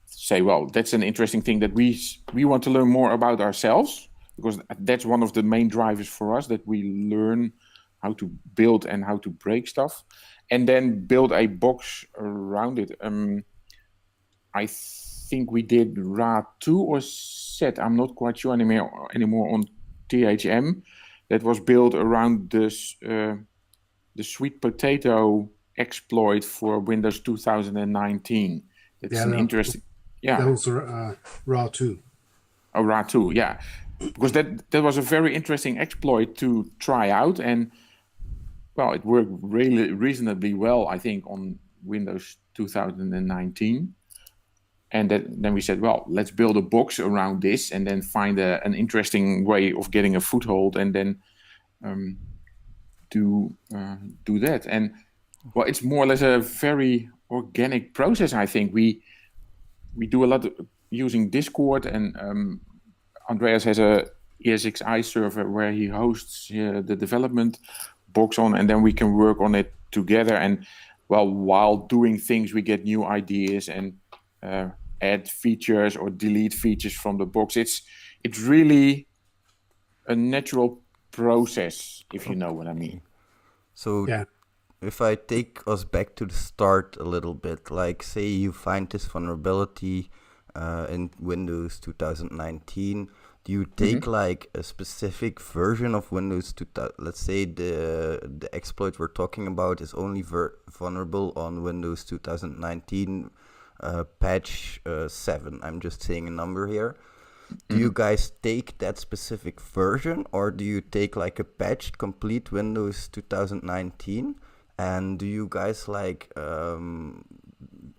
say, well, that's an interesting thing that we want to learn more about ourselves, because that's one of the main drivers for us, that we learn how to build and how to break stuff, and then build a box around it. I think we did Ra2 or Set, I'm not quite sure anymore on THM, that was built around this the sweet potato exploit for Windows 2019. It's an Yeah. Those are RA2. Oh, RA2, yeah. Because that was a very interesting exploit to try out, and well, it worked really reasonably well, I think, on Windows 2019. And then we said, well, let's build a box around this, and then find an interesting way of getting a foothold, and then do that. And well, it's more or less a very organic process. I think we do a lot of using Discord, and Andreas has a ESXi server where he hosts the development box on, and then we can work on it together. And well, while doing things, we get new ideas and add features or delete features from the box. It's really a natural process, if you know what I mean. So if I take us back to the start a little bit, like say you find this vulnerability in Windows 2019, do you take like a specific version of Windows 2000? Let's say the exploit we're talking about is only vulnerable on Windows 2019 patch 7. I'm just saying a number here. Do you guys take that specific version, or do you take like a patched complete Windows 2019? And do you guys like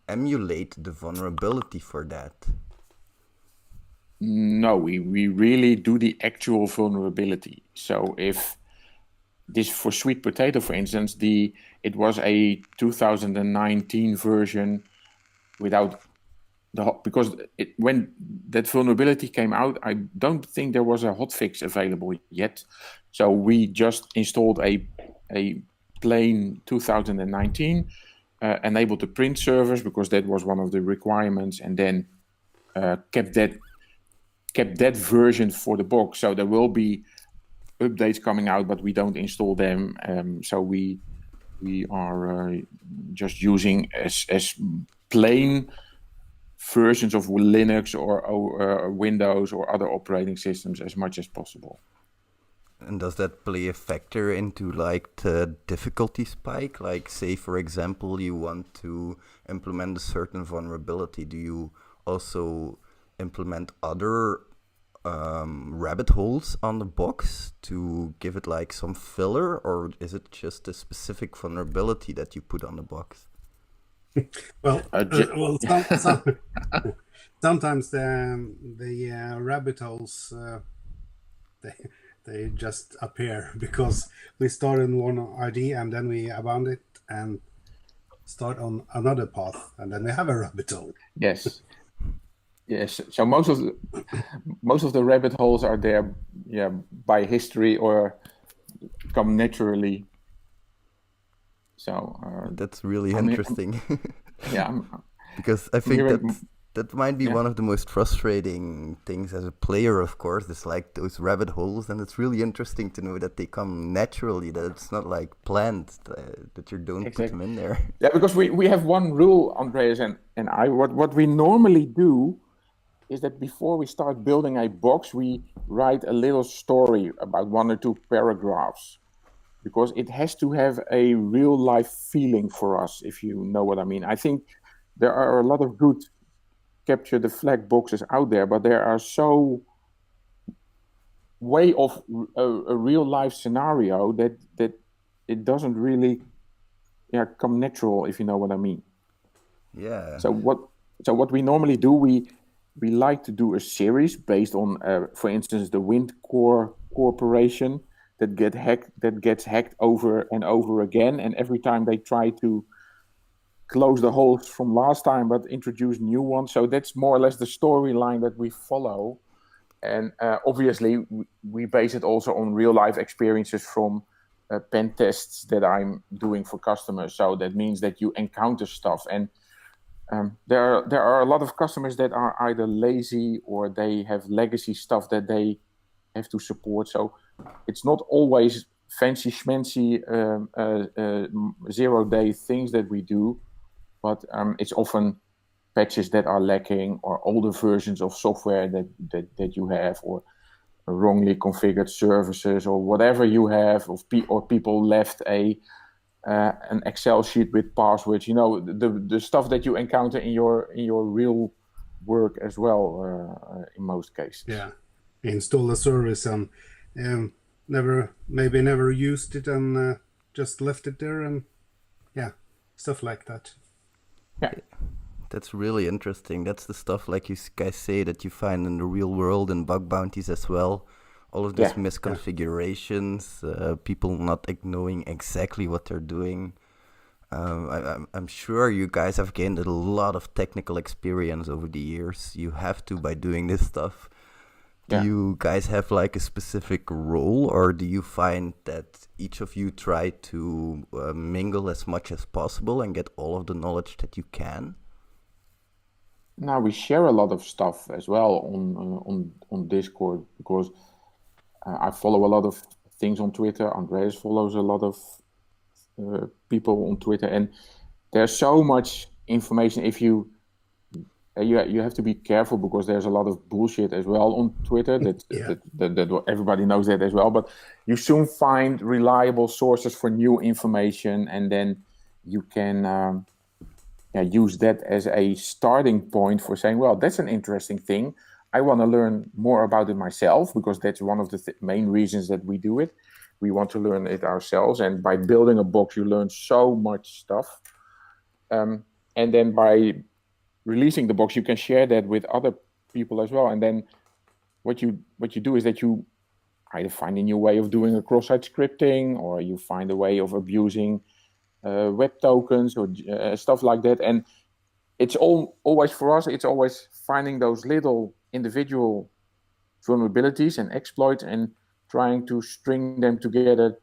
emulate the vulnerability for that? No, we really do the actual vulnerability. So if this for Sweet Potato, for instance, it was a 2019 version without because when that vulnerability came out, I don't think there was a hotfix available yet. So we just installed a plain 2019, enabled the print servers because that was one of the requirements, and then kept that version for the box. So there will be updates coming out, but we don't install them. So we are just using as plain versions of Linux or Windows or other operating systems as much as possible. And does that play a factor into like the difficulty spike? Like say, for example, you want to implement a certain vulnerability. Do you also implement other rabbit holes on the box to give it like some filler, or is it just a specific vulnerability that you put on the box? Sometimes the rabbit holes they just appear because we start in one ID and then we abandon it and start on another path, and then we have a rabbit hole. Yes. So most of the rabbit holes are there, by history or come naturally. So that's really interesting. Yeah, because I think that might be one of the most frustrating things as a player. Of course, it's like those rabbit holes, and it's really interesting to know that they come naturally. That it's not like planned, that you don't put them in there. Yeah, because we have one rule, Andreas and I. What we normally do is that before we start building a box, we write a little story about 1 or 2 paragraphs, because it has to have a real life feeling for us, if you know what I mean. I think there are a lot of good capture the flag boxes out there, but there are so way of a real life scenario that it doesn't really come natural, if you know what I mean. Yeah. So what we normally do, we like to do a series based on, for instance, the Windcore Corporation that gets hacked over and over again, and every time they try to close the holes from last time but introduce new ones. So that's more or less the storyline that we follow, and obviously we base it also on real life experiences from pen tests that I'm doing for customers. So that means that you encounter stuff, and there are a lot of customers that are either lazy or they have legacy stuff that they have to support. So it's not always fancy schmancy 0-day things that we do, but it's often patches that are lacking, or older versions of software that you have, or wrongly configured services, or whatever you have, or people left an Excel sheet with passwords. The stuff that you encounter in your real work as well in most cases. Yeah, install a service and never used it and just left it there, and yeah, stuff like that. Yeah. That's really interesting. That's the stuff, like you guys say, that you find in the real world and bug bounties as well. All of these misconfigurations, people not knowing exactly what they're doing. I'm sure you guys have gained a lot of technical experience over the years. You have to by doing this stuff. Do you guys have like a specific role, or do you find that each of you try to mingle as much as possible and get all of the knowledge that you can? Now we share a lot of stuff as well on Discord, because I follow a lot of things on Twitter. Andreas follows a lot of people on Twitter, and there's so much information. If you have to be careful, because there's a lot of bullshit as well on Twitter. That everybody knows that as well. But you soon find reliable sources for new information, and then you can use that as a starting point for saying, well, that's an interesting thing. I want to learn more about it myself, because that's one of the main reasons that we do it. We want to learn it ourselves, and by building a box, you learn so much stuff. And then by releasing the box, you can share that with other people as well. And then what you do is that you either find a new way of doing a cross-site scripting, or you find a way of abusing web tokens or stuff like that. And it's always for us, it's always finding those little individual vulnerabilities and exploits and trying to string them together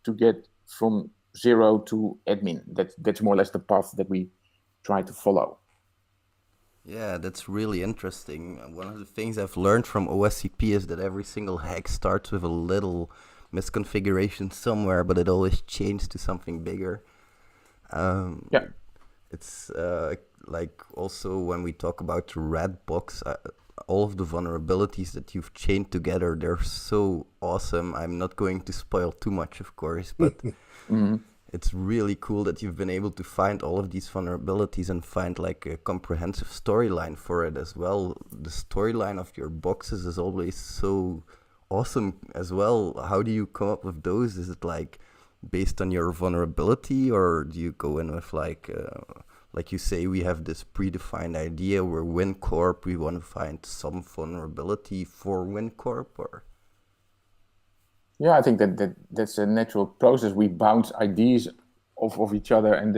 to get from zero to admin. That's more or less the path that we try to follow. Yeah, that's really interesting. One of the things I've learned from OSCP is that every single hack starts with a little misconfiguration somewhere, but it always changes to something bigger. It's like also when we talk about the red box, all of the vulnerabilities that you've chained together, they're so awesome. I'm not going to spoil too much, of course, but it's really cool that you've been able to find all of these vulnerabilities and find like a comprehensive storyline for it as well. The storyline of your boxes is always so awesome as well. How do you come up with those? Is it like based on your vulnerability, or do you go in with like you say, we have this predefined idea, we're WinCorp, we want to find some vulnerability for WinCorp, or? Yeah, I think that's a natural process. We bounce ideas off of each other, and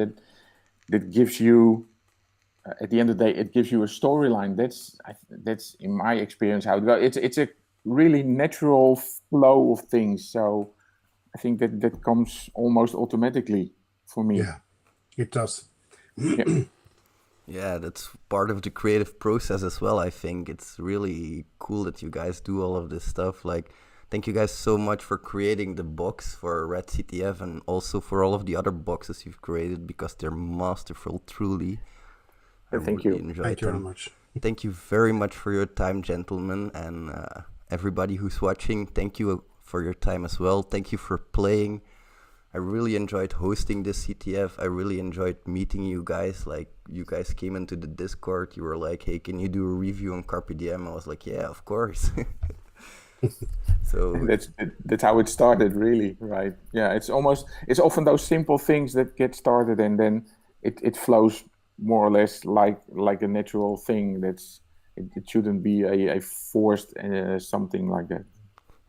that gives you, at the end of the day, it gives you a storyline. That's in my experience how it goes. It's a really natural flow of things. So I think that comes almost automatically for me. Yeah, it does. Yeah, that's part of the creative process as well. I think it's really cool that you guys do all of this stuff. Like, thank you guys so much for creating the box for Red CTF, and also for all of the other boxes you've created, because they're masterful, truly. Thank you. Thank you very much. Thank you very much for your time, gentlemen, and everybody who's watching. Thank you for your time as well. Thank you for playing. I really enjoyed hosting this CTF. I really enjoyed meeting you guys. Like, you guys came into the Discord. You were like, hey, can you do a review on Carpe Diem? I was like, yeah, of course. So that's how it started, really, right? Yeah, it's often those simple things that get started, and then it flows more or less like a natural thing. It shouldn't be a forced something like that.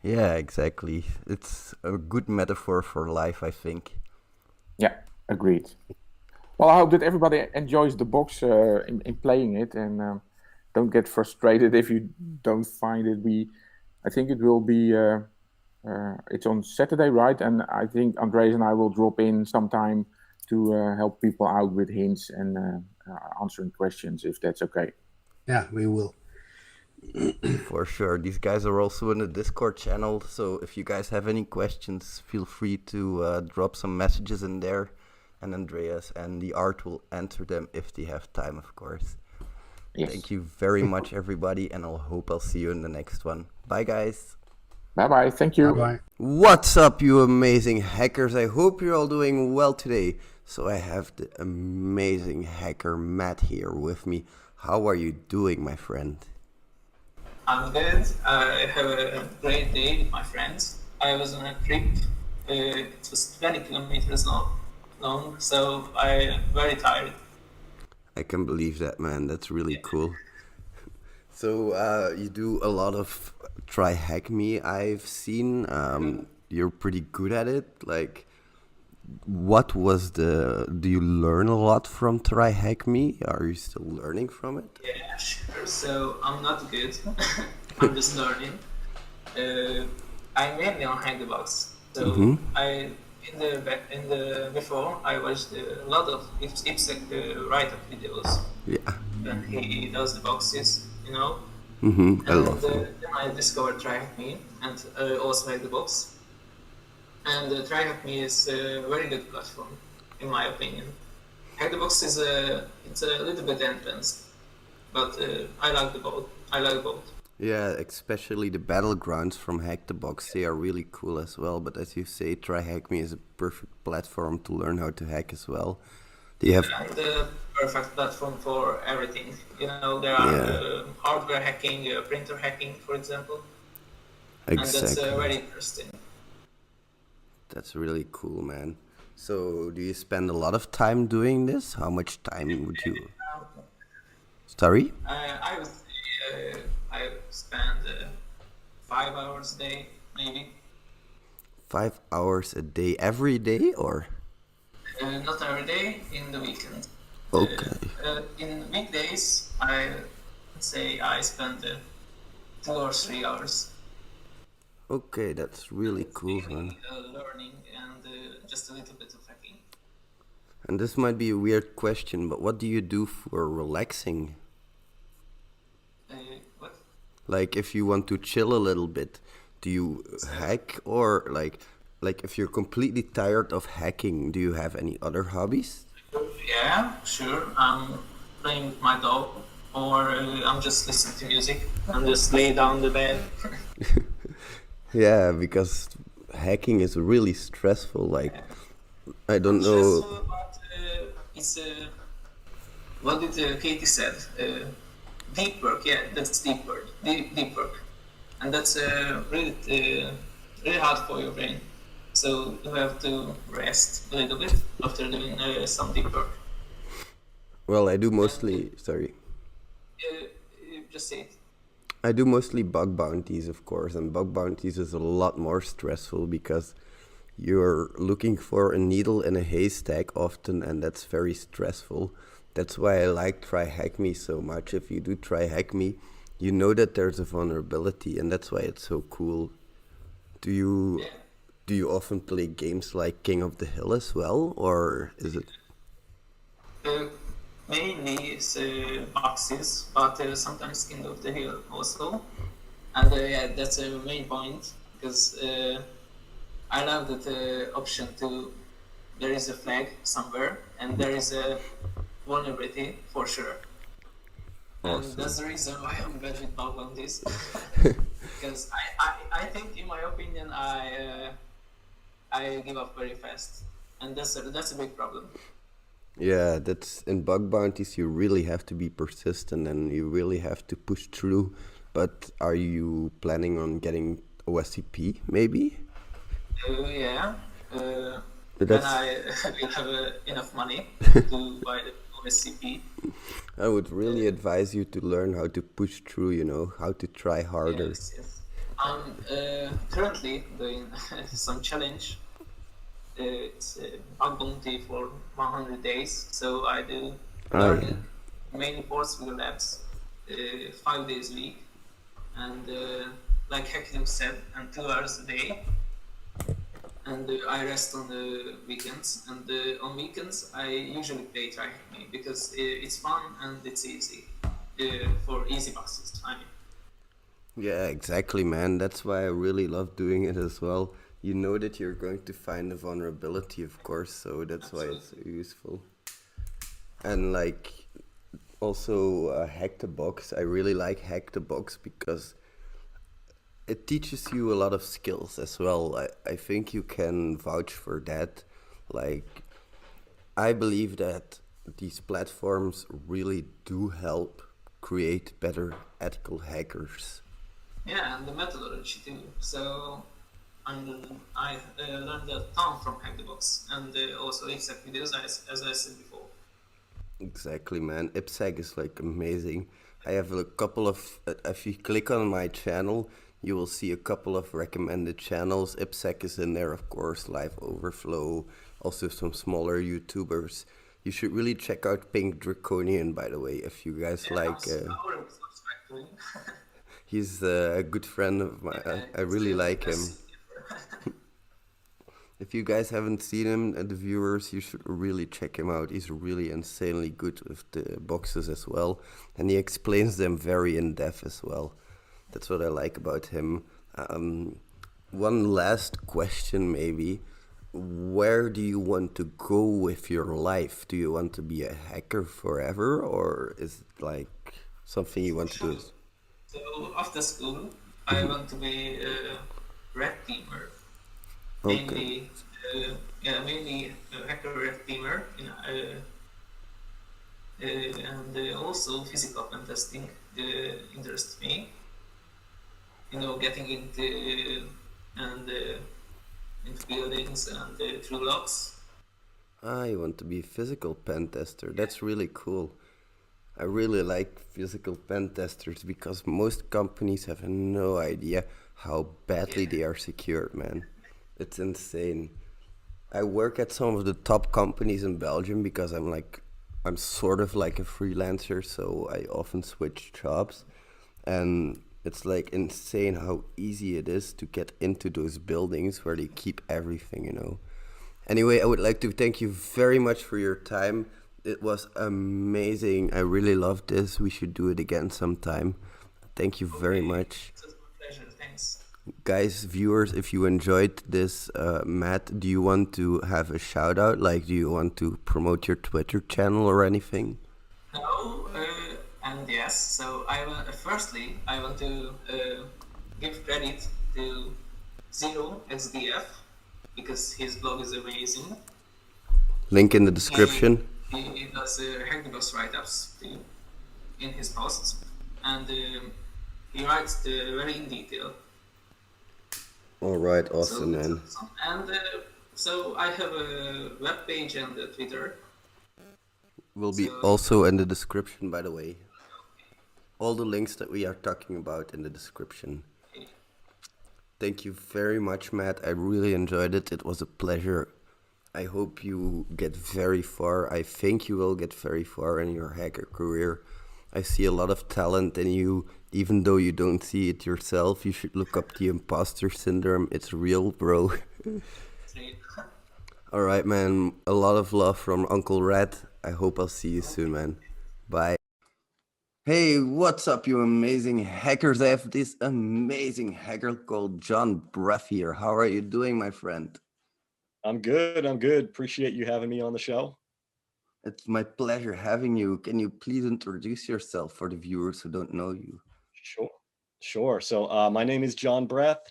Yeah, exactly. It's a good metaphor for life, I think. Yeah, agreed. Well, I hope that everybody enjoys the box in playing it, and don't get frustrated if you don't find it. I think it will be, it's on Saturday, right? And I think Andreas and I will drop in sometime to help people out with hints and answering questions, if that's okay. Yeah, we will. For sure. These guys are also in the Discord channel, so if you guys have any questions, feel free to drop some messages in there, and Andreas and the art will answer them if they have time, of course. Yes. Thank you very much, everybody, and I hope I'll see you in the next one. Bye, guys. Bye-bye. Thank you. Bye-bye. What's up, you amazing hackers? I hope you're all doing well today. So I have the amazing hacker Matt here with me. How are you doing, my friend? I'm good. I have a great day with my friends. I was on a trip. It was 20 kilometers long, so I'm very tired. I can believe that, man. That's really cool. So you do a lot of try hack me. I've seen you're pretty good at it. Like, what was the? Do you learn a lot from try hack me? Are you still learning from it? Yeah, sure. So I'm not good. I'm just learning. I'm mainly on Hack the Box. So in the before I watched a lot of Ipsec write-up videos. Yeah. When he does the boxes, you know. I love it. Then I discovered TryHackMe and also Hack the Box. And TryHackMe is a very good platform, in my opinion. Hack the Box is it's a little bit advanced, but I like the both. I like both. Yeah, especially the battlegrounds from Hack the Box, they are really cool as well. But as you say, Try Hack Me is a perfect platform to learn how to hack as well. They have the perfect platform for everything. You know, there are hardware hacking, printer hacking, for example. Exactly. And that's very interesting. That's really cool, man. So, do you spend a lot of time doing this? How much time would you? Sorry? I would say I spend 5 hours a day, maybe. 5 hours a day, every day, or? Not every day, in the weekend. Okay. In weekdays, I would say I spend 2 or 3 hours. Okay, that's really cool, man. Learning and just a little bit of hacking. And this might be a weird question, but what do you do for relaxing? What? Like, if you want to chill a little bit, do you hack, or like if you're completely tired of hacking, do you have any other hobbies? Yeah, sure. I'm playing with my dog, or I'm just listening to music. I'm just lay down the bed. Yeah, because hacking is really stressful. Like, I don't know. Stressful, but it's what did Katie said? Deep work. Yeah, that's deep work. Deep work, and that's really really hard for your brain. So you have to rest a little bit after doing some deep work. Well, I do mostly. Sorry. Just say it. I do mostly bug bounties, of course, and bug bounties is a lot more stressful because you're looking for a needle in a haystack often, and that's very stressful. That's why I like Try Hack Me so much. If you do Try Hack Me, you know that there's a vulnerability, and that's why it's so cool. Do you often play games like King of the Hill as well, or is it? Mainly it's boxes, but sometimes King of the Hill also. And yeah, that's a main point, because I love that option to, there is a flag somewhere and there is a vulnerability for sure. Awesome. And that's the reason why I'm bad with bug bounties. Because I think, in my opinion, I give up very fast, and that's a big problem. Yeah, that's in bug bounties. You really have to be persistent and you really have to push through. But are you planning on getting OSCP maybe? Yeah. When That's- I will have enough money to buy the OSCP. I would really advise you to learn how to push through, you know, how to try harder. Yes. I'm currently doing some challenge. It's a bug bounty for 100 days, so I do learning mainly Portugal labs 5 days a week, and like Hacking said, and 2 hours a day. And I rest on the weekends, and on weekends I usually play Try Hack Me because it's fun and it's easy for easy boxes. I mean. Yeah, exactly, man. That's why I really love doing it as well. You know that you're going to find a vulnerability, of course, so that's why it's so useful. And like, also Hack the Box. I really like Hack the Box because it teaches you a lot of skills as well. I think you can vouch for that. Like, I believe that these platforms really do help create better ethical hackers. Yeah, and the methodology too. So I learned a ton from Hack the Box, and also IPSec videos, as I said before. Exactly, man. IPSec is like amazing. I have a couple of, if you click on my channel, you will see a couple of recommended channels. IPSec is in there, of course, Live Overflow, also some smaller YouTubers. You should really check out Pink Draconian, by the way, if you guys like. He's a good friend of mine. I really like him. If you guys haven't seen him, the viewers, you should really check him out. He's really insanely good with the boxes as well. And he explains them very in depth as well. That's what I like about him. One last question maybe. Where do you want to go with your life? Do you want to be a hacker forever, or is it like something you want to do? So after school, I want to be a red teamer. Okay. Mainly a hacker red teamer, and also physical pen testing interests me. Getting into into buildings and through locks. I want to be a physical pen tester. That's really cool. I really like physical pen testers because most companies have no idea how badly they are secured, man. It's insane. I work at some of the top companies in Belgium because I'm sort of like a freelancer, so I often switch jobs. And it's like insane how easy it is to get into those buildings where they keep everything. Anyway, I would like to thank you very much for your time. It was amazing. I really loved this. We should do it again sometime. Thank you very much. It was my pleasure. Thanks. Guys, viewers, if you enjoyed this, Matt, do you want to have a shout out? Like, do you want to promote your Twitter channel or anything? No, and yes. So firstly, I want to give credit to Zero XDF because his blog is amazing. Link in the description. He does Hack the Box write-ups too in his posts, and he writes very in detail. All right, awesome, man. And so I have a web page and a Twitter. Will be also in the description, by the way. All the links that we are talking about in the description. Thank you very much, Matt. I really enjoyed it. It was a pleasure. I hope you get very far. I think you will get very far in your hacker career. I see a lot of talent in you, even though you don't see it yourself. You should look up the imposter syndrome. It's real, bro. All right, man. A lot of love from Uncle Red. I hope I'll see you soon, man. Bye. Hey, what's up, you amazing hackers? I have this amazing hacker called John Breath here. How are you doing, my friend? I'm good. Appreciate you having me on the show. It's my pleasure having you. Can you please introduce yourself for the viewers who don't know you? Sure. So my name is John Breath.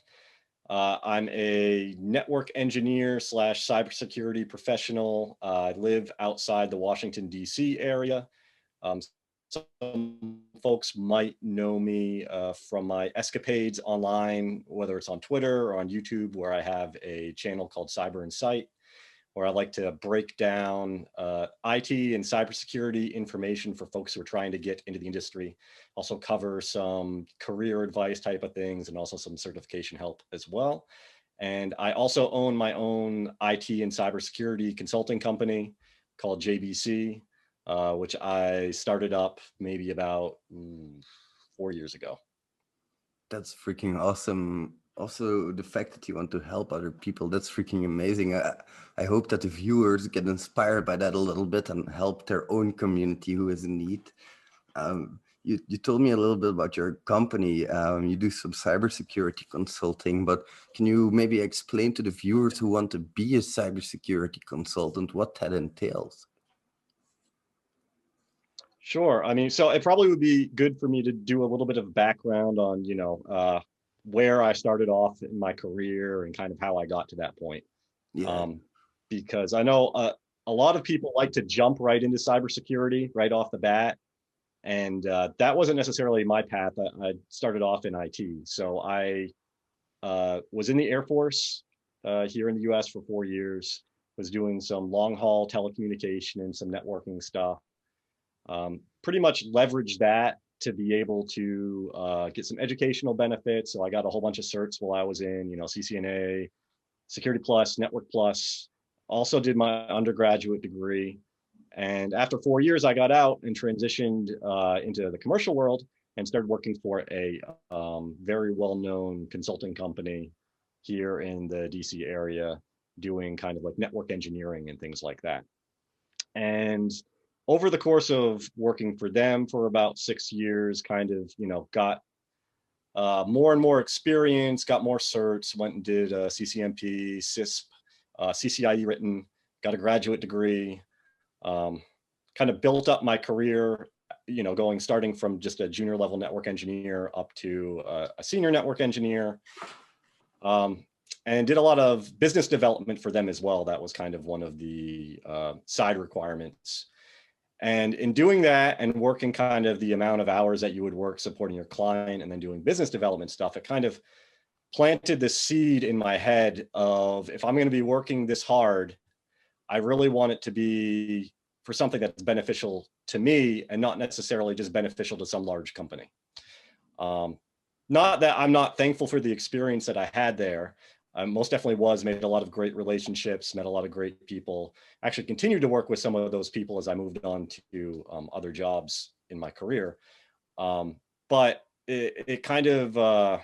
I'm a network engineer / cybersecurity professional. I live outside the Washington, D.C. area. Some folks might know me from my escapades online, whether it's on Twitter or on YouTube, where I have a channel called Cyber Insight, where I like to break down IT and cybersecurity information for folks who are trying to get into the industry. Also cover some career advice type of things and also some certification help as well. And I also own my own IT and cybersecurity consulting company called JBC, which I started up maybe about 4 years ago. That's freaking awesome. Also, the fact that you want to help other people, that's freaking amazing. I hope that the viewers get inspired by that a little bit and help their own community who is in need. You told me a little bit about your company. You do some cybersecurity consulting, but can you maybe explain to the viewers who want to be a cybersecurity consultant what that entails? Sure. I mean, so it probably would be good for me to do a little bit of background on, where I started off in my career and kind of how I got to that point. Yeah. Because I know a lot of people like to jump right into cybersecurity right off the bat. And that wasn't necessarily my path. I started off in IT. So I was in the Air Force here in the US for 4 years, was doing some long haul telecommunication and some networking stuff. Pretty much leveraged that to be able to get some educational benefits. So I got a whole bunch of certs while I was in, CCNA, Security Plus, Network Plus. Also did my undergraduate degree. And after 4 years, I got out and transitioned into the commercial world and started working for a very well-known consulting company here in the DC area, doing kind of like network engineering and things like that. And over the course of working for them for about 6 years, kind of, got more and more experience, got more certs, went and did CCNP, CISP, CCIE written, got a graduate degree, kind of built up my career, starting from just a junior level network engineer up to a senior network engineer, and did a lot of business development for them as well. That was kind of one of the side requirements. And in doing that and working kind of the amount of hours that you would work supporting your client and then doing business development stuff, it kind of planted the seed in my head of, if I'm going to be working this hard, I really want it to be for something that's beneficial to me and not necessarily just beneficial to some large company. Not that I'm not thankful for the experience that I had there. Most definitely was, made a lot of great relationships, met a lot of great people, actually continued to work with some of those people as I moved on to other jobs in my career. But it kind of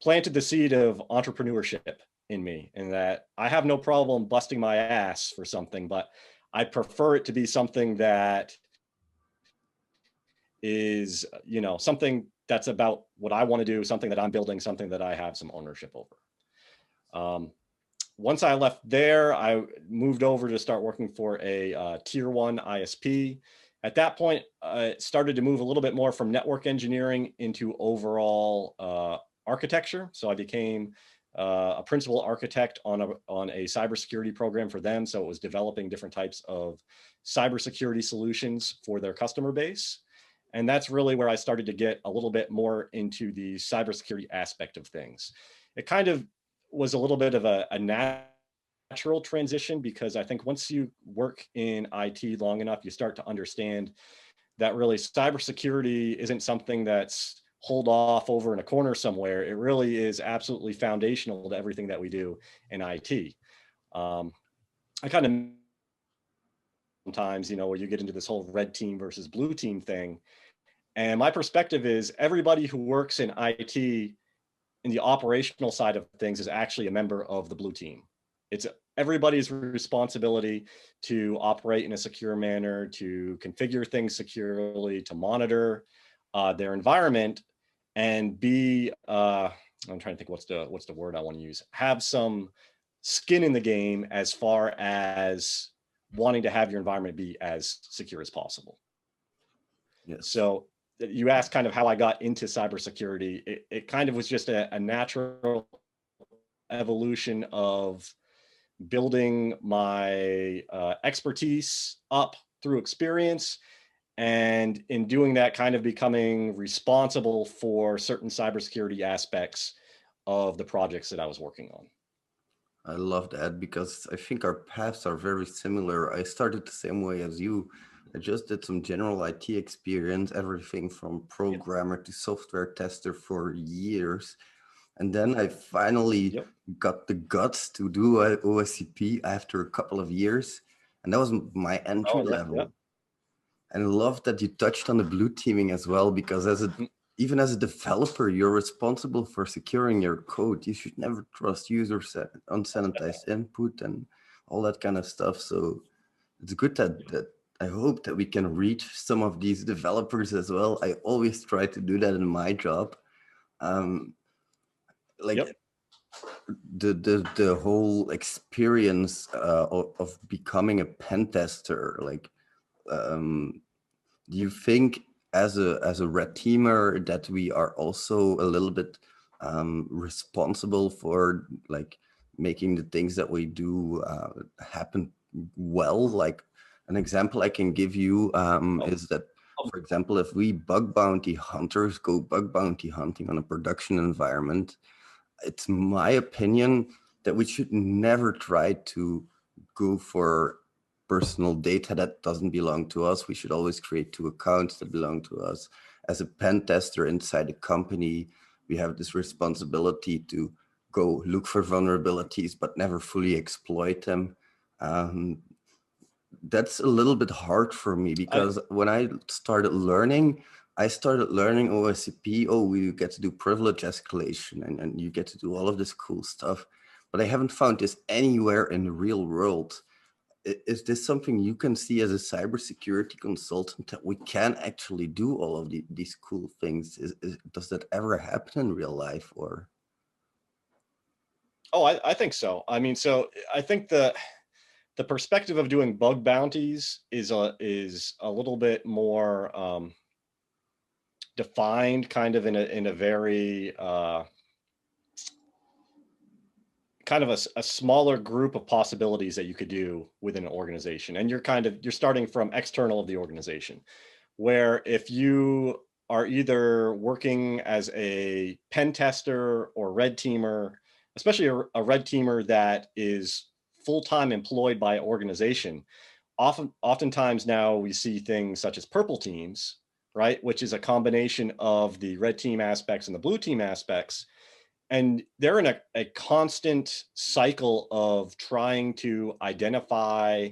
planted the seed of entrepreneurship in me, in that I have no problem busting my ass for something, but I prefer it to be something that is, something that's about what I want to do, something that I'm building, something that I have some ownership over. Once I left there, I moved over to start working for a tier 1 ISP. At that point, it started to move a little bit more from network engineering into overall architecture. So I became a principal architect on a cybersecurity program for them. So it was developing different types of cybersecurity solutions for their customer base. And that's really where I started to get a little bit more into the cybersecurity aspect of things. It kind of was a little bit of a natural transition, because I think once you work in IT long enough, you start to understand that really cybersecurity isn't something that's hold off over in a corner somewhere. It really is absolutely foundational to everything that we do in IT. I kind of sometimes, where you get into this whole red team versus blue team thing. And my perspective is everybody who works in IT in the operational side of things is actually a member of the blue team. It's everybody's responsibility to operate in a secure manner, to configure things securely, to monitor their environment, and be, I'm trying to think what's the word I want to use, have some skin in the game as far as wanting to have your environment be as secure as possible. Yes. So you asked kind of how I got into cybersecurity. It kind of was just a natural evolution of building my expertise up through experience, and in doing that, kind of becoming responsible for certain cybersecurity aspects of the projects that I was working on. I love that, because I think our paths are very similar. I started the same way as you. I just did some general IT experience, everything from programmer to software tester for years. And then I finally got the guts to do a OSCP after a couple of years. And that was my entry level. And I love that you touched on the blue teaming as well, because even as a developer, you're responsible for securing your code. You should never trust users, unsanitized input and all that kind of stuff. So it's good that I hope that we can reach some of these developers as well. I always try to do that in my job. The whole experience of becoming a pen tester, do you think as a red teamer that we are also a little bit responsible for making the things that we do happen well? Like an example I can give you is that For example, if we bug bounty hunters go bug bounty hunting on a production environment, it's my opinion that we should never try to go for personal data that doesn't belong to us. We should always create 2 accounts that belong to us. As a pen tester inside a company, we have this responsibility to go look for vulnerabilities, but never fully exploit them. That's a little bit hard for me because when I started learning OSCP. Oh, we get to do privilege escalation and you get to do all of this cool stuff. But I haven't found this anywhere in the real world. Is this something you can see as a cybersecurity consultant, that we can actually do all of these cool things? Does that ever happen in real life, or? Oh, I think so. I mean, so I think the perspective of doing bug bounties is a little bit more defined, kind of in a very kind of a smaller group of possibilities that you could do within an organization. And you're starting from external of the organization, where if you are either working as a pen tester or red teamer, especially a red teamer that is full-time employed by organization, oftentimes now we see things such as purple teams, right? Which is a combination of the red team aspects and the blue team aspects. And they're in a constant cycle of trying to identify,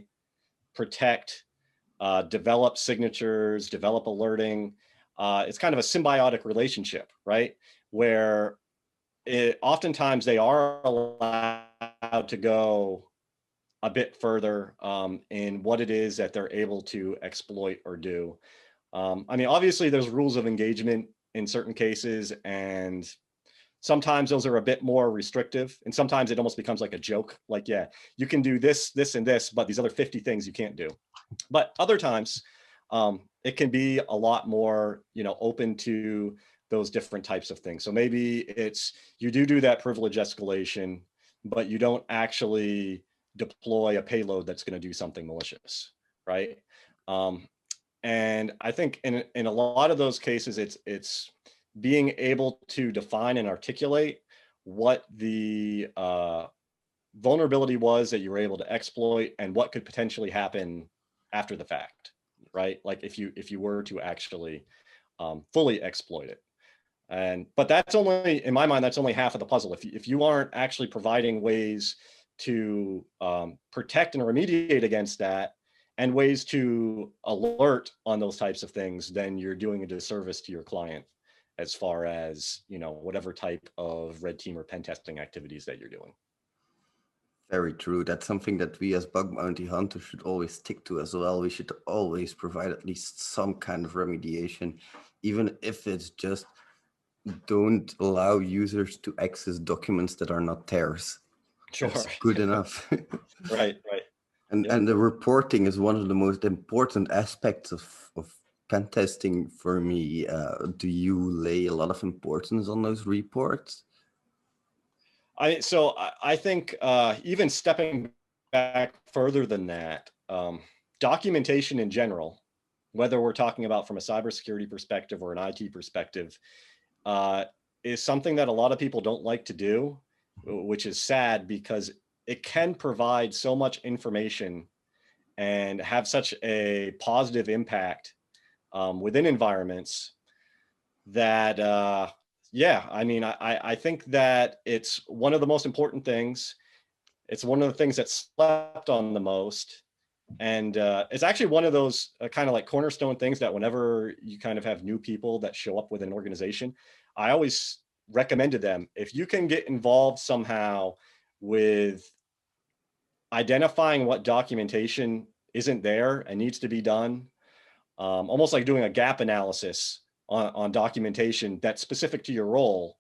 protect, develop signatures, develop alerting. It's kind of a symbiotic relationship, right? Where oftentimes they are allowed to go a bit further in what it is that they're able to exploit or do. I mean, obviously there's rules of engagement in certain cases, and sometimes those are a bit more restrictive, and sometimes it almost becomes like a joke. Like, yeah, you can do this, this, and this, but these other 50 things you can't do. But other times it can be a lot more, open to those different types of things. So maybe it's, you do that privilege escalation, but you don't actually deploy a payload that's going to do something malicious, right? And I think in a lot of those cases, it's being able to define and articulate what the vulnerability was that you were able to exploit and what could potentially happen after the fact, right? Like if you were to actually fully exploit it. But that's only, in my mind, that's only half of the puzzle. If you aren't actually providing ways to protect and remediate against that, and ways to alert on those types of things, then you're doing a disservice to your client as far as, whatever type of red team or pen testing activities that you're doing. Very true. That's something that we as bug bounty hunters should always stick to as well. We should always provide at least some kind of remediation, even if it's just don't allow users to access documents that are not theirs. Sure. That's good enough. Right. And the reporting is one of the most important aspects of pen testing for me. Do you lay a lot of importance on those reports? I think even stepping back further than that, documentation in general, whether we're talking about from a cybersecurity perspective or an IT perspective, is something that a lot of people don't like to do, which is sad because it can provide so much information and have such a positive impact within environments that, I think that it's one of the most important things. It's one of the things that's slept on the most. And it's actually one of those kind of like cornerstone things that whenever you kind of have new people that show up with an organization, I always recommend to them, if you can get involved somehow with identifying what documentation isn't there and needs to be done, almost like doing a gap analysis on documentation that's specific to your role.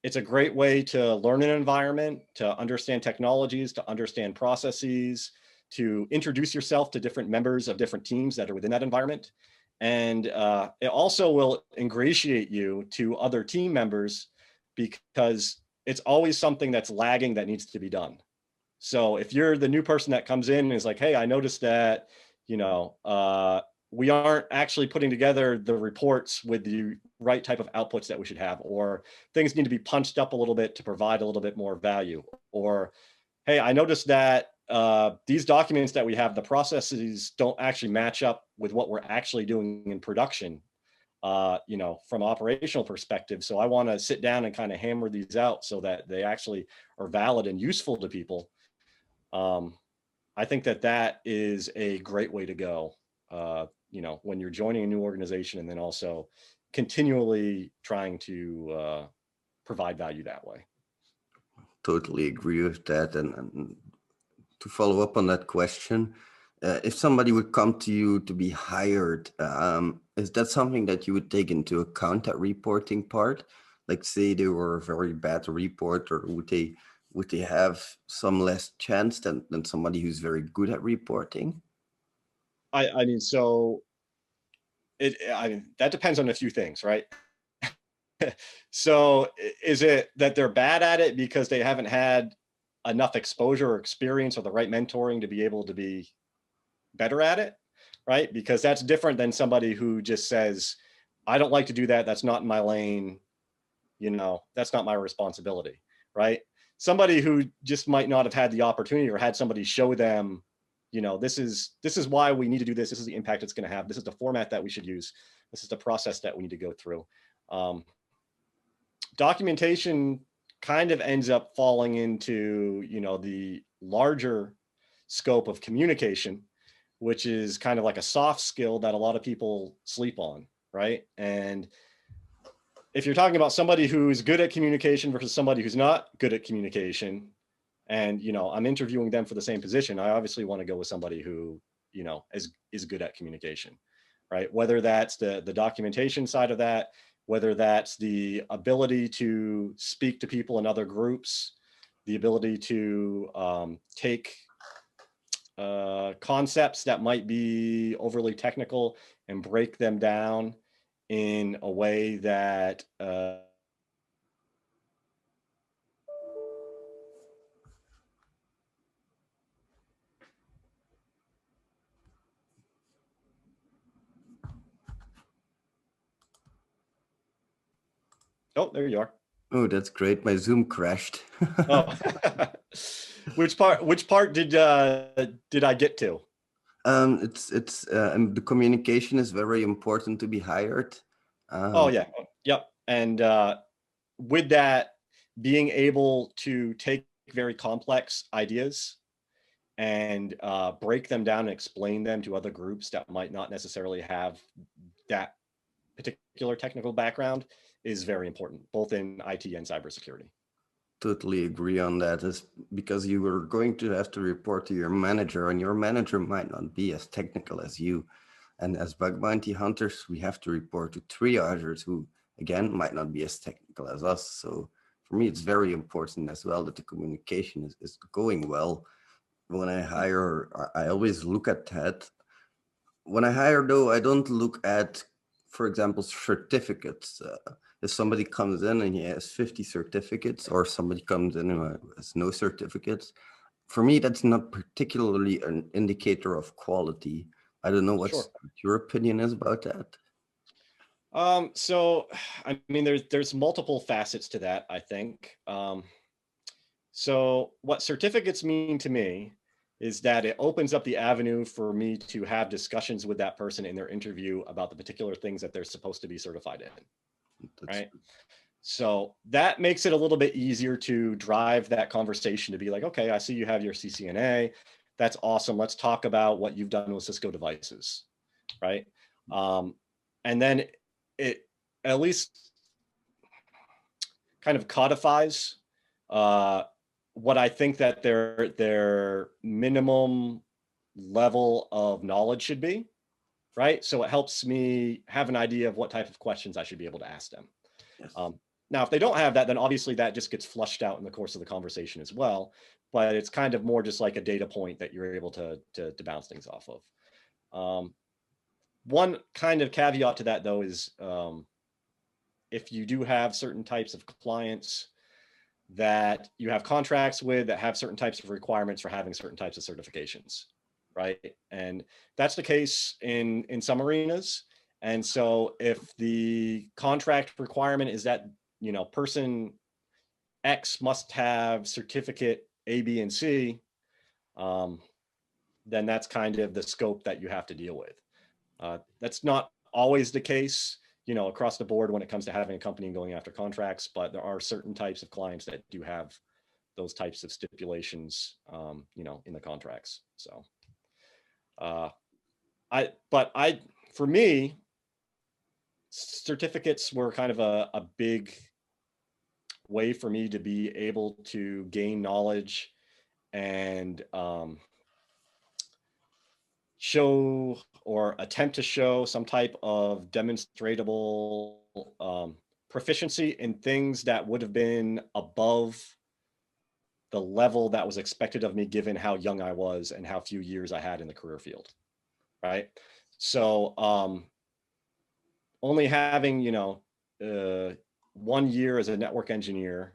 It's a great way to learn an environment, to understand technologies, to understand processes, to introduce yourself to different members of different teams that are within that environment. And it also will ingratiate you to other team members because it's always something that's lagging that needs to be done. So if you're the new person that comes in and is like, hey, I noticed that, we aren't actually putting together the reports with the right type of outputs that we should have, or things need to be punched up a little bit to provide a little bit more value, or, hey, I noticed that these documents that we have, the processes don't actually match up with what we're actually doing in production, you know, from operational perspective. So I want to sit down and kind of hammer these out so that they actually are valid and useful to people. I think that that is a great way to go, you know, when you're joining a new organization, and then also continually trying to provide value that way. Totally agree with that. And to follow up on that question, if somebody would come to you to be hired, is that something that you would take into account, that reporting part? Like, say they were a very bad reporter, would they have some less chance than somebody who's very good at reporting? I mean, so I mean, that depends on a few things, right? So is it that they're bad at it because they haven't had enough exposure or experience or the right mentoring to be able to be better at it, right? Because that's different than somebody who just says, I don't like to do that. That's not in my lane. You know, that's not my responsibility, right? Somebody who just might not have had the opportunity or had somebody show them, you know, this is why we need to do this. This is the impact it's going to have. This is the format that we should use. This is the process that we need to go through. Documentation kind of ends up falling into, you know, the larger scope of communication, which is kind of like a soft skill that a lot of people sleep on, right? And if you're talking about somebody who's good at communication versus somebody who's not good at communication, and, you know, I'm interviewing them for the same position, I obviously want to go with somebody who, you know, is good at communication, right? Whether that's the documentation side of that, whether that's the ability to speak to people in other groups, the ability to take concepts that might be overly technical and break them down in a way that oh, there you are. Oh, that's great. My Zoom crashed. Oh. Which part did I get to? It's the communication is very important to be hired. Oh yeah, yep. And with that, being able to take very complex ideas and break them down and explain them to other groups that might not necessarily have that particular technical background is very important, both in IT and cybersecurity. Totally agree on that. Is because you are going to have to report to your manager, and your manager might not be as technical as you. And as bug bounty hunters, we have to report to triagers who, again, might not be as technical as us. So for me, it's very important as well that the communication is going well. When I hire, I always look at that. When I hire, though, I don't look at, for example, certificates. If somebody comes in and he has 50 certificates, or somebody comes in and has no certificates, for me, that's not particularly an indicator of quality. I don't know what your opinion is about that. So, I mean, there's multiple facets to that, I think. So what certificates mean to me is that it opens up the avenue for me to have discussions with that person in their interview about the particular things that they're supposed to be certified in, right? So that makes it a little bit easier to drive that conversation to be like, okay, I see you have your CCNA. That's awesome. Let's talk about what you've done with Cisco devices, right? And then it at least kind of codifies what I think that their minimum level of knowledge should be, right? So it helps me have an idea of what type of questions I should be able to ask them. Yes. Now, if they don't have that, then obviously that just gets flushed out in the course of the conversation as well. But it's kind of more just like a data point that you're able to bounce things off of. One kind of caveat to that, though, is if you do have certain types of clients that you have contracts with that have certain types of requirements for having certain types of certifications, right? And that's the case in some arenas. And so if the contract requirement is that, you know, person X must have certificate A, B, and C, then that's kind of the scope that you have to deal with. That's not always the case, you know, across the board when it comes to having a company and going after contracts, but there are certain types of clients that do have those types of stipulations, you know, in the contracts. So, for me, certificates were kind of a big way for me to be able to gain knowledge and show or attempt to show some type of demonstrable proficiency in things that would have been above the level that was expected of me given how young I was and how few years I had in the career field, right? So only having, you know, 1 year as a network engineer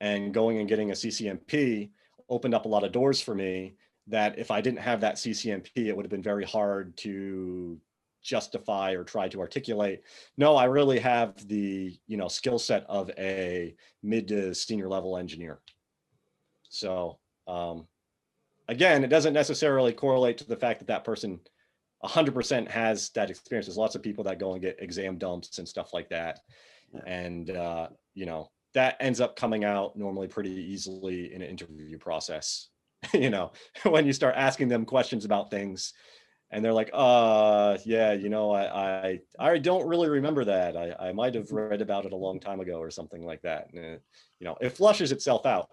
and going and getting a CCNP opened up a lot of doors for me that if I didn't have that CCNP, it would have been very hard to justify or try to articulate. No, I really have the, you know, skill set of a mid to senior level engineer. So again, it doesn't necessarily correlate to the fact that that person 100% has that experience. There's lots of people that go and get exam dumps and stuff like that. And, you know, that ends up coming out normally pretty easily in an interview process. You know, when you start asking them questions about things and they're like, yeah, you know, I don't really remember that. I might have read about it a long time ago or something like that. And, you know, it flushes itself out.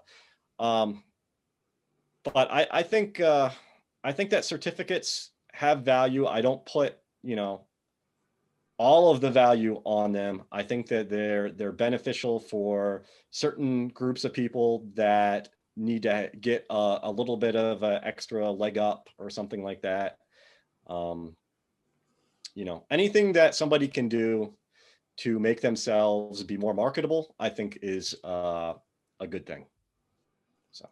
But I think that certificates have value. I don't put, you know, all of the value on them. I think that they're beneficial for certain groups of people that need to get a little bit of an extra leg up or something like that. You know, anything that somebody can do to make themselves be more marketable, I think is a good thing. So.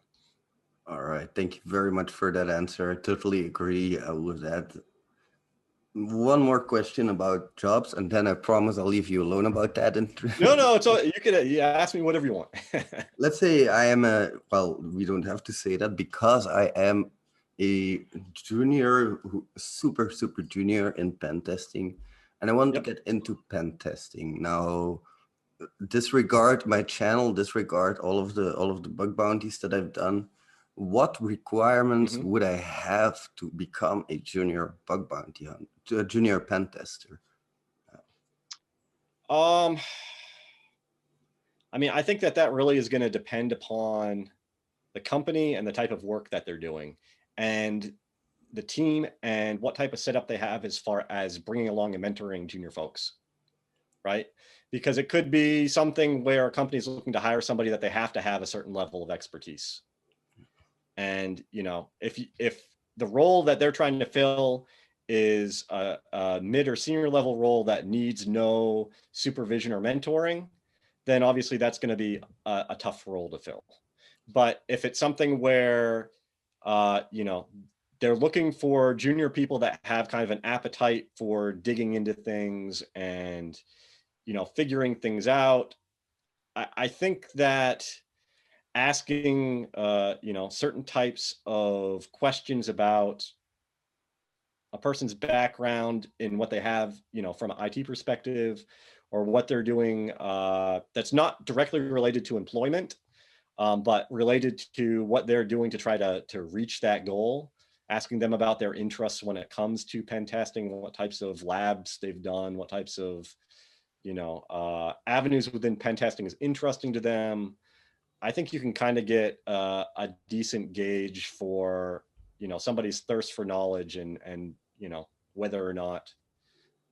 All right. Thank you very much for that answer. I totally agree with that. One more question about jobs, and then I promise I'll leave you alone about that. No, it's all, you can ask me whatever you want. Let's say I am well, we don't have to say that because I am a junior, super junior in pen testing, and I want to get into pen testing. Now, disregard my channel, disregard all of the bug bounties that I've done. What requirements would I have to become a junior bug bounty hunter, a junior pen tester? I mean, I think that really is going to depend upon the company and the type of work that they're doing and the team and what type of setup they have as far as bringing along and mentoring junior folks, right? Because it could be something where a company is looking to hire somebody that they have to have a certain level of expertise. And, you know, if the role that they're trying to fill is a mid or senior level role that needs no supervision or mentoring, then obviously that's going to be a tough role to fill. But if it's something where, you know, they're looking for junior people that have kind of an appetite for digging into things and, you know, figuring things out, I think that asking, you know, certain types of questions about a person's background in what they have, you know, from an IT perspective or what they're doing that's not directly related to employment, but related to what they're doing to try to reach that goal, asking them about their interests when it comes to pen testing, what types of labs they've done, what types of, you know, avenues within pen testing is interesting to them. I think you can kind of get a decent gauge for, you know, somebody's thirst for knowledge and you know, whether or not,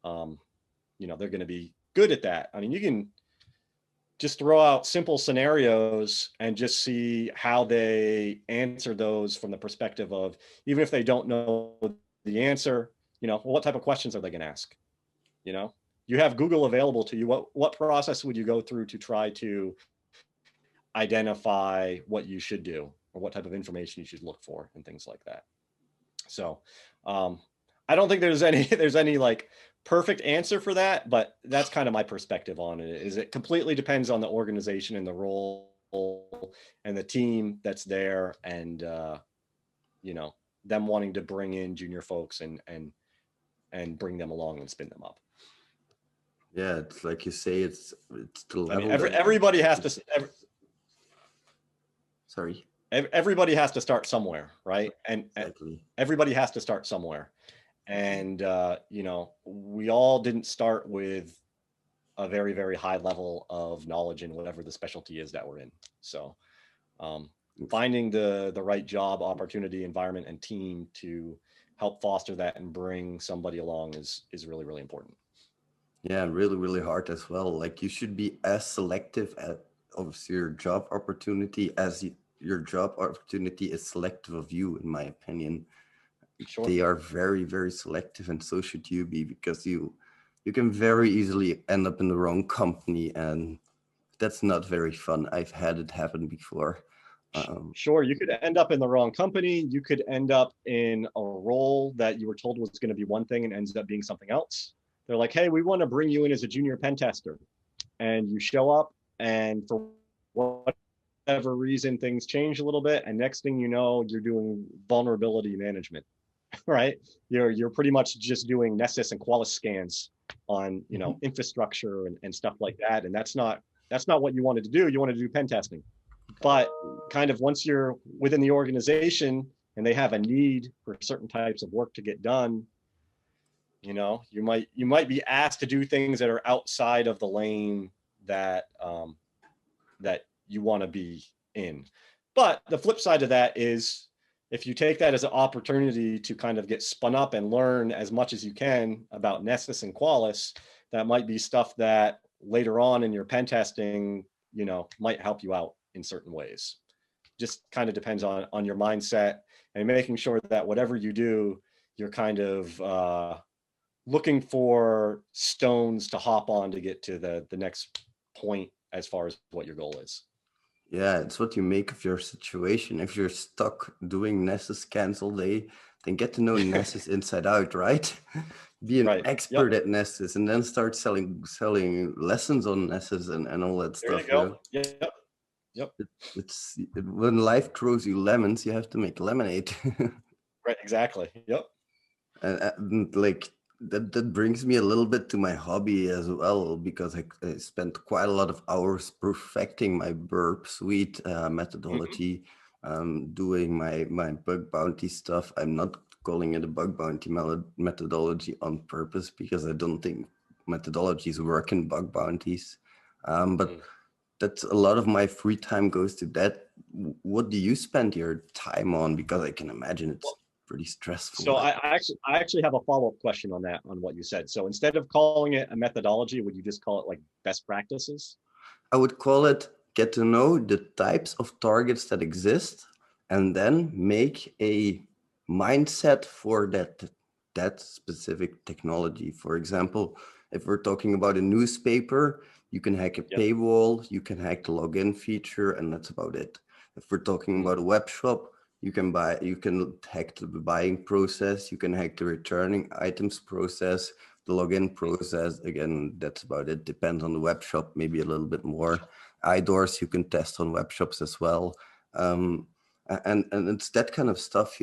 you know, they're going to be good at that. I mean, you can just throw out simple scenarios and just see how they answer those from the perspective of, even if they don't know the answer, you know, what type of questions are they going to ask? You know, you have Google available to you. What process would you go through to try to identify what you should do or what type of information you should look for and things like that? So I don't think there's any like perfect answer for that, but that's kind of my perspective on it. Is it completely depends on the organization and the role and the team that's there, and them wanting to bring in junior folks and bring them along and spin them up. Yeah, it's like you say, it's the level. I mean, everybody has to. Sorry. Everybody has to start somewhere, right? And exactly. Everybody has to start somewhere. And, we all didn't start with a very, very high level of knowledge in whatever the specialty is that we're in. So finding the right job, opportunity, environment, and team to help foster that and bring somebody along is really, really important. Yeah, really, really hard as well. Like you should be as selective of your job opportunity as your job opportunity is selective of you, in my opinion. Sure. They are very, very selective, and so should you be, because you can very easily end up in the wrong company, and that's not very fun. I've had it happen before. Sure, you could end up in the wrong company. You could end up in a role that you were told was going to be one thing and ends up being something else. They're like, hey, we want to bring you in as a junior pen tester. And you show up, and for whatever reason, things change a little bit. And next thing you know, you're doing vulnerability management, right? You're pretty much just doing Nessus and Qualys scans on, infrastructure and stuff like that. And that's not what you wanted to do. You wanted to do pen testing. But kind of once you're within the organization and they have a need for certain types of work to get done, you might be asked to do things that are outside of the lane that you want to be in. But the flip side of that is, if you take that as an opportunity to kind of get spun up and learn as much as you can about Nessus and Qualys, that might be stuff that later on in your pen testing, might help you out in certain ways. Just kind of depends on your mindset and making sure that whatever you do, you're kind of looking for stones to hop on to get to the next point as far as what your goal is. Yeah, it's what you make of your situation. If you're stuck doing Nessus scans all day, then get to know Nessus inside out, right? Be an expert at Nessus, and then start selling lessons on Nessus and all that there stuff. You go. Yep. When life throws you lemons, you have to make lemonade. Right, exactly. Yep. And like that brings me a little bit to my hobby as well, because I spent quite a lot of hours perfecting my burp suite methodology, doing my bug bounty stuff. I'm not calling it a bug bounty methodology on purpose, because I don't think methodologies work in bug bounties. But that's a lot of my free time goes to that. What do you spend your time on? Because I can imagine it's pretty stressful. So I actually have a follow-up question on that, on what you said. So instead of calling it a methodology, would you just call it like best practices? I would call it get to know the types of targets that exist, and then make a mindset for that specific technology. For example, if we're talking about a newspaper, you can hack a paywall, you can hack the login feature, and that's about it. If we're talking about a web shop, you can hack the buying process, you can hack the returning items process, the login process. Again, that's about it. Depends on the web shop, maybe a little bit more. IDORs you can test on web shops as well. And it's that kind of stuff,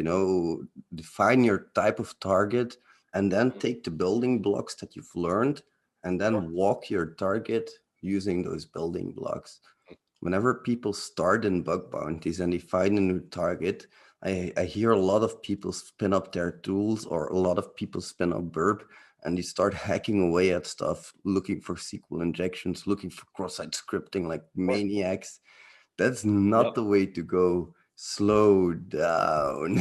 define your type of target, and then take the building blocks that you've learned, and then walk your target using those building blocks. Whenever people start in bug bounties and they find a new target, I hear a lot of people spin up their tools, or a lot of people spin up burp, and they start hacking away at stuff, looking for SQL injections, looking for cross-site scripting like maniacs. That's not the way to go. Slow down.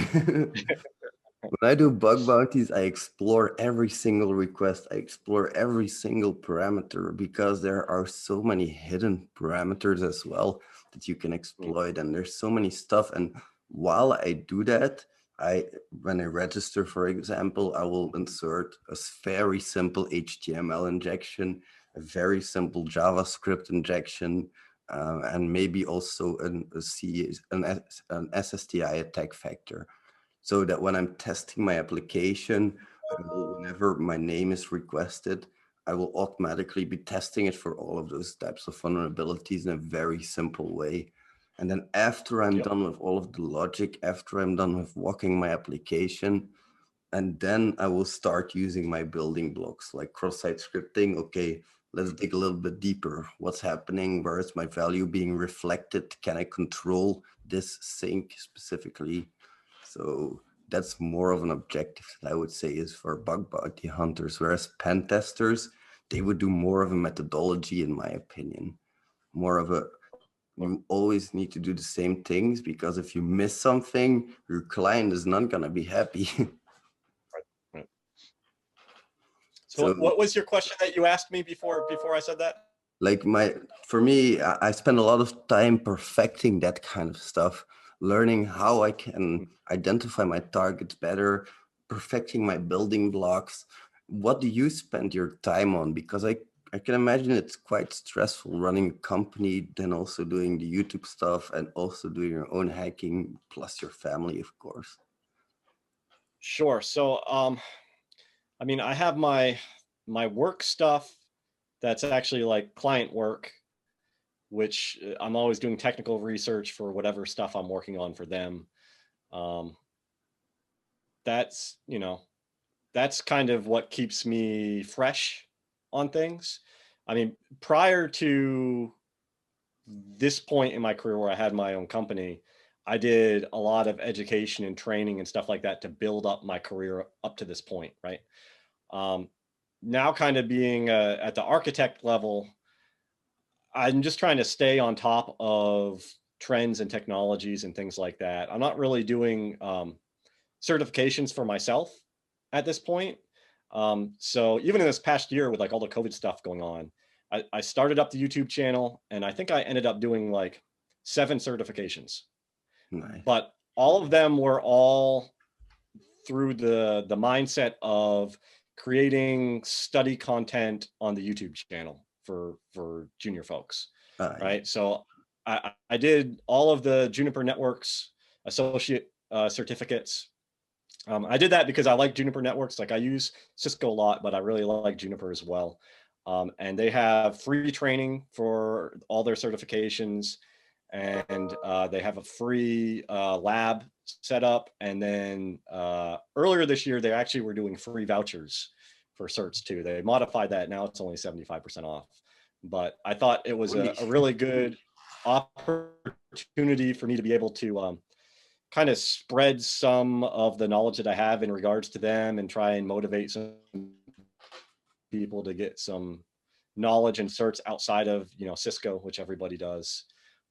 When I do bug bounties, I explore every single request. I explore every single parameter, because there are so many hidden parameters as well that you can exploit. And there's so many stuff. And while I do that, when I register, for example, I will insert a very simple HTML injection, a very simple JavaScript injection, and maybe also an SSTI attack factor. so that when I'm testing my application, whenever my name is requested, I will automatically be testing it for all of those types of vulnerabilities in a very simple way. And then after I'm done with all of the logic, after I'm done with walking my application, and then I will start using my building blocks like cross-site scripting. Okay, let's dig a little bit deeper. What's happening? Where is my value being reflected? Can I control this sync specifically? So that's more of an objective that I would say is for bug bounty hunters, whereas pen testers, they would do more of a methodology, in my opinion. More of a, you always need to do the same things, because if you miss something, your client is not going to be happy. Right. So what was your question that you asked me before I said that? Like for me, I spend a lot of time perfecting that kind of stuff, learning how I can identify my targets better, perfecting my building blocks. What do you spend your time on? Because I can imagine it's quite stressful running a company, then also doing the YouTube stuff and also doing your own hacking, plus your family, of course. Sure. So, I mean, I have my work stuff that's actually like client work, which I'm always doing technical research for whatever stuff I'm working on for them. That's, you know, that's kind of what keeps me fresh on things. I mean, prior to this point in my career where I had my own company, I did a lot of education and training and stuff like that to build up my career up to this point, right? Now kind of being at the architect level, I'm just trying to stay on top of trends and technologies and things like that. I'm not really doing certifications for myself at this point. So even in this past year with like all the COVID stuff going on, I started up the YouTube channel, and I think I ended up doing like 7 certifications. Nice. But all of them were all through the mindset of creating study content on the YouTube channel for junior folks, right? So I did all of the Juniper Networks associate certificates. I did that because I like Juniper Networks. Like I use Cisco a lot, but I really like Juniper as well. And they have free training for all their certifications, and they have a free lab set up. And then earlier this year, they actually were doing free vouchers for certs too. They modified that. Now it's only 75% off. But I thought it was a really good opportunity for me to be able to kind of spread some of the knowledge that I have in regards to them and try and motivate some people to get some knowledge and certs outside of, you know, Cisco, which everybody does.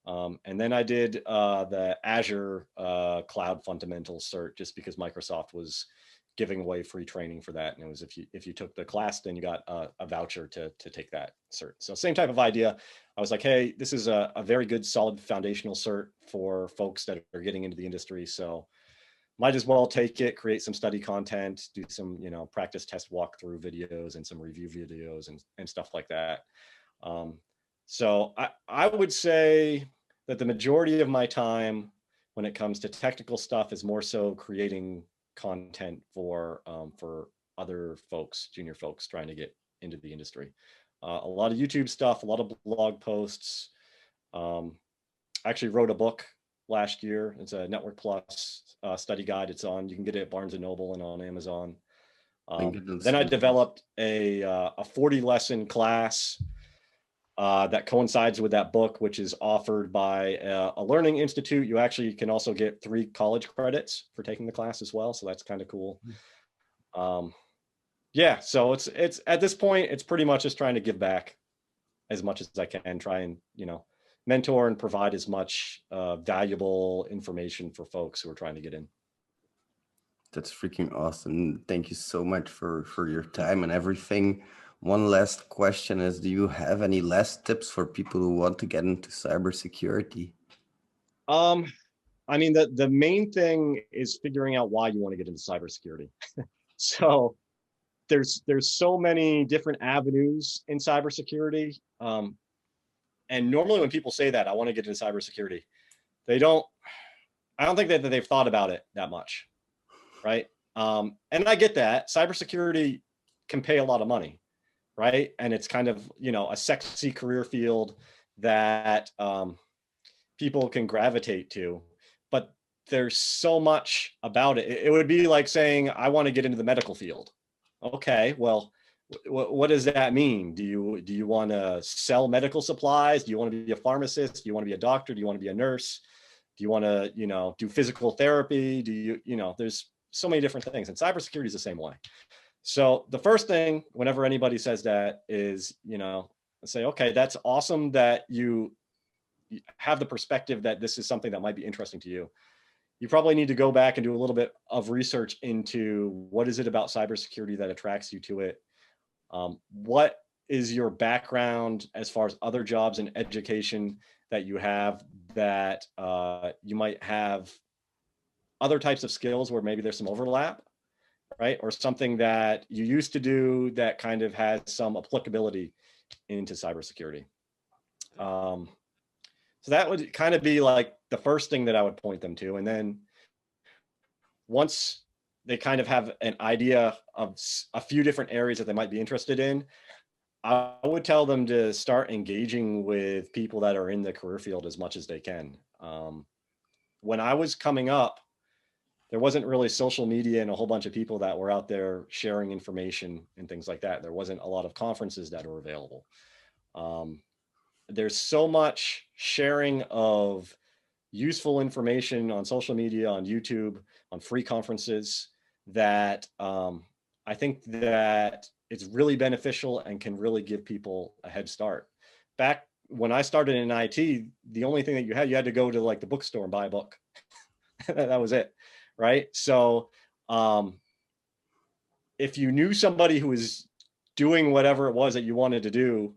And then I did the Azure Cloud Fundamentals cert, just because Microsoft was giving away free training for that. And it was, if you took the class, then you got a voucher to take that cert. So same type of idea. I was like, hey, this is a very good, solid foundational cert for folks that are getting into the industry. So might as well take it, create some study content, do some, you know, practice test walkthrough videos and some review videos and stuff like that. So I would say that the majority of my time when it comes to technical stuff is more so creating content for other folks, junior folks trying to get into the industry. A lot of YouTube stuff, a lot of blog posts. I actually wrote a book last year. It's a Network Plus study guide. You can get it at Barnes & Noble and on Amazon. Then I developed a 40 lesson class that coincides with that book, which is offered by a learning institute. You actually can also get 3 college credits for taking the class as well. So that's kind of cool. Yeah, so it's at this point, it's pretty much just trying to give back as much as I can, try and, you know, mentor and provide as much valuable information for folks who are trying to get in. That's freaking awesome. Thank you so much for your time and everything. One last question is, do you have any last tips for people who want to get into cybersecurity? I mean, the main thing is figuring out why you want to get into cybersecurity. So there's so many different avenues in cybersecurity. And normally when people say that, I want to get into cybersecurity, I don't think that they've thought about it that much. right? And I get that. Cybersecurity can pay a lot of money, right? And it's kind of, you know, a sexy career field that people can gravitate to. But there's so much about it. It would be like saying, I want to get into the medical field. Okay, well, what does that mean? Do you want to sell medical supplies? Do you want to be a pharmacist? Do you want to be a doctor? Do you want to be a nurse? Do you want to, you know, do physical therapy? Do you know, there's so many different things, and cybersecurity is the same way. So the first thing, whenever anybody says that, is, you know, say, okay, that's awesome that you have the perspective that this is something that might be interesting to you. You probably need to go back and do a little bit of research into what is it about cybersecurity that attracts you to it. What is your background as far as other jobs and education that you have, that you might have other types of skills where maybe there's some overlap, right? Or something that you used to do that kind of has some applicability into cybersecurity. So that would kind of be like the first thing that I would point them to. And then once they kind of have an idea of a few different areas that they might be interested in, I would tell them to start engaging with people that are in the career field as much as they can. When I was coming up, there wasn't really social media and a whole bunch of people that were out there sharing information and things like that. There wasn't a lot of conferences that were available. There's so much sharing of useful information on social media, on YouTube, on free conferences, that I think that it's really beneficial and can really give people a head start. Back when I started in IT, the only thing that you had to go to like the bookstore and buy a book. That was it, right? So if you knew somebody who was doing whatever it was that you wanted to do,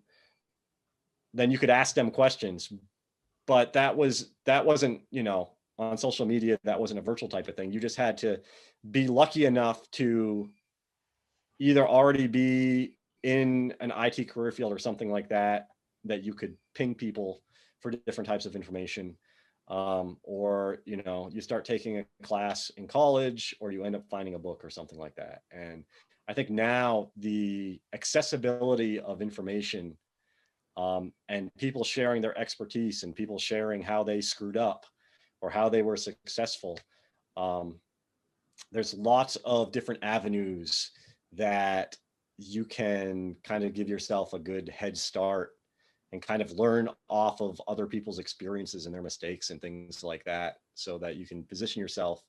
then you could ask them questions. But that wasn't, you know, on social media, that wasn't a virtual type of thing. You just had to be lucky enough to either already be in an IT career field or something like that, that you could ping people for different types of information. Or, you know, you start taking a class in college, or you end up finding a book or something like that. And I think now the accessibility of information, and people sharing their expertise and people sharing how they screwed up or how they were successful. There's lots of different avenues that you can kind of give yourself a good head start and kind of learn off of other people's experiences and their mistakes and things like that, so that you can position yourself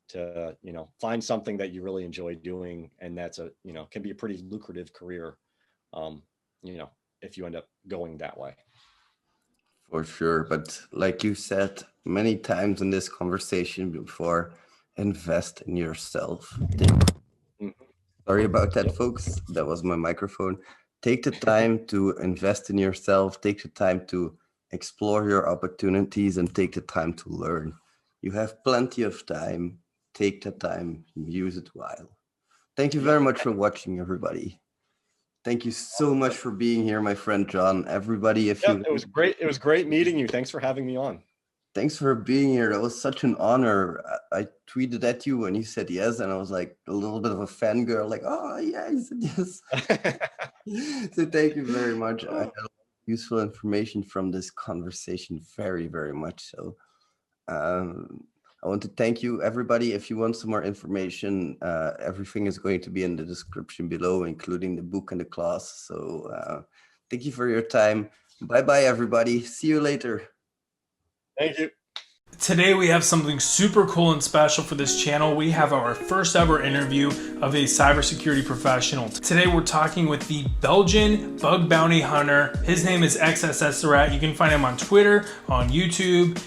to, you know, find something that you really enjoy doing. And that's a, you know, can be a pretty lucrative career, you know, if you end up going that way. For sure. But like you said many times in this conversation before, invest in yourself. Sorry about that, folks. That was my microphone. Take the time to invest in yourself. Take the time to explore your opportunities and take the time to learn. You have plenty of time. Take the time, use it well. Thank you very much for watching, everybody. Thank you so much for being here, my friend John. Everybody, if you... It was great. It was great meeting you. Thanks for having me on. Thanks for being here. That was such an honor. I tweeted at you and you said yes, and I was like a little bit of a fangirl, like, oh yeah, he said yes. So thank you very much. I had a lot of useful information from this conversation, very, very much so. I want to thank you, everybody. If you want some more information, everything is going to be in the description below, including the book and the class. So thank you for your time. Bye-bye, everybody. See you later. Thank you. Today we have something super cool and special for this channel. We have our first ever interview of a cybersecurity professional. Today we're talking with the Belgian bug bounty hunter. His name is thexssrat. You can find him on Twitter, on YouTube.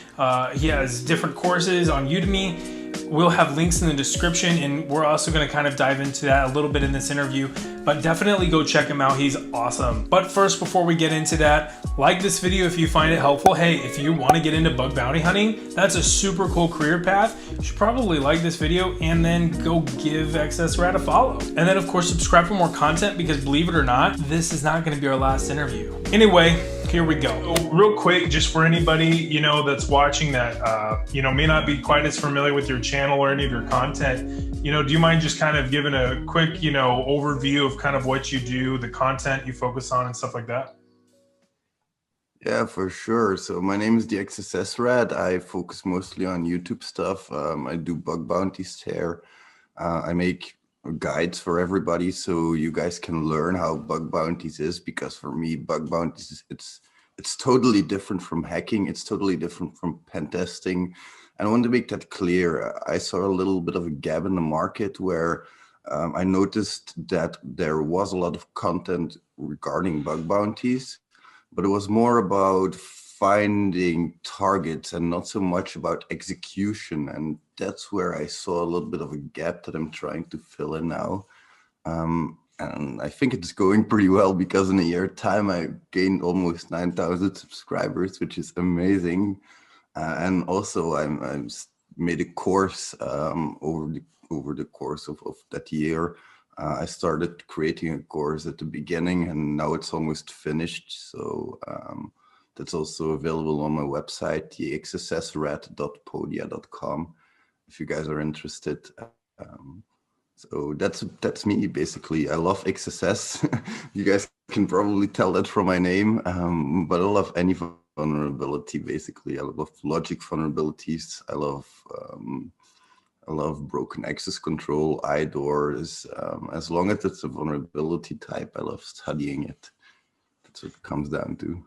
He has different courses on Udemy. We'll have links in the description, and we're also going to kind of dive into that a little bit in this interview, but definitely go check him out. He's awesome. But first, before we get into that, like this video if you find it helpful. Hey, if you want to get into bug bounty hunting, that's a super cool career path. You should probably like this video and then go give thexssrat a follow. And then of course, subscribe for more content, because believe it or not, this is not going to be our last interview. Anyway, here we go. So real quick, just for anybody, you know, that's watching that, you know, may not be quite as familiar with your channel or any of your content, you know, do you mind just kind of giving a quick, you know, overview of kind of what you do, the content you focus on and stuff like that? Yeah, for sure. So my name is thexssrat. I focus mostly on YouTube stuff. I do bug bounties there. I make guides for everybody so you guys can learn how bug bounties is, because for me, bug bounties, it's totally different from hacking. It's totally different from pen testing. And I want to make that clear. I saw a little bit of a gap in the market where I noticed that there was a lot of content regarding bug bounties, but it was more about finding targets and not so much about execution. And that's where I saw a little bit of a gap that I'm trying to fill in now. And I think it's going pretty well, because in a year time, I gained almost 9,000 subscribers, which is amazing. And also I'm made a course over the course of that year. I started creating a course at the beginning, and now it's almost finished. So that's also available on my website, thexssrat.podia.com, if you guys are interested. So that's me, basically. I love XSS. You guys can probably tell that from my name, but I love any vulnerability, basically. I love logic vulnerabilities. I love broken access control, IDORs. As long as it's a vulnerability type, I love studying it. That's what it comes down to.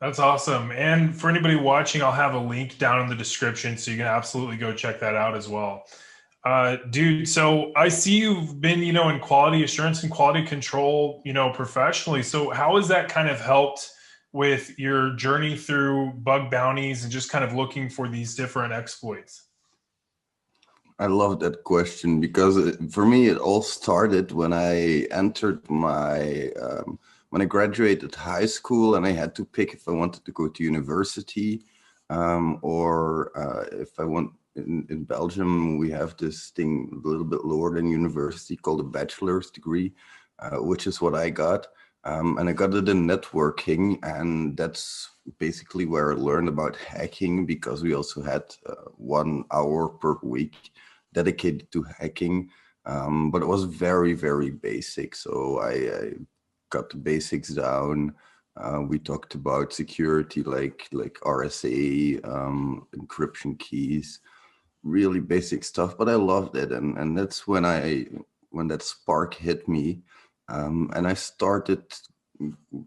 That's awesome. And for anybody watching, I'll have a link down in the description, so you can absolutely go check that out as well. Dude, so I see you've been, you know, in quality assurance and quality control, you know, professionally. So how has that kind of helped with your journey through bug bounties and just kind of looking for these different exploits? I love that question, because for me, it all started when I entered my, when I graduated high school, and I had to pick if I wanted to go to university or if I want. In Belgium, we have this thing a little bit lower than university called a bachelor's degree, which is what I got. And I got it in networking, and that's basically where I learned about hacking, because we also had 1 hour per week dedicated to hacking. But it was very, very basic. So I got the basics down. We talked about security, like RSA, encryption keys, really basic stuff, but I loved it. And that's when that spark hit me. And I started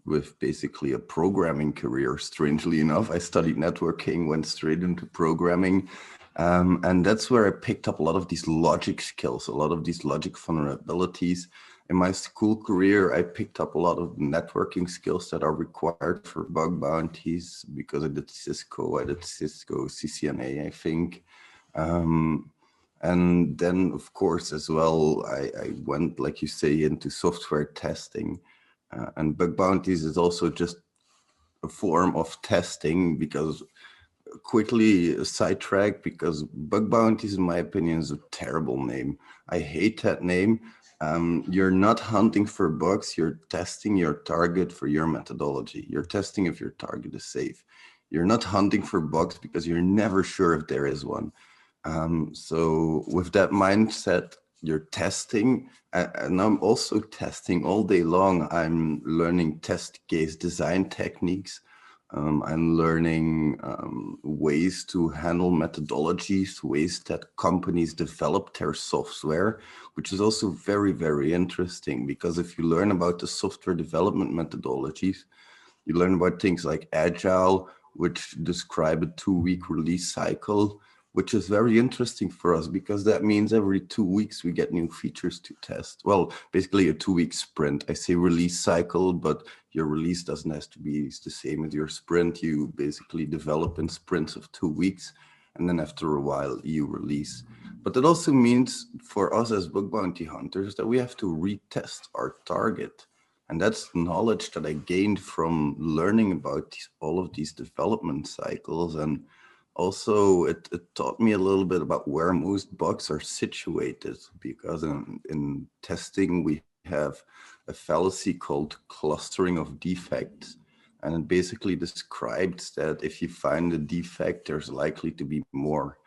with basically a programming career. Strangely enough, I studied networking, went straight into programming. And that's where I picked up a lot of these logic skills, a lot of these logic vulnerabilities. In my school career, I picked up a lot of networking skills that are required for bug bounties, because I did Cisco, CCNA, I think. And then, of course, as well, I went, like you say, into software testing. And bug bounties is also just a form of testing, because quickly sidetrack, because bug bounties, in my opinion, is a terrible name. I hate that name. You're not hunting for bugs, you're testing your target for your methodology. You're testing if your target is safe. You're not hunting for bugs because you're never sure if there is one. So with that mindset, you're testing, and I'm also testing all day long. I'm learning test case design techniques. I'm learning ways to handle methodologies, ways that companies develop their software, which is also very, very interesting, because if you learn about the software development methodologies, you learn about things like Agile, which describe a 2-week release cycle, which is very interesting for us, because that means every 2 weeks we get new features to test. Well, basically a 2-week sprint. I say release cycle, but your release doesn't have to be the same as your sprint. You basically develop in sprints of 2 weeks, and then after a while you release. But that also means for us as bug bounty hunters that we have to retest our target. And that's knowledge that I gained from learning about all of these development cycles. And also, it taught me a little bit about where most bugs are situated, because in testing, we have a fallacy called clustering of defects. and it basically describes that if you find a defect, there's likely to be more.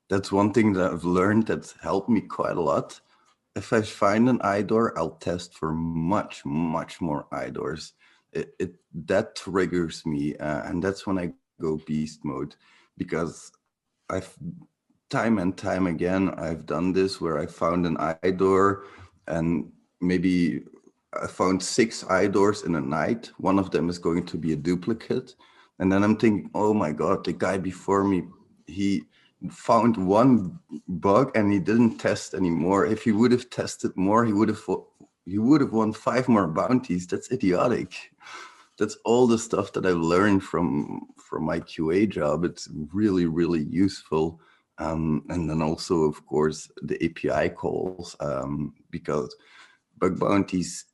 That's one thing that I've learned that's helped me quite a lot. If I find an IDOR, I'll test for much more IDORs. That triggers me, and that's when I go beast mode, because time and time again, I've done this where I found an IDOR and maybe I found 6 IDORs in a night. One of them is going to be a duplicate. And then I'm thinking, oh my God, the guy before me, he found one bug and he didn't test anymore. If he would have tested more, he would have won 5 more bounties. That's idiotic. That's all the stuff that I've learned from my QA job. It's really, really useful. And then also, of course, the API calls, because bug bounties,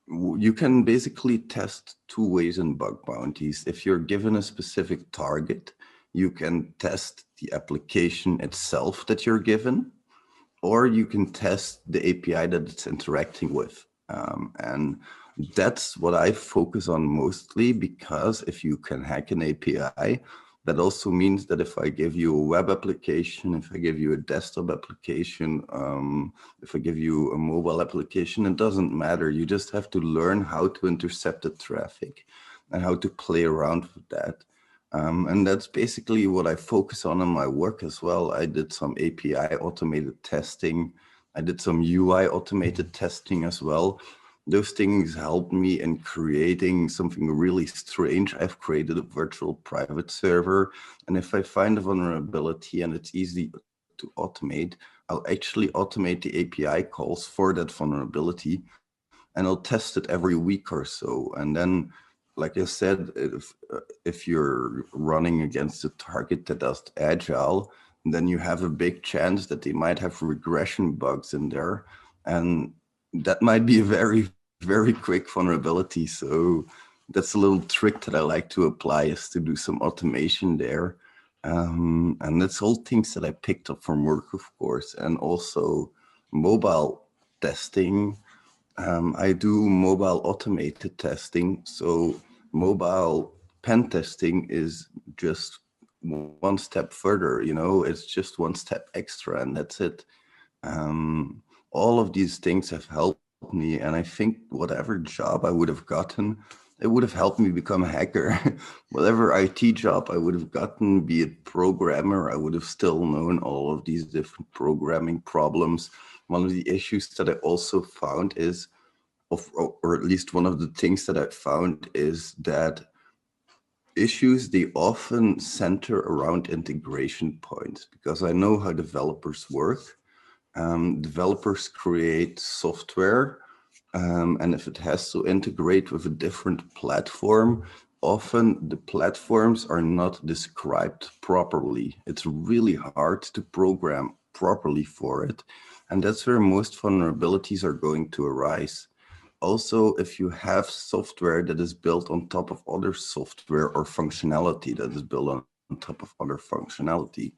you can basically test 2 ways in bug bounties. If you're given a specific target, you can test the application itself that you're given, or you can test the API that it's interacting with. And that's what I focus on mostly, because if you can hack an API, that also means that if I give you a web application, if I give you a desktop application, if I give you a mobile application, it doesn't matter. You just have to learn how to intercept the traffic and how to play around with that. And that's basically what I focus on in my work as well. I did some API automated testing. I did some UI automated testing as well. Those things helped me in creating something really strange. I've created a virtual private server, and if I find a vulnerability and it's easy to automate, I'll actually automate the API calls for that vulnerability, and I'll test it every week or so. And then, like I said, if you're running against a target that does agile, then you have a big chance that they might have regression bugs in there, and that might be a very, very quick vulnerability. So that's a little trick that I like to apply, is to do some automation there. And that's all things that I picked up from work, of course, and also mobile testing. I do mobile automated testing. So mobile pen testing is just one step further, it's just one step extra, and that's it. All of these things have helped me, and I think whatever job I would have gotten, it would have helped me become a hacker. Whatever IT job I would have gotten, be it programmer, I would have still known all of these different programming problems. One of the issues that I also found is, or at least one of the things that I found, is that issues, they often center around integration points, because I know how developers work. Developers create software, and if it has to integrate with a different platform, often the platforms are not described properly. It's really hard to program properly for it, and that's where most vulnerabilities are going to arise. Also, if you have software that is built on top of other software, or functionality that is built on top of other functionality.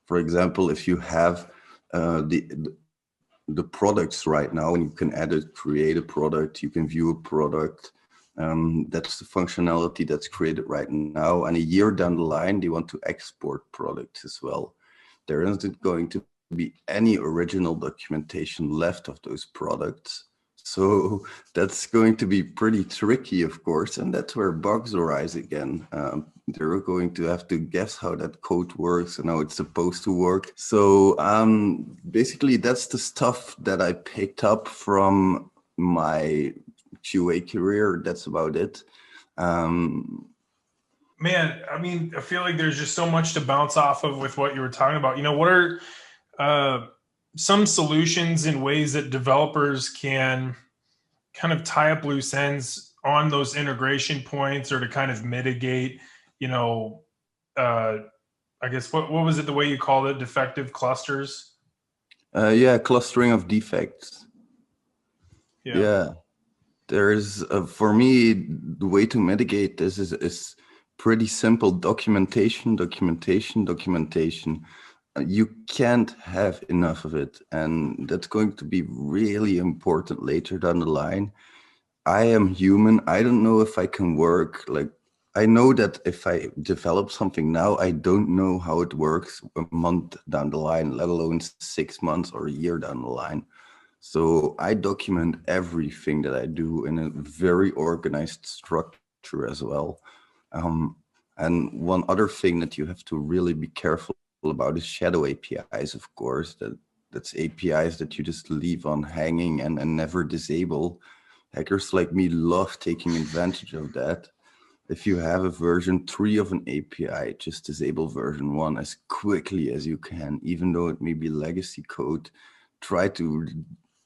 For example, if you have the products right now, and you can create a product, you can view a product. That's the functionality that's created right now. And a year down the line, they want to export products as well. There isn't going to be any original documentation left of those products. So that's going to be pretty tricky, of course, and that's where bugs arise again. They're going to have to guess how that code works and how it's supposed to work. So basically, that's the stuff that I picked up from my QA career. That's about it. Man, I mean, I feel like there's just so much to bounce off of with what you were talking about. What are some solutions and ways that developers can kind of tie up loose ends on those integration points, or to kind of mitigate, I guess, what was it, the way you called it, defective clusters? Yeah, clustering of defects. Yeah. There is, for me, the way to mitigate this is pretty simple: documentation. You can't have enough of it, and that's going to be really important later down the line. I am human. I don't know if I can work. Like, I know that if I develop something now, I don't know how it works a month down the line, let alone 6 months or a year down the line. So I document everything that I do in a very organized structure as well. And one other thing that you have to really be careful about is shadow APIs, of course. That's APIs that you just leave on hanging and never disable. Hackers like me love taking advantage of that. If you have a version 3 of an API, just disable version 1 as quickly as you can, even though it may be legacy code. Try to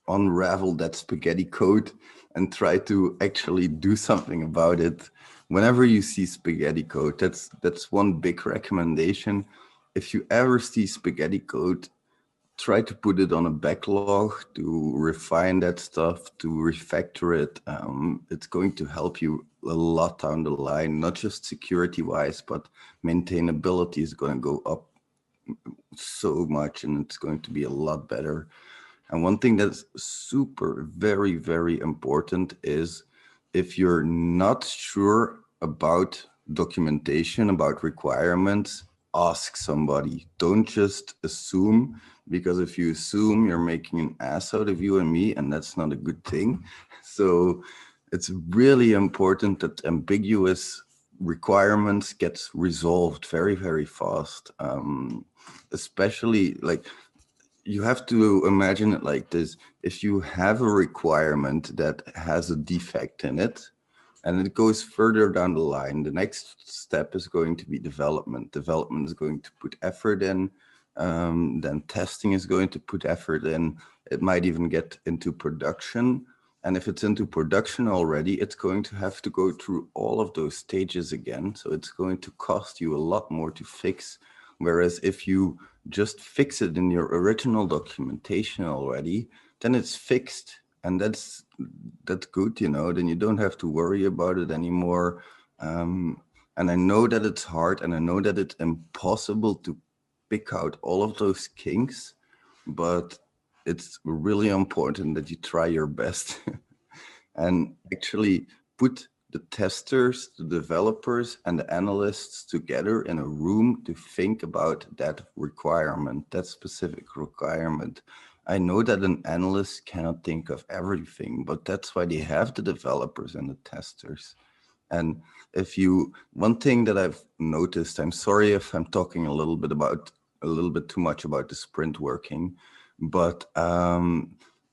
unravel that spaghetti code and try to actually do something about it. Whenever you see spaghetti code, that's one big recommendation. If you ever see spaghetti code, try to put it on a backlog to refine that stuff, to refactor it. It's going to help you a lot down the line, not just security-wise, but maintainability is going to go up so much, and it's going to be a lot better. And one thing that's super, very, very important is if you're not sure about documentation, about requirements, ask somebody. Don't just assume, because if you assume, you're making an ass out of you and me, and that's not a good thing. So it's really important that ambiguous requirements gets resolved very, very fast. Especially like, you have to imagine it like this. If you have a requirement that has a defect in it, and it goes further down the line, the next step is going to be development. Development is going to put effort in. Then testing is going to put effort in. It might even get into production. And if it's into production already, it's going to have to go through all of those stages again. So it's going to cost you a lot more to fix. Whereas if you just fix it in your original documentation already, then it's fixed. And that's good, you know, then you don't have to worry about it anymore. And I know that it's hard, and I know that it's impossible to pick out all of those kinks, but it's really important that you try your best and actually put the testers, the developers, and the analysts together in a room to think about that requirement, that specific requirement. I know that an analyst cannot think of everything, but that's why they have the developers and the testers. And one thing that I've noticed, I'm sorry if I'm talking a little bit too much about the sprint working, but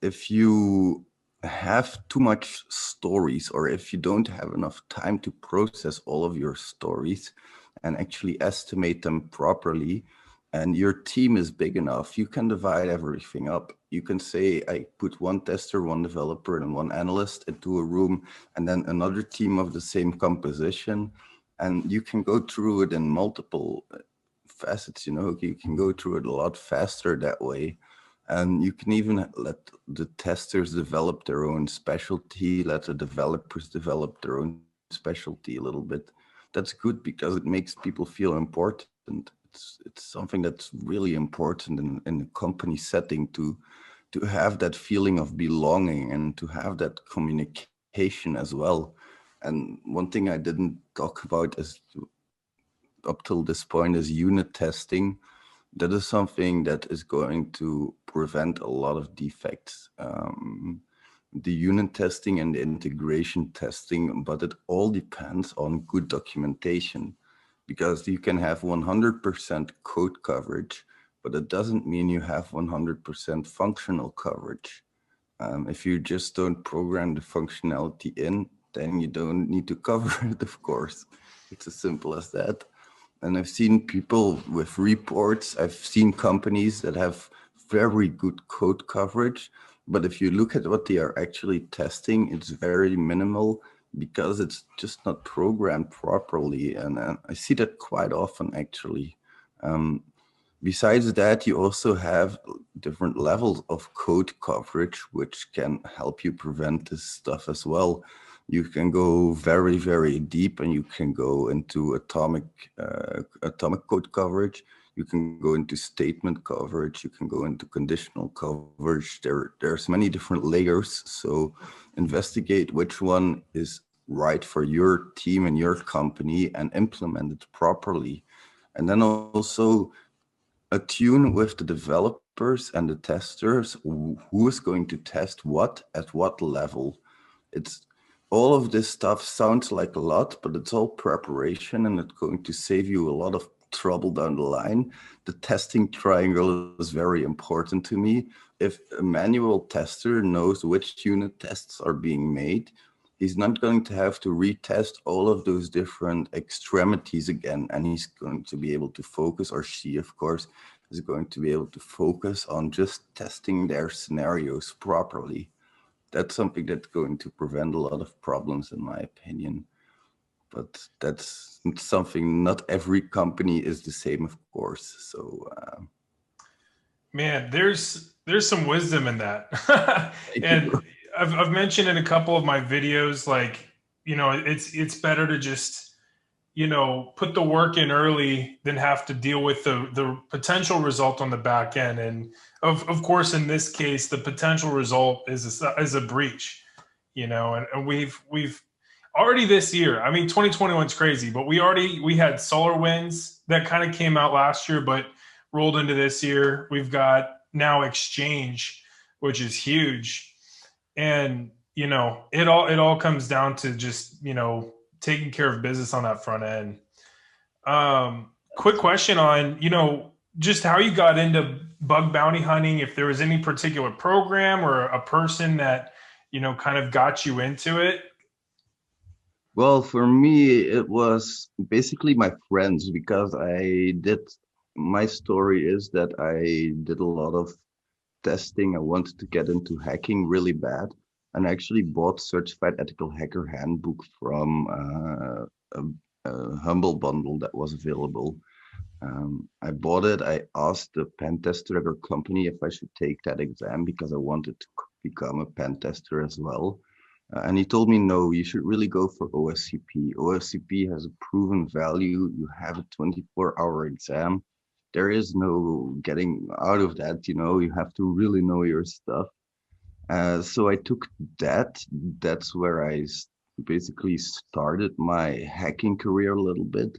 if you have too much stories, or if you don't have enough time to process all of your stories and actually estimate them properly, and your team is big enough, you can divide everything up. You can say, I put one tester, one developer, and one analyst into a room, and then another team of the same composition, and you can go through it in multiple facets. You know, you can go through it a lot faster that way. And you can even let the testers develop their own specialty, let the developers develop their own specialty a little bit. That's good because it makes people feel important. It's something that's really important in a company setting to have that feeling of belonging and to have that communication as well. And one thing I didn't talk about up till this point is unit testing. That is something that is going to prevent a lot of defects. The unit testing and the integration testing, but it all depends on good documentation, because you can have 100% code coverage, but it doesn't mean you have 100% functional coverage. If you just don't program the functionality in, then you don't need to cover it, of course. It's as simple as that. And I've seen people with reports, I've seen companies that have very good code coverage, but if you look at what they are actually testing, it's very minimal because it's just not programmed properly. And I see that quite often, actually. Besides that, you also have different levels of code coverage, which can help you prevent this stuff as well. You can go very, very deep, and you can go into atomic code coverage. You can go into statement coverage. You can go into conditional coverage. There's many different layers. So investigate which one is right for your team and your company and implement it properly. And then also attune with the developers and the testers who is going to test what at what level. It's all of this stuff sounds like a lot, but it's all preparation and it's going to save you a lot of trouble down the line. The testing triangle is very important to me. If a manual tester knows which unit tests are being made, he's not going to have to retest all of those different extremities again, and he's going to be able to focus, or she, of course, is going to be able to focus on just testing their scenarios properly. That's something that's going to prevent a lot of problems, in my opinion. But that's something not every company is the same, of course. So, man, there's some wisdom in that, and I've mentioned in a couple of my videos, like, you know, it's better to just, you know, put the work in early than have to deal with the potential result on the back end. And of course, in this case, the potential result is a breach, you know, and we've already this year, I mean, 2021 is crazy, but we had SolarWinds that kind of came out last year, but rolled into this year. We've got now Exchange, which is huge. And, you know, it all comes down to just, you know, taking care of business on that front end. Quick question on, you know, just how you got into bug bounty hunting, if there was any particular program or a person that, you know, kind of got you into it. Well, for me, it was basically my friends, because my story is that I did a lot of testing. I wanted to get into hacking really bad, and I actually bought Certified Ethical Hacker Handbook from a Humble bundle that was available. I bought it. I asked the pen tester at our company if I should take that exam because I wanted to become a pen tester as well. And he told me, no, you should really go for OSCP. OSCP has a proven value. You have a 24-hour exam. There is no getting out of that, you know, you have to really know your stuff. So I took that. That's where I basically started my hacking career a little bit.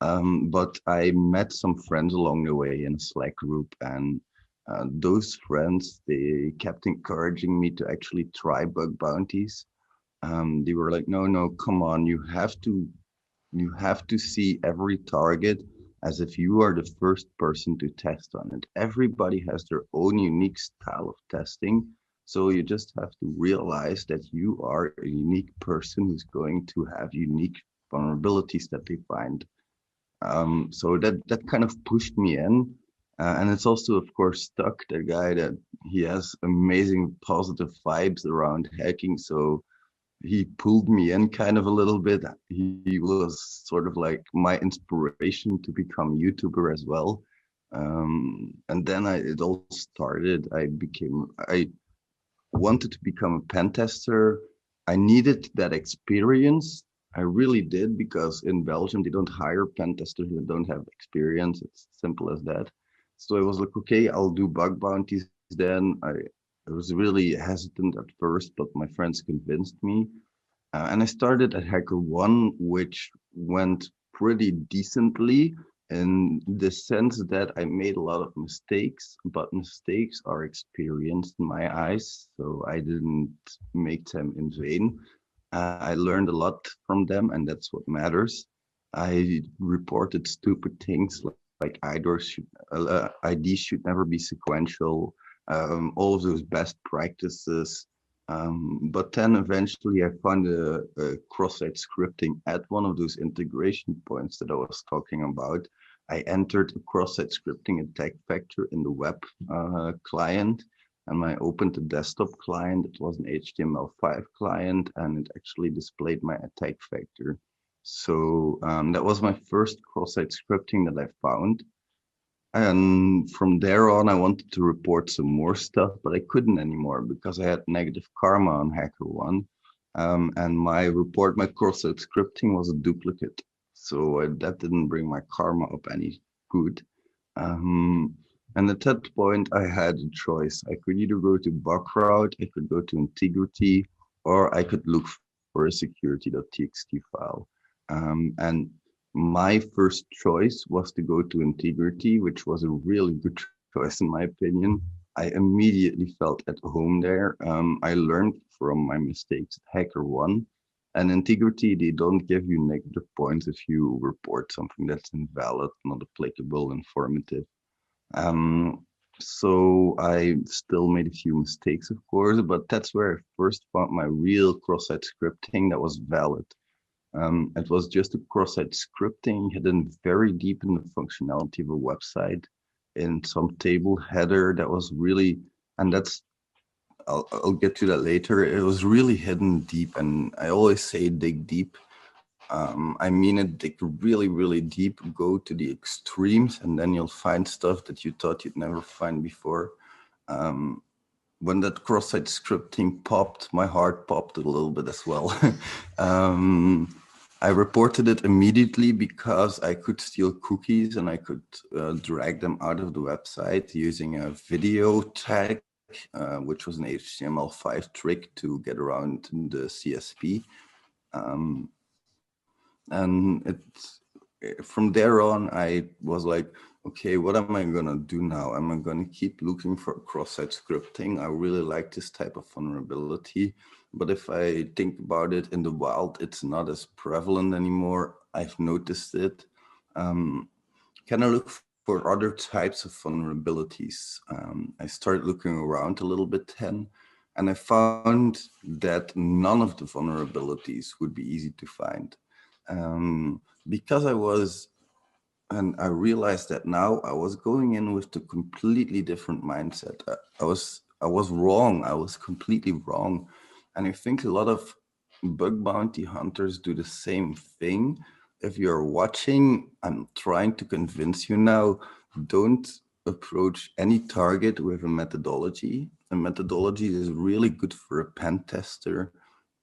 But I met some friends along the way in a Slack group, and those friends, they kept encouraging me to actually try bug bounties. They were like, no, come on, you have to see every target as if you are the first person to test on it. Everybody has their own unique style of testing. So you just have to realize that you are a unique person who's going to have unique vulnerabilities that they find. So that kind of pushed me in. And it's also, of course, Stuck, the guy that he has amazing positive vibes around hacking. So he pulled me in kind of a little bit. He was sort of like my inspiration to become YouTuber as well. And then it all started. I wanted to become a pen tester. I needed that experience. I really did, because in Belgium, they don't hire pen testers that don't have experience. It's simple as that. So I was like, okay, I'll do bug bounties then. I was really hesitant at first, but my friends convinced me. And I started at HackerOne, which went pretty decently in the sense that I made a lot of mistakes, but mistakes are experienced in my eyes. So I didn't make them in vain. I learned a lot from them, and that's what matters. I reported stupid things like IDs should never be sequential, all of those best practices. But then eventually I found a cross-site scripting at one of those integration points that I was talking about. I entered a cross-site scripting attack vector in the web client, and I opened the desktop client. It was an HTML5 client, and it actually displayed my attack vector. So that was my first cross-site scripting that I found. And from there on, I wanted to report some more stuff, but I couldn't anymore because I had negative karma on HackerOne. And my cross-site scripting was a duplicate. So that didn't bring my karma up any good. And at that point, I had a choice. I could either go to bug route, I could go to integrity, or I could look for a security.txt file. And my first choice was to go to integrity, which was a really good choice in my opinion. I immediately felt at home there. I learned from my mistakes at HackerOne. And integrity, they don't give you negative points if you report something that's invalid, not applicable, informative. Um, so I still made a few mistakes, of course, but that's where I first found my real cross-site scripting that was valid. It was just a cross-site scripting hidden very deep in the functionality of a website in some table header that was really, and that's, I'll get to that later. It was really hidden deep, and I always say dig deep. I mean it, dig really, really deep, go to the extremes, and then you'll find stuff that you thought you'd never find before. When that cross-site scripting popped, my heart popped a little bit as well. I reported it immediately because I could steal cookies and I could drag them out of the website using a video tag, which was an HTML5 trick to get around the CSP. And from there on, I was like, okay, what am I gonna do now? Am I gonna keep looking for cross-site scripting? I really like this type of vulnerability, but if I think about it in the wild, it's not as prevalent anymore. I've noticed it. Can I look for other types of vulnerabilities? I started looking around a little bit then, and I found that none of the vulnerabilities would be easy to find. Because and I realized that now I was going in with a completely different mindset. I was wrong. I was completely wrong. And I think a lot of bug bounty hunters do the same thing. If you're watching, I'm trying to convince you now, don't approach any target with a methodology. A methodology is really good for a pen tester,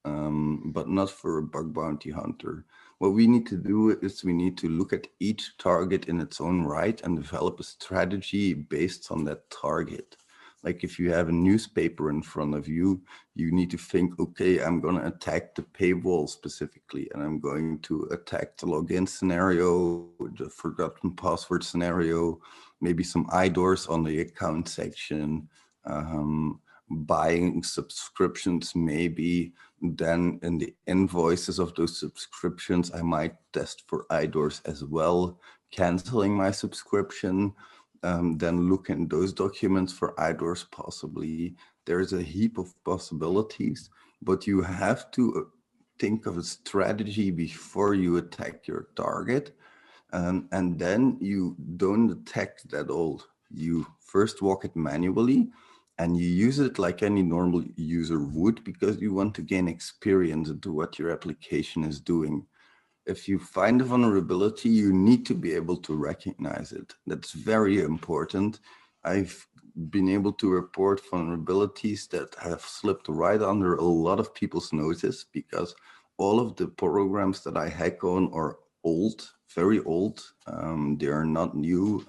but not for a bug bounty hunter. What we need to do is we need to look at each target in its own right and develop a strategy based on that target. Like if you have a newspaper in front of you, you need to think, okay, I'm going to attack the paywall specifically, and I'm going to attack the login scenario, the forgotten password scenario, maybe some IDORs on the account section, buying subscriptions maybe. Then in the invoices of those subscriptions, I might test for IDORs as well, canceling my subscription, then look in those documents for IDORs possibly. There's a heap of possibilities, but you have to think of a strategy before you attack your target. And then you don't attack that all. You first walk it manually, and you use it like any normal user would because you want to gain experience into what your application is doing. If you find a vulnerability, you need to be able to recognize it. That's very important. I've been able to report vulnerabilities that have slipped right under a lot of people's notice because all of the programs that I hack on are old, very old. They are not new.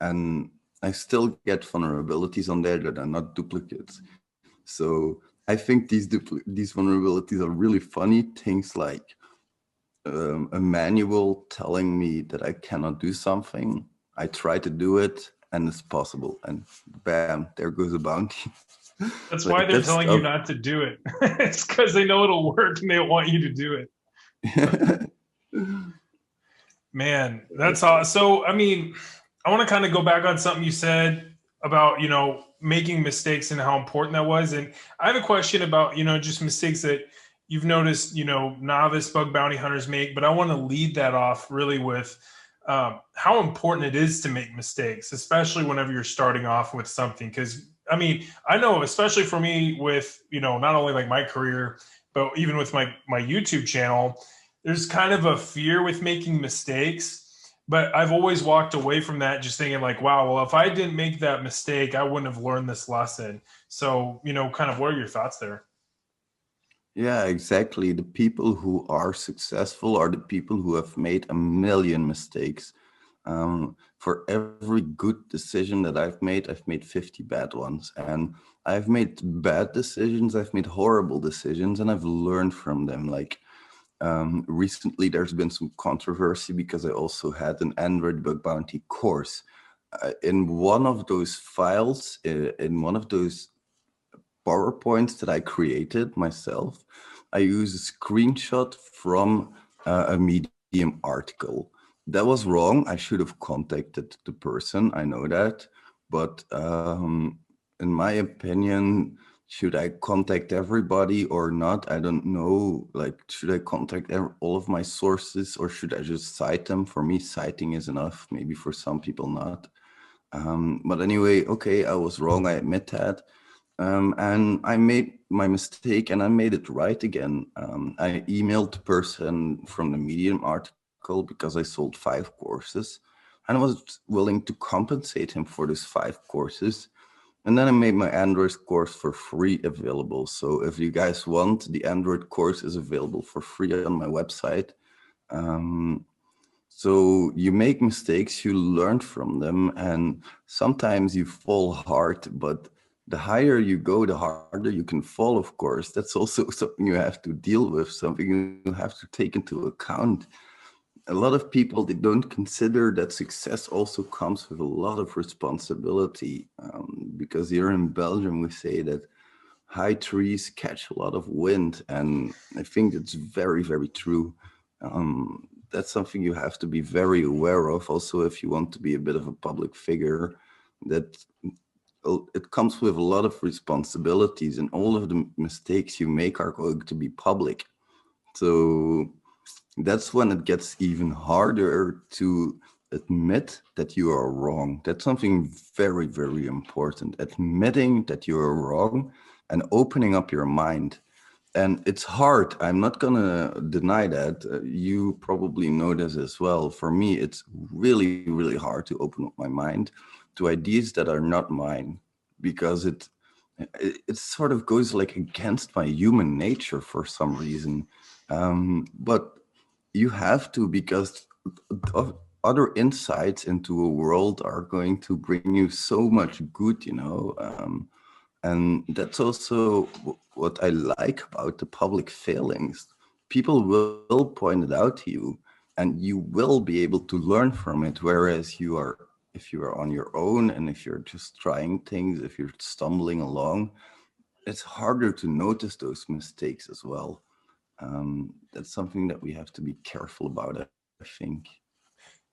And I still get vulnerabilities on there that are not duplicates. So I think these vulnerabilities are really funny. Things like a manual telling me that I cannot do something. I try to do it and it's possible. And bam, there goes a bounty. That's why they're telling you not to do it. It's because they know it'll work and they want you to do it. Man, that's awesome. So, I mean, I want to kind of go back on something you said about, making mistakes and how important that was. And I have a question about, just mistakes that you've noticed, novice bug bounty hunters make, but I want to lead that off really with how important it is to make mistakes, especially whenever you're starting off with something. Because, I mean, I know, especially for me with, not only like my career, but even with my YouTube channel, there's kind of a fear with making mistakes. But I've always walked away from that just thinking like, wow, well, if I didn't make that mistake, I wouldn't have learned this lesson. So, kind of what are your thoughts there? Yeah, exactly. The people who are successful are the people who have made a million mistakes. For every good decision that I've made 50 bad ones. And I've made bad decisions, I've made horrible decisions, and I've learned from them. Like recently, there's been some controversy because I also had an Android bug bounty course. In one of those files, in one of those PowerPoints that I created myself, I used a screenshot from a Medium article. That was wrong. I should have contacted the person. I know that. But in my opinion, should I contact everybody or not? I don't know. Like, should I contact all of my sources or should I just cite them? For me, citing is enough. Maybe for some people not. But anyway, okay, I was wrong. I admit that. And I made my mistake and I made it right again. I emailed the person from the Medium article because I sold 5 courses and I was willing to compensate him for those 5 courses. And then I made my Android course for free available. So if you guys want, the Android course is available for free on my website. So you make mistakes, you learn from them, and sometimes you fall hard, but the higher you go, the harder you can fall, of course. That's also something you have to deal with, something you have to take into account. A lot of people, they don't consider that success also comes with a lot of responsibility, because here in Belgium, we say that high trees catch a lot of wind, and I think it's very, very true. That's something you have to be very aware of. Also, if you want to be a bit of a public figure, that it comes with a lot of responsibilities, and all of the mistakes you make are going to be public. So that's when it gets even harder to admit that you are wrong. That's something very, very important. Admitting that you are wrong and opening up your mind. And it's hard. I'm not going to deny that. You probably know this as well. For me, it's really, really hard to open up my mind to ideas that are not mine, because it sort of goes like against my human nature for some reason. But you have to, because other insights into a world are going to bring you so much good, you know. And that's also what I like about the public failings. People will point it out to you and you will be able to learn from it. Whereas if you are on your own and if you're just trying things, if you're stumbling along, it's harder to notice those mistakes as well. That's something that we have to be careful about, I think.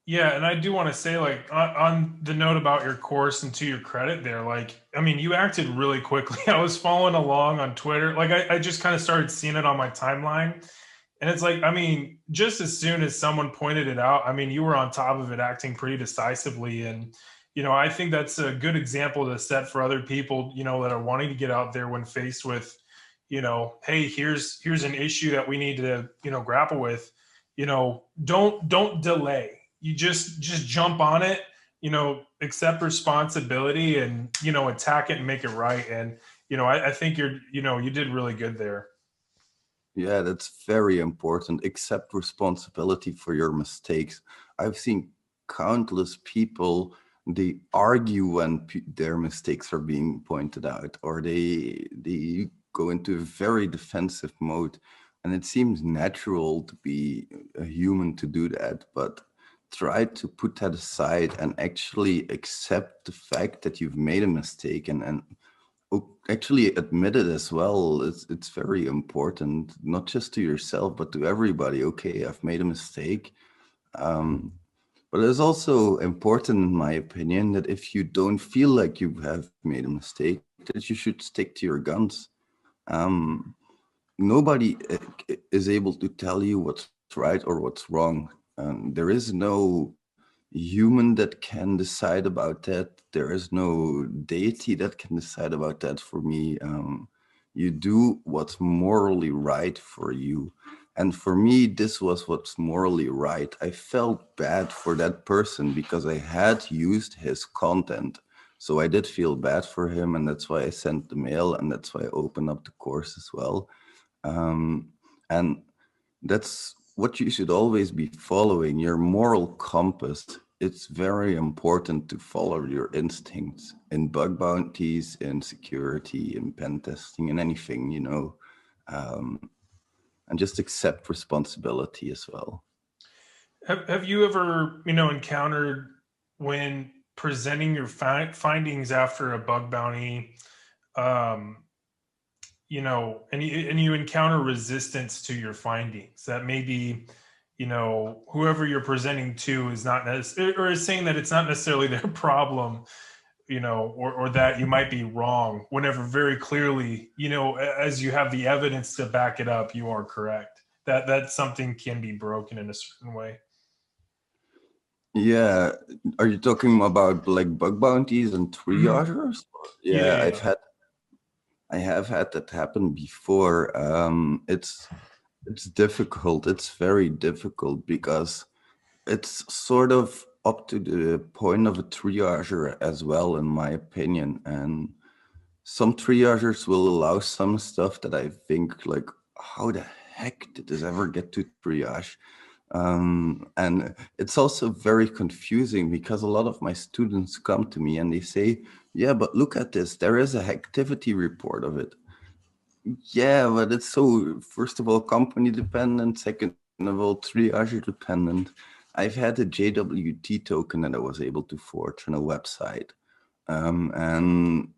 Yeah, and I do want to say, like, on the note about your course and to your credit there, like, I mean, you acted really quickly. I was following along on Twitter. Like, I just kind of started seeing it on my timeline. And it's like, I mean, just as soon as someone pointed it out, I mean, you were on top of it, acting pretty decisively. And, you know, I think that's a good example to set for other people, you know, that are wanting to get out there when faced with, you know, hey, here's an issue that we need to, you know, grapple with. You know, don't delay. You just jump on it, you know, accept responsibility and, you know, attack it and make it right. And, you know, I think you did really good there. Yeah, that's very important. Accept responsibility for your mistakes. I've seen countless people, they argue when their mistakes are being pointed out, or they go into a very defensive mode. And it seems natural to be a human to do that, but try to put that aside and actually accept the fact that you've made a mistake and actually admit it as well. It's very important, not just to yourself, but to everybody. Okay, I've made a mistake. But it's also important, in my opinion, that if you don't feel like you have made a mistake, that you should stick to your guns. Nobody is able to tell you what's right or what's wrong. There is no human that can decide about that. There is no deity that can decide about that for me. You do what's morally right for you. And for me, this was what's morally right. I felt bad for that person because I had used his content. So I did feel bad for him, and that's why I sent the mail, and that's why I opened up the course as well. And that's what you should always be following, your moral compass. it's very important to follow your instincts in bug bounties, in security, in pen testing, in anything, you know, and just accept responsibility as well. Have you ever, encountered when presenting your findings after a bug bounty, and you encounter resistance to your findings that maybe, whoever you're presenting to is not necessarily, or is saying that it's not necessarily their problem, or that you might be wrong, whenever very clearly, as you have the evidence to back it up, you are correct. That something can be broken in a certain way. Yeah, are you talking about like bug bounties and triagers? Yeah, Yeah. I have had that happen before. It's difficult. It's very difficult because it's sort of up to the point of a triager as well, in my opinion. And some triagers will allow some stuff that I think like, how the heck did this ever get to triage? And it's also very confusing because a lot of my students come to me and they say, yeah, but look at this, there is a activity report of it. Yeah, but it's so, first of all, company dependent, second of all, triage dependent. I've had a JWT token that I was able to forge on a website. And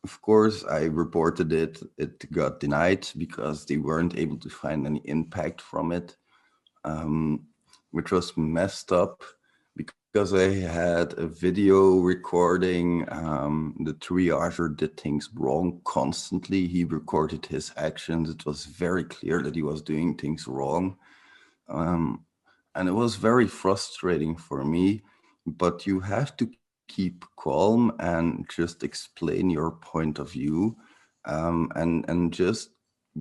of course, I reported it. It got denied because they weren't able to find any impact from it. Which was messed up because I had a video recording. The triager did things wrong constantly. He recorded his actions. It was very clear that he was doing things wrong. And it was very frustrating for me, but you have to keep calm and just explain your point of view, and just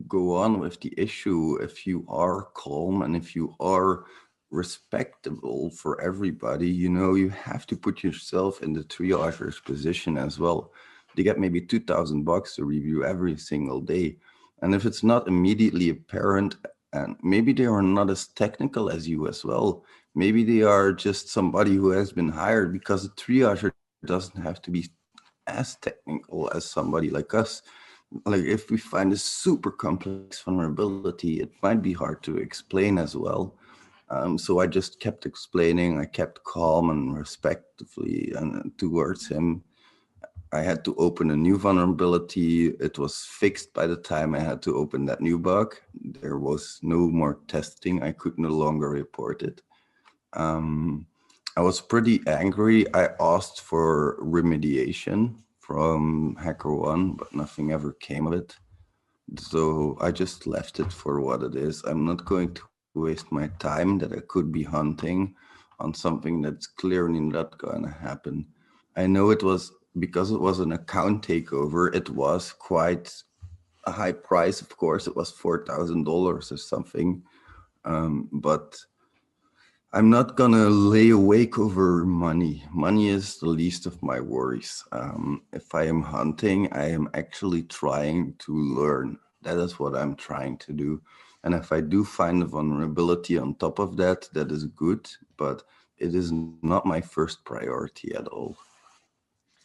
go on with the issue. If you are calm and if you are respectable for everybody, you have to put yourself in the triager's position as well. They get maybe $2,000 to review every single day. And if it's not immediately apparent, and maybe they are not as technical as you as well, maybe they are just somebody who has been hired, because a triager doesn't have to be as technical as somebody like us. Like if we find a super complex vulnerability, it might be hard to explain as well. So I just kept explaining. I kept calm and respectfully and towards him. I had to open a new vulnerability. It was fixed by the time I had to open that new bug. There was no more testing. I could no longer report it. I was pretty angry. I asked for remediation from HackerOne, but nothing ever came of it. So I just left it for what it is. I'm not going to waste my time that I could be hunting on something that's clearly not going to happen. I know it was, because it was an account takeover, it was quite a high price, of course. It was $4,000 or something. But I'm not gonna lay awake over money. Money is the least of my worries. If I am hunting, I am actually trying to learn. That is what I'm trying to do. And if I do find a vulnerability on top of that, that is good, but it is not my first priority at all.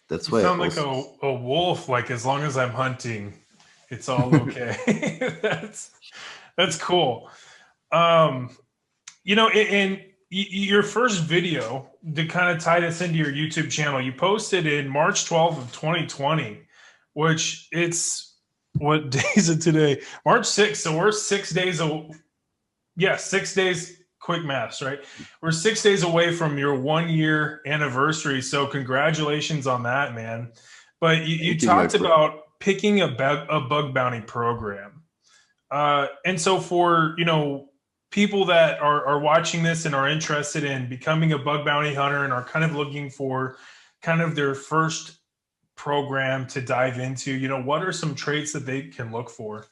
That's why You sound like a wolf. Like, as long as I'm hunting, it's all okay. That's cool. And your first video to kind of tie this into your YouTube channel, you posted in March 12th of 2020, which what day is it today? March 6th. So we're 6 days. 6 days. Quick maths, right? We're 6 days away from your 1 year anniversary. So congratulations on that, man. But you talked about picking a bug bounty program. And so for, people that are watching this and are interested in becoming a bug bounty hunter and are kind of looking for kind of their first program to dive into, what are some traits that they can look for?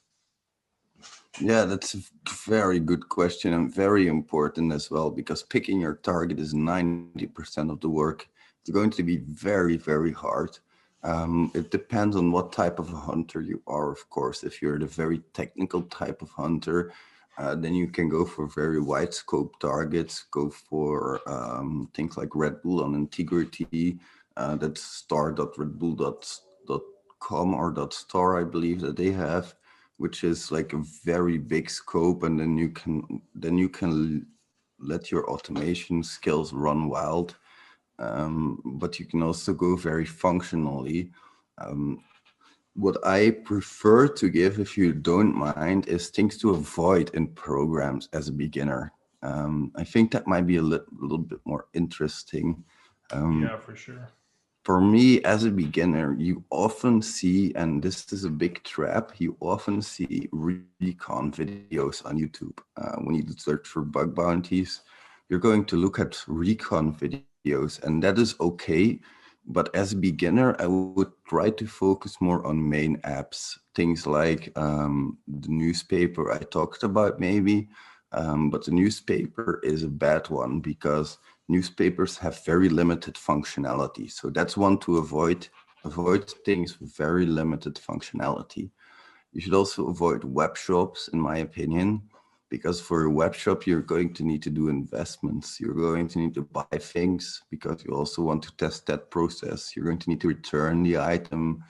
Yeah, that's a very good question and very important as well, because picking your target is 90% of the work. It's going to be very, very hard. It depends on what type of a hunter you are, of course. If you're the very technical type of hunter, Then you can go for very wide scope targets, go for things like Red Bull on integrity. That's star.redbull.com or .store, I believe that they have, which is like a very big scope, and then you can let your automation skills run wild. But you can also go very functionally. What I prefer to give, if you don't mind, is things to avoid in programs as a beginner. I think that might be a little bit more interesting. Yeah, for sure. For me, as a beginner, you often see, and this is a big trap, you often see recon videos on YouTube. When you search for bug bounties, you're going to look at recon videos, and that is okay. But as a beginner, I would try to focus more on main apps, things like the newspaper I talked about maybe, but the newspaper is a bad one because newspapers have very limited functionality. So that's one to avoid things with very limited functionality. You should also avoid web shops, in my opinion, because for a web shop, you're going to need to do investments. You're going to need to buy things because you also want to test that process. You're going to need to return the item.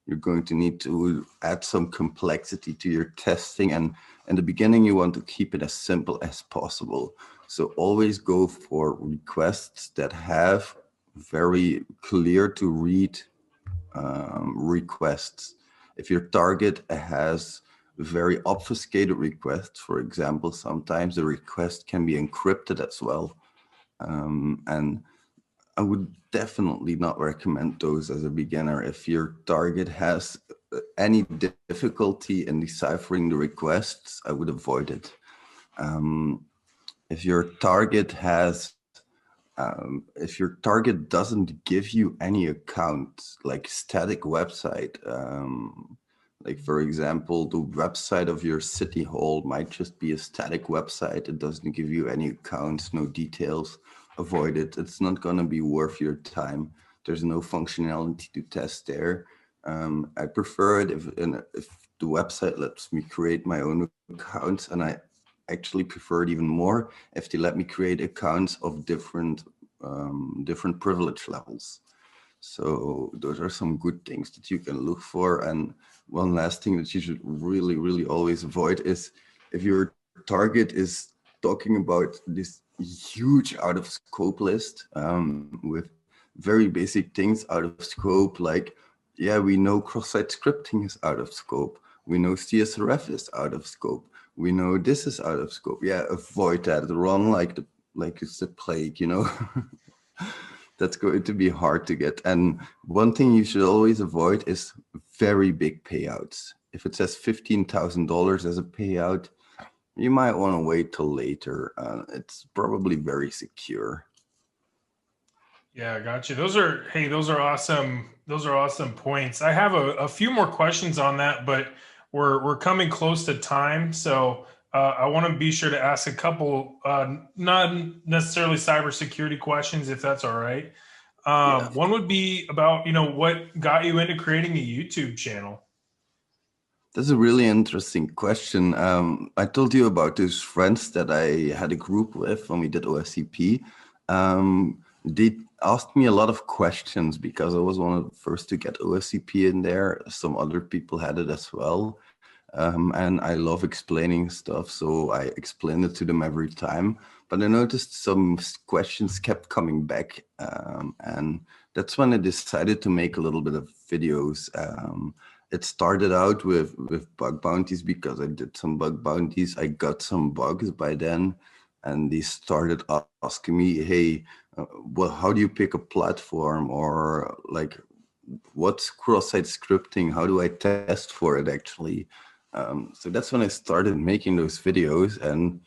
You're going to need to add some complexity to your testing. And in the beginning, you want to keep it as simple as possible. So always go for requests that have very clear to read requests. If your target has very obfuscated requests, for example, sometimes the request can be encrypted as well. And I would definitely not recommend those as a beginner. If your target has any difficulty in deciphering the requests, I would avoid it. If your target doesn't give you any account, like static website, like for example, the website of your city hall might just be a static website. It doesn't give you any accounts, no details. Avoid it. It's not going to be worth your time. There's no functionality to test there. I prefer it if the website lets me create my own accounts, and I actually prefer it even more if they let me create accounts of different privilege levels. So those are some good things that you can look for. And one last thing that you should really, really always avoid is if your target is talking about this huge out of scope list with very basic things out of scope, like, yeah, we know cross-site scripting is out of scope. We know CSRF is out of scope. We know this is out of scope. Yeah, avoid that. Run like it's a plague, you know. That's going to be hard to get. And one thing you should always avoid is very big payouts. If it says $15,000 as a payout, you might want to wait till later. It's probably very secure. Yeah, gotcha. Those are awesome. Those are awesome points. I have a few more questions on that, but we're coming close to time. So I want to be sure to ask a couple, not necessarily cybersecurity questions, if that's all right. Yeah. One would be about, what got you into creating a YouTube channel? That's a really interesting question. I told you about those friends that I had a group with when we did OSCP. They asked me a lot of questions because I was one of the first to get OSCP in there. Some other people had it as well. And I love explaining stuff, so I explained it to them every time. But I noticed some questions kept coming back, and that's when I decided to make a little bit of videos. It started out with bug bounties because I did some bug bounties. I got some bugs by then, and they started asking me, hey, well, how do you pick a platform? Or like, what's cross-site scripting? How do I test for it actually? So that's when I started making those videos, and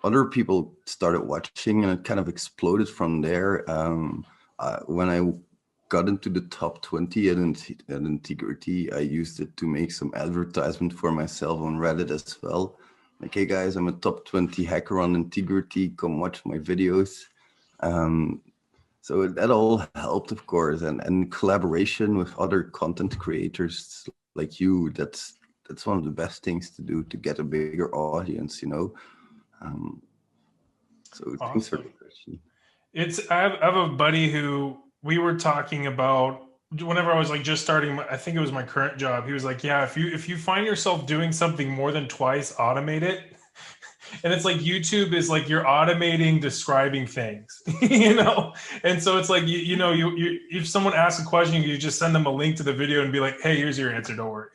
other people started watching, and it kind of exploded from there. When I got into the top 20 at Integrity, I used it to make some advertisement for myself on Reddit as well. Like, hey guys, I'm a top 20 hacker on Integrity, come watch my videos. So that all helped, of course, and collaboration with other content creators like you, that's that's one of the best things to do to get a bigger audience, so thanks for the question. I have a buddy who we were talking about whenever I was like just starting. I think it was my current job. He was like, "Yeah, if you find yourself doing something more than twice, automate it." And it's like YouTube is like you're automating describing things, And so it's like you if someone asks a question, you just send them a link to the video and be like, "Hey, here's your answer. Don't worry."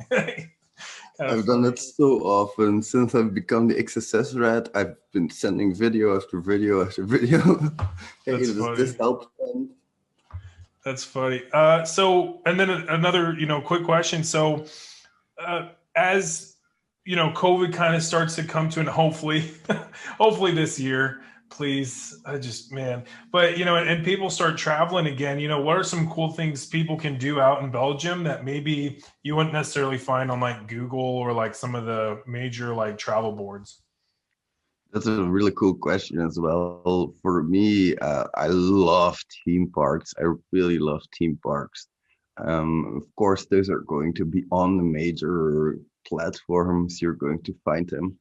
I've done it so often since I've become the thexssrat. I've been sending video after video after video. Hey, does this help? That's funny. So, and then another, quick question. So, as COVID kind of starts to come to an hopefully this year, please. But and people start traveling again. What are some cool things people can do out in Belgium that maybe you wouldn't necessarily find on like Google or like some of the major like travel boards? That's a really cool question as well. For me, I love theme parks. I really love theme parks. Of course, those are going to be on the major platforms. You're going to find them.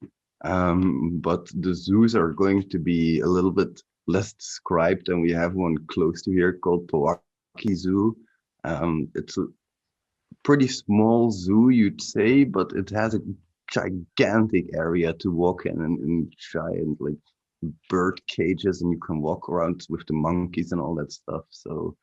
But the zoos are going to be a little bit less described, and we have one close to here called Powaki Zoo. It's a pretty small zoo, you'd say, but it has a gigantic area to walk in and giant like bird cages, and you can walk around with the monkeys and all that stuff. So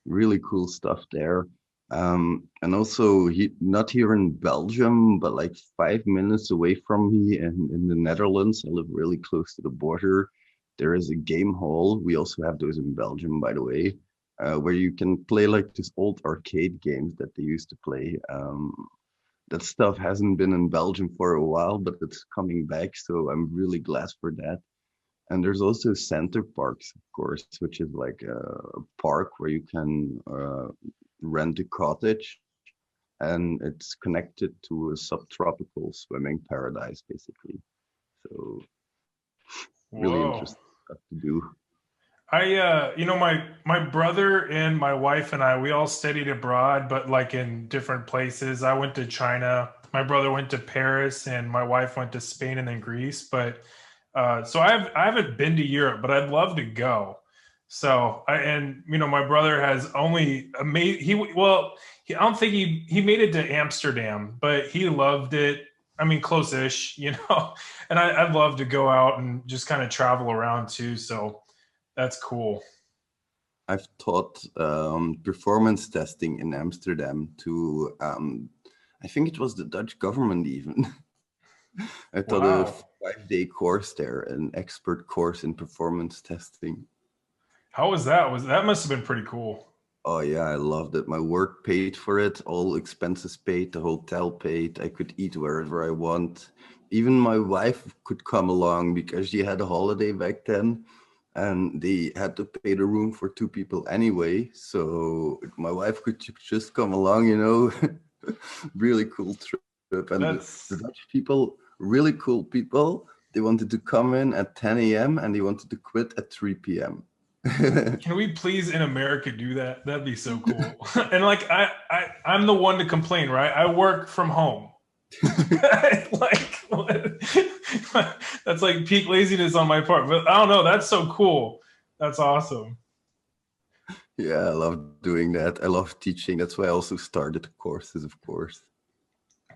really cool stuff there. And also not here in Belgium, but like 5 minutes away from me in the Netherlands. I live really close to the border. There is a game hall. We also have those in Belgium, by the way, where you can play like these old arcade games that they used to play. That stuff hasn't been in Belgium for a while, but it's coming back. So I'm really glad for that. And there's also Center Parks, of course, which is like a park where you can rent a cottage, and it's connected to a subtropical swimming paradise, basically. So really interesting stuff to do. My brother and my wife and I, we all studied abroad, but like in different places. I went to China. My brother went to Paris, and my wife went to Spain and then Greece. But so I haven't been to Europe, but I'd love to go. So my brother has only made I don't think he made it to Amsterdam, but he loved it. I mean, close-ish, and I'd love to go out and just kind of travel around too. So that's cool. I've taught performance testing in Amsterdam to, I think it was the Dutch government even. I taught a 5-day course there, an expert course in performance testing. How was that? That must have been pretty cool. Oh yeah, I loved it. My work paid for it, all expenses paid, the hotel paid. I could eat wherever I want. Even my wife could come along because she had a holiday back then, and they had to pay the room for 2 people anyway. So my wife could just come along, Really cool trip. And the Dutch people, really cool people. They wanted to come in at 10 a.m. and they wanted to quit at 3 p.m. Can we please in America do that? That'd be so cool. And like I'm the one to complain, right? I work from home. That's like peak laziness on my part. But I don't know. That's so cool. That's awesome. Yeah, I love doing that. I love teaching. That's why I also started the courses, of course.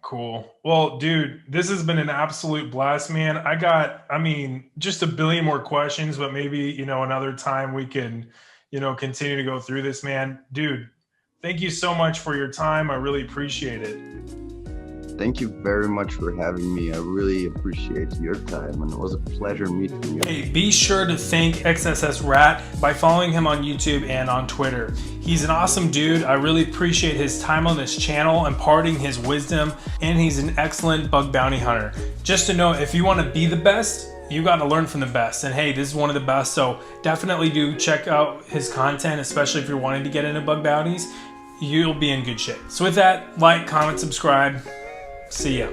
Cool. Well, dude, this has been an absolute blast, man. Just a billion more questions, but maybe, another time we can, continue to go through this, man. Dude, thank you so much for your time. I really appreciate it. Thank you very much for having me. I really appreciate your time, and it was a pleasure meeting you. Hey, be sure to thank thexssrat by following him on YouTube and on Twitter. He's an awesome dude. I really appreciate his time on this channel, imparting his wisdom, and he's an excellent bug bounty hunter. Just to know, if you want to be the best, you got to learn from the best. And hey, this is one of the best, so definitely do check out his content, especially if you're wanting to get into bug bounties. You'll be in good shape. So with that, like, comment, subscribe. See ya.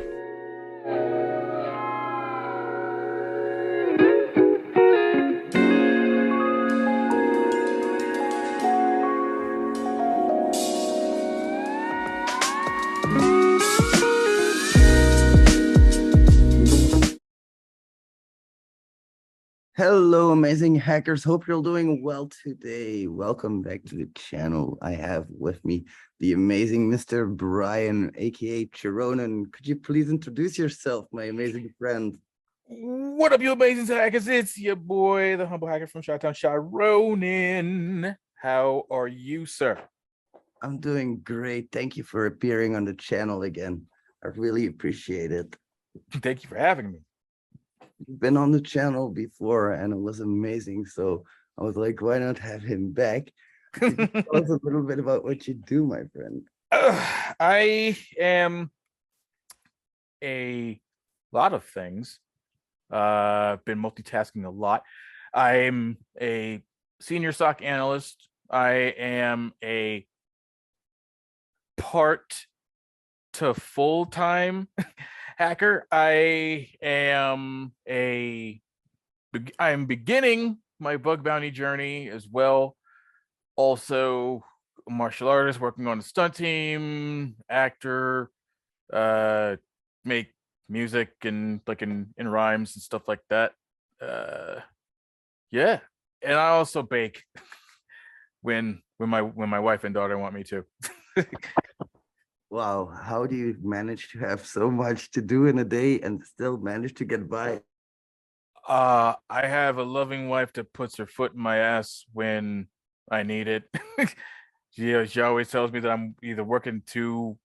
Hello, amazing hackers. Hope you're doing well today. Welcome back to the channel. I have with me the amazing Mr. Brian, aka Chironin. Could you please introduce yourself, my amazing friend? What up, you amazing hackers? It's your boy, the humble hacker from Chi-Town, Chironin. How are you, sir? I'm doing great. Thank you for appearing on the channel again. I really appreciate it. Thank you for having me. You've been on the channel before and it was amazing. So I was like, why not have him back? Could you tell us a little bit about what you do, my friend? I am a lot of things. Been multitasking a lot. I'm a senior SOC analyst. I am a part to full-time hacker. I'm beginning my bug bounty journey as well. Also a martial artist, working on a stunt team, actor, make music and like in rhymes and stuff like that. Yeah. And I also bake when my wife and daughter want me to. Wow, how do you manage to have so much to do in a day and still manage to get by? I have a loving wife that puts her foot in my ass when I need it. She always tells me that I'm either working too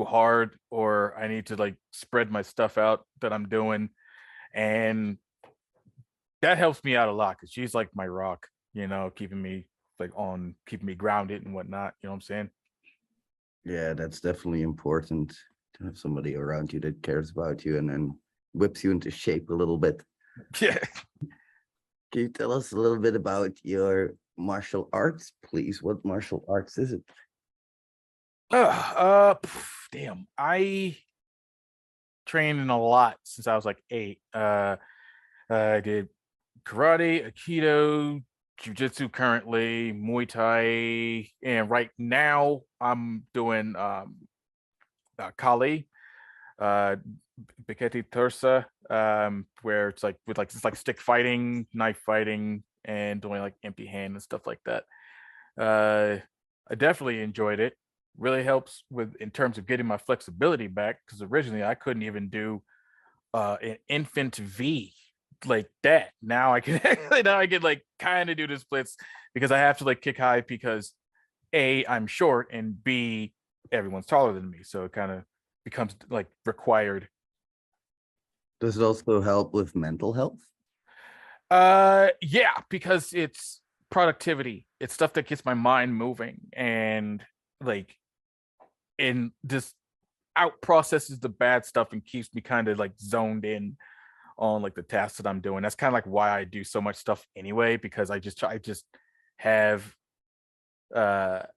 hard or I need to like spread my stuff out that I'm doing. And that helps me out a lot because she's like my rock, keeping me keeping me grounded and whatnot. You know what I'm saying? Yeah, that's definitely important to have somebody around you that cares about you and then whips you into shape a little bit. Yeah. Can you tell us a little bit about your martial arts, please? What martial arts is it? Damn. I trained in a lot since I was like 8. I did karate, aikido, jiu-jitsu currently, Muay Thai, and right now I'm doing Kali, Biketi Tursa, where it's like with stick fighting, knife fighting, and doing like empty hand and stuff like that. I definitely enjoyed it. Really helps in terms of getting my flexibility back, because originally I couldn't even do an infant V like that. Now I can like kind of do the splits because I have to like kick high because A, I'm short, and B, everyone's taller than me, so it kind of becomes like required. Does it also help with mental health? Yeah, because it's productivity. It's stuff that gets my mind moving and like in this out processes the bad stuff and keeps me kind of like zoned in on like the tasks that I'm doing. That's kind of like why I do so much stuff anyway, because I just have because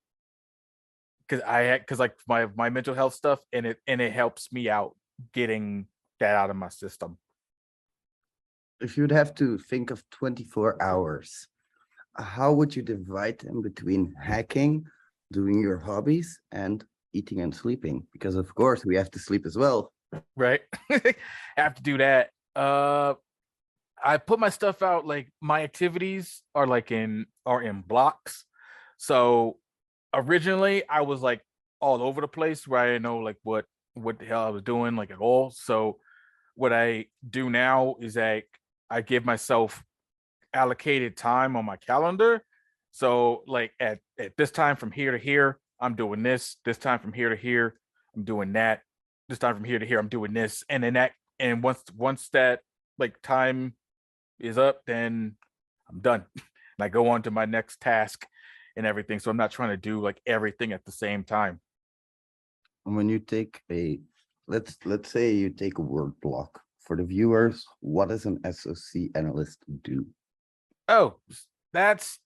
like my mental health stuff, and it helps me out getting that out of my system. If you'd have to think of 24 hours, how would you divide them between hacking, doing your hobbies, and eating and sleeping? Because of course we have to sleep as well. Right. I have to do that. I put my stuff out, like my activities are in blocks. So originally I was like all over the place where I didn't know like what the hell I was doing like at all. So what I do now is I give myself allocated time on my calendar. So like at this time from here to here, I'm doing this. This time from here to here, I'm doing that. This time from here to here, I'm doing this. And then once that like time is up, then I'm done. And I go on to my next task and everything. So I'm not trying to do like everything at the same time. And when you take let's say you take a word block. For the viewers, what does an SOC analyst do? Oh, that's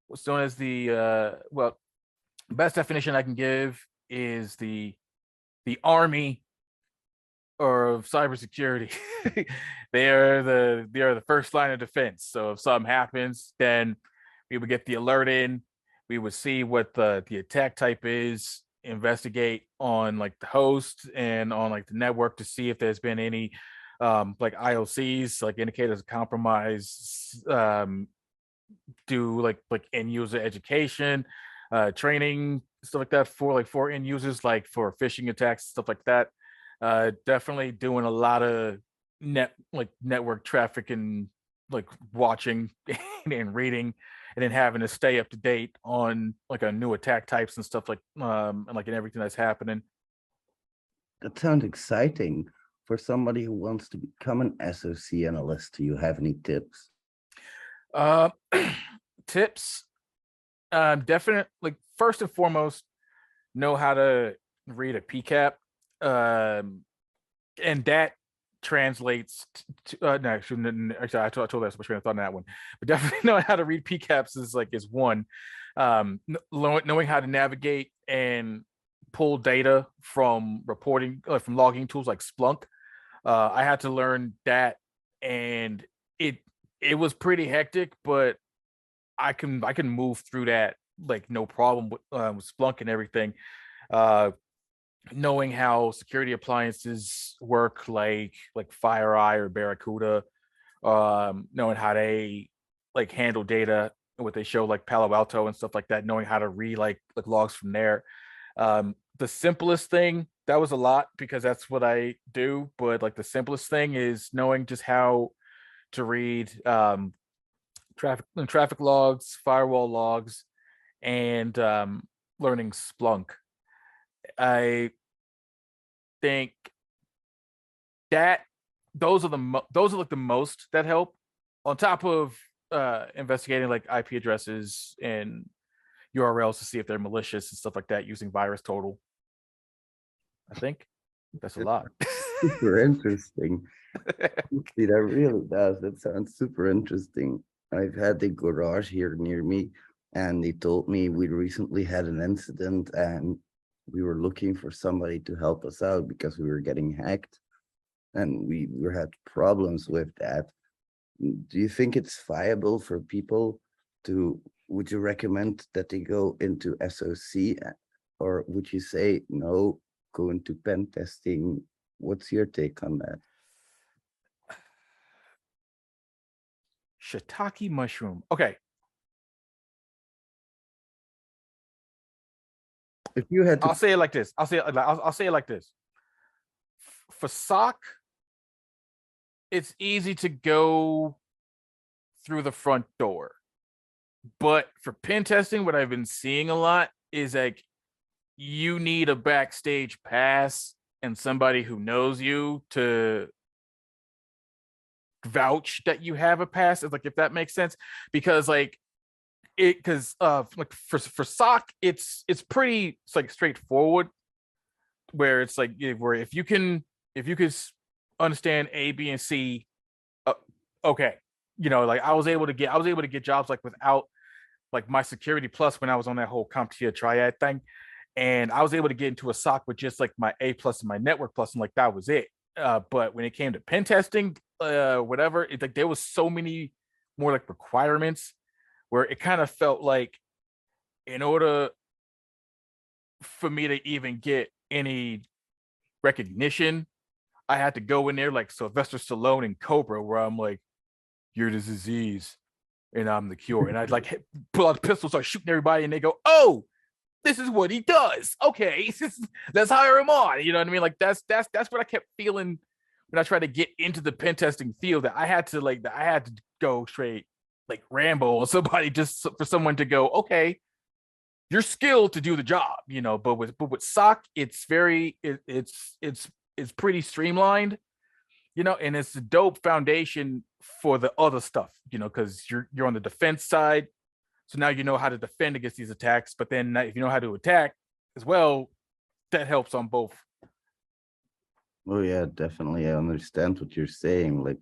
what's known as the best definition I can give is the army of cybersecurity. they are the first line of defense. So if something happens, then we would get the alert in. We would see what the attack type is, investigate on like the host and on like the network to see if there's been any like IOCs, like indicators of compromise, do like end user education, training, stuff like that for end users, like for phishing attacks, stuff like that. Definitely doing a lot of network traffic and like watching and reading, and then having to stay up to date on like a new attack types and stuff like and like in everything that's happening. That sounds exciting. For somebody who wants to become an SOC analyst, do you have any tips? Uh, tips, definitely, like first and foremost, know how to read a PCAP, and that translates to no, actually, I told that so much train of thought on that one, but definitely knowing how to read PCAPs is one. Knowing how to navigate and pull data from reporting, from logging tools like Splunk. I had to learn that, and it was pretty hectic, but I can move through that like no problem with Splunk and everything. Knowing how security appliances work, like FireEye or Barracuda, knowing how they like handle data, what they show like Palo Alto and stuff like that, knowing how to read like logs from there. The simplest thing, that was a lot because that's what I do, but like the simplest thing is knowing just how to read traffic logs, firewall logs, and learning Splunk. I think that those are like the most that help, on top of investigating like IP addresses and URLs to see if they're malicious and stuff like that using VirusTotal. I think that's a lot. Super interesting. See, that really does. That sounds super interesting. I've had the garage here near me, and they told me we recently had an incident and we were looking for somebody to help us out because we were getting hacked, and we had problems with that. Do you think it's viable for people to, would you recommend that they go into SOC, or would you say no, go into pen testing? What's your take on that? Shiitake mushroom. Okay. If you had to, I'll say it like this. I'll say it like this. For SOC, it's easy to go through the front door. But for pen testing, what I've been seeing a lot is like you need a backstage pass and somebody who knows you to vouch that you have a pass. It's like, if that makes sense, because like like for SOC, it's pretty, it's like straightforward, where it's like where if you can understand A, B, and C, okay, like I was able to get jobs like without like my security plus when I was on that whole CompTIA triad thing, and I was able to get into a SOC with just like my A plus and my network plus, and like that was it. But when it came to pen testing, whatever, it's like there was so many more like requirements where it kind of felt like in order for me to even get any recognition, I had to go in there like Sylvester Stallone and Cobra, where I'm like, you're the disease and I'm the cure. And I'd like pull out the pistol, start shooting everybody, and they go, oh, this is what he does. Okay, let's hire him on. You know what I mean? Like that's what I kept feeling when I tried to get into the pen testing field, that I had to go straight like Rambo or somebody, just for someone to go, okay, you're skilled to do the job, but with SOC, it's pretty streamlined, and it's a dope foundation for the other stuff, because you're on the defense side. So now you know how to defend against these attacks, but then if you know how to attack as well, that helps on both. oh yeah, definitely. I understand what you're saying. Like,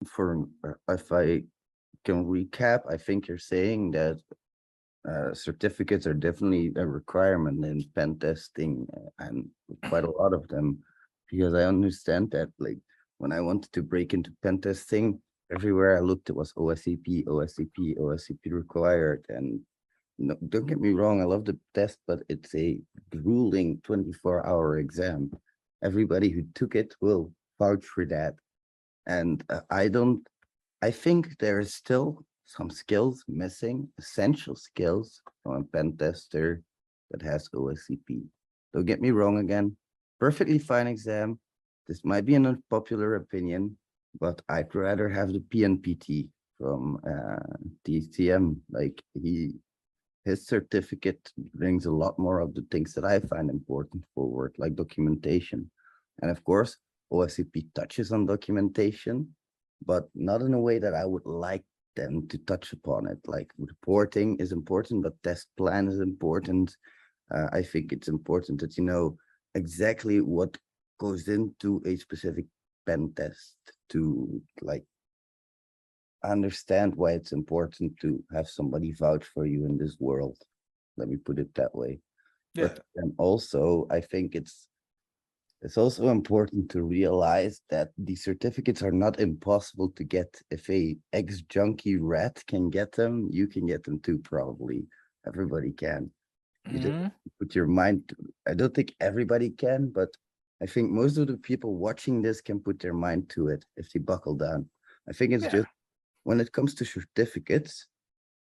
if I can recap, I think you're saying that certificates are definitely a requirement in pen testing, and quite a lot of them, because I understand that like when I wanted to break into pen testing, everywhere I looked, it was OSCP, OSCP, OSCP required. And no, don't get me wrong, I love the test, but it's a grueling 24-hour exam. Everybody who took it will vouch for that. And I think there is still some skills missing, essential skills from a pen tester that has OSCP. Don't get me wrong again, perfectly fine exam. This might be an unpopular opinion, but I'd rather have the PNPT from DCM. Like his certificate brings a lot more of the things that I find important forward, like documentation. And of course, OSCP touches on documentation, but not in a way that I would like them to touch upon it. Like reporting is important, but test plan is important. I think it's important that you know exactly what goes into a specific pen test to like understand why it's important to have somebody vouch for you in this world. Let me put it that way. Yeah. But and also I think it's also important to realize that these certificates are not impossible to get. If a ex-junkie rat can get them, you can get them too, probably. Everybody can. You just put your mind to, I don't think everybody can, but I think most of the people watching this can put their mind to it if they buckle down. I think it's just when it comes to certificates,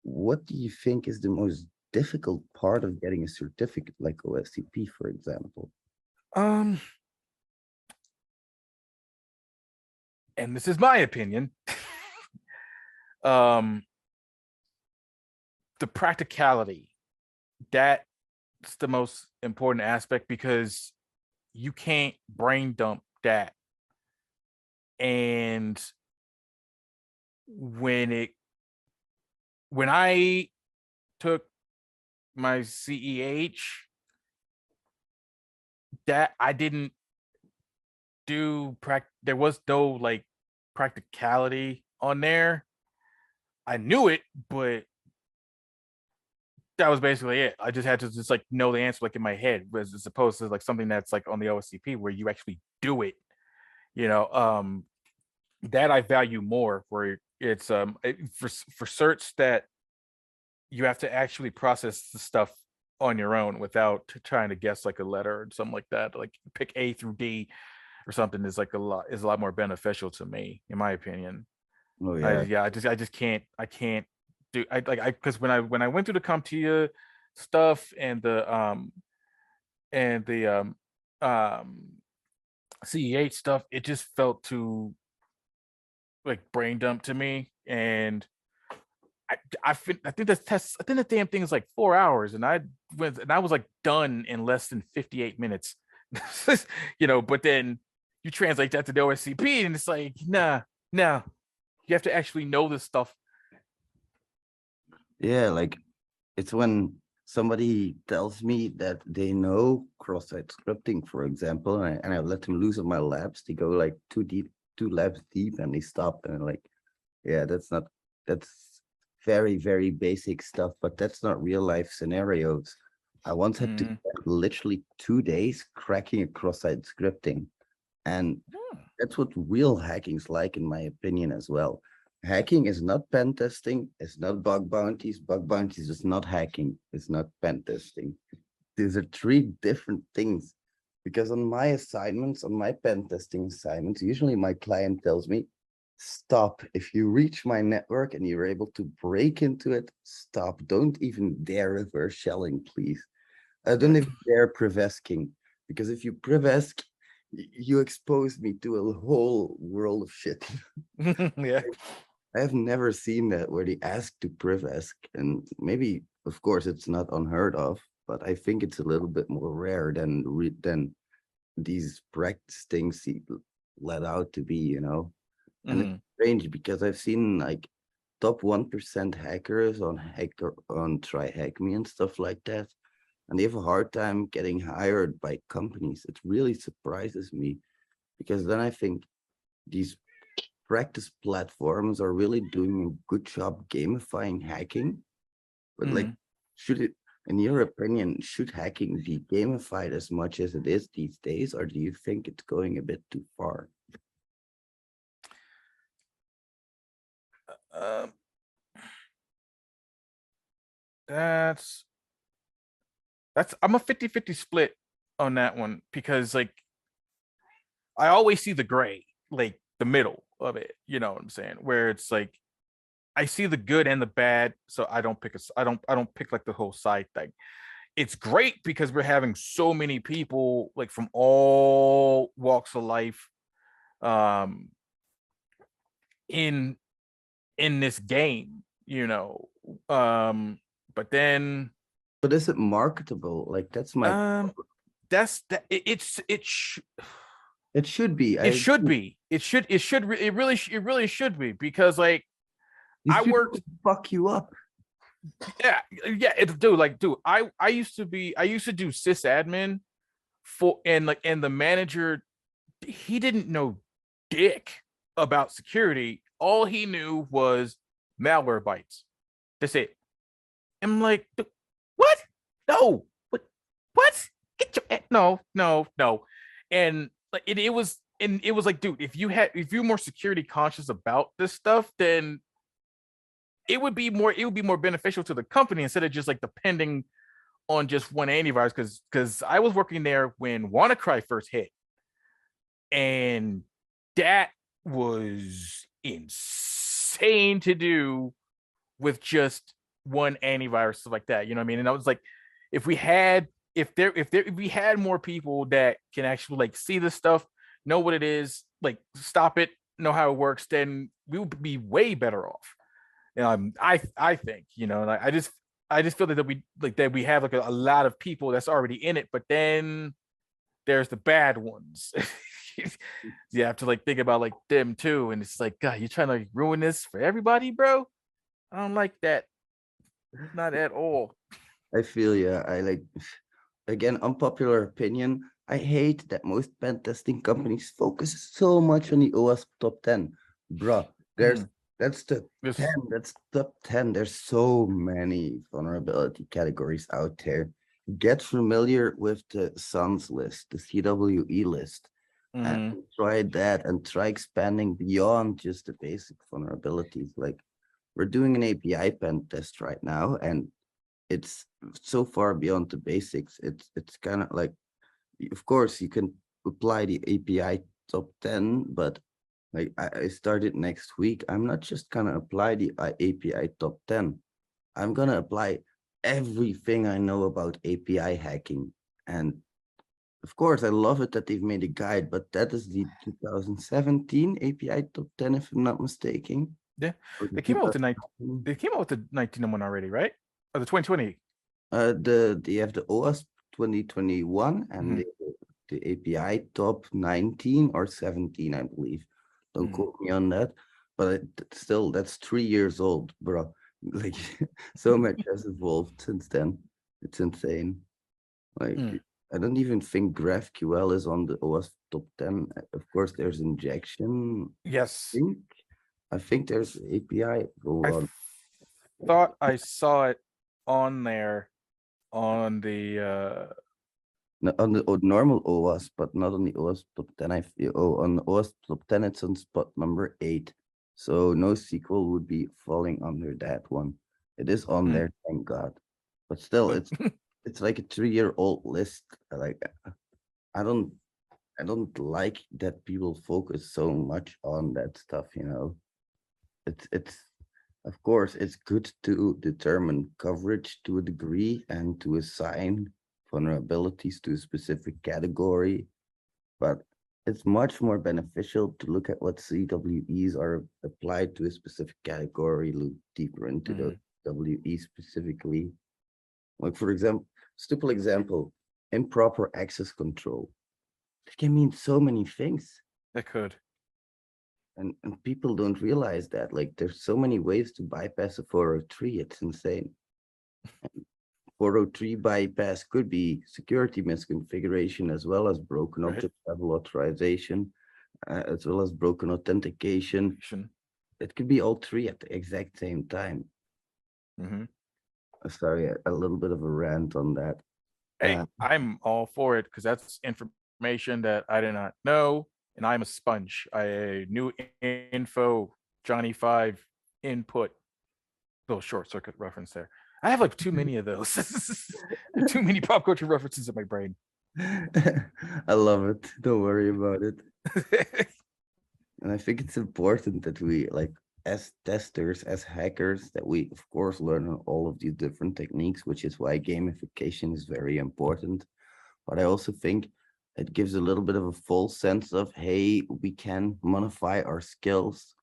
what do you think is the most difficult part of getting a certificate like OSCP, for example? And this is my opinion. The practicality, that's the most important aspect, because you can't brain dump that. And when I took my CEH, that I didn't do there was no like practicality on there. I knew it, but that was basically it. I just had to just like know the answer like in my head, as opposed to like something that's like on the OSCP where you actually do it. You know, that I value more, where it's for certs that you have to actually process the stuff on your own without trying to guess like a letter or something like that. Like pick A through D or something is like a lot more beneficial to me, in my opinion. Oh yeah. I just can't do because when I went through the CompTIA stuff and the CEH stuff, it just felt too like brain dump to me. And I think the damn thing is like 4 hours, and I was like done in less than 58 minutes. You know, but then you translate that to the OSCP and it's like, nah, you have to actually know this stuff. Yeah, like it's when somebody tells me that they know cross-site scripting, for example, and I let them loose on my labs. They go like two labs deep and they stop, and like, yeah, that's very, very basic stuff, but that's not real life scenarios. I once had to spend literally 2 days cracking a cross-site scripting, and that's what real hacking's like, in my opinion, as well. Hacking is not pen testing, it's not bug bounties. Bug bounties is not hacking, it's not pen testing. These are 3 different things. Because on my assignments, on my pen testing assignments, usually my client tells me, stop. If you reach my network and you're able to break into it, stop. Don't even dare reverse shelling, please. Don't even dare prevesking, because if you prevesk, you expose me to a whole world of shit. Yeah. I have never seen that where they ask to prevesk, and maybe, of course, it's not unheard of, but I think it's a little bit more rare than these practice things let out to be, you know. And it's strange because I've seen like top 1% hackers on Try Hack Me and stuff like that, and they have a hard time getting hired by companies. It really surprises me, because then I think these practice platforms are really doing a good job gamifying hacking. But like, should it, in your opinion, should hacking be gamified as much as it is these days, or do you think it's going a bit too far? That's I'm a 50-50 split on that one, because like I always see the gray, like the middle of it. You know what I'm saying? Where it's like I see the good and the bad, so I don't pick I don't pick like the whole side thing. It's great because we're having so many people like from all walks of life um in this game, you know. But then But is it marketable? Like that's my that's that it should be. it should be. It really should be, because like These I people worked fuck you up. yeah, dude, I used to do sysadmin for, and the manager, he didn't know dick about security. All he knew was malware bites. That's it. I'm like, what? No, what? Get your no. And like it was like, dude, if you're more security conscious about this stuff, then it would be more beneficial to the company instead of just like depending on just one antivirus. Because I was working there when WannaCry first hit, and that was insane to do with just one antivirus, stuff like that. You know what I mean? And I was like, if we had more people that can actually like see this stuff, know what it is, like stop it, know how it works, then we would be way better off. I think, you know, like I just feel that we have like a lot of people that's already in it, but then there's the bad ones. You have to like think about like them too, and it's like, God, you're trying to like, ruin this for everybody, bro. I don't like that, not at all. I feel you. I like, again, unpopular opinion. I hate that most pen testing companies focus so much on the OWASP top 10. Bruh, that's the 10, that's top 10. There's so many vulnerability categories out there. Get familiar with the SUNS list, the CWE list, and try that, and try expanding beyond just the basic vulnerabilities. Like, we're doing an API pen test right now, and it's so far beyond the basics. It's kind of like, of course, you can apply the API top 10, but like I started next week. I'm not just gonna apply the API top 10. I'm gonna apply everything I know about API hacking. And of course, I love it that they've made a guide, but that is the 2017 API top 10, if I'm not mistaken. Yeah, they came out with the 19 one already, right? Or the 2020? They have the OWASP 2021 and the API top 19 or 17, I believe. Don't quote me on that, but still, that's 3 years old, bro. Like, so much has evolved since then. It's insane. Like, I don't even think GraphQL is on the OWASP top 10. Of course, there's injection. Yes. I think there's API. Thought I saw it on there on the on the normal OWASP, but not on the OWASP top 10. I feel on the OWASP top 10, it's on spot number 8. So NoSQL would be falling under that one. It is on there, thank God. But still, it's like a 3-year-old list. Like, I don't like that people focus so much on that stuff, you know. It's of course, it's good to determine coverage to a degree and to assign vulnerabilities to a specific category, but it's much more beneficial to look at what CWEs are applied to a specific category, look deeper into the WE specifically. Like, for example, simple example, improper access control. It can mean so many things. It could. And people don't realize that. Like, there's so many ways to bypass a 403. It's insane. And 403 bypass could be security misconfiguration, as well as broken object level authorization, as well as broken authentication. It could be all three at the exact same time. Sorry, a little bit of a rant on that. Hey, I'm all for it, because that's information that I did not know. And I'm a sponge. I knew info, Johnny 5 input. Little short circuit reference there. I have like too many of those. Too many pop culture references in my brain. I love it. Don't worry about it. And I think it's important that we, like, as testers, as hackers, that we of course learn all of these different techniques, which is why gamification is very important. But I also think it gives a little bit of a false sense of, hey, we can modify our skills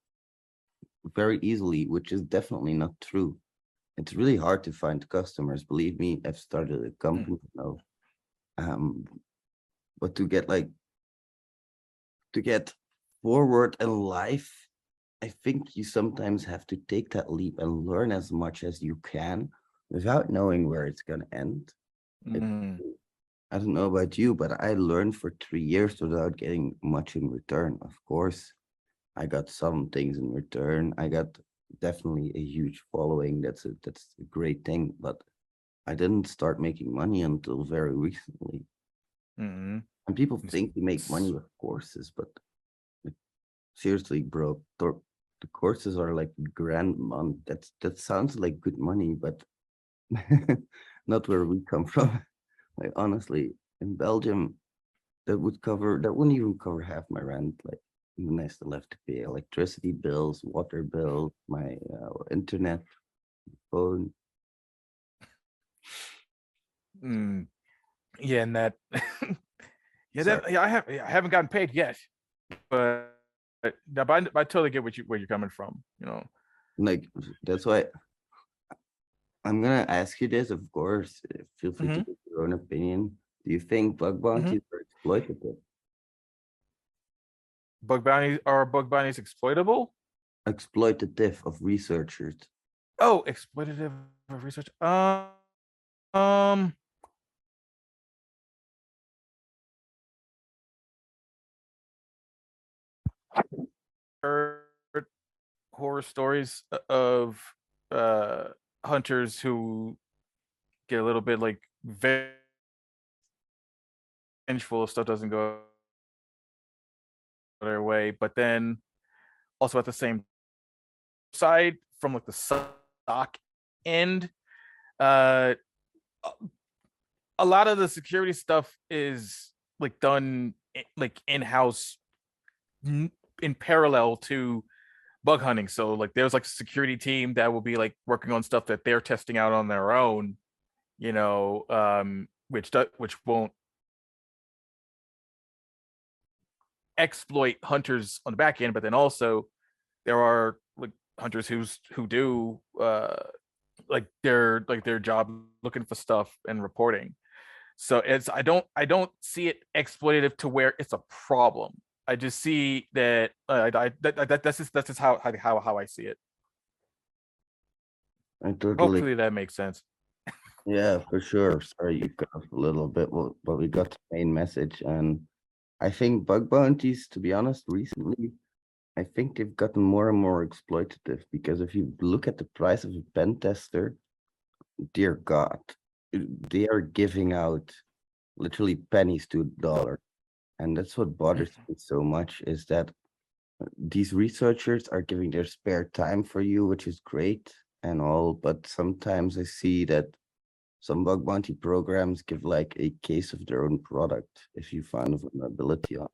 very easily, which is definitely not true. It's really hard to find customers. Believe me, I've started a company now. But to get forward in life, I think you sometimes have to take that leap and learn as much as you can without knowing where it's going to end. I don't know about you, but I learned for 3 years without getting much in return. Of course, I got some things in return. I got definitely a huge following. That's a great thing, but I didn't start making money until very recently. And people think you make money with courses, but seriously, bro, the courses are like grand month. That sounds like good money, but not where we come from. Like, honestly, in Belgium, that wouldn't even cover half my rent. Like, even I still have to pay electricity bills, water bills, my internet, phone. Yeah, and that I haven't gotten paid yet, but I totally get where you're coming from. Like, that's why I'm gonna ask you this. Of course, feel free to give your own opinion. Do you think bug bounties are exploitative? Bug bounties exploitable? Exploitative of researchers. Oh, exploitative of research. Heard horror stories of hunters who get a little bit like vengeful if stuff doesn't go their way, but then also at the same side, from like the stock end, a lot of the security stuff is like done like in-house in parallel to bug hunting. So like there's like a security team that will be like working on stuff that they're testing out on their own, which won't exploit hunters on the back end, but then also there are like hunters who do like their job looking for stuff and reporting. So I don't see it exploitative to where it's a problem. I just see that that's just how I see it. I totally. Hopefully that makes sense. Yeah, for sure. Sorry, you cut off a little bit, but we got the main message. And I think bug bounties, to be honest, recently, I think they've gotten more and more exploitative, because if you look at the price of a pen tester, dear God, they are giving out literally pennies to a dollar. And that's what bothers me so much, is that these researchers are giving their spare time for you, which is great and all, but sometimes I see that some bug bounty programs give like a case of their own product if you find a vulnerability on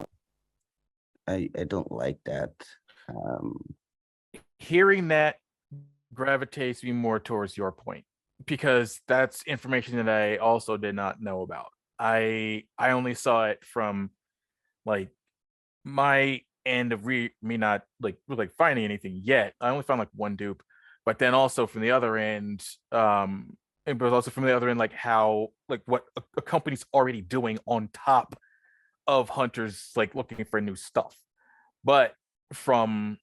it. I don't like that. Hearing that gravitates me more towards your point, because that's information that I also did not know about. I only saw it from like my end of me not like finding anything yet. I only found like one dupe, but then also from the other end, but also from the other end, like how like what a company's already doing on top of hunters like looking for new stuff. But from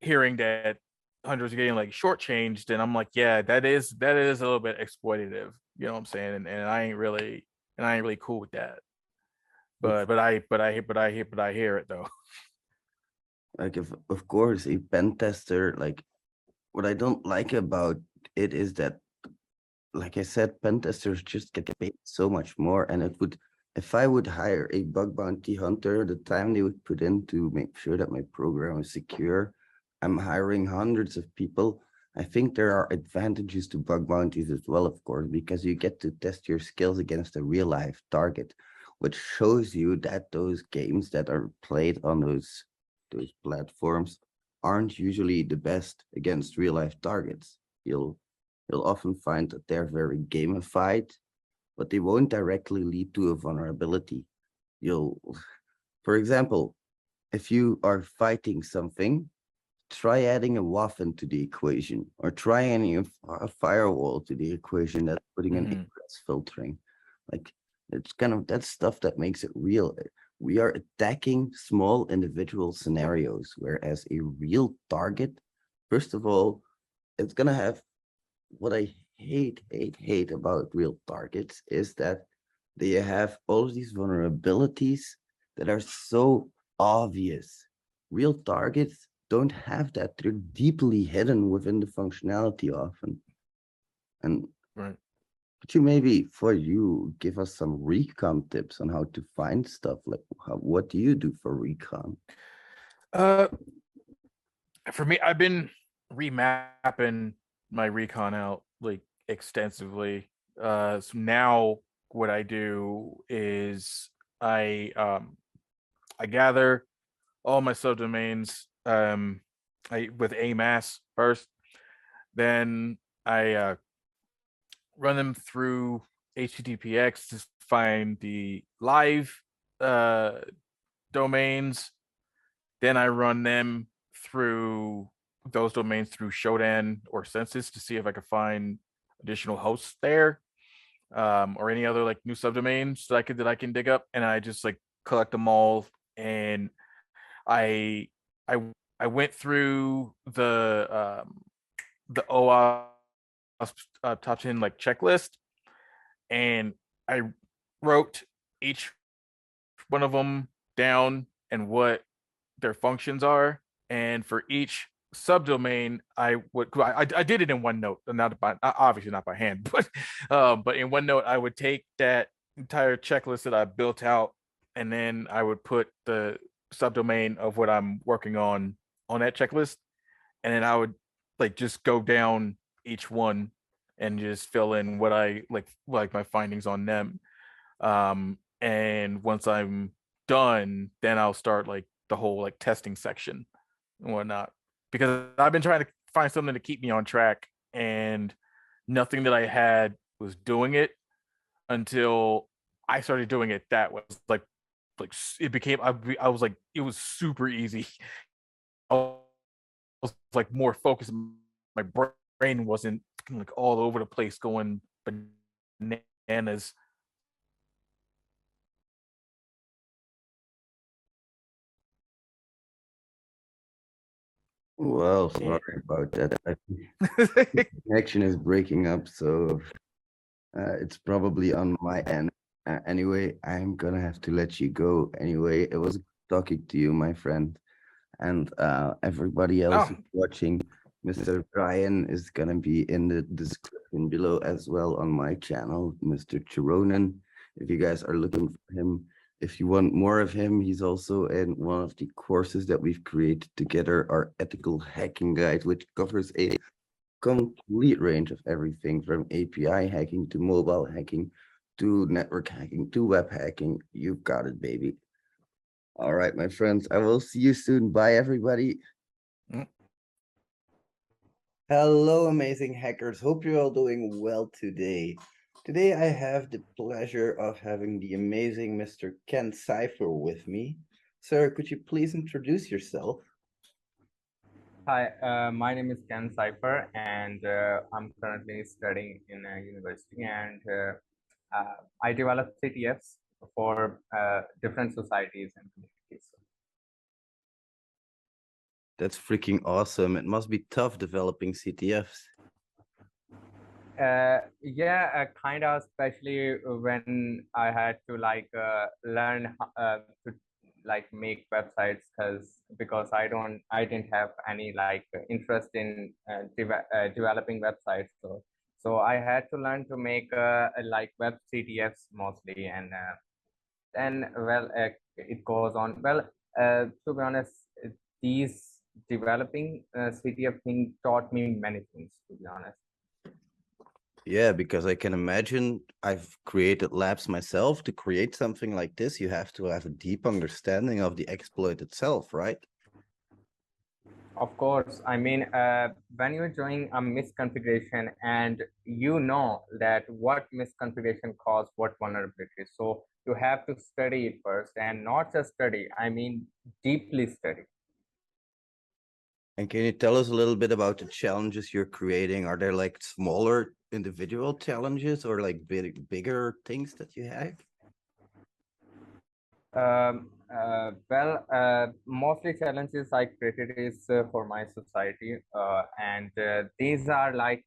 hearing that hunters are getting like shortchanged, and I'm like, yeah, that is a little bit exploitative. You know what I'm saying? And I ain't really cool with that. But I hear it though. Like, if of course a pen tester, like, what I don't like about it is that, like I said, pen testers just get paid so much more, and it would, if I would hire a bug bounty hunter, the time they would put in to make sure that my program is secure, I'm hiring hundreds of people. I think there are advantages to bug bounties as well, of course, because you get to test your skills against a real life target. which shows you that those games that are played on those platforms aren't usually the best against real life targets. You'll often find that they're very gamified, but they won't directly lead to a vulnerability. For example, if you are fighting something, try adding a WAF into the equation, or try adding a firewall to the equation that's putting an ingress filtering. Like, it's kind of that stuff that makes it real. We are attacking small individual scenarios, whereas a real target, first of all, it's gonna have what I hate about real targets is that they have all of these vulnerabilities that are so obvious. Real targets don't have that. They're deeply hidden within the functionality often. And right. could you maybe, for you, give us some recon tips on how to find stuff? Like, what do you do for recon? For me, I've been remapping my recon out like extensively. So now what I do is I gather all my subdomains with AMAS first, then I run them through HTTPX to find the live domains. Then I run them through those domains through Shodan or Census to see if I can find additional hosts there, or any other like new subdomains that I can dig up, and I just like collect them all. And I went through the OWASP top 10 like checklist, and I wrote each one of them down and what their functions are. And for each subdomain, I did it in OneNote, obviously not by hand, but in OneNote I would take that entire checklist that I built out, and then I would put the subdomain of what I'm working on that checklist, and then I would like just go down each one and just fill in what I like my findings on them. And once I'm done, then I'll start like the whole like testing section and whatnot, because I've been trying to find something to keep me on track, and nothing that I had was doing it until I started doing it that way. Like it became, I was like, it was super easy. I was like more focused. My brain wasn't like all over the place going bananas. Well, sorry about that. I think the connection is breaking up, so it's probably on my end. Anyway, I'm gonna have to let you go. Anyway, it was talking to you, my friend, and everybody else watching. Mr. Brian is gonna be in the description below as well on my channel, Mr. Chironen. If you guys are looking for him, if you want more of him, he's also in one of the courses that we've created together, our ethical hacking guide, which covers a complete range of everything from API hacking to mobile hacking to network hacking to web hacking. You've got it, baby. All right, my friends, I will see you soon. Bye, everybody. Hello, amazing hackers. Hope you're all doing well today. Today, I have the pleasure of having the amazing Mr. Ken Cypher with me. Sir, could you please introduce yourself? Hi, my name is Ken Cypher, and I'm currently studying in a university, and I develop CTFs for different societies and communities. That's freaking awesome. It must be tough developing CTFs. Yeah, kind of, especially when I had to like learn to like make websites because I didn't have any like interest in developing websites, so I had to learn to make like web CTFs mostly, and then well it goes on. Well, to be honest, these developing CTF thing taught me many things, to be honest. Yeah, because I can imagine I've created labs myself. To create something like this, you have to have a deep understanding of the exploit itself, right? Of course, I mean, when you're doing a misconfiguration and you know that what misconfiguration caused what vulnerability, so you have to study it first, and not just study, I mean, deeply study. And can you tell us a little bit about the challenges you're creating? Are there like smaller individual challenges or like bigger things that you have? Mostly challenges I created is for my society, and these are like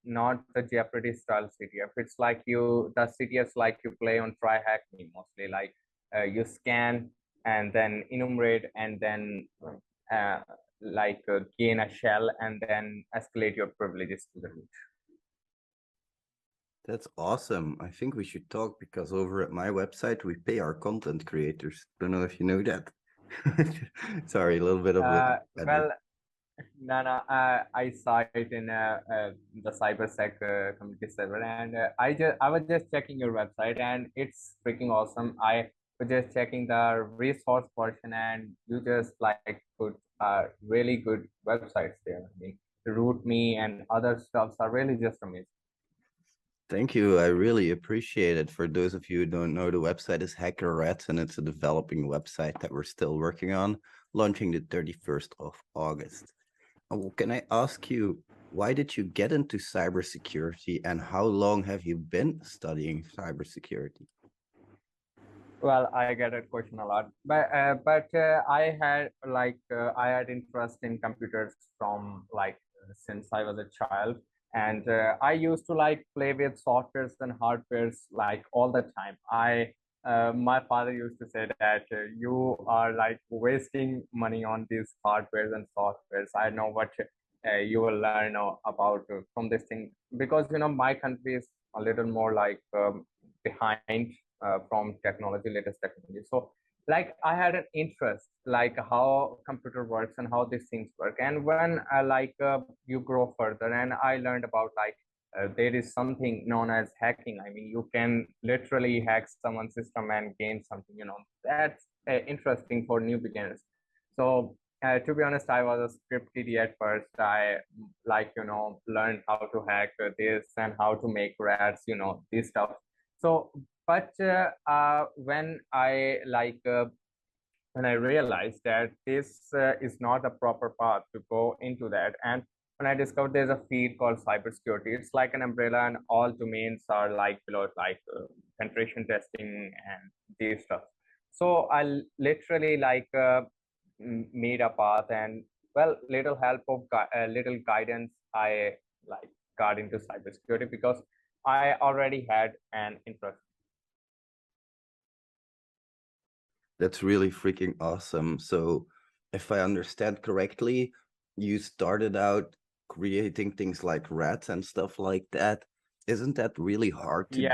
not the Jeopardy style CTF. It's like the CTFs like you play on Try Hack Me mostly. Like you scan and then enumerate and then gain a shell and then escalate your privileges to the root. That's awesome. I think we should talk because over at my website, we pay our content creators. Don't know if you know that. Sorry, a little bit of Well, I saw it in the CyberSec community server, and I was just checking your website, and it's freaking awesome. I was just checking the resource portion, and you just like put really good websites there. I mean, Root Me and other stuffs are really just amazing. Thank you. I really appreciate it. For those of you who don't know, the website is Hacker Rats, and it's a developing website that we're still working on, launching the 31st of August. Can I ask you, why did you get into cybersecurity and how long have you been studying cybersecurity? Well, I get that question a lot, but I had interest in computers from since I was a child, and I used to like play with softwares and hardwares like all the time. My father used to say that you are like wasting money on these hardwares and softwares. I know what you will learn about from this thing, because my country is a little more like behind from technology, latest technology. So like I had an interest like how computer works and how these things work. And when you grow further, and I learned about there is something known as hacking. I mean, you can literally hack someone's system and gain something. That's interesting for new beginners. So to be honest, I was a script kiddie at first. I learned how to hack this and how to make rats, this stuff. So but when I realized that this is not a proper path to go into that, and when I discovered there's a field called cybersecurity, it's like an umbrella, and all domains are like below penetration testing and these stuff. So I literally made a path, and well, little help of little guidance, I like got into cybersecurity because I already had an interest. That's really freaking awesome. So if I understand correctly, you started out creating things like rats and stuff like that. Isn't that really hard to do?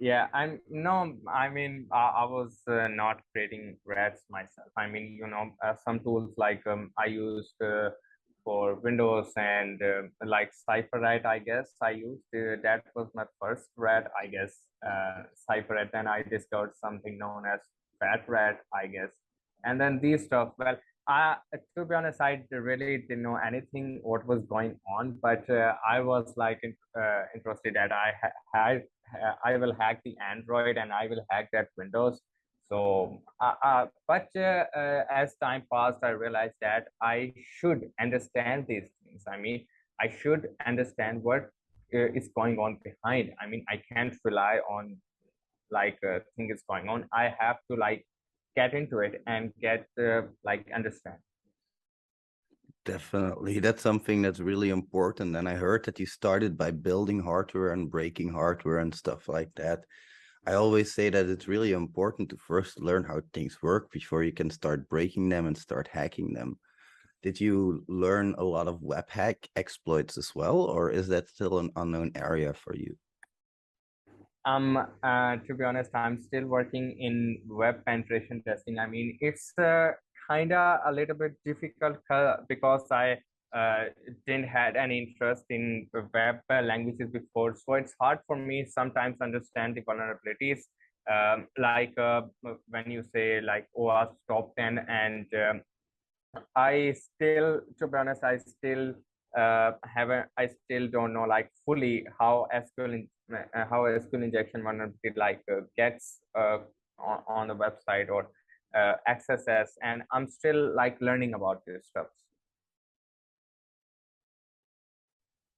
Yeah, I mean, I was not creating rats myself. I mean, some tools like I used for Windows and like CypherRat, I guess I used. That was my first rat, I guess, CypherRat. Then I discovered something known as Fat Rat, I guess. And then these stuff, well, to be honest, I really didn't know anything what was going on, but I was interested that I will hack the Android and I will hack that Windows. So, as time passed, I realized that I should understand these things. I mean, I should understand what is going on behind. I mean, I can't rely on thing is going on. I have to get into it and get understand. Definitely. That's something that's really important. And I heard that you started by building hardware and breaking hardware and stuff like that. I always say that it's really important to first learn how things work before you can start breaking them and start hacking them. Did you learn a lot of web hack exploits as well, or is that still an unknown area for you? To be honest, I'm still working in web penetration testing. I mean, it's kind of a little bit difficult because I didn't had any interest in web languages before, so it's hard for me sometimes understand the vulnerabilities. Like when you say like OWASP top 10, and I still, to be honest, I still don't know like fully how SQL injection vulnerability like gets on the website or accesses, and I'm still like learning about this stuff.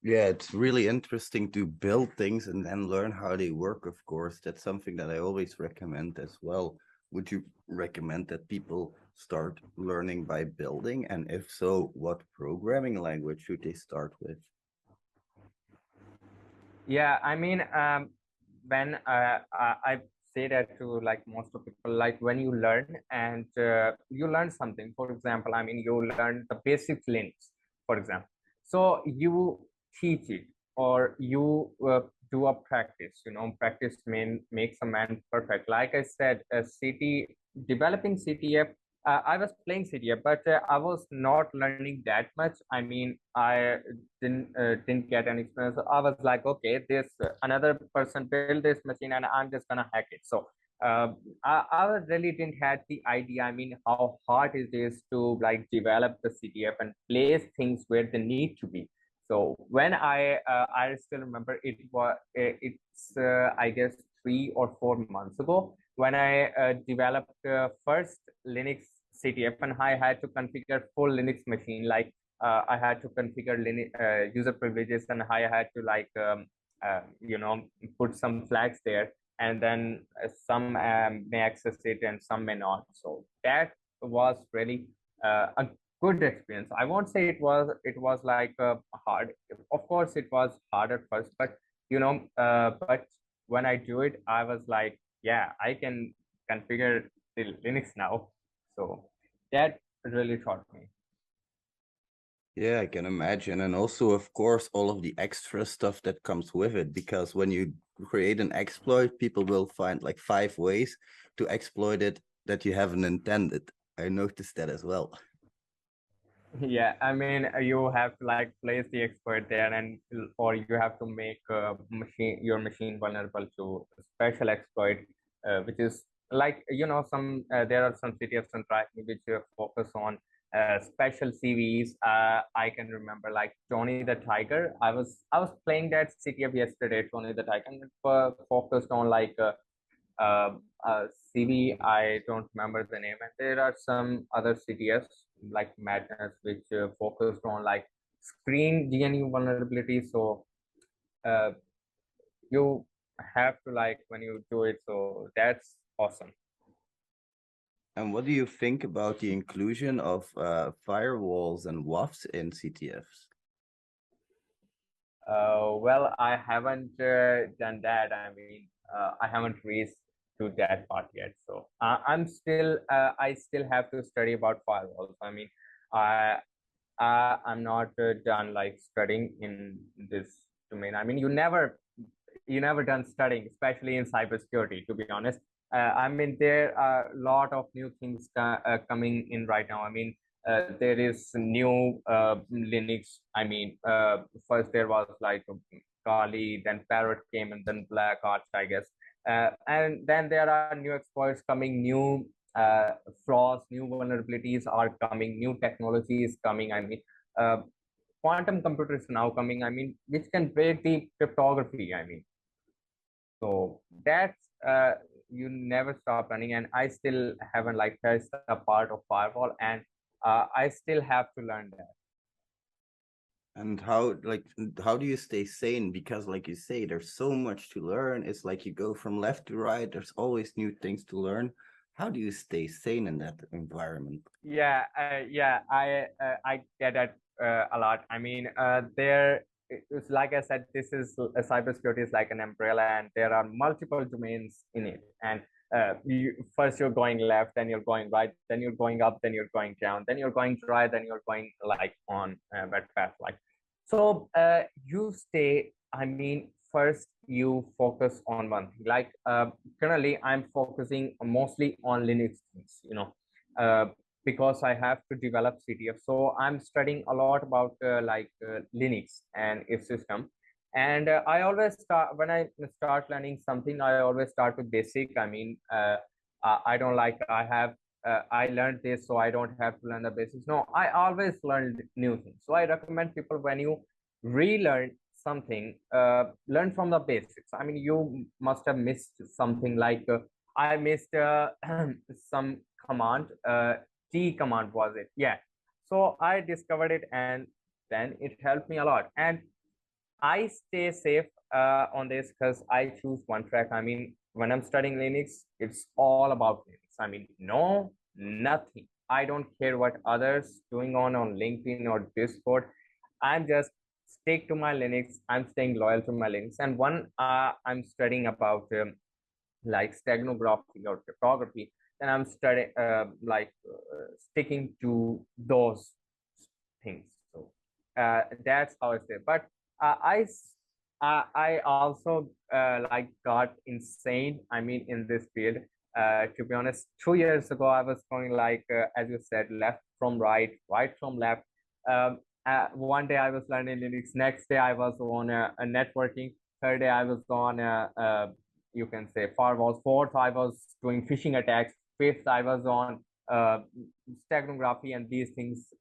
Yeah, it's really interesting to build things and then learn how they work, of course. That's something that I always recommend as well. Would you recommend that people start learning by building? And if so, what programming language should they start with? Yeah, I mean, when I say that to like most of people, like when you learn and you learn something, for example, I mean, you learn the basic Linux, for example. So you teach it, or you do a practice, practice makes a man perfect. Like I said, developing CTF, I was playing CTF, but I was not learning that much. I mean, I didn't get any experience. So I was like, okay, this another person built this machine, and I'm just gonna hack it. So I really didn't had the idea. I mean, how hard it is to like develop the CTF and place things where they need to be. So when I still remember it's I guess 3 or 4 months ago when I developed first Linux CTF, and I had to configure full Linux machine. Like I had to configure user privileges, and I had to like put some flags there, and then some may access it and some may not. So that was really a good experience. I won't say it was like hard. Of course, it was hard at first, but but when I do it, I was like, yeah, I can configure the Linux now. So that really taught me. Yeah, I can imagine. And also, of course, all of the extra stuff that comes with it, because when you create an exploit, people will find like 5 ways to exploit it that you haven't intended. I noticed that as well. Yeah, I mean, you have to like place the exploit there, and or you have to make your machine vulnerable to a special exploit, which is like there are some CTFs on tracking which focus on special CVs. I can remember like Tony the Tiger. I was playing that CTF yesterday, Tony the Tiger, and it focused on like uh, CV. I don't remember the name, and there are some other CTFs like Madness, which focused on like screen GNU vulnerability. So uh, you have to like when you do it. So that's awesome. And what do you think about the inclusion of firewalls and WAFs in CTFs? Well, I haven't done that. I mean, I haven't reached to that part yet. So I still have to study about firewalls. I mean, I I'm not done like studying in this domain. I mean, you never done studying, especially in cybersecurity, to be honest. I mean, there are a lot of new things coming in right now. I mean, there is new Linux. I mean, first there was like Kali, then Parrot came, and then Black Arch, I guess. And then there are new exploits coming, new flaws, new vulnerabilities are coming, new technology is coming. I mean, uh, quantum computers now coming. I mean, which can break the cryptography. I mean, so that's you never stop running, and I still haven't like touched a part of firewall, and I still have to learn that. And how do you stay sane? Because like you say, there's so much to learn. It's like you go from left to right. There's always new things to learn. How do you stay sane in that environment? Yeah, I get that a lot. I mean, it's like I said, this is cybersecurity is like an umbrella, and there are multiple domains in it. And first you're going left, then you're going right, then you're going up, then you're going down, then you're going right, then you're going like on that path. Like, so you stay. I mean, first you focus on one thing. Like currently, I'm focusing mostly on Linux things. because I have to develop CTF. So I'm studying a lot about Linux and its system. And I always start when I start learning something. I always start with basic. I don't like I learned this, so I don't have to learn the basics. No, I always learn new things. So I recommend people, when you relearn something, learn from the basics. I mean, you must have missed something like I missed some command. T command was it? Yeah. So I discovered it, and then it helped me a lot. And I stay safe on this because I choose one track. I mean, when I'm studying Linux, it's all about Linux. I mean, no, nothing. I don't care what others doing on LinkedIn or Discord. I'm just stick to my Linux. I'm staying loyal to my Linux. And one I'm studying about like steganography or cryptography, then I'm studying sticking to those things. So that's how I say. But I also got insane. I mean, in this field, to be honest, 2 years ago I was going as you said, left from right, right from left. One day I was learning Linux. Next day I was on a networking. Third day I was on you can say firewalls. Fourth I was doing phishing attacks. Fifth I was on steganography and these things.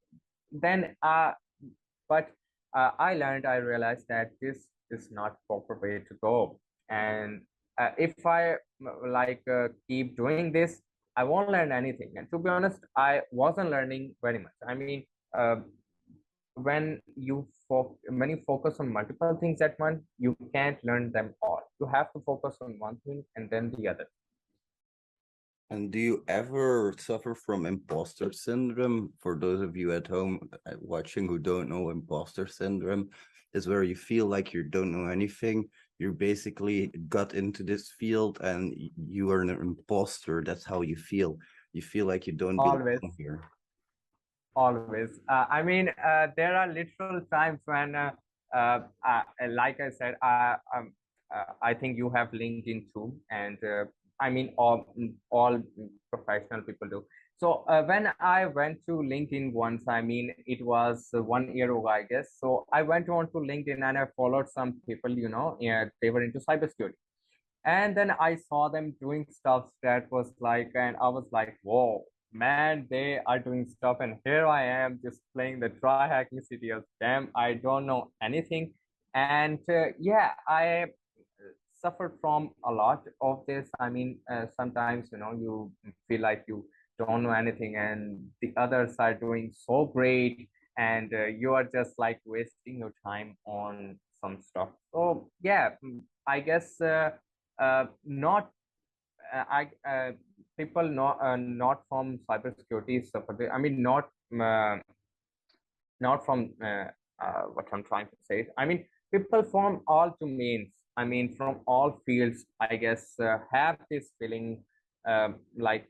Then I learned, I realized that this is not proper way to go. And if I keep doing this, I won't learn anything. And to be honest, I wasn't learning very much. I mean, when you focus on multiple things at once, you can't learn them all. You have to focus on one thing and then the other. And do you ever suffer from imposter syndrome? For those of you at home watching who don't know, imposter syndrome is where you feel like you don't know anything. You basically got into this field and you are an imposter. That's how you feel. You feel like you don't Always. belong here. Always. I mean, there are literal times when, like I said, I think you have LinkedIn too, and I mean, all professional people do. So when I went to LinkedIn once, I mean, it was 1 year ago, I guess. So I went on to LinkedIn and I followed some people, yeah, they were into cybersecurity. And then I saw them doing stuff that was like, and I was like, whoa, man, they are doing stuff. And here I am just playing the try hacking city of damn, I don't know anything. And yeah, I suffered from a lot of this. I mean, sometimes, you feel like you don't know anything and the others are doing so great. And you are just like wasting your time on some stuff. So yeah, I guess not I people not from cybersecurity suffer. I mean, not from what I'm trying to say. I mean, people from all domains. I mean, from all fields. I guess have this feeling like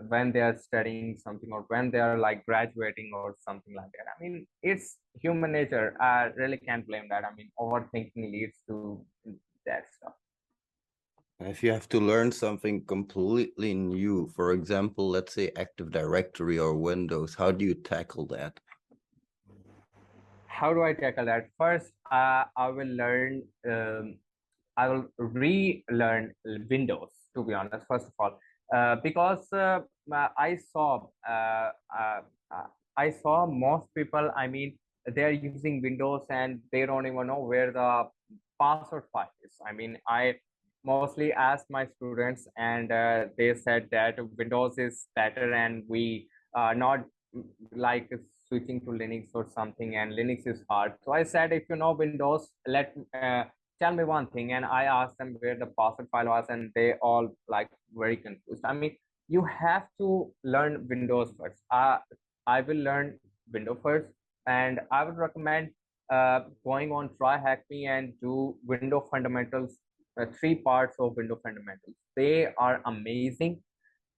when they are studying something or when they are like graduating or something like that. I mean, it's human nature. I really can't blame that. I mean, overthinking leads to that stuff. If you have to learn something completely new, for example, let's say Active Directory or Windows, how do you tackle that? How do I tackle that? First, I will learn, I will relearn Windows, to be honest, first of all, because I saw most people, I mean, they're using Windows and they don't even know where the password file is. I mean, I mostly asked my students and they said that Windows is better and we not like switching to Linux or something, and Linux is hard. So I said, if you know Windows, tell me one thing. And I asked them where the password file was, and they all like very confused. I mean, you have to learn Windows first. I will learn Windows first, and I would recommend going on Try Hack Me and do Window Fundamentals, 3 parts of Window Fundamentals. They are amazing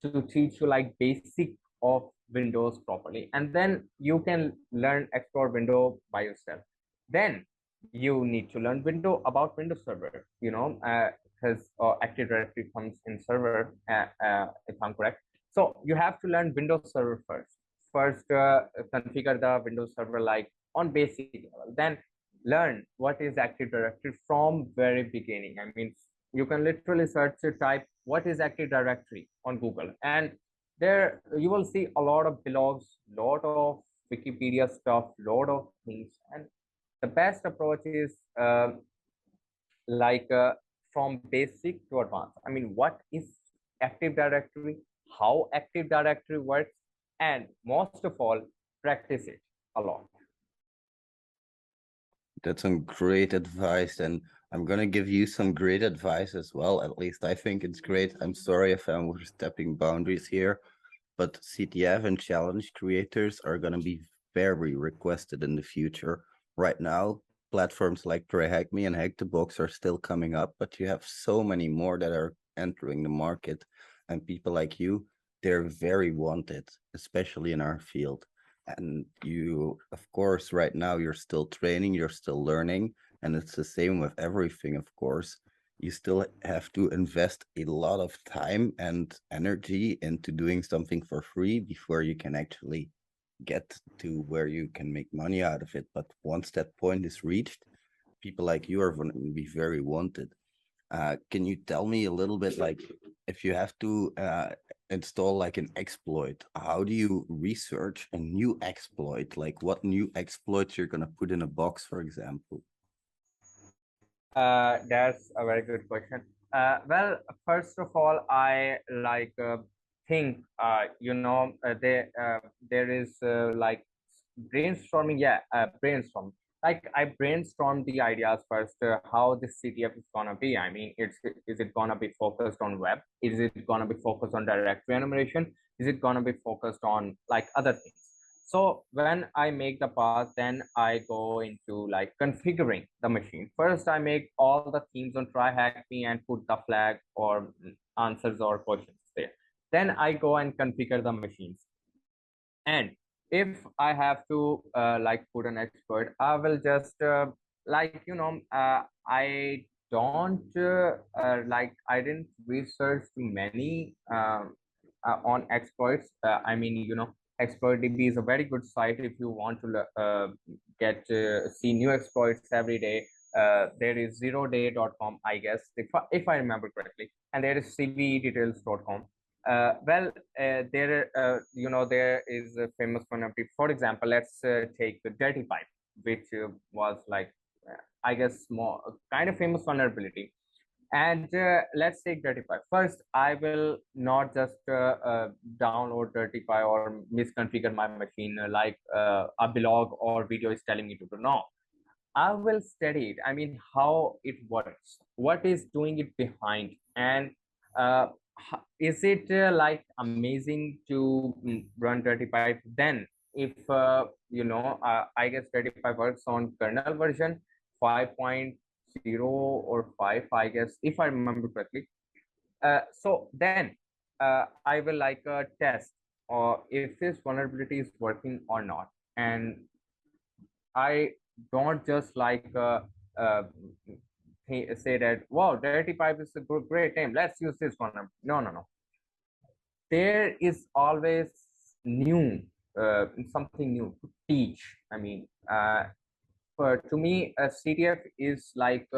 to teach you like basic of Windows properly, and then you can learn explore window by yourself. Then you need to learn window about Windows Server, because Active Directory comes in server, if I'm correct. So you have to learn Windows Server first. First, configure the Windows Server like on basic level. Then learn what is Active Directory from very beginning. I mean, you can literally search type what is Active Directory on Google, and there you will see a lot of blogs, lot of Wikipedia stuff, lot of things, and the best approach is like from basic to advanced. I mean, what is Active Directory, how Active Directory works, and most of all, practice it a lot. That's some great advice, and I'm gonna give you some great advice as well. At least I think it's great. I'm sorry if I'm overstepping boundaries here, but CTF and challenge creators are gonna be very requested in the future. Right now, platforms like TryHackMe and Hack the Box are still coming up, but you have so many more that are entering the market, and people like you, they're very wanted, especially in our field. And you, of course, right now you're still training, you're still learning, and it's the same with everything, of course. You still have to invest a lot of time and energy into doing something for free before you can actually get to where you can make money out of it. But once that point is reached, people like you are going to be very wanted. Can you tell me a little bit, like, if you have to install like an exploit, how do you research a new exploit? Like, what new exploits you're gonna put in a box, for example? That's a very good question. Well, first of all, I like think there is like brainstorming. Yeah, brainstorm. Like I brainstorm the ideas first. How this CTF is gonna be. I mean, is it gonna be focused on web? Is it gonna be focused on directory enumeration? Is it gonna be focused on like other things? So when I make the path, then I go into like configuring the machine. First, I make all the themes on TryHackMe and put the flag or answers or questions there. Then I go and configure the machines. And if I have to like put an exploit, I will just I don't like I didn't research too many on exploits. I mean, ExploitDB is a very good site if you want to get see new exploits every day. There is zeroday.com, I guess, if I remember correctly, and there is cvedetails.com. There is a famous vulnerability. For example, let's take the dirty pipe, which was like, I guess, more kind of famous vulnerability. And let's take dirty pipe. First, I will not just download dirty pipe or misconfigure my machine like a blog or video is telling me to do. No, I will study it. I mean, how it works, what is doing it behind, and uh, is it like amazing to run dirty pipe? Then, if I guess dirty pipe works on kernel version 5.0 or 5, I guess, if I remember correctly. So then I will like test or if this vulnerability is working or not. And I don't just like say that, wow, dirty pipe is a great name, let's use this one. No. There is always new something new to teach. I mean, to me, a CTF is like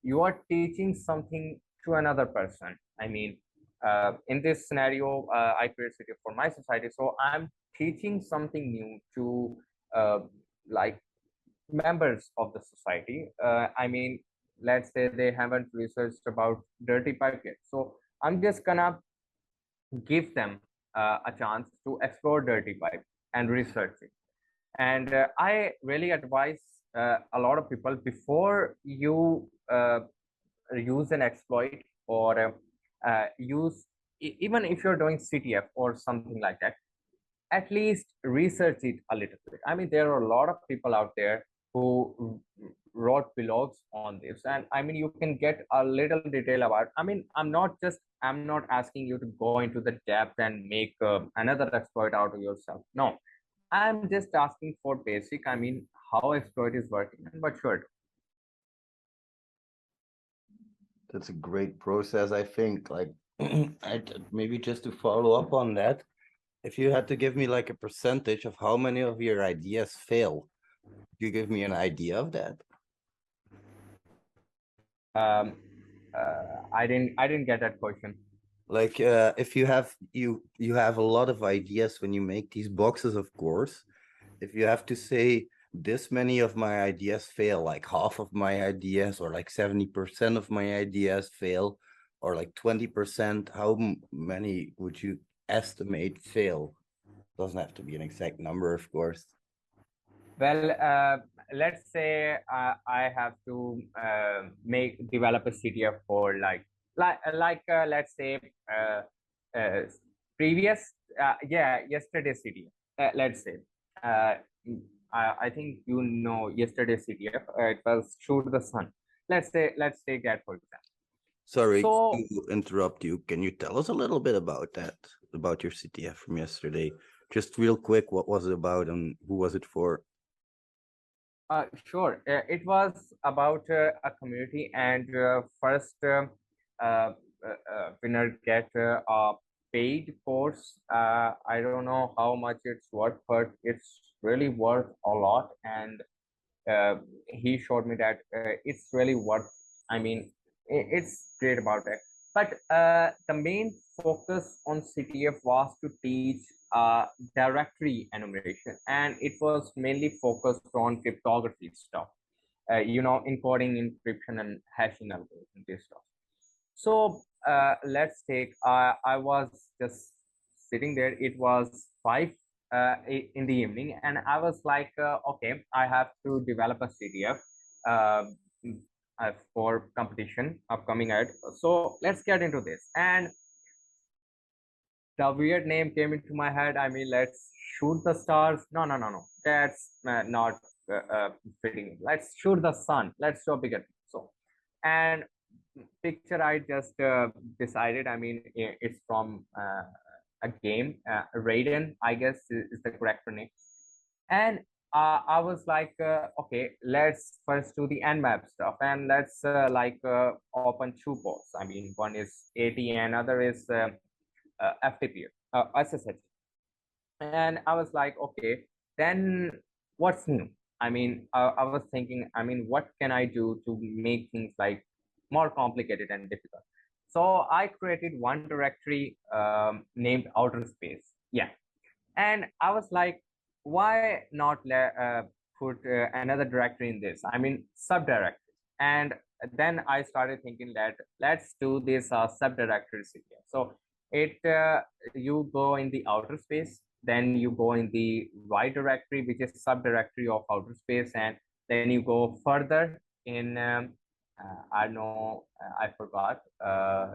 you are teaching something to another person. I mean, in this scenario, I create CTF for my society, so I'm teaching something new to like members of the society. I mean, let's say they haven't researched about dirty pipe yet, so I'm just gonna give them a chance to explore dirty pipe and research it. And I really advise a lot of people, before you use an exploit or even if you're doing CTF or something like that, at least research it a little bit. I mean, there are a lot of people out there who wrote blogs on this, and I mean, you can get a little detail about. I mean, I'm not asking you to go into the depth and make another exploit out of yourself. No, I'm just asking for basic. I mean, how exploit is working and what should. That's a great process, I think. Like, Maybe just to follow up on that, if you had to give me like a percentage of how many of your ideas fail, could you give me an idea of that? I didn't get that question. Like if you have a lot of ideas when you make these boxes, of course. If you have to say this many of my ideas fail, like half of my ideas, or like 70% of my ideas fail, or like 20%, how many would you estimate fail? Doesn't have to be an exact number, of course. Well, let's say I have to develop a CTF for let's say uh, previous yesterday's CTF. Let's say uh, I think you know yesterday's CTF. It was shoot the sun. Let's take that for example. Sorry So to interrupt you. Can you tell us a little bit about that, about your CTF from yesterday? Just real quick, what was it about and who was it for? Sure. It was about a community, and first winner get a paid course. I don't know how much it's worth, but it's really worth a lot. And he showed me that it's really worth. I mean, it's great about it. But the main focus on CTF was to teach directory enumeration, and it was mainly focused on cryptography stuff. Encoding, encryption, and hashing algorithms, this stuff. So let's take. I was just sitting there. It was 5 in the evening, and I was like, okay, I have to develop a CTF for competition upcoming ad. So let's get into this. And the weird name came into my head. I mean, let's shoot the stars. No. That's not fitting. Let's shoot the sun. Let's show bigger. So, and picture I just decided. I mean, it's from a game, Raiden, I guess is the correct name. And I was like, okay, let's first do the nmap stuff, and let's open two ports. I mean, one is AT and other is FTP, SSH. And I was like, okay, then what's new? I mean, I was thinking, I mean, what can I do to make things like more complicated and difficult? So I created one directory named outer space. Yeah. And I was like, why not put another directory in this? I mean, subdirectory. And then I started thinking that let's do this subdirectory CTF. So you go in the outer space, then you go in the right directory, which is subdirectory of outer space, and then you go further in I don't know, I forgot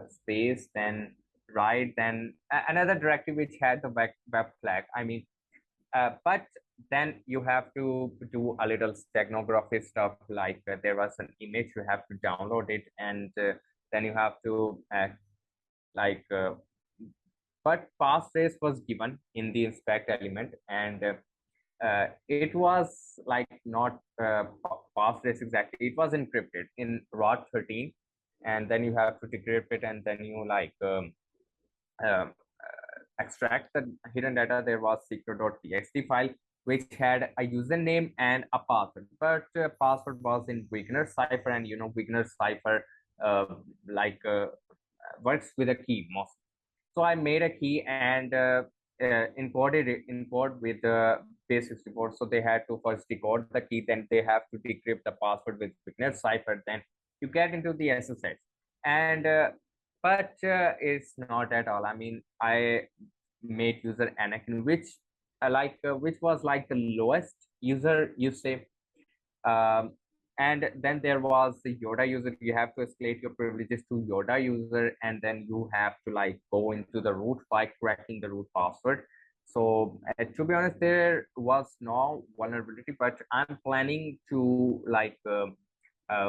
space, then right, then another directory which had the web flag. I mean, but then you have to do a little steganography stuff, like there was an image, you have to download it, and then you have to like but passphrase was given in the inspect element, and it was like not passphrase exactly, it was encrypted in ROT 13, and then you have to decrypt it, and then you um, extract the hidden data. There was secret.txt file which had a username and a password, but password was in Wigner cipher, and Wigner cipher works with a key most. So I made a key and encode with the base64. So they had to first decode the key, then they have to decrypt the password with Wigner cipher, then you get into the SSH. And but it's not at all. I mean, I made user Anakin, which was like the lowest user, you say. And then there was the Yoda user. You have to escalate your privileges to Yoda user, and then you have to go into the root by cracking the root password. So to be honest, there was no vulnerability, but I'm planning to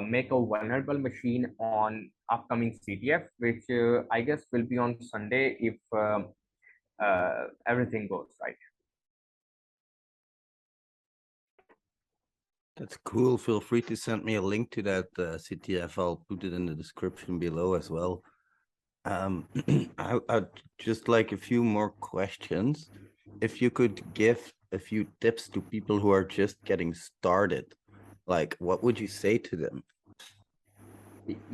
make a vulnerable machine on upcoming CTF, which I guess will be on Sunday if everything goes right. That's cool. Feel free to send me a link to that CTF. I'll put it in the description below as well. I'd just like a few more questions. If you could give a few tips to people who are just getting started, like what would you say to them?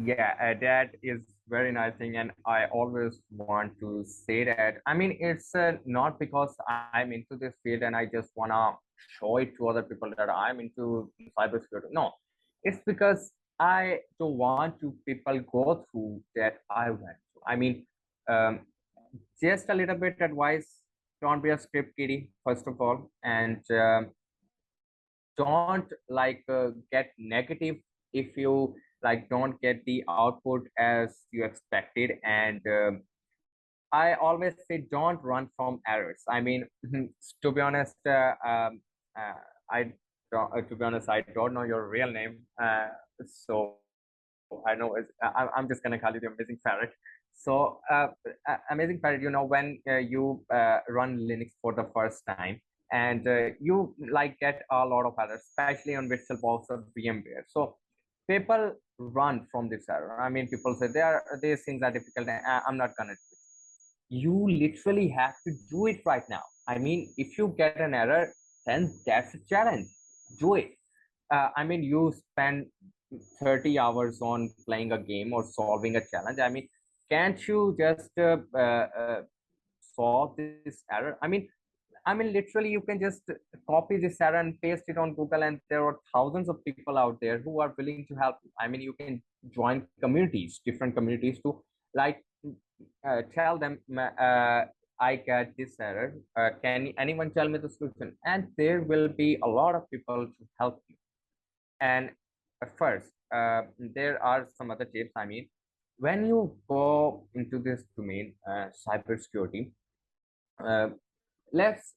Yeah, that is very nice thing, and I always want to say that. I mean, it's not because I'm into this field and I just wanna show it to other people that I'm into cybersecurity. No, it's because I don't want to people go through that I went through. I mean, um, just a little bit advice: don't be a script kiddie, first of all, and don't get negative if you don't get the output as you expected. And I always say don't run from errors. I mean, to be honest, I don't, to be honest, I don't know your real name, so I know I'm just gonna call you the amazing parrot. So amazing parrot, you know, when you run Linux for the first time, and you get a lot of errors, especially on VirtualBox or VMware. So people run from this error. I mean, people say these things are difficult. I'm not gonna do it. You literally have to do it right now. I mean, if you get an error, then that's a challenge. Do it. I mean, you spend 30 hours on playing a game or solving a challenge. I mean, can't you just solve this error? I mean, literally, you can just copy this error and paste it on Google, and there are thousands of people out there who are willing to help you. I mean, you can join communities, different communities, to like tell them, I get this error. Can anyone tell me the solution? And there will be a lot of people to help you. And first, there are some other tips. I mean, when you go into this domain, cybersecurity, uh, let's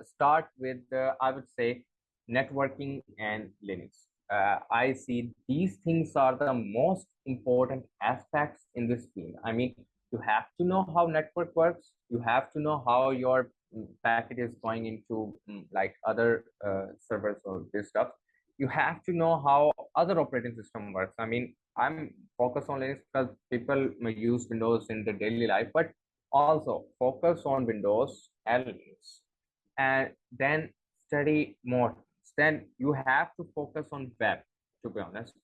start with, I would say, networking and Linux. I see these things are the most important aspects in this field. I mean, you have to know how network works. You have to know how your packet is going into other servers or this stuff. You have to know how other operating system works. I mean, I'm focused on Linux because people may use Windows in their daily life, but also focus on Windows and Linux, and then study more. Then you have to focus on web. To be honest,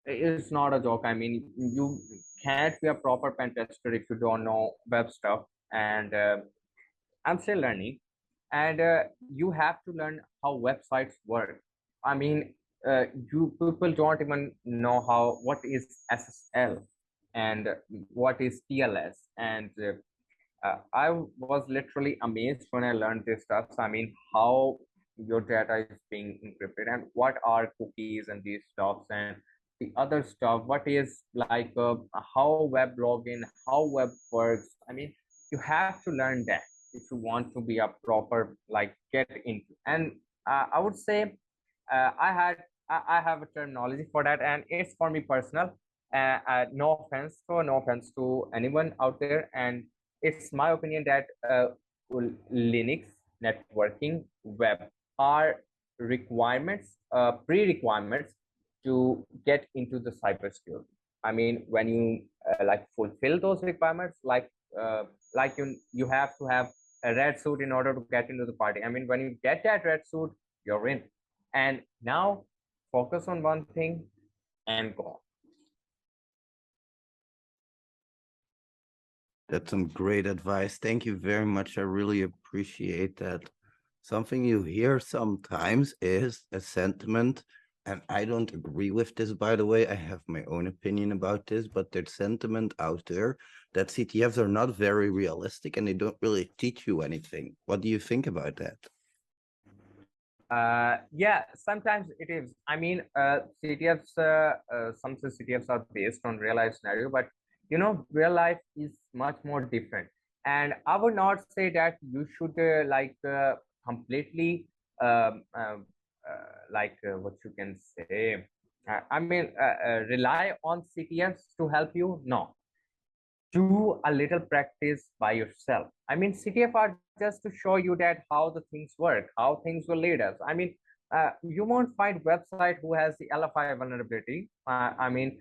it's not a joke. I mean, you can't be a proper pen tester if you don't know web stuff. And I'm still learning, and you have to learn how websites work. I mean, you people don't even know what is SSL and what is TLS, and I was literally amazed when I learned this stuff. So, I mean, how your data is being encrypted and what are cookies and these stuffs and the other stuff. What is how web login, how web works. I mean, you have to learn that if you want to be a proper get into. And I would say I have a terminology for that, and it's for me personal. No offense to anyone out there, and it's my opinion that Linux, networking, web are requirements, pre-requirements to get into the cybersecurity. I mean, when you fulfill those requirements, you have to have a red suit in order to get into the party. I mean, when you get that red suit, you're in. And now focus on one thing and go. That's some great advice. Thank you very much. I really appreciate that. Something you hear sometimes is a sentiment, and I don't agree with this, by the way. I have my own opinion about this, but there's sentiment out there that CTFs are not very realistic and they don't really teach you anything. What do you think about that? Yeah, sometimes it is. I mean, some CTFs are based on real life scenario, but real life is much more different. And I would not say that you should completely what you can say. Rely on CTFs to help you. No, do a little practice by yourself. I mean, CTF are just to show you that how the things work, how things will lead us. I mean, you won't find website who has the LFI vulnerability. I mean,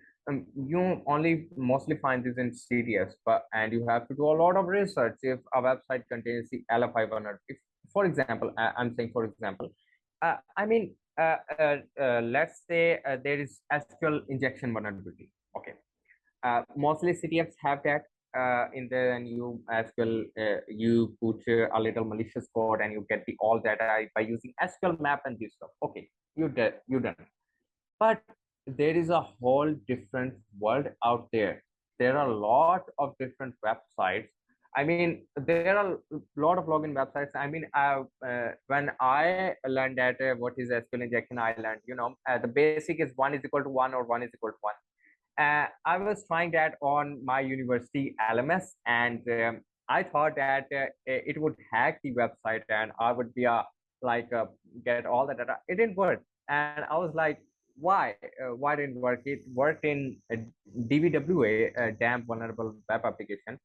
you only mostly find this in CDS, but and you have to do a lot of research if a website contains the LFI vulnerability. If, for example, I'm saying, for example, I mean, let's say there is SQL injection vulnerability. Okay, mostly CTFs have that. In the new SQL, you put a little malicious code and you get the all data by using SQL map and this stuff. Okay, you done. But there is a whole different world out there. There are a lot of different websites. I mean, there are a lot of login websites. I mean, when I learned that what is SQL injection, I learned, the basic is 1 is equal to 1 or 1 is equal to 1. I was trying that on my university LMS, and I thought that it would hack the website and I would be get all the data. It didn't work, and I was like, why? Why didn't work? It worked in DVWA, damn vulnerable web application.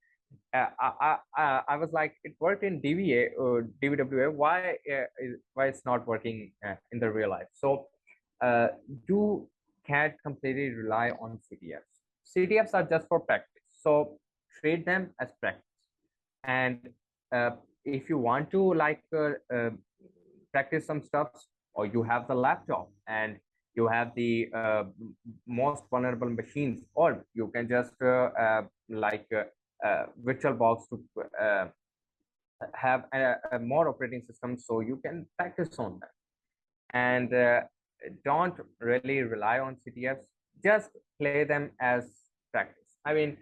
I was like, it worked in DVA or DVWA. Why it's not working in the real life? So you can't completely rely on CTFs. CTFs are just for practice. So treat them as practice. And if you want to practice some stuff, or you have the laptop and you have the most vulnerable machines, or you can just VirtualBox to have a more operating system so you can practice on them. And don't really rely on CTFs, just play them as practice. I mean,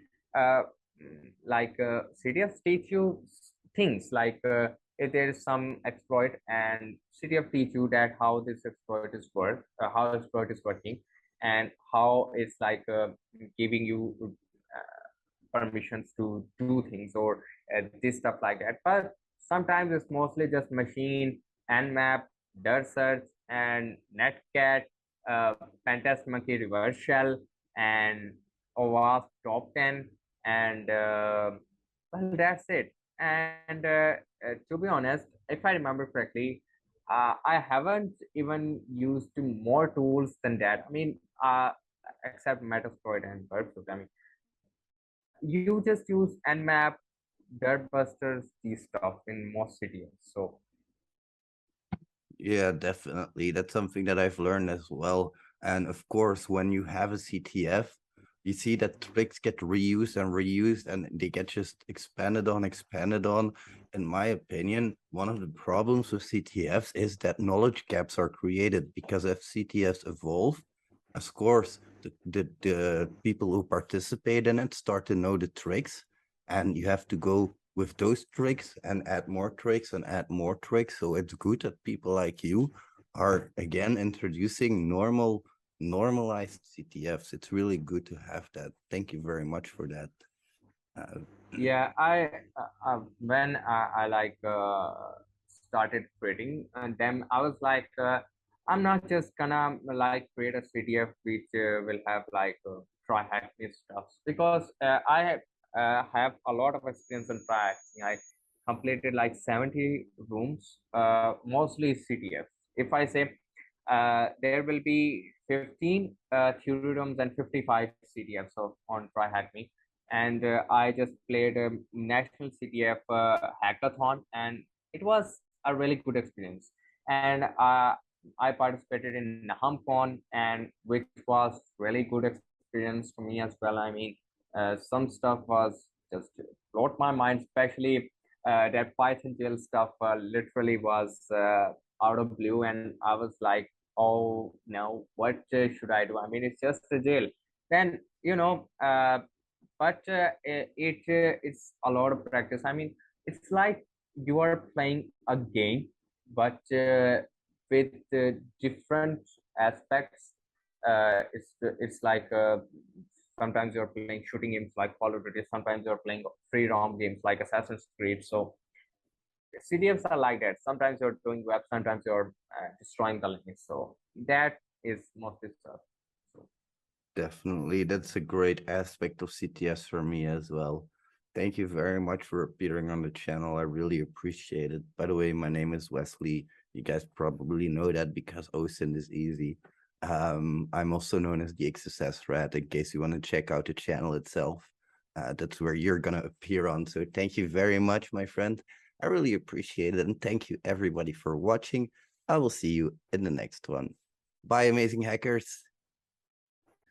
CTFs teach you things like if there is some exploit, and CTF teach you that how this exploit is working, and how it's giving you permissions to do things or this stuff like that. But sometimes it's mostly just machine, Nmap, dirt search, and netcat, pentest monkey reverse shell, and OWASP top 10, and well, that's it. And to be honest, if I remember correctly, I haven't even used more tools than that. I mean, except Metasploit and Burpsuit. I mean, you just use Nmap, Dirtbusters, these stuff in most cities. So Yeah, definitely. That's something that I've learned as well. And of course, when you have a CTF, you see that tricks get reused and reused and they get just expanded on. In my opinion, one of the problems with CTFs is that knowledge gaps are created because if CTFs evolve, of course, the people who participate in it start to know the tricks, and you have to go with those tricks and add more tricks and add more tricks. So it's good that people like you are again introducing normalized CTFs. It's really good to have that. Thank you very much for that. yeah, I when I started creating them, I was like, I'm not just gonna create a CTF which will have try hack me stuff, because I have a lot of experience in try hacking. I completed 70 rooms, mostly CTF. If I say there will be 15 theory rooms and 55 CTFs on try hack me, and I just played a national CTF hackathon, and it was a really good experience. And I participated in HumpCon, and which was really good experience for me as well. I mean, some stuff was just blowed my mind, especially that Python jail stuff literally was out of blue, and I was like, oh no, what should I do? I mean, it's just a jail. Then but it's a lot of practice. I mean, it's like you are playing a game, but with different aspects. It's like sometimes you're playing shooting games like Call of Duty, sometimes you're playing free roam games like Assassin's Creed. So CDFs are like that. Sometimes you're doing web, sometimes you're destroying the limits. So that is mostly stuff. So Definitely, that's a great aspect of CTS for me as well. Thank you very much for appearing on the channel. I really appreciate it. By the way, my name is Wesley. You guys probably know that because OSINT is easy. I'm also known as the thexssrat in case you want to check out the channel itself. That's where you're going to appear on. So thank you very much, my friend. I really appreciate it. And thank you, everybody, for watching. I will see you in the next one. Bye, amazing hackers.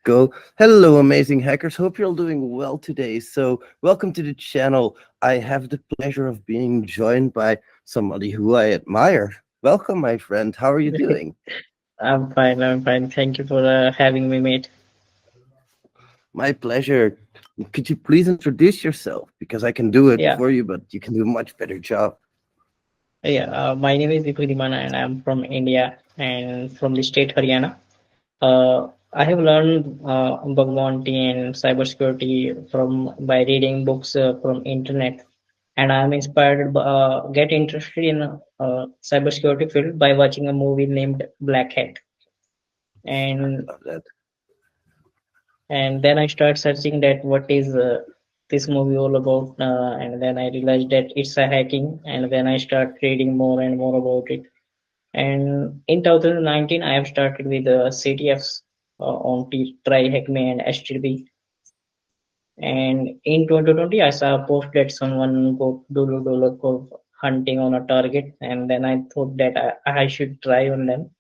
Go. Hello, amazing hackers. Hope you're all doing well today. So welcome to the channel. I have the pleasure of being joined by somebody who I admire. Welcome, my friend. How are you doing? I'm fine. I'm fine. Thank you for having me, mate. My pleasure. Could you please introduce yourself? Because I can do it Yeah. for you, but you can do a much better job. Yeah. My name is Dimana, and I'm from India and from the state Haryana. I have learned bug bounty and cybersecurity from by reading books from internet, and I'm inspired get interested in cybersecurity field by watching a movie named Black Hat. And Love that. And then I start searching that what is this movie all about, and then I realized that it's a hacking, and then I start reading more and more about it. And in 2019 I have started with CTFs on Try Hack Me and HTTP. And in 2020 I saw a post that someone got $dollar for hunting on a target, and then I thought that I should try on them.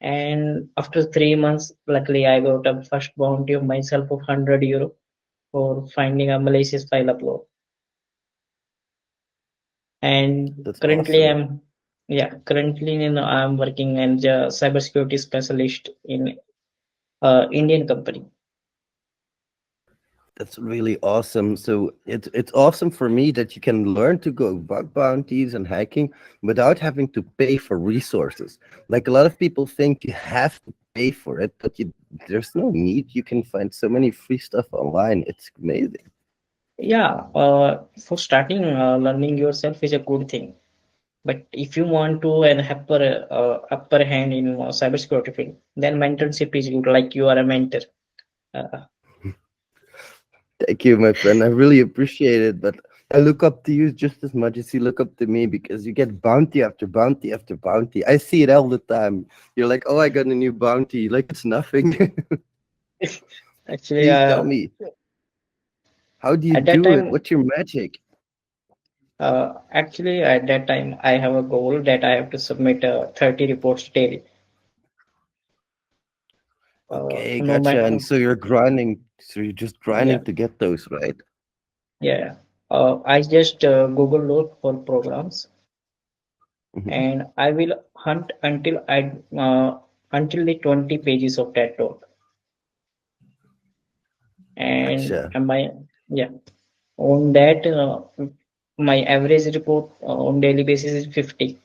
And after 3 months, luckily I got a first bounty of myself of €100 for finding a malicious file upload. And That's currently awesome. I'm working as a cybersecurity specialist in Indian company. That's really awesome. So it's awesome for me that you can learn to go bug bounties and hacking without having to pay for resources. Like a lot of people think you have to pay for it, but there's no need. You can find so many free stuff online. It's amazing. Yeah, for starting, learning yourself is a good thing. But if you want to and have upper hand in cybersecurity field, then mentorship is good. Like you are a mentor. Uh, Thank you, my friend. I really appreciate it. But I look up to you just as much as you look up to me because you get bounty after bounty after bounty. I see it all the time. You're like, oh, I got a new bounty. Like it's nothing. Actually, Please tell me, how do you at that do it? time, What's your magic? actually at that time, I have a goal that I have to submit 30 reports daily. Okay, No gotcha. matter, And so you're grinding. So you're just yeah, grinding to get those, right? yeah. I just Google look for programs, Mhm. and I will hunt until the 20 pages of that code. And Gotcha. my yeah, on that my average report on daily basis is 50.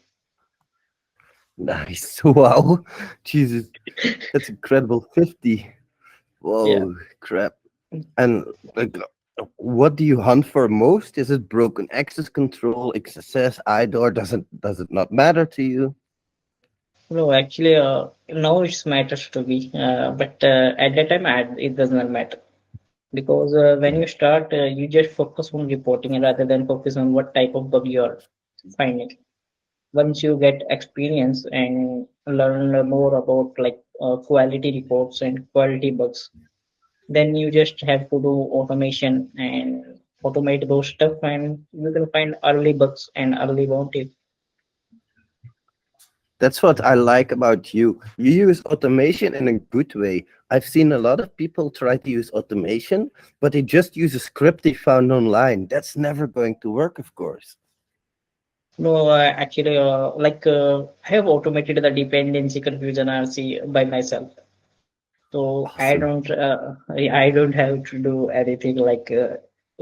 Nice. Wow. Jesus, that's incredible. 50. Yeah. Whoa, crap. And like, what do you hunt for most? Is it broken access control, XSS, IDOR? Does it not matter to you? No, actually, now it matters to me, but at that time it does not matter because when you start, you just focus on reporting rather than focus on what type of bug you are finding. Once you get experience and learn more about like quality reports and quality bugs, then you just have to do automation and automate those stuff, and you can find early bugs and early bounties. That's what I like about you. You use automation in a good way. I've seen a lot of people try to use automation, but they just use a script they found online. That's never going to work, of course. No, actually, I have automated the dependency confusion RC by myself. So Awesome. I don't have to do anything like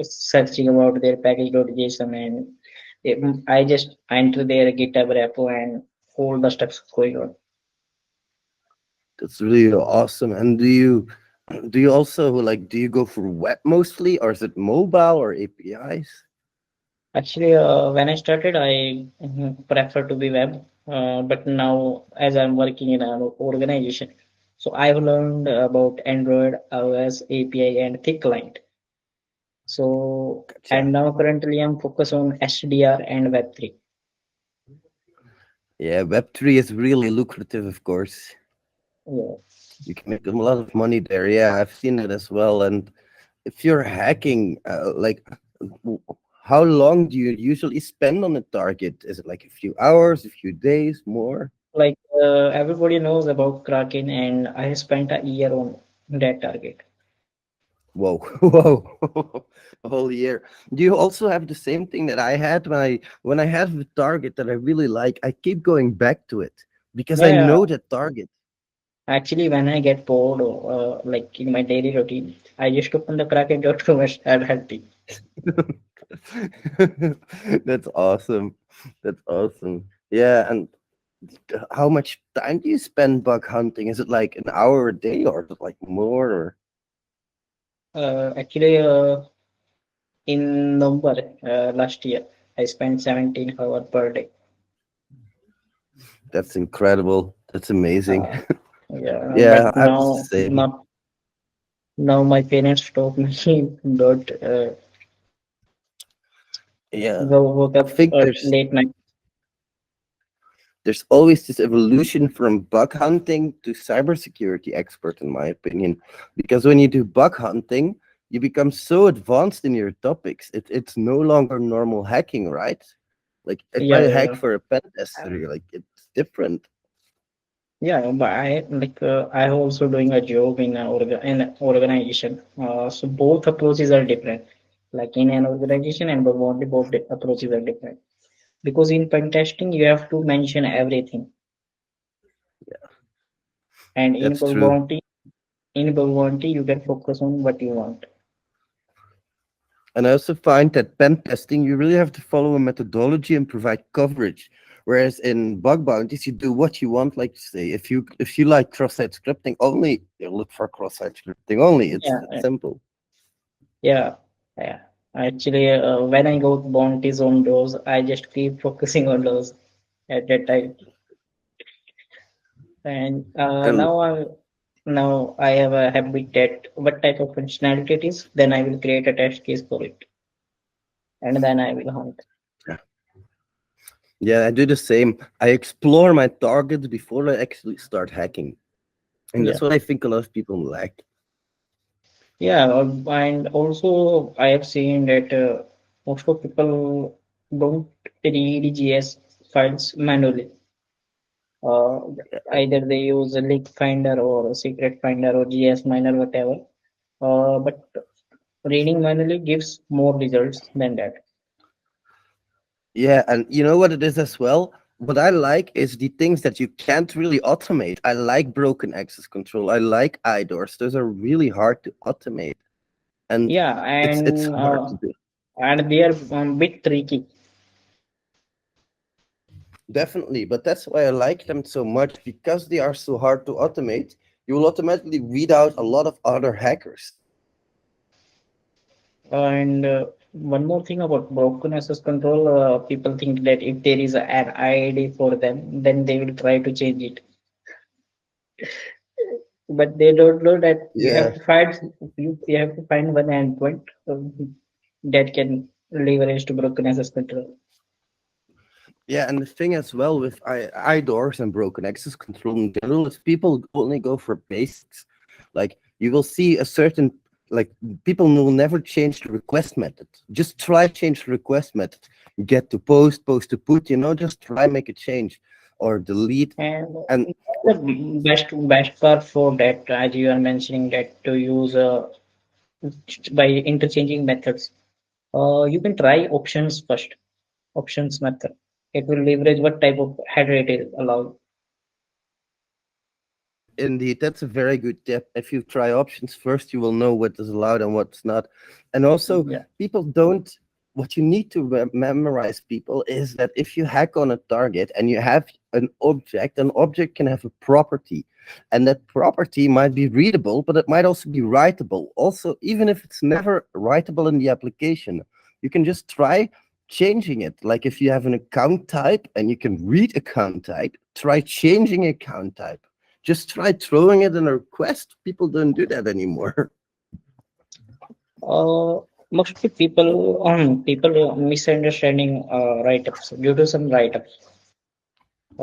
searching about their package.json, and I just enter their GitHub repo and all the stuff's going on. That's really awesome. And do you also like do you go for web mostly, or is it mobile or APIs? Actually, when I started, I prefer to be web, but now as I'm working in an organization, so I've learned about Android, iOS, API, and thick client. So, and Gotcha. now currently I'm focused on SDR and Web3. Yeah, Web3 is really lucrative, of course. Yeah. You can make a lot of money there. Yeah, I've seen it as well. And if you're hacking, how long do you usually spend on a target? Is it like a few hours, a few days, more? Like everybody knows about Kraken, and I spent a year on that target. Whoa, whoa, a whole year. Do you also have the same thing that I had when I have a target that I really like? I keep going back to it because I Yeah, know that target. actually, when I get bored, like in my daily routine, I just open the Kraken.com and start hunting. That's awesome. That's awesome. Yeah, and how much time do you spend bug hunting? Is it like an hour a day or is it like more? Or Actually, in November last year, I spent 17 hours per day. that's incredible. That's amazing. Uh, yeah, Yeah, but I was the now same. not now my parents stop me don't Yeah, go woke I up think late night. there's always this evolution from bug hunting to cybersecurity expert, in my opinion. Because when you do bug hunting, you become so advanced in your topics. It's no longer normal hacking, right? Like if I Yeah, hack yeah, for a pen tester, like it's different. yeah. But I also doing a job in an organization. So both approaches are different. Like in an organization and both approaches are different. Because in pen testing you have to mention everything, and That's true. in bug bounty you can focus on what you want. And I also find that pen testing, you really have to follow a methodology and provide coverage. Whereas in bug bounties, you do what you want, like you say. If you like cross-site scripting only, you look for cross-site scripting only. It's Yeah, that simple. yeah, yeah. Actually, when I go bounties on those, I just keep focusing on those at that time. And And now I have a habit that what type of functionality it is, then I will create a test case for it, and then I will hunt. yeah, I do the same. I explore my targets before I actually start hacking. And Yeah, that's what I think a lot of people lack. yeah, and also I have seen that most of people don't read GS files manually. Uh, Either they use a leak finder or a secret finder or GS miner, whatever. But reading manually gives more results than that. Yeah, and you know what it is as well? What I like is the things that you can't really automate. I like broken access control. I like IDORs. Those are really hard to automate. And Yeah, it's hard to do. and they are a bit tricky. Definitely, but that's why I like them so much because they are so hard to automate. You will automatically weed out a lot of other hackers. And one more thing about broken access control, people think that if there is an ID for them, then they will try to change it. But they don't know that Yeah. you have to find one endpoint that can leverage to broken access control. Yeah, and the thing as well with IDORs and broken access control in general is people only go for basics. Like you will see a certain like people will never change the request method. Just try change the request method. Get to post, post to put, just try make a change or delete. And And the best part for that, as you are mentioning, that to use by interchanging methods, you can try options first. Options method. It will leverage what type of header it is allowed. indeed, that's a very good tip. If you try options first, you will know what is allowed and what's not. And also, Yeah. people don't. What you need to memorize, people, is that if you hack on a target and you have an object can have a property, and that property might be readable, but it might also be writable. Also, even if it's never writable in the application, you can just try changing it. Like if you have an account type and you can read account type, try changing account type. Just try throwing it in a request. People don't do that anymore. Mostly people misunderstanding write-ups due to some write-ups.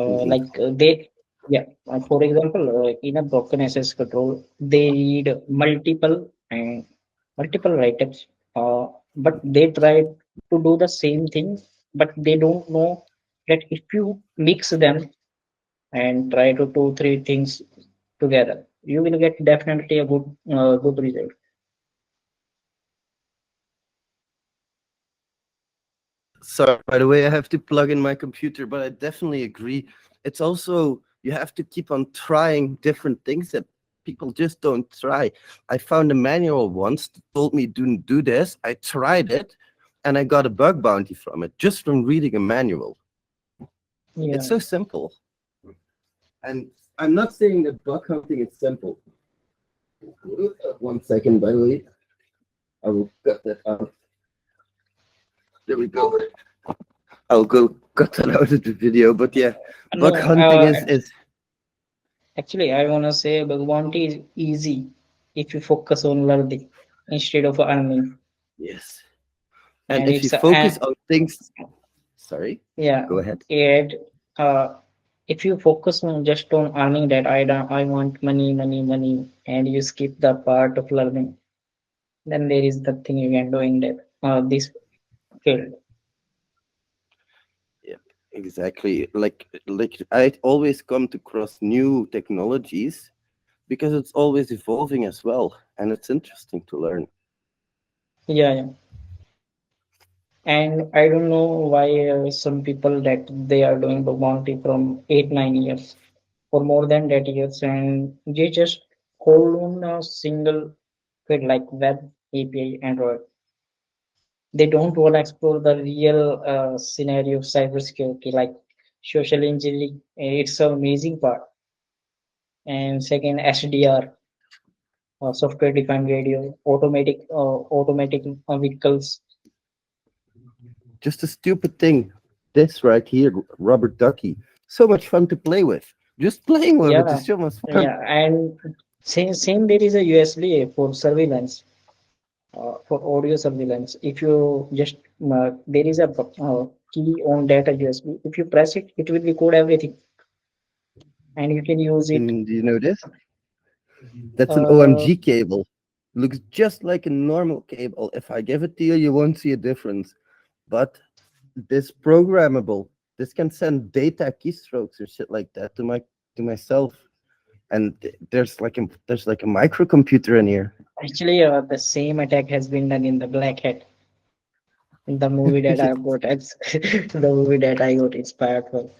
Indeed. Like Yeah, for example, in a broken SS control, they need multiple write-ups, but they try to do the same thing, but they don't know that if you mix them and try to do three things together, you will get definitely a good result. Sorry, by the way, I have to plug in my computer, but I definitely agree. It's also, you have to keep on trying different things that people just don't try. I found a manual once that told me don't do this. I tried it and I got a bug bounty from it just from reading a manual. Yeah. It's so simple. And I'm not saying that bug hunting is simple. 1 second, by the way. I will cut that out. There we go. I'll go cut that out of the video. But yeah, bug No, hunting is actually, I want to say bug bounty is easy if you focus on learning instead of earning. yes. And And if you it's focus on things, sorry, yeah, go ahead. and if you focus on just on earning that I want money, and you skip the part of learning, then there is nothing you can do in that this field. Yeah, exactly. Like I always come to cross new technologies because it's always evolving as well, and it's interesting to learn. Yeah, yeah. And I don't know why some people that they are doing the bounty from 8 9 years or more than that years, and they just hold on a single field like web API Android. They don't want to explore the real scenario of cybersecurity, like social engineering. It's an amazing part. And second, SDR, software defined radio, automatic vehicles. Just a stupid thing. This right here, rubber ducky. So much fun to play with. Just playing with it Yeah, is so much fun. yeah, and same there is a USB for surveillance, for audio surveillance. If you just there is a key on that USB. If you press it, it will record everything, and you can use it. And do you know this? That's an Uh, OMG cable. Looks just like a normal cable. If I give it to you, you won't see a difference. But this programmable. This can send data keystrokes or shit like that to myself. And there's like a microcomputer in here. Actually, the same attack has been done in the Black Hat, in the movie that I got. The movie that I got inspired from.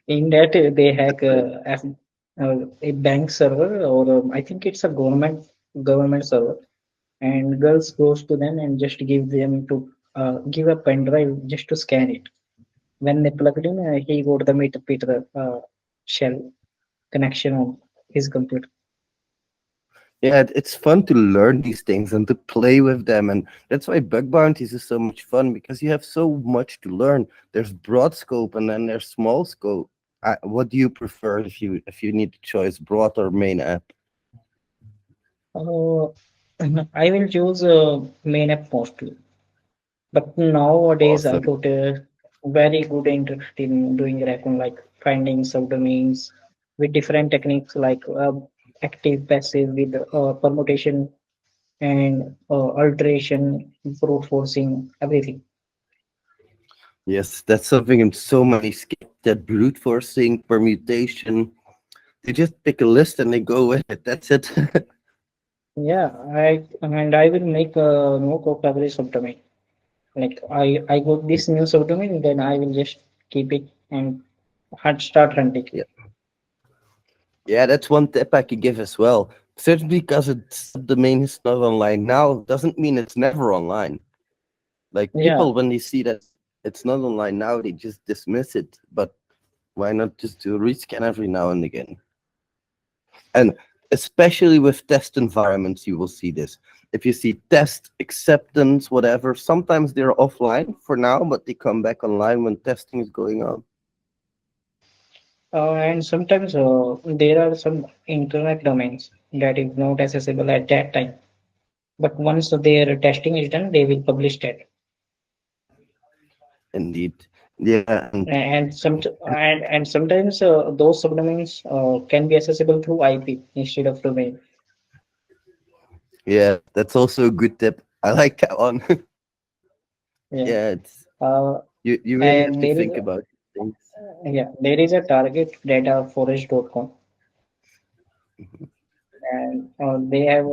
In that, they hack a bank server, or I think it's a government server, and girls goes to them and just give a pen drive just to scan it. When they plugged in, he got the meter shell connection on his computer. Yeah, it's fun to learn these things and to play with them, and that's why bug bounties is so much fun because you have so much to learn. There's broad scope and then there's small scope. What do you prefer if you need to choose broad or main app? Uh, I will choose main app mostly. But nowadays, I Awesome. got a very good interest in doing recon, like finding subdomains with different techniques like active, passive, with permutation and alteration, brute forcing, everything. Yes, that's something in so many skills, that brute forcing, permutation. They just pick a list and they go with it. That's it. Yeah, I will make a note of every subdomain. Like I got this new subdomain, then I will just keep it and start hunting. Yeah. Yeah, that's one tip I could give as well. Just because the main is not online now doesn't mean it's never online. Like Yeah. people, when they see that it's not online now, they just dismiss it. But why not just do a rescan every now and again? And especially with test environments, you will see this. If you see test acceptance, whatever, sometimes they're offline for now, but they come back online when testing is going on. And sometimes there are some internet domains that is not accessible at that time. But once their testing is done, they will publish that. Indeed. Yeah. And sometimes those subdomains can be accessible through IP instead of domain. Yeah, that's also a good tip. I like that one. Yeah. Yeah, it's Uh, you really have and to there is think about things. there is a target data forest.com, and they have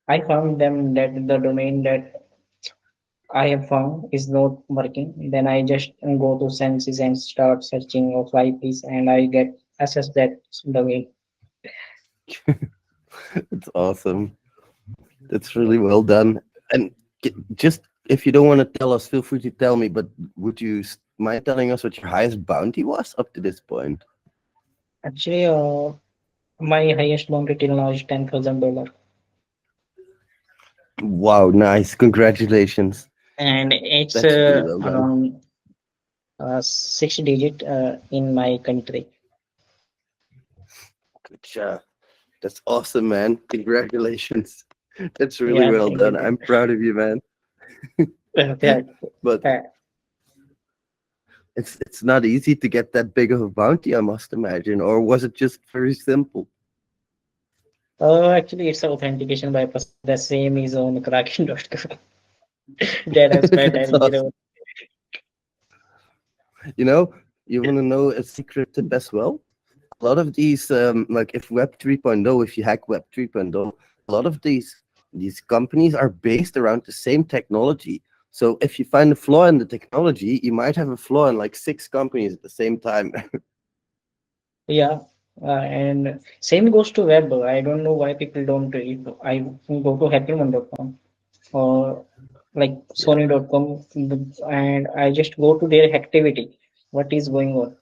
I found them that the domain that I have found is not working. Then I just go to census and start searching of IPs, and I get access that domain. It's awesome. That's really well done. And just if you don't want to tell us, feel free to tell me. But would you mind telling us what your highest bounty was up to this point? Actually, my highest bounty till now is $10,000, Wow, nice! Congratulations. and it's That's really well done. around 6 digit in my country. Good job. That's awesome, man. Congratulations. That's really Yeah, well thank done. you. I'm proud of you, man. Yeah, But it's not easy to get that big of a bounty, I must imagine. Or was it just very simple? actually, it's authentication bypass. The same is on Kraken.com. That has spent That's and awesome. You know, you want to know a secret tip as well? A lot of these, like if Web 3.0, if you hack Web 3.0, a lot of these companies are based around the same technology. So if you find a flaw in the technology, you might have a flaw in like 6 companies at the same time. Yeah, and same goes to web. I don't know why people don't do it. I go to hackerman.com or like Yeah. sony.com, and I just go to their activity. What is going on?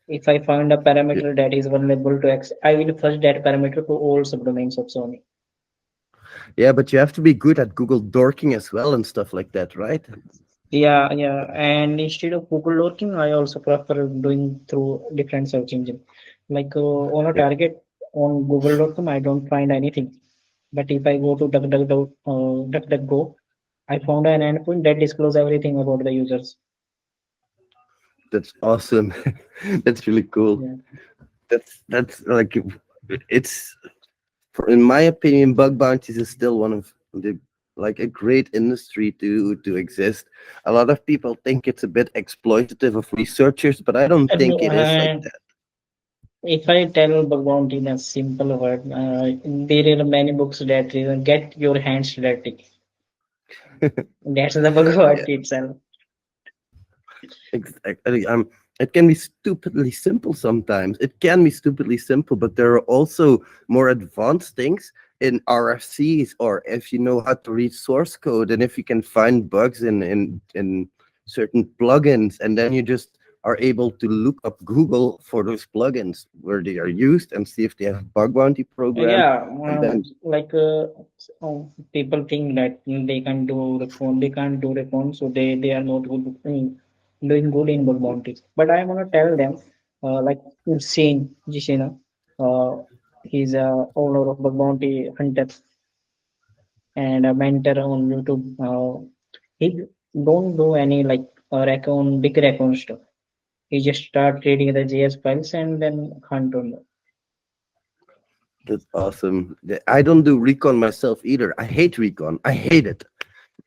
If I find a Yeah. parameter that is vulnerable to X, I will fetch that parameter to all subdomains of Sony. Yeah, but you have to be good at Google dorking as well and stuff like that, right? Yeah, yeah. And instead of Google looking, I also prefer doing through different search engine. Like on a Yeah. target on Google.com, I don't find anything. But if I go to DuckDuckGo, I found an endpoint that disclose everything about the users. That's awesome. That's really cool. Yeah. That's like it's in my opinion, bug bounties is still one of the like a great industry to exist. A lot of people think it's a bit exploitative of researchers, but I don't think it is like And if I tell bug bounty in a simple word, there are many books that get your hands dirty. That's the bug that. bounty itself. Exactly. It can be stupidly simple sometimes. It can be stupidly simple, but there are also more advanced things in RFCs, or if you know how to read source code, and if you can find bugs in certain plugins, and then you just are able to look up Google for those plugins where they are used and see if they have a bug bounty program, Yeah, and then like people think that they can do the phone, they can't do the phone, so they are not good, doing good in bug bounties. But I want to tell them, like Shane Jishina, he's a owner of bug bounty hunter and a mentor on YouTube. He don't do any like big recon stuff. He just start reading the JS files and then hunt on them. that's awesome. I don't do recon myself either. I hate recon. I hate it.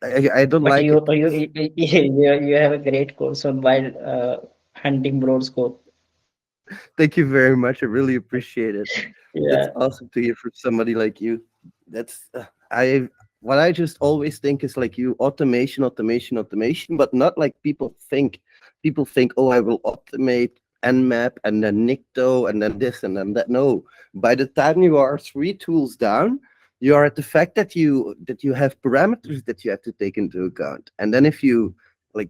I don't But like it. you have a great course on wild hunting broad scope. Thank you very much. I really appreciate it. That's Yeah, awesome to hear from somebody like you. That's I what I just always think is like you automation, automation, automation, but not like people think. People think, oh, I will automate Nmap and then Nikto and then this and then that. No, by the time you are 3 tools down, you are at the fact that you have parameters that you have to take into account. And then if you like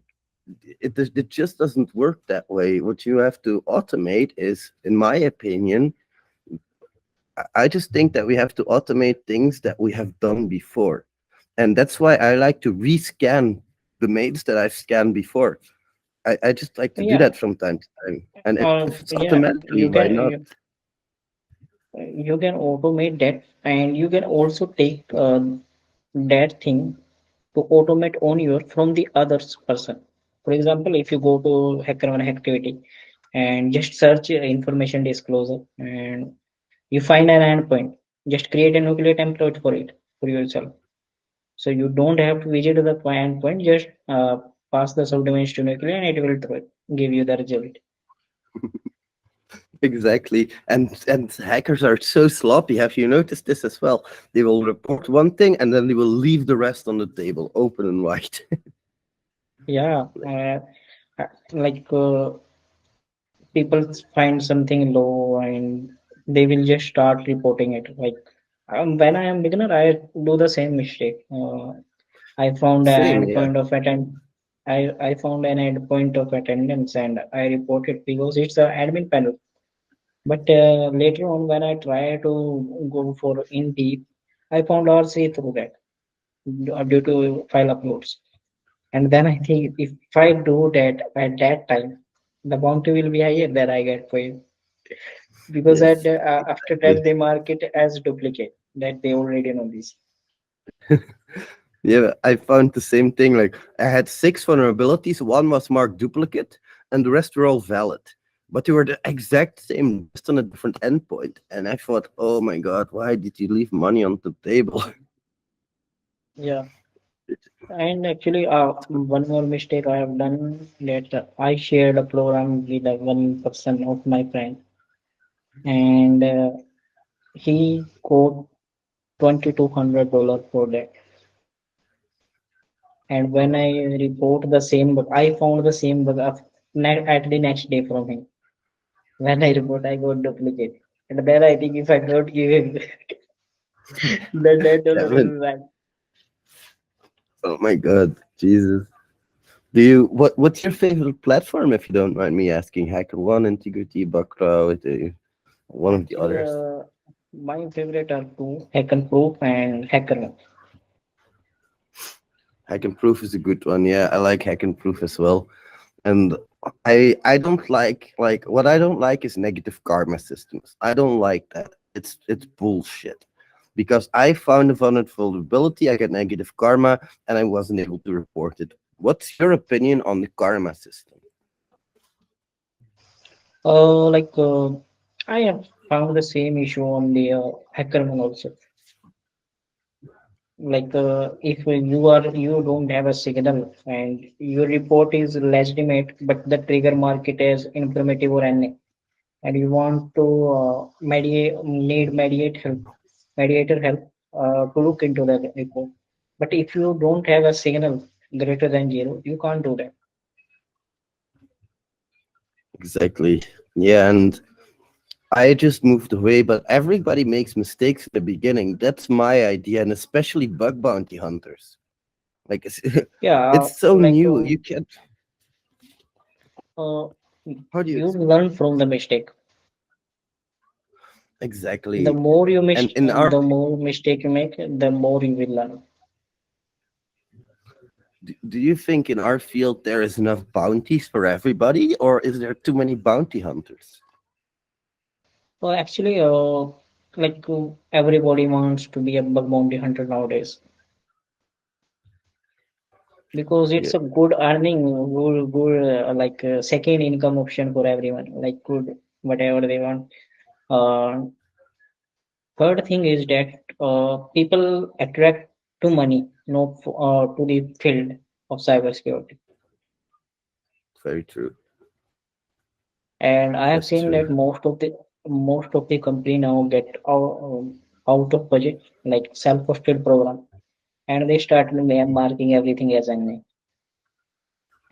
it just doesn't work that way. What you have to automate is, in my opinion, I just think that we have to automate things that we have done before. And that's why I like to rescan the mails that I've scanned before. I just like to do yeah, that from time to time. And if it's yeah. automatically, why not? You can automate that, and you can also take that thing to automate on your from the other person. For example, if you go to HackerOne activity and just search information disclosure and you find an endpoint, just create a nuclear template for it for yourself. So you don't have to visit the endpoint, just pass the subdomains to nuclear and it will give you the result. Exactly. And hackers are so sloppy. Have you noticed this as well? They will report one thing and then they will leave the rest on the table, open and wide. Yeah, like people find something low and they will just start reporting it. Like when I am beginner, I do the same mistake. I found Same, an yeah. endpoint of attend. I found an endpoint of attendance and I reported because it's an admin panel. But later on, when I try to go for in deep, I found RC through that due to file uploads. And then I think if I do that at that time, the bounty will be higher that I get for it. Because Yes, after exactly. that, they mark it as duplicate, that they already know this. Yeah, I found the same thing. Like I had 6 vulnerabilities. One was marked duplicate, and the rest were all valid. But they were the exact same, just on a different endpoint. And I thought, oh my god, why did you leave money on the table? Yeah. And actually, one more mistake I have done that I shared a program with one person of my friend, and he got $2,200 for that. And when I report the same bug, I found the same bug at the next day from him. When I report, I got duplicate. And then I think if I don't give him, then that dollar Damn it. will be back. Oh my god, Jesus. Do you what's your favorite platform if you don't mind me asking? HackerOne, Integrity, Backrau, one of the Actually, others. my favorite are two, Hack and Proof and HackerOne. Hack and Proof is a good one. Yeah, I like Hack and Proof as well. And I don't like what I don't like is negative karma systems. I don't like that. It's bullshit. Because I found a vulnerability, I get negative karma, and I wasn't able to report it. What's your opinion on the karma system? Like I have found the same issue on the HackerOne also. Like if you don't have a signal and your report is legitimate, but the trigger market is informative or any, and you want to mediator help to look into the report. But if you don't have a signal greater than zero, you can't do that. Exactly. Yeah, and I just moved away, but everybody makes mistakes at the beginning. That's my idea, and especially bug bounty hunters. Like Yeah, it's so like new. You can't. uh, How do you you learn from the mistake. The exactly? more you And in our the more mistake you make, the more you will learn. do you think in our field there is enough bounties for everybody, or is there too many bounty hunters? Well, actually, like everybody wants to be a bug bounty hunter nowadays because Yeah, it's a good earning, good like second income option for everyone. Like good whatever they want. Uh, Third thing is that people attract to money, not to the field of cybersecurity. very true. And I have That's seen true. that most of the company now get out of budget, like self-hosted program, and they start marking everything as NA,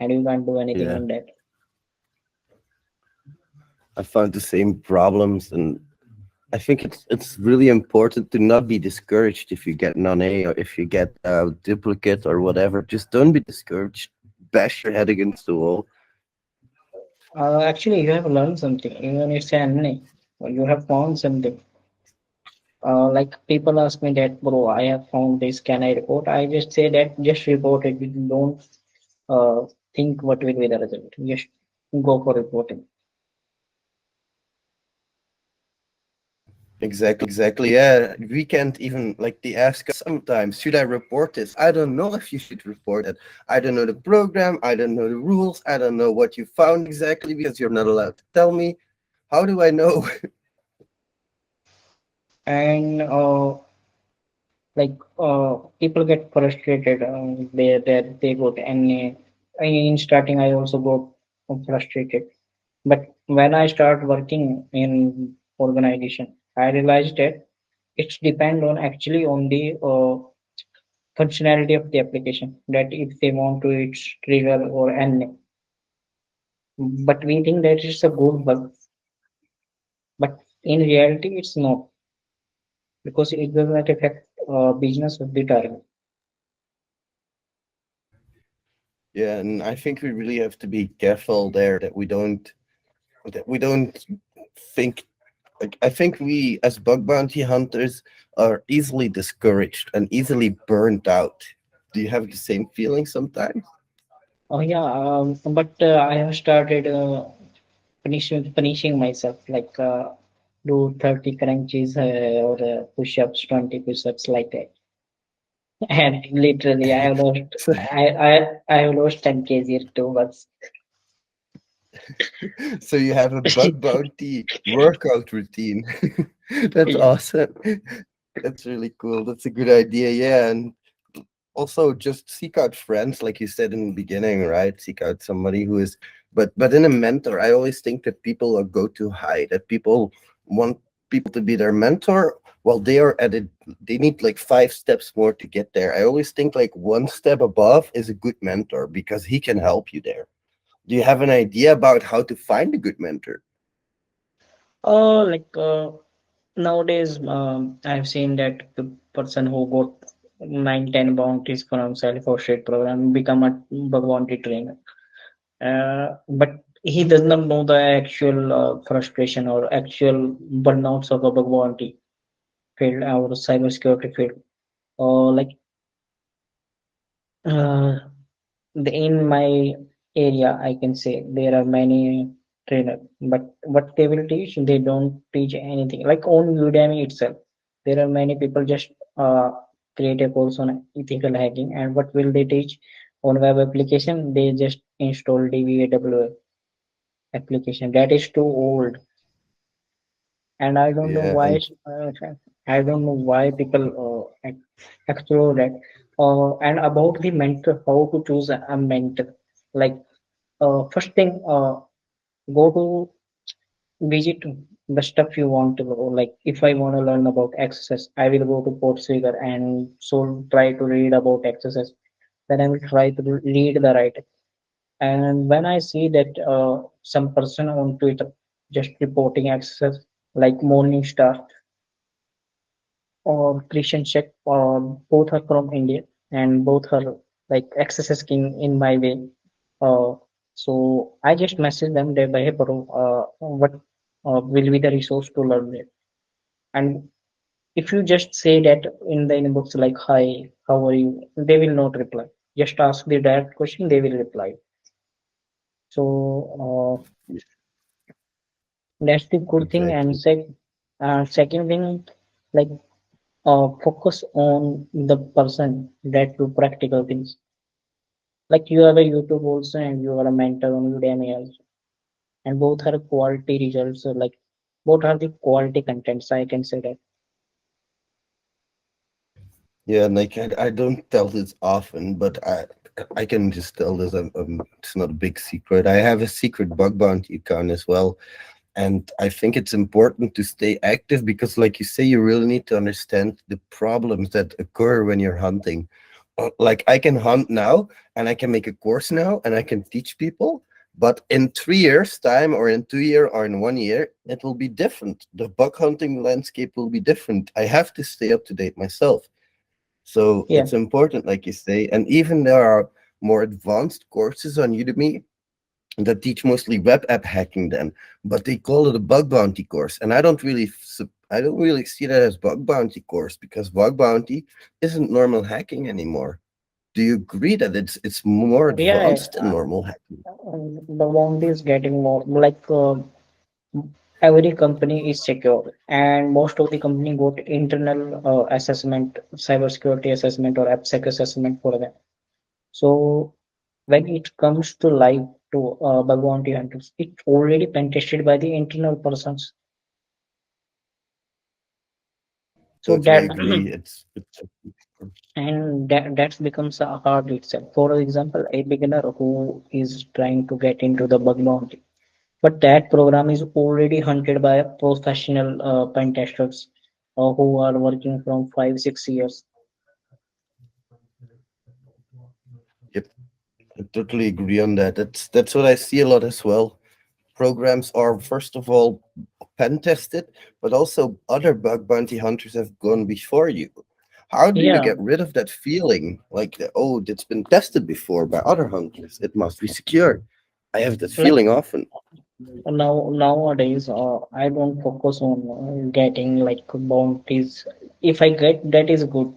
and you can't do anything Yeah, on that. I found the same problems, and I think it's really important to not be discouraged if you get non-A or if you get a duplicate or whatever. Just don't be discouraged. Bash your head against the wall. Actually, you have learned something, even if it's NA, or you have found something. Like people ask me that, bro, I have found this. Can I report? I just say that just report it. You don't think what will be the result. Just go for reporting. Exactly. Yeah, we can't even like they ask us sometimes, should I report this? I don't know if you should report it. I don't know the program. I don't know the rules. I don't know what you found exactly because you're not allowed to tell me. How do I know? And like people get frustrated. They got any in starting. I also got frustrated, but when I start working in organization, I realized that it's depend on actually on the functionality of the application. That if they want to it's trigger or any, but we think that it's a good bug, but in reality it's not because it does not affect business of the target. Yeah, and I think we really have to be careful there that we don't think like I think we as bug bounty hunters are easily discouraged and easily burnt out. Do you have the same feeling sometimes? Oh yeah, but I have started punishing myself like do 30 crunches or push-ups, 20 push-ups like that. And literally, I have lost 10 kg too much. So you have a bug bounty workout routine. That's Yeah. awesome. That's really cool. That's a good idea. Yeah, and also just seek out friends, like you said in the beginning, right? Seek out somebody who is. But in a mentor, I always think that people are go too high. That people want people to be their mentor while they are at it. They need like 5 steps more to get there. I always think like one step above is a good mentor because he can help you there. Do you have an idea about how to find a good mentor? Like nowadays, I've seen that the person who got 9, 10 bounties from self-hosted program become a bug bounty trainer. But he does not know the actual frustration or actual burnouts of a bug bounty field or cybersecurity field. Like uh, in my area, I can say there are many trainers, but what they will teach, they don't teach anything. Like on Udemy itself, there are many people just create a course on ethical hacking, and what will they teach on web application? They just install DBAW application that is too old, and I don't know Yeah, why. and I don't know why people explore that. And about the mentor, how to choose a mentor. Like first thing, go to visit the stuff you want to know. Like if I want to learn about XSS, I will go to Portswigger and so try to read about XSS. Then I will try to read the right. And when I see that some person on Twitter just reporting XSS, like Morningstar or Christian Check, both are from India and both are like XSS king in my way. Uh, so I just message them that hey bro, what will be the resource to learn it? And if you just say that in the inbox like hi, how are you? They will not reply. Just ask the direct question, they will reply. So that's the good thing. And exactly. second thing, like focus on the person that do practical things. Like you have a YouTube also and you are a mentor on Udemy also. And both are quality results. So like both are the quality contents. I can say that. Yeah, and like I don't tell this often, but I can just tell this. It's not a big secret. I have a secret bug bounty account as well, and I think it's important to stay active because, like you say, you really need to understand the problems that occur when you're hunting. Like I can hunt now, and I can make a course now, and I can teach people. But in 3 years' time, or in 2 year, or in 1 year, it will be different. The bug hunting landscape will be different. I have to stay up to date myself. So Yeah. it's important, like you say, and even there are more advanced courses on Udemy that teach mostly web app hacking then, but they call it a bug bounty course. And I don't really see that as bug bounty course because bug bounty isn't normal hacking anymore. Do you agree that it's more Yeah. advanced than normal hacking? The bounty is getting more like every company is secure, and most of the company got internal assessment, cybersecurity assessment or AppSec assessment for them. So when it comes to live to bug bounty hunters, it's already pen tested by the internal persons. So Totally that agree. It's and that becomes a hard itself. For example, a beginner who is trying to get into the bug bounty, but that program is already hunted by professional pen testers who are working from 5 6 years. Yep, I totally agree on that. That's what I see a lot as well. Programs are first of all pen tested, but also other bug bounty hunters have gone before you. How do you Yeah, get rid of that feeling like, oh, it's been tested before by other hunters? It must be secure. I have that like feeling often. nowadays, I don't focus on getting like bounties. If I get that is good.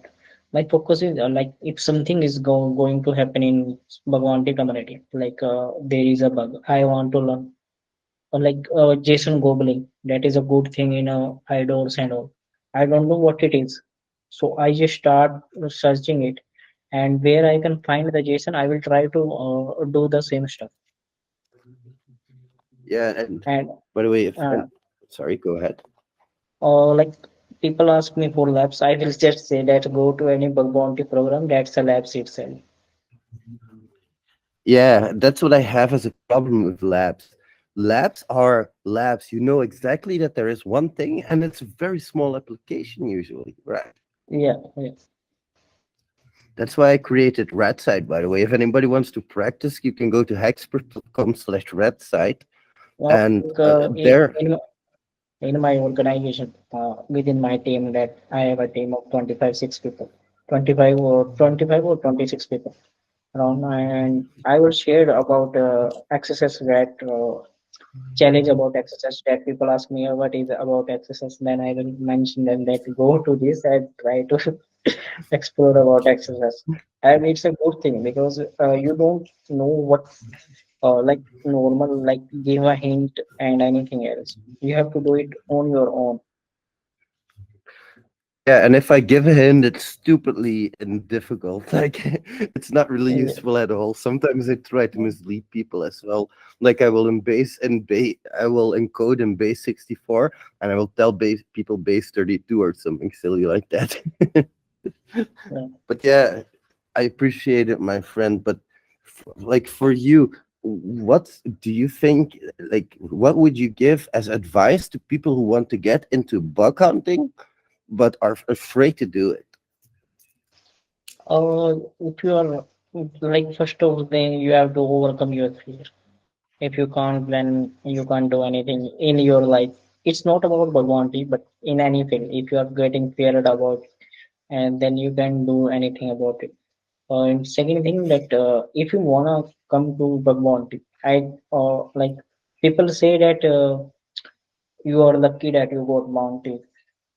My focus is like if something is going to happen in bug bounty community, like there is a bug, I want to learn. Or like Jason gobbling, that is a good thing in idols and all. I don't know what it is, so I just start searching it, and where I can find the Jason, I will try to do the same stuff. Yeah, and And by the way, if uh, sorry, go ahead. like people ask me for labs, I will just say that go to any bug bounty program. That's a labs itself. Yeah, that's what I have as a problem with labs. Labs are labs. You know exactly that there is one thing, and it's a very small application usually, right? Yeah, yeah. That's why I created RedSite, by the way. If anybody wants to practice, you can go to hexpert.com/RedSite. And Like, there, in my organization, within my team, that I have a team of 25 6 people, 25 or 26 people around, and I will share about XSS that challenge about XSS that people ask me what is about XSS. Then I will mention them that go to this and try to explore about XSS. And it's a good thing because you don't know what like normal, like give a hint and anything else. You have to do it on your own. yeah, and if I give a hint, it's stupidly and difficult. Like it's not really Yeah. useful at all. Sometimes I try to mislead people as well. Like I will I will encode in base 64, and I will tell people base 32 or something silly like that. Yeah. But yeah, I appreciate it, my friend. But like for you, what do you think? Like, what would you give as advice to people who want to get into bug hunting but are afraid to do it? If you are like first of all, then you have to overcome your fear. If you can't, then you can't do anything in your life. It's not about Bhagwanti, but in any field, if you are getting feared about, and then you can do anything about it. And second thing that if you wanna come to Bhagwanti, I like people say that you are lucky that you got bounty,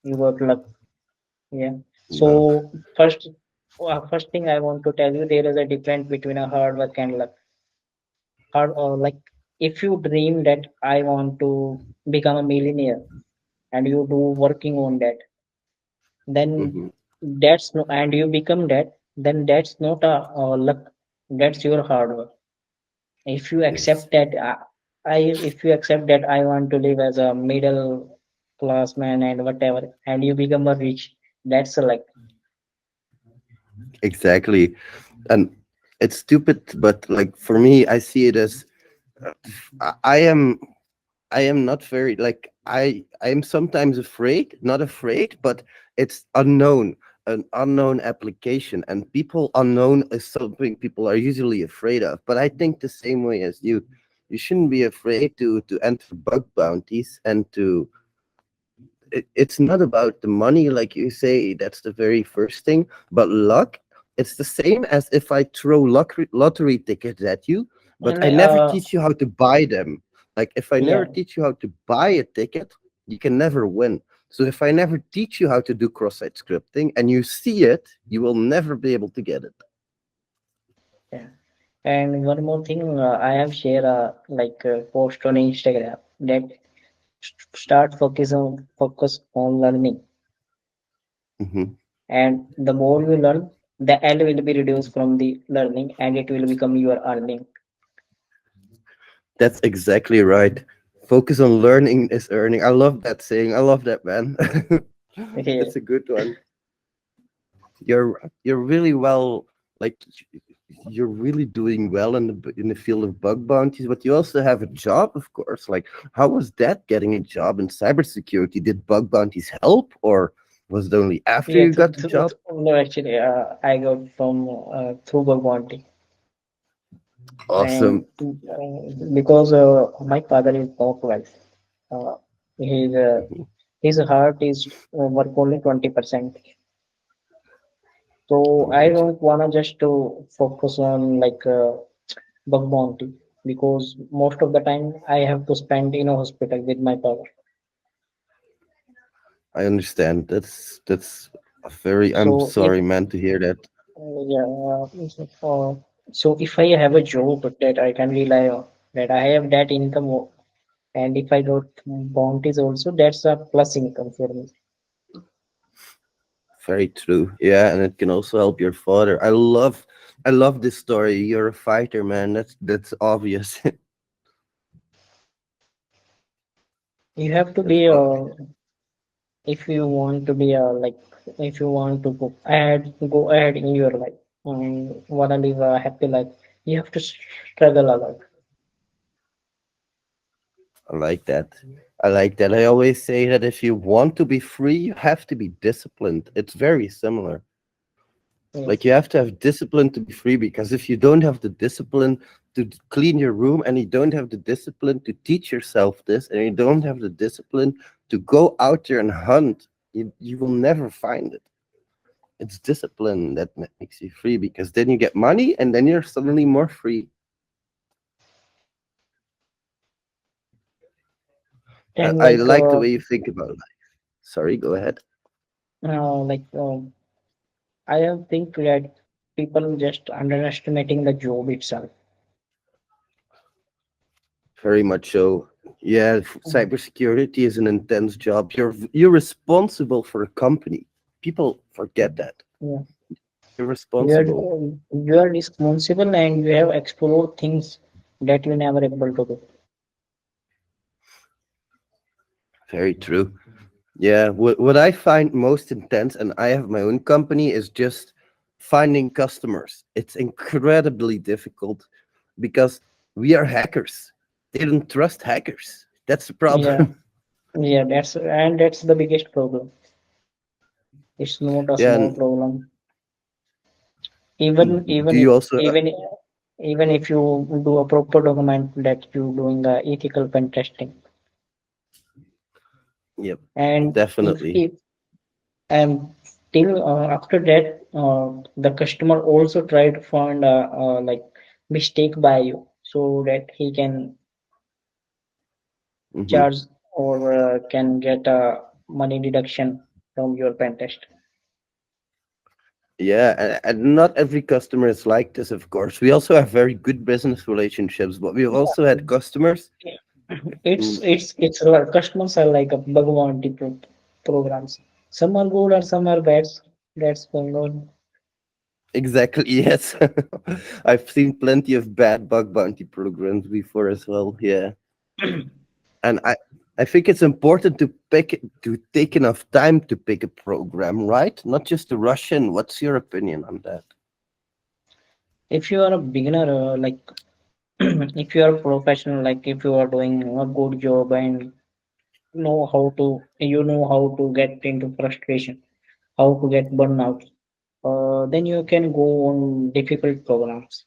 you got luck. Yeah. No. So first thing I want to tell you, there is a difference between a hard work and luck. Hard or like if you dream that I want to become a millionaire and you do working on that, then Mhm. that's no, and you become that, then that's not a luck. That's your hard work. If you Yes, accept that, if you accept that I want to live as a middle class man and whatever, and you become a rich, that's a luck. exactly. And it's stupid, but like for me, I see it as uh, I I am I am not very like I am sometimes afraid, not afraid, but it's unknown, an unknown application, and people unknown is something people are usually afraid of. But I think the same way as you. You shouldn't be afraid to enter bug bounties and to it's not about the money like you say, that's the very first thing, but luck. It's the same as if I throw lottery tickets at you, but And I never teach you how to buy them. Like if I never yeah, teach you how to buy a ticket, you can never win. So if I never teach you how to do cross-site scripting and you see it, you will never be able to get it. yeah. And one more thing, I have shared a like a post on Instagram that start focus on learning, Mhm. and the more you learn, the L will be reduced from the learning, and it will become your earning. That's exactly right. Focus on learning is earning. I love that saying. I love that, man. Yeah. That's a good one. You're really well, like you're really doing well in the field of bug bounties, but you also have a job, of course. Like, how was that getting a job in cybersecurity? Did bug bounties help, or was it only after Yeah, you got the job? no, actually, I got from through bug bounty, and Awesome. because my father is not well, uh, his uh, his heart is work only 20%. So I don't wanna just to focus on like bug bounty, because most of the time I have to spend in a hospital with my father. I understand. That's a very. I'm So if sorry, man, to hear that. yeah, so if I have a job that I can rely on, that I have that income, and if I got bounties also, that's a plus income for me. Very true. Yeah, and it can also help your father. I love this story. You're a fighter, man. That's obvious. You have to That's be obvious. if you want to be like if you want to go ahead in your life and wanna live a happy life, you have to struggle a lot. I like that. I like that. I always say that if you want to be free, you have to be disciplined. It's very similar. Like, Yes. you have to have discipline to be free, because if you don't have the discipline to clean your room, and you don't have the discipline to teach yourself this, and you don't have the discipline to go out there and hunt, you will never find it. It's discipline that makes you free, because then you get money and then you're suddenly more free. And I like like the way you think about life. Sorry, go ahead. like I have think that people just underestimating the job itself. Very much so. Yeah, Mhm. cybersecurity is an intense job. You're responsible for a company. People forget that. Yeah. You're You are responsible. you are responsible, and you have explored things that you never able to do. Very true. Yeah, what I find most intense, and I have my own company, is just finding customers. It's incredibly difficult, because we are hackers. They don't trust hackers. That's the Yeah, problem. yeah, that's the biggest problem. It's not a Yeah, small and problem. Even do even you also? even even if you do a proper document that you doing ethical pen testing, Yep, and definitely. if and till after that, the customer also try to find like mistake by you, so that he can Hmm. charge or can get a money deduction from your pen test. Yeah, and not every customer is like this, of course. We also have very good business relationships, but we've also had customers who, It's like customers are like a Bhagwan programs. Some are good or some are bad. That's going on. exactly, yes. I've seen plenty of bad bug bounty programs before as well. Yeah, and I think it's important to take enough time to pick a program, right? Not just to rush in. What's your opinion on that? If you are a beginner, like if you are a professional, like if you are doing a good job and know how to get into frustration, how to get burnout, then you can go on difficult programs.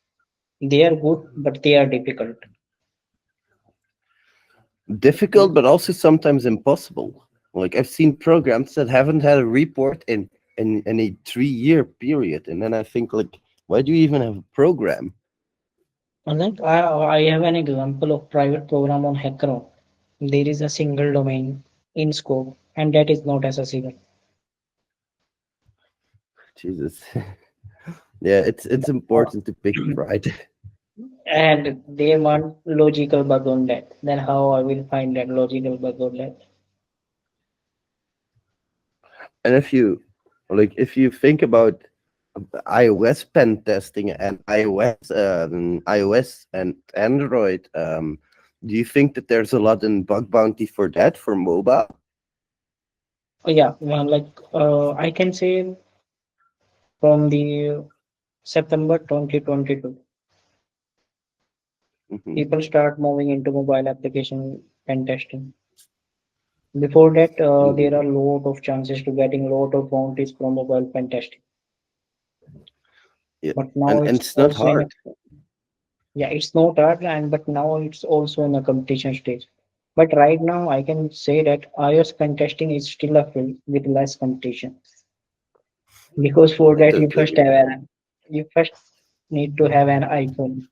They are good, but they are difficult. Difficult, but also sometimes impossible. Like, I've seen programs that haven't had a report in a 3 year period, and then I think, like, why do you even have a program? Like I have an example of private program on Hackathon. There is a single domain in scope, and that is not accessible. Jesus. Yeah, it's important to pick it right. and they want logical bug on that. Then how I will find that logical bug on that? And if you think about iOS pen testing and iOS and Android, do you think that there's a lot in bug bounty for that for mobile? Oh, yeah, well, I can say from the September 2022, people start moving into mobile application pen testing. Before that, there are lot of chances to getting lot of bounties from mobile pen testing. Yeah. But now And it's it's not also in a, hard. yeah, it's not hard, and but now it's also in a competition stage. But right now, I can say that iOS pen testing is still a field with less competition because for I that totally you first need to have an iPhone.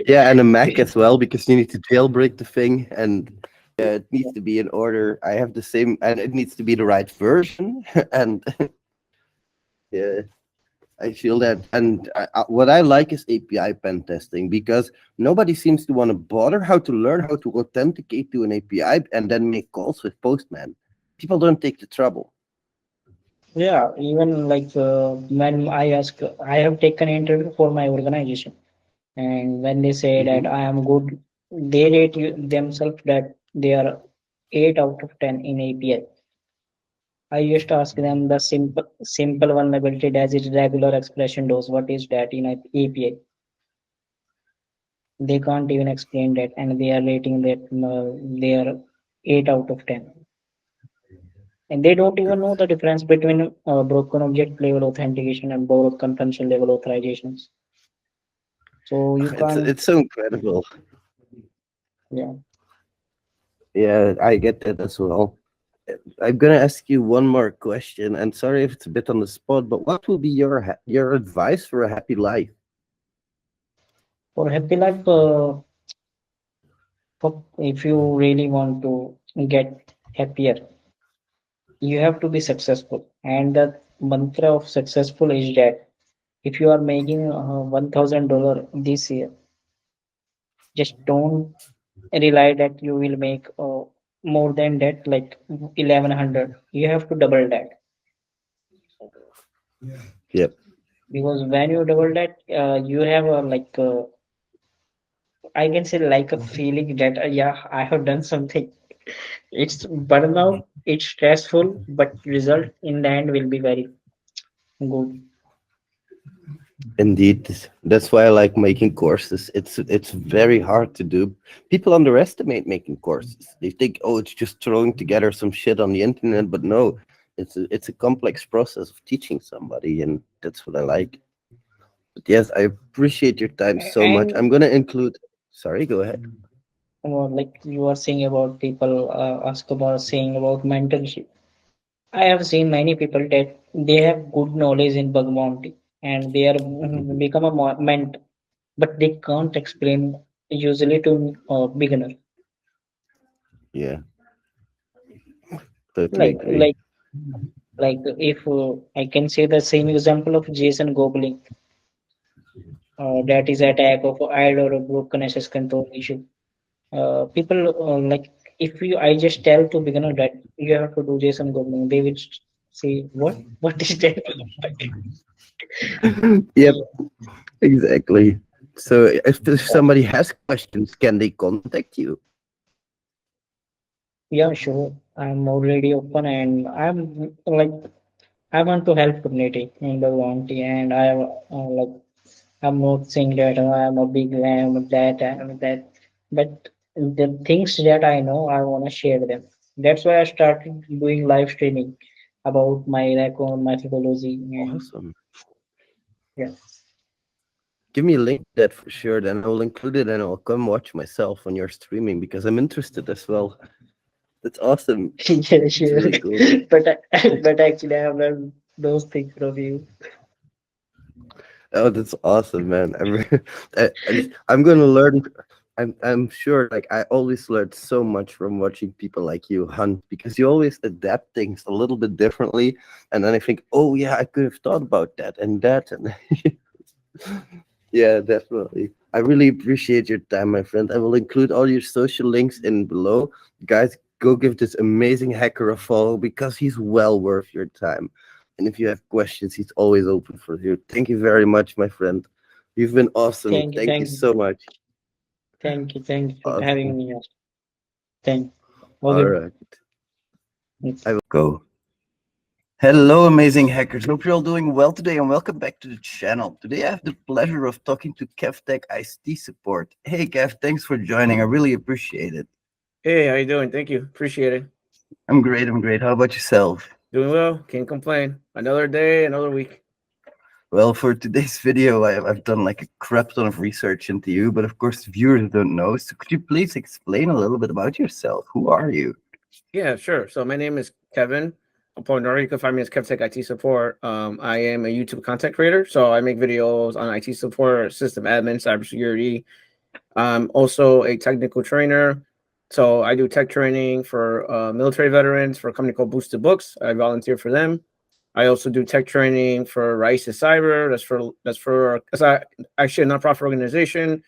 Yeah, and a Mac as well, because you need to jailbreak the thing, and it needs to be in order. I have the same, and it needs to be the right version. And yeah, I feel that. And what I like is API pen testing, because nobody seems to want to bother how to learn how to authenticate to an API and then make calls with Postman. People don't take the trouble. Yeah, even when I have taken interview for my organization, and when they say that I am good, they rate themselves that they are 8 out of 10 in API. I used to ask them the simple vulnerability as its regular expression does. What is that in API? They can't even explain that, and they are rating that they are 8 out of 10, and they don't even know the difference between broken object level authentication and borrowed consumption level authorizations. So you can't, It's so incredible. yeah. Yeah, I get that as well. I'm gonna ask you one more question, and sorry if it's a bit on the spot, but what will be your advice for a happy life? For happy life, if you really want to get happier, you have to be successful. And the mantra of successful is that if you are making $1,000 this year, just don't rely that you will make more than that, like 1,100. You have to double that, Yep. because when you double that, you have I can say like a feeling that yeah, I have done something. It's burnout, it's stressful, but result in the end will be very good. Indeed, that's why I like making courses. It's very hard to do. People underestimate making courses. They think, oh, it's just throwing together some shit on the internet, but no, it's a complex process of teaching somebody, and that's what I like. But yes, I appreciate your time so much. And I'm gonna include. Sorry, go ahead. like you are saying about people ask about saying about mentorship. I have seen many people that they have good knowledge in bug bounty and they are become a mentor, but they can't explain usually to beginner. Yeah, totally Like agree. like like if I can say the same example of Jason Googling, that is attack of IDE or a broken access control issue. People if you I just tell to beginner that you have to do JSON Googling, they will say what is that? Yep, exactly. So if somebody has questions, can they contact you? Yeah, sure. I'm already open and I want to help community in the community, and I'm not saying that I'm a big lamb that and that, but the things that I know I want to share them. That's why I started doing live streaming about my recon methodology and Awesome. yeah. Give me a link to that for sure. Then I will include it and I'll come watch myself when you're streaming because I'm interested as well. That's awesome. Yeah, It's sure. really cool. But actually, I have learned those things from you. Oh, that's awesome, man. I'm gonna learn. I'm sure. Like I always learned so much from watching people like you hunt because you always adapt things a little bit differently, and then I think, oh yeah, I could have thought about that and that, and Yeah, definitely. I really appreciate your time, my friend. I will include all your social links in below. Guys, go give this amazing hacker a follow because he's well worth your time. And if you have questions, he's always open for you. Thank you very much, my friend. You've been awesome. Thank you, Thank you thank you, so much. thank you for having Awesome. me here. Thank. All Okay. right. I will go. Hello, amazing hackers. Hope you're all doing well today and welcome back to the channel. Today I have the pleasure of talking to KevTech IT support. Hey, Kev, thanks for joining. I really appreciate it. Hey, how you doing? Thank you. Appreciate it. I'm great. I'm great. How about yourself? Doing well. Can't complain. Another day, another week. Well, for today's video, I've done like a crap ton of research into you, but of course, viewers don't know. So could you please explain a little bit about yourself? Who are you? Yeah, sure. So my name is Kevin Apollinario. You can find me as KevTech IT support. I am a YouTube content creator, so I make videos on IT support, system admin, cybersecurity. I'm also a technical trainer. So I do tech training for military veterans for a company called Boosted Books. I volunteer for them. I also do tech training for Rice Cyber. That's actually a nonprofit organization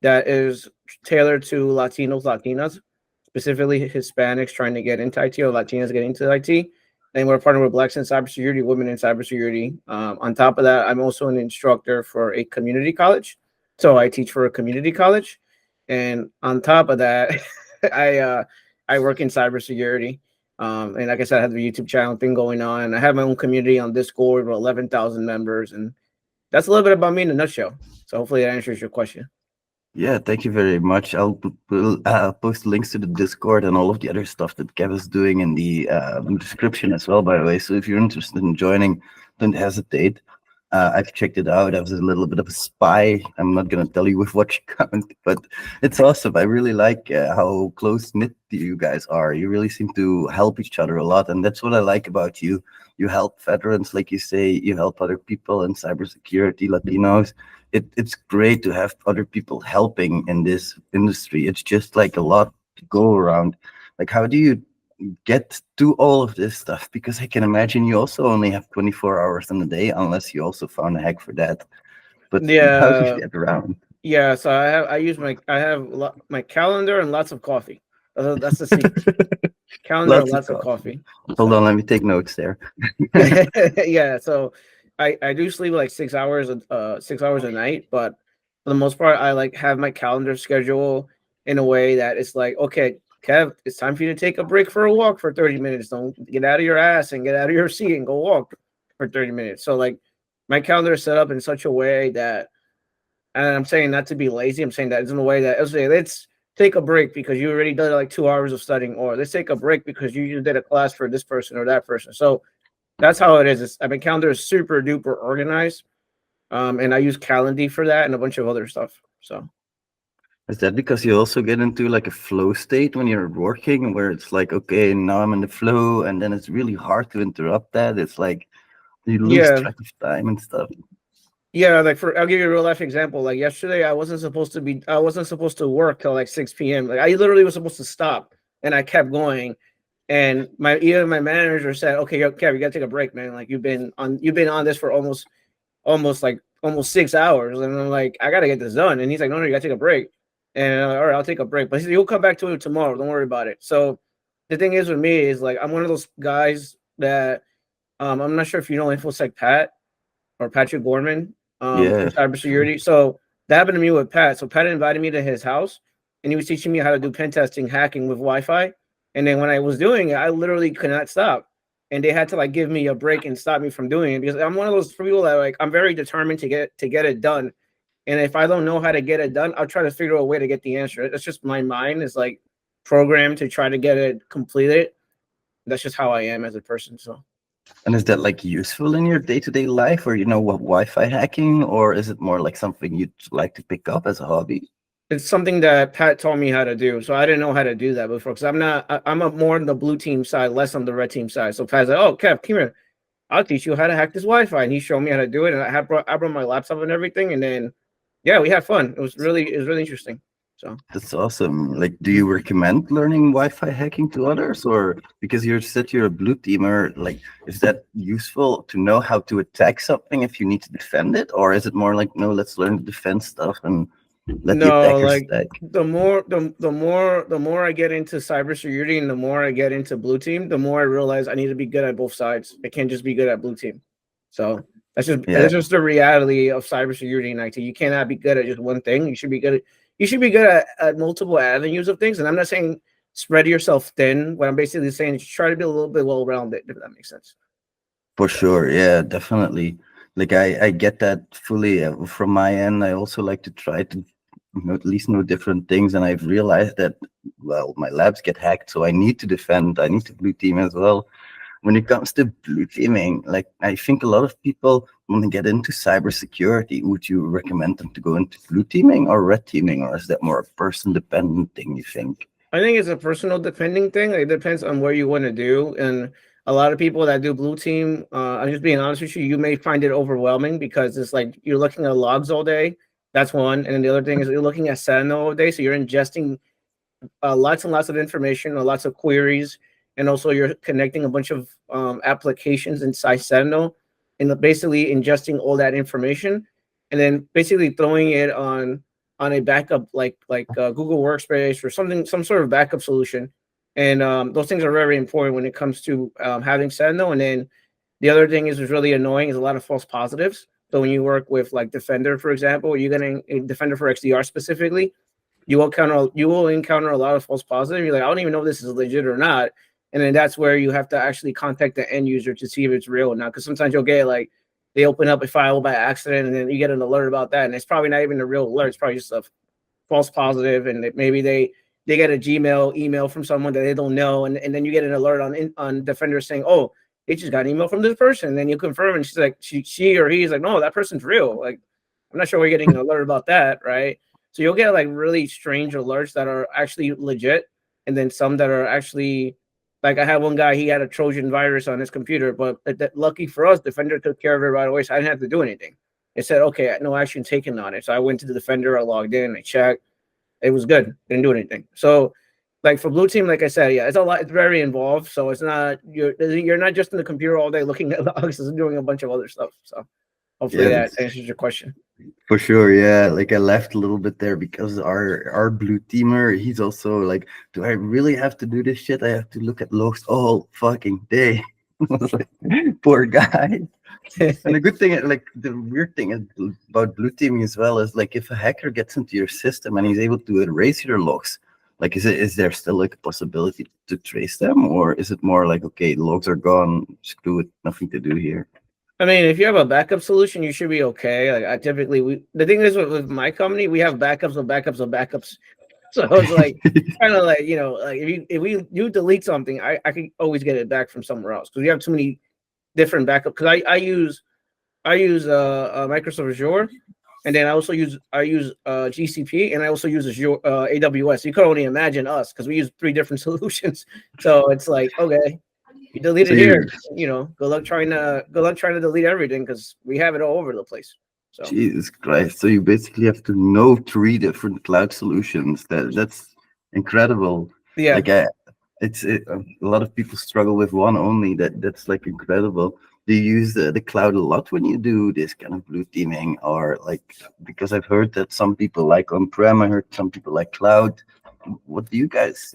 that is tailored to Latinos, Latinas, specifically Hispanics trying to get into IT or Latinas getting into IT. And we're partnered with Blacks in Cybersecurity, Women in Cybersecurity. On top of that, I'm also an instructor for a community college. So I teach for a community college. And on top of that, I work in cybersecurity. And like I said, I have the YouTube channel thing going on. I have my own community on Discord with 11,000 members. And that's a little bit about me in a nutshell. So hopefully that answers your question. Yeah, thank you very much. I'll post links to the Discord and all of the other stuff that Kev is doing in the description as well, by the way. So if you're interested in joining, don't hesitate. I've checked it out. I was a little bit of a spy. I'm not going to tell you with what account, but it's awesome. I really like how close-knit you guys are. You really seem to help each other a lot, and that's what I like about you. You help veterans, like you say. You help other people in cybersecurity, Latinos. It's great to have other people helping in this industry. It's just like a lot to go around. Like, how do you get to all of this stuff? Because I can imagine you also only have 24 hours in a day, unless you also found a hack for that. But how do you Yeah, get around? yeah. So I have my calendar and lots of coffee. That's the secret. Calendar and Lots of lots of coffee. coffee. Hold on, let me take notes there. Yeah. So I do sleep like 6 hours 6 hours a night, but for the most part, I like have my calendar schedule in a way that it's like, okay, Kev, it's time for you to take a break for a walk for 30 minutes. Don't get out of your ass and get out of your seat and go walk for 30 minutes. So like my calendar is set up in such a way that, and I'm saying not to be lazy. I'm saying that it's in a way that let's take a break because you already did like 2 hours of studying, or let's take a break because you just did a class for this person or that person. So that's how it is. My calendar is super duper organized, and I use Calendly for that and a bunch of other stuff. So Is that because you also get into like a flow state when you're working, where it's like, okay, now I'm in the flow, and then it's really hard to interrupt that? It's like you lose yeah, track of time and stuff. yeah. Like I'll give you a real life example. Like yesterday, I wasn't supposed to work till like 6 p.m. Like I literally was supposed to stop, and I kept going. And even my manager said, "Okay, Kev, you gotta take a break, man. Like you've been on this for almost 6 hours." And I'm like, I gotta get this done. And he's like, no, you gotta take a break. And I'm like, all right, I'll take a break. But he said, you'll come back to it tomorrow. Don't worry about it. So the thing is with me is like I'm one of those guys that I'm not sure if you know InfoSec Pat or Patrick Gorman from Yeah. cybersecurity. So that happened to me with Pat. So Pat invited me to his house and he was teaching me how to do pen testing, hacking with Wi-Fi. And then when I was doing it, I literally could not stop. And they had to like give me a break and stop me from doing it because I'm one of those people that like I'm very determined to get it done. And if I don't know how to get it done, I'll try to figure out a way to get the answer. That's just my mind is like programmed to try to get it completed. That's just how I am as a person. So And is that like useful in your day-to-day life, or you know what, Wi-Fi hacking, or is it more like something you'd like to pick up as a hobby? it's something that Pat taught me how to do. So I didn't know how to do that before because I'm more on the blue team side, less on the red team side. So Pat's like, oh, Kev, come here. I'll teach you how to hack this Wi-Fi. And he showed me how to do it. And I brought my laptop and everything. And then, yeah, we had fun. It was really interesting. So that's awesome. Like, do you recommend learning Wi-Fi hacking to others, or because you said you're a blue teamer, like, is that useful to know how to attack something if you need to defend it, or is it more like, no, let's learn the defense stuff and let the no, attackers like attack? the more I get into cybersecurity and the more I get into blue team, the more I realize I need to be good at both sides. I can't just be good at blue team. So that's just the reality of cybersecurity and IT. You cannot be good at just one thing. You should be good at multiple avenues of things. And I'm not saying spread yourself thin. What I'm basically saying is try to be a little bit well-rounded, if that makes sense. For sure, yeah, definitely. Like I get that fully. From my end, I also like to try to at least know different things, and I've realized that, well, my labs get hacked, so I need to defend. I need to blue team as well. When it comes to blue teaming, like I think a lot of people want to get into cybersecurity. Would you recommend them to go into blue teaming or red teaming, or is that more a person dependent thing, you think? I think it's a personal depending thing. It depends on where you want to do. And a lot of people that do blue team, I'm just being honest with you, you may find it overwhelming because it's like you're looking at logs all day. That's one. And then the other thing is you're looking at Sentinel all day. So you're ingesting lots and lots of information, lots of queries. And also you're connecting a bunch of applications inside Sentinel and basically ingesting all that information and then basically throwing it on a backup like Google Workspace or some sort of backup solution. And those things are very important when it comes to having Sentinel. And then the other thing is really annoying is a lot of false positives. So when you work with like Defender, for example, you're getting a Defender for XDR specifically, you will encounter a lot of false positives. You're like, I don't even know if this is legit or not. And then that's where you have to actually contact the end user to see if it's real or not. Because sometimes you'll get like they open up a file by accident and then you get an alert about that. And it's probably not even a real alert. It's probably just a false positive. And maybe they get a Gmail email from someone that they don't know. And then you get an alert on Defender saying, oh, they just got an email from this person. And then you confirm and she's like, she or he's like, no, that person's real. Like, I'm not sure we're getting an alert about that. Right. So you'll get like really strange alerts that are actually legit. And then some that are actually like I had one guy, he had a Trojan virus on his computer, but lucky for us, Defender took care of it right away. So I didn't have to do anything. It said, okay, no action taken on it. So I went to the Defender, I logged in, I checked. It was good. Didn't do anything. So like for blue team, like I said, yeah, it's a lot. It's very involved. So it's not, you're not just in the computer all day looking at logs, it's doing a bunch of other stuff. So hopefully that answers your question. For sure, yeah. Like I left a little bit there because our blue teamer, he's also like, do I really have to do this shit? I have to look at logs all fucking day. I was like, poor guy. And the good thing, like the weird thing about blue teaming as well is like if a hacker gets into your system and he's able to erase your logs, like is there still like a possibility to trace them, or is it more like, okay, the logs are gone, screw it, nothing to do here? I mean, if you have a backup solution, you should be okay. Like I typically, the thing is with my company, we have backups of backups of backups. So it's like kind of like, you know, like if you delete something, I can always get it back from somewhere else because we have too many different backups. Because I use Microsoft Azure, and then I use GCP, and I also use Azure AWS. You can only imagine us because we use 3 different solutions. So it's like, okay. You delete it here, you know. Good luck trying to delete everything because we have it all over the place. So Jesus Christ! So you basically have to know 3 different cloud solutions. That's incredible. Yeah. Like a lot of people struggle with one only. That's like incredible. Do you use the cloud a lot when you do this kind of blue teaming, or like because I've heard that some people like on-prem, I heard some people like cloud. What do you guys?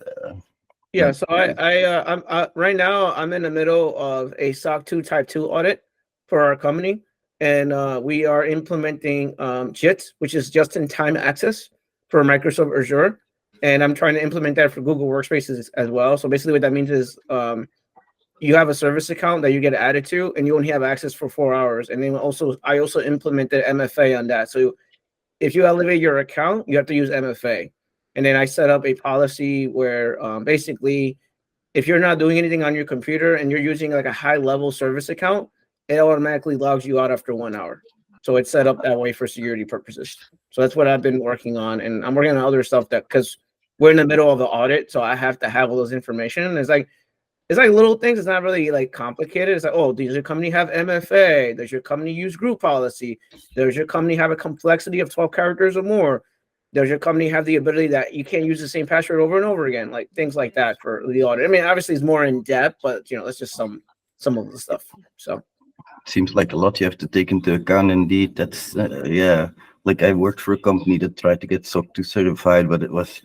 Yeah, so I'm right now I'm in the middle of a SOC 2 Type 2 audit for our company, and we are implementing JIT, which is just-in-time access for Microsoft Azure, and I'm trying to implement that for Google Workspaces as well. So basically, what that means is you have a service account that you get added to, and you only have access for 4 hours. And then I also implemented MFA on that. So if you elevate your account, you have to use MFA. And then I set up a policy where basically, if you're not doing anything on your computer and you're using like a high-level service account, it automatically logs you out after 1 hour. So it's set up that way for security purposes. So that's what I've been working on. And I'm working on other stuff because we're in the middle of the audit. So I have to have all those information. It's like little things. It's not really like complicated. It's like, oh, does your company have MFA? Does your company use group policy? Does your company have a complexity of 12 characters or more? Does your company have the ability that you can't use the same password over and over again? Like things like that for the audit. I mean, obviously it's more in depth, but that's just some of the stuff. So seems like a lot you have to take into account. Indeed, that's yeah. Like I worked for a company that tried to get SOC 2 certified, but it was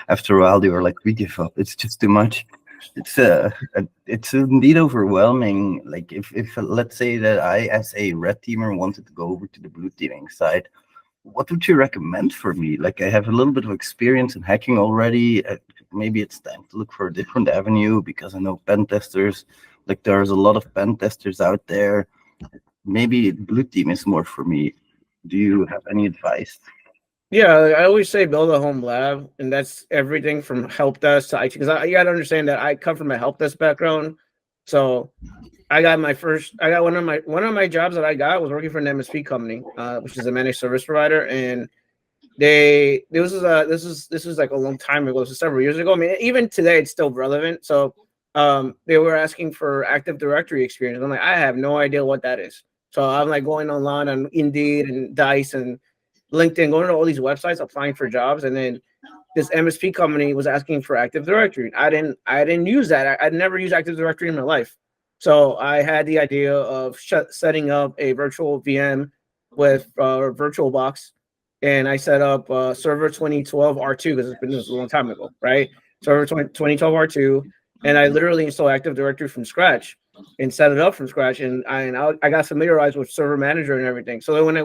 after a while they were like, we give up. It's just too much. It's indeed overwhelming. Like if let's say that I, as a red teamer, wanted to go over to the blue teaming side, what would you recommend for me? Like I have a little bit of experience in hacking already. Maybe it's time to look for a different avenue because I know pen testers. Like there's a lot of pen testers out there. Maybe blue team is more for me. Do you have any advice? yeah, I always say build a home lab, and that's everything from help desk to IT. Because you got to understand that I come from a help desk background, so I got one of my jobs that I got was working for an MSP company, which is a managed service provider, and this was like a long time ago, so several years ago. I mean, even today it's still relevant. So they were asking for Active Directory experience. I'm like, I have no idea what that is. So I'm like going online on Indeed and Dice and LinkedIn, going to all these websites, applying for jobs, and then this MSP company was asking for Active Directory. I didn't use that. I'd never used Active Directory in my life. So I had the idea of setting up a virtual VM with VirtualBox, and I set up server 2012 R2 because it was a long time ago, right? Server 2012 R2, and I literally installed Active Directory from scratch and set it up from scratch, and I got familiarized with Server Manager and everything. So when I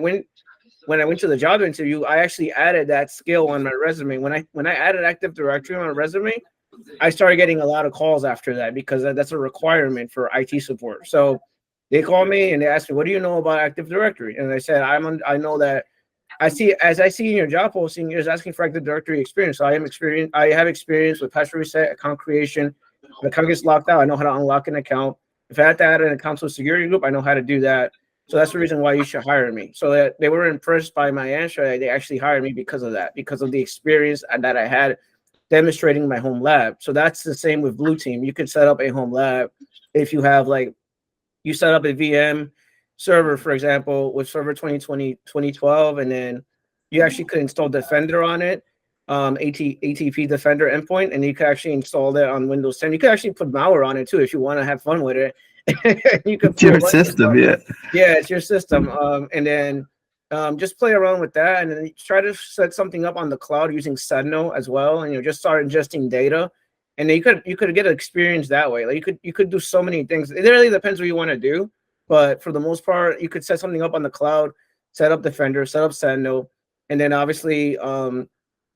went to the job interview, I actually added that skill on my resume. When I added Active Directory on my resume, I started getting a lot of calls after that because that's a requirement for IT support. So they called me and they asked me, "What do you know about Active Directory?" And I said, "I know that I see in your job posting, you're asking for Active Directory experience. So I have experience with password reset, account creation. If an account gets locked out, I know how to unlock an account. If I had to add an account to a security group, I know how to do that. So that's the reason why you should hire me." So that they were impressed by my answer. They actually hired me because of that, because of the experience that I had demonstrating my home lab. So that's the same with Blue Team. You could set up a home lab if you have you set up a VM server, for example, with server 2012, and then you actually could install Defender on it, ATP Defender endpoint, and you could actually install that on Windows 10. You could actually put malware on it too if you want to have fun with it. You could It's your system, yeah. Yeah, it's your system. And then just play around with that, and then try to set something up on the cloud using Sentinel as well, and just start ingesting data. And then you could get experience that way. Like you could do so many things. It really depends what you want to do, but for the most part, you could set something up on the cloud, set up Defender, set up Sentinel, and then obviously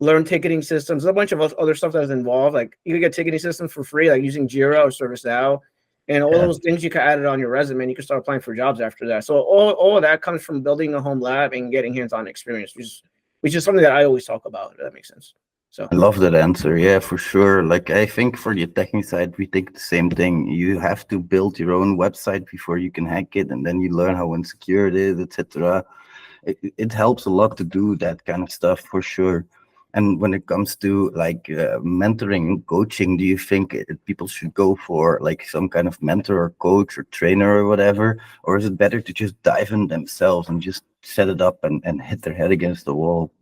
learn ticketing systems. There's a bunch of other stuff that's involved. Like you could get ticketing systems for free, like using Jira or ServiceNow. And all those things you can add it on your resume, and you can start applying for jobs after that. So all of that comes from building a home lab and getting hands-on experience, which is something that I always talk about, if that makes sense. So I love that answer. Yeah, for sure. Like I think for the attacking side, we think the same thing. You have to build your own website before you can hack it, and then you learn how insecure it is, etc. It helps a lot to do that kind of stuff for sure. And when it comes to mentoring and coaching, do you think people should go for like some kind of mentor or coach or trainer or whatever? Or is it better to just dive in themselves and just set it up and hit their head against the wall?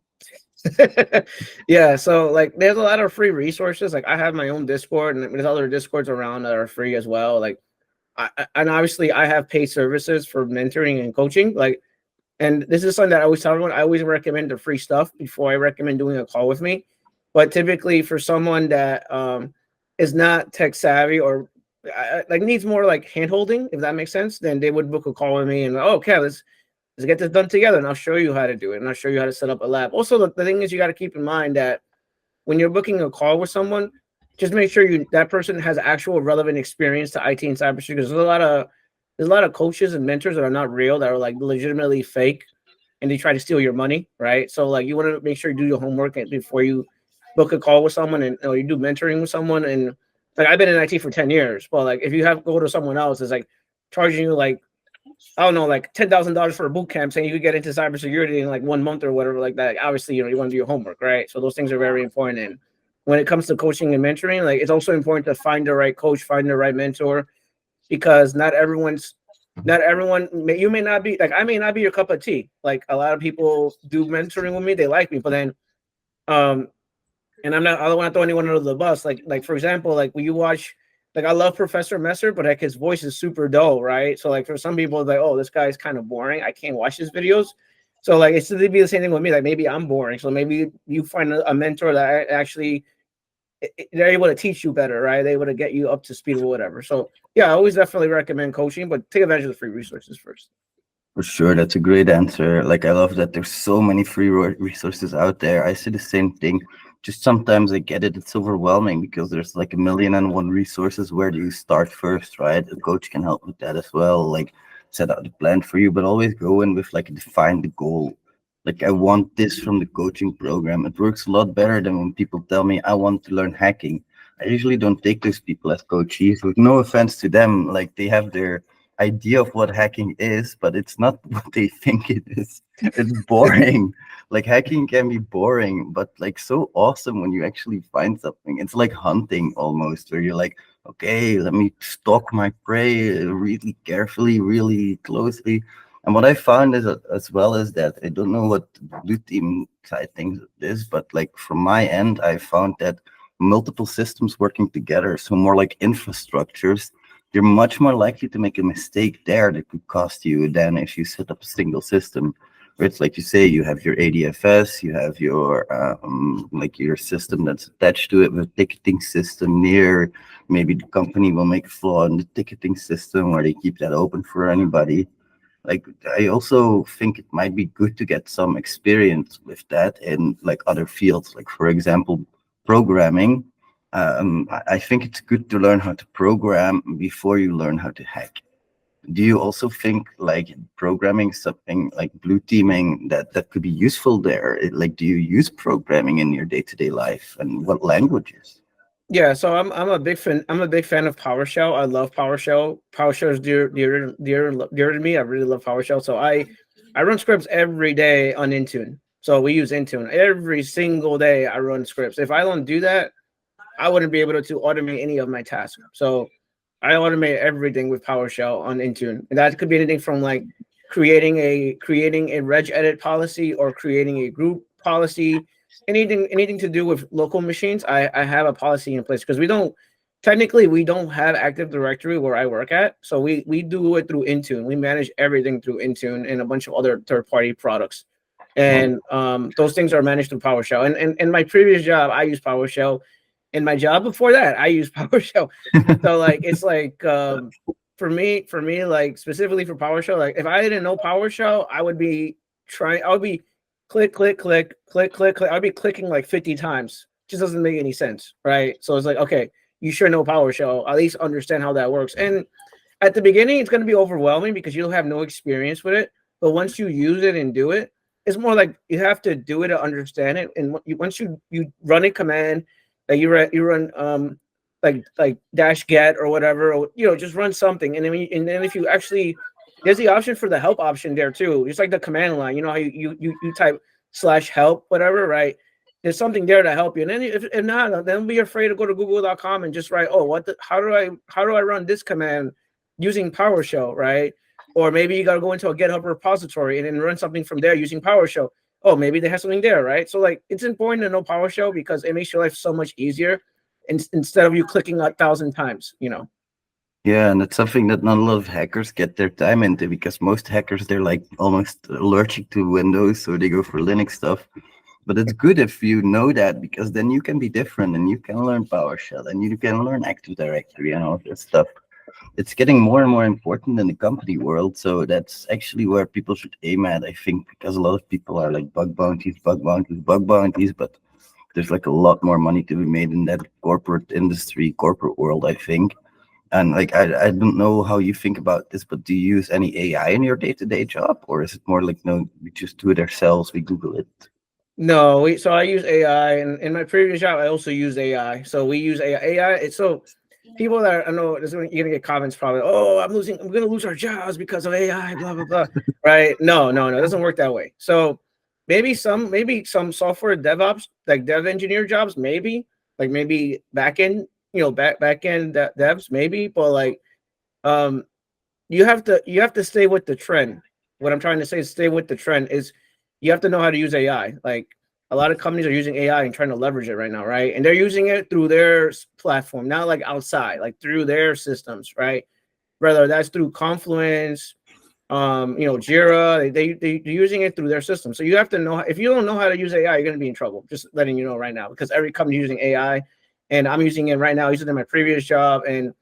Yeah, so there's a lot of free resources. Like I have my own Discord, and there's other Discords around that are free as well. And obviously I have paid services for mentoring and coaching. And this is something that I always tell everyone. I always recommend the free stuff before I recommend doing a call with me. But typically for someone that is not tech savvy or needs more hand holding, if that makes sense, then they would book a call with me and okay, let's get this done together, and I'll show you how to do it, and I'll show you how to set up a lab. Also, the thing is, you got to keep in mind that when you're booking a call with someone, just make sure that person has actual relevant experience to IT and cybersecurity. Because there's a lot of coaches and mentors that are not real, that are legitimately fake, and they try to steal your money, right? So you want to make sure you do your homework before you book a call with someone, and you do mentoring with someone. And I've been in IT for 10 years, but if you have to go to someone else, it's charging you I don't know, $10,000 for a boot camp, saying you could get into cybersecurity in 1 month or whatever like that. Obviously, you want to do your homework, right? So those things are very important. And when it comes to coaching and mentoring, it's also important to find the right coach, find the right mentor, because not everyone, you may not be I may not be your cup of tea. A lot of people do mentoring with me, they like me, but then And I don't want to throw anyone under the bus. Like for example, like when you watch, like I love Professor Messer, but like his voice is super dull, right? So like for some people, it's like, oh, this guy's kind of boring. I can't watch his videos. So like it's to be the same thing with me. Like maybe I'm boring. So maybe you find a mentor that actually they're able to teach you better, right? They're able to get you up to speed or whatever. So yeah, I always definitely recommend coaching, but take advantage of the free resources first. For sure, that's a great answer. Like, I love that there's so many free resources out there. I say the same thing. Just sometimes I get it, it's overwhelming because there's like 1,000,001 resources. Where do you start first, right? A coach can help with that as well. Like, set out the plan for you, but always go in with like define the goal. Like, I want this from the coaching program. It works a lot better than when people tell me I want to learn hacking. I usually don't take those people as coaches, with no offense to them. Like, they have their idea of what hacking is, but it's not what they think it is. It's boring. Like, hacking can be boring, but like so awesome when you actually find something. It's like hunting almost, where you're like, okay, let me stalk my prey really carefully, really closely. And what I found is as well is that I don't know what the blue team side thinks of this, but like from my end, I found that multiple systems working together, so more like infrastructures, you're much more likely to make a mistake there that could cost you than if you set up a single system. Where it's like you say, you have your ADFS, you have your like your system that's attached to it with a ticketing system near. Maybe the company will make a flaw in the ticketing system where they keep that open for anybody. Like, I also think it might be good to get some experience with that in like other fields, like for example programming. I think it's good to learn how to program before you learn how to hack. Do you also think like programming something like blue teaming that could be useful there? Like, do you use programming in your day-to-day life, and what languages? Yeah, so I'm a big fan. I'm a big fan of PowerShell. I love PowerShell. PowerShell is dear to me. I really love PowerShell. So I run scripts every day on Intune. So we use Intune every single day. I run scripts. If I don't do that, I wouldn't be able to automate any of my tasks. So I automate everything with PowerShell on Intune, and that could be anything from like creating a reg edit policy or creating a group policy. Anything to do with local machines, I have a policy in place because we don't have Active Directory where I work at, so we do it through Intune. We manage everything through Intune and a bunch of other third-party products, and those things are managed through PowerShell. And in my previous job, I used PowerShell. In my job before that, I used PowerShell. So like it's like for me, like specifically for PowerShell, like if I didn't know PowerShell, I would be click, click, click, click, click, click. I'd be clicking like 50 times. Just doesn't make any sense, right? So it's like, okay, you sure know PowerShell, at least understand how that works. And at the beginning, it's going to be overwhelming because you'll have no experience with it. But once you use it and do it, it's more like you have to do it to understand it. And once you run a command, like you run like dash get or whatever, or just run something, and then if you actually, there's the option for the help option there too. It's like the command line. You know how you type /help whatever, right? There's something there to help you. And then if not, then don't be afraid to go to google.com and just write, oh, how do I run this command using PowerShell, right? Or maybe you got to go into a GitHub repository and then run something from there using PowerShell. Oh, maybe they have something there, right? So like it's important to know PowerShell because it makes your life so much easier instead of you clicking 1,000 times, Yeah, and it's something that not a lot of hackers get their time into, because most hackers, they're like almost allergic to Windows, so they go for Linux stuff. But it's good if you know that, because then you can be different and you can learn PowerShell and you can learn Active Directory and all this stuff. It's getting more and more important in the company world, so that's actually where people should aim at, I think, because a lot of people are like bug bounties, bug bounties, bug bounties, but there's like a lot more money to be made in that corporate industry, corporate world, I think. And like, I don't know how you think about this, but do you use any AI in your day-to-day job, or is it more like, no, we just do it ourselves, we Google it? No, so I use AI, and in my previous job, I also use AI. So we use AI. It's so people that I know, you're gonna get comments probably. Oh, I'm gonna lose our jobs because of AI. Blah blah blah. Right? No, it doesn't work that way. So maybe some software DevOps, like dev engineer jobs, maybe backend, backend devs, maybe, but like you have to stay with the trend. What I'm trying to say is stay with the trend is you have to know how to use AI. Like A lot of companies are using AI and trying to leverage it right now, right? And they're using it through their platform, not like outside, like through their systems, right? Whether that's through Confluence, Jira, they're using it through their system. So you have to know, if you don't know how to use AI, you're going to be in trouble. Just letting you know right now, because every company using AI, and I'm using it right now, using it in my previous job, and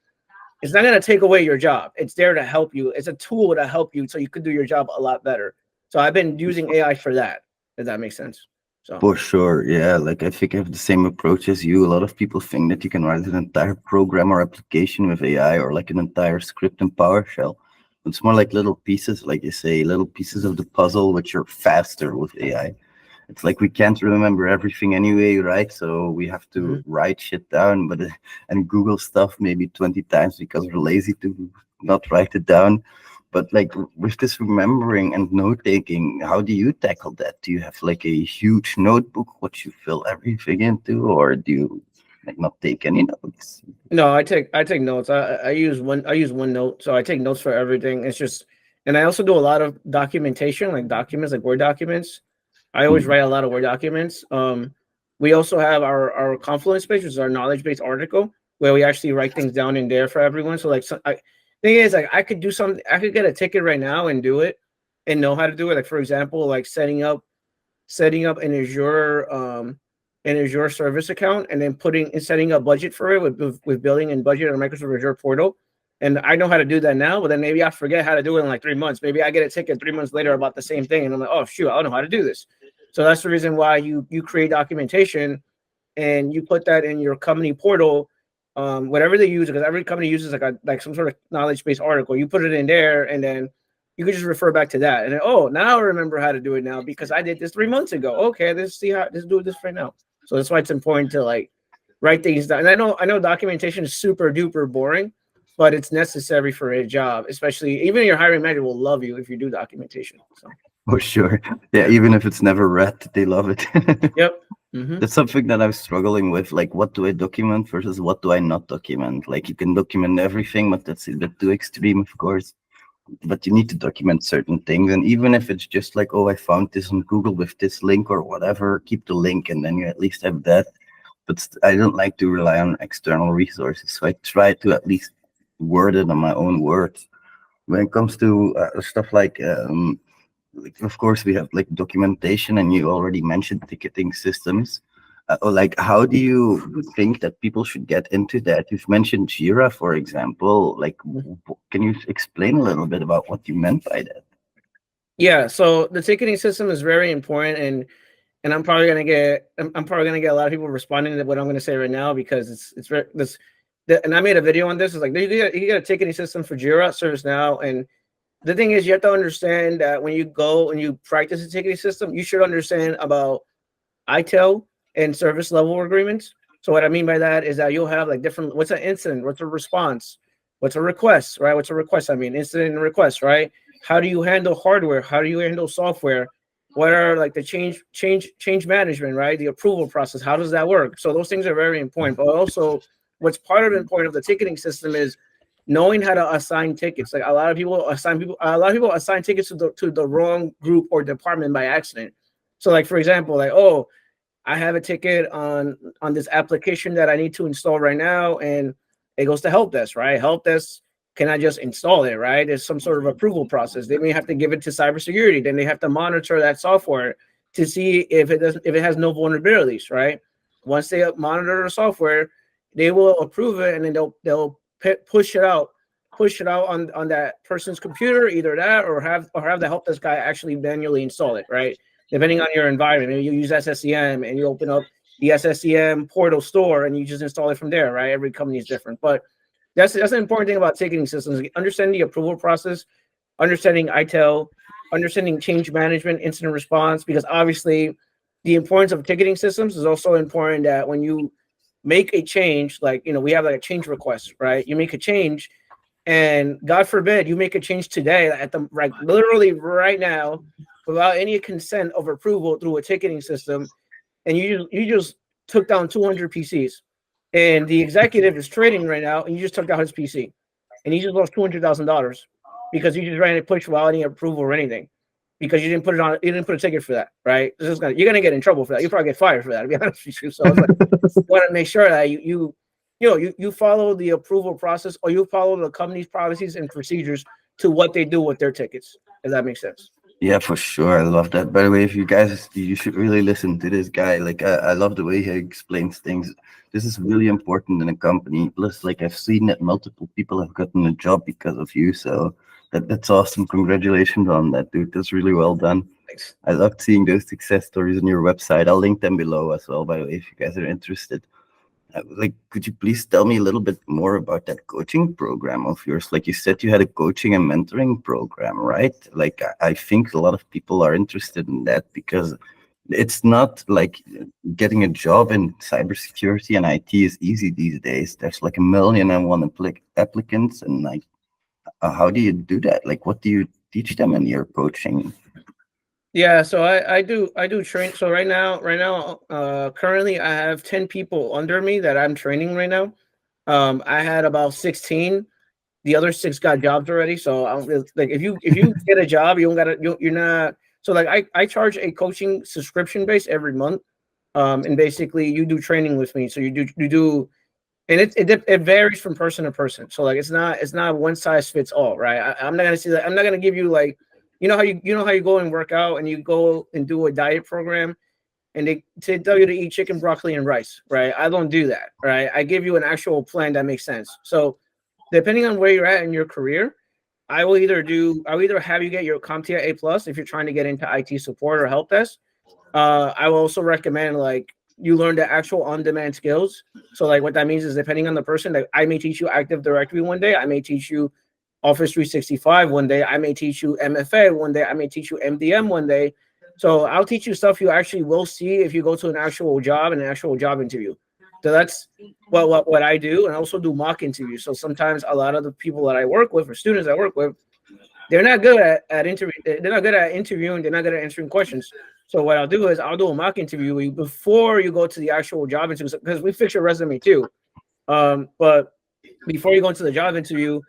it's not going to take away your job. It's there to help you. It's a tool to help you so you could do your job a lot better. So I've been using AI for that, if that makes sense. So For sure, yeah. Like I think I have the same approach as you. A lot of people think that you can write an entire program or application with AI or like an entire script in PowerShell. It's more like little pieces, like you say, little pieces of the puzzle, which are faster with AI. It's like we can't remember everything anyway, right? So we have to write shit down, but and Google stuff maybe 20 times because we're lazy to not write it down. But like with this remembering and note taking, how do you tackle that? Do you have like a huge notebook what you fill everything into, or do you like not take any notes? No, I take notes. I use OneNote, so I take notes for everything. It's just, and I also do a lot of documentation, like documents, like Word documents. I always write a lot of Word documents. We also have our Confluence page, which is our knowledge base article, where we actually write things down in there for everyone. So like, thing is, like, I could do something. I could get a ticket right now and do it, and know how to do it. Like, for example, like setting up an Azure service account, and then setting up budget for it with billing and budget on Microsoft Azure portal. And I know how to do that now, but then maybe I forget how to do it in like 3 months. Maybe I get a ticket 3 months later about the same thing, and I'm like, oh shoot, I don't know how to do this. So that's the reason why you create documentation and you put that in your company portal, whatever they use, because every company uses like some sort of knowledge base article. You put it in there, and then you can just refer back to that. And then, oh, now I remember how to do it now because I did this 3 months ago. Okay, let's do this right now. So that's why it's important to like write things down. And I know documentation is super duper boring, but it's necessary for a job, especially even your hiring manager will love you if you do documentation. So. For sure. Yeah, even if it's never read, they love it. Yep. That's something that I'm struggling with. Like, what do I document versus what do I not document? Like, you can document everything, but that's a bit too extreme, of course. But you need to document certain things. And even if it's just like, oh, I found this on Google with this link or whatever, keep the link and then you at least have that. But I don't like to rely on external resources. So I try to at least word it on my own words. When it comes to stuff like, of course, we have like documentation, and you already mentioned ticketing systems. Like, how do you think that people should get into that? You've mentioned Jira, for example. Like, can you explain a little bit about what you meant by that? Yeah, so the ticketing system is very important, and I'm probably gonna get a lot of people responding to what I'm gonna say right now because it's very and I made a video on this. It's like you get a ticketing system for Jira, ServiceNow, and the thing is, you have to understand that when you go and you practice a ticketing system, you should understand about ITIL and service level agreements. So what I mean by that is that you'll have like different, what's an incident, what's a response, what's a request, right? What's a request? I mean, incident and request, right? How do you handle hardware? How do you handle software? What are like the change management, right? The approval process, how does that work? So those things are very important. But also what's part of the point of the ticketing system is knowing how to assign tickets. Like a lot of people assign tickets to the wrong group or department by accident. So like, for example, like, oh, I have a ticket on this application that I need to install right now, and it goes to help desk, right? Help desk cannot just install it, right? There's some sort of approval process. They may have to give it to cybersecurity. Then they have to monitor that software to see if it has no vulnerabilities, right? Once they monitor the software, they will approve it, and then they'll push it out on that person's computer, either that or have the help desk guy actually manually install it, right? Depending on your environment. Maybe you use SSCM and you open up the SSCM portal store and you just install it from there, right? Every company is different, but that's an important thing about ticketing systems: understanding the approval process, understanding ITIL, understanding change management, incident response, because obviously the importance of ticketing systems is also important. That when you make a change, like, we have like a change request, right? You make a change, and God forbid you make a change today literally right now, without any consent of approval through a ticketing system, and you just took down 200 PCs, and the executive is trading right now, and you just took down his PC, and he just lost $200,000 because you just ran a push without any approval or anything. because you didn't put a ticket for that, right? You're gonna get in trouble for that. You probably get fired for that, to be honest with you. So it's like, you want to make sure that you follow the approval process, or you follow the company's policies and procedures to what they do with their tickets. If that makes sense. Yeah, for sure. I love that. By the way, if you guys, you should really listen to this guy. Like, I love the way he explains things. This is really important in a company. Plus, like, I've seen that multiple people have gotten a job because of you. So that's awesome. Congratulations on that, dude. That's really well done. Thanks. I loved seeing those success stories on your website. I'll link them below as well, by the way, if you guys are interested. Like, could you please tell me a little bit more about that coaching program of yours? Like you said, you had a coaching and mentoring program, right? Like, I think a lot of people are interested in that, because it's not like getting a job in cybersecurity and IT is easy these days. There's like 1,000,001 applicants, and like, how do you do that? Like, what do you teach them in your coaching? Yeah, so I do train. So right now, currently I have 10 people under me that I'm training right now. I had about 16. The other 6 got jobs already. So like, if you get a job, you're not. So like, I charge a coaching subscription base every month, and basically you do training with me. So you do, and it varies from person to person. So like, it's not one size fits all, right? I'm not gonna say that. I'm not gonna give you like, you know how you go and work out and you go and do a diet program and they tell you to eat chicken, broccoli, and rice, right? I don't do that, right? I give you an actual plan that makes sense. So depending on where you're at in your career, I'll either have you get your CompTIA A+ if you're trying to get into IT support or help desk. I will also recommend like you learn the actual on-demand skills. So like, what that means is, depending on the person, that I may teach you Active Directory one day, I may teach you Office 365 one day, I may teach you MFA one day, I may teach you MDM one day. So I'll teach you stuff you actually will see if you go to an actual job interview. So that's what I do. And I also do mock interviews. So sometimes a lot of the people that I work with, or students I work with, they're not good at interview. They're not good at interviewing. They're not good at answering questions. So what I'll do is I'll do a mock interview before you go to the actual job interview, because we fix your resume too. But before you go into the job interview,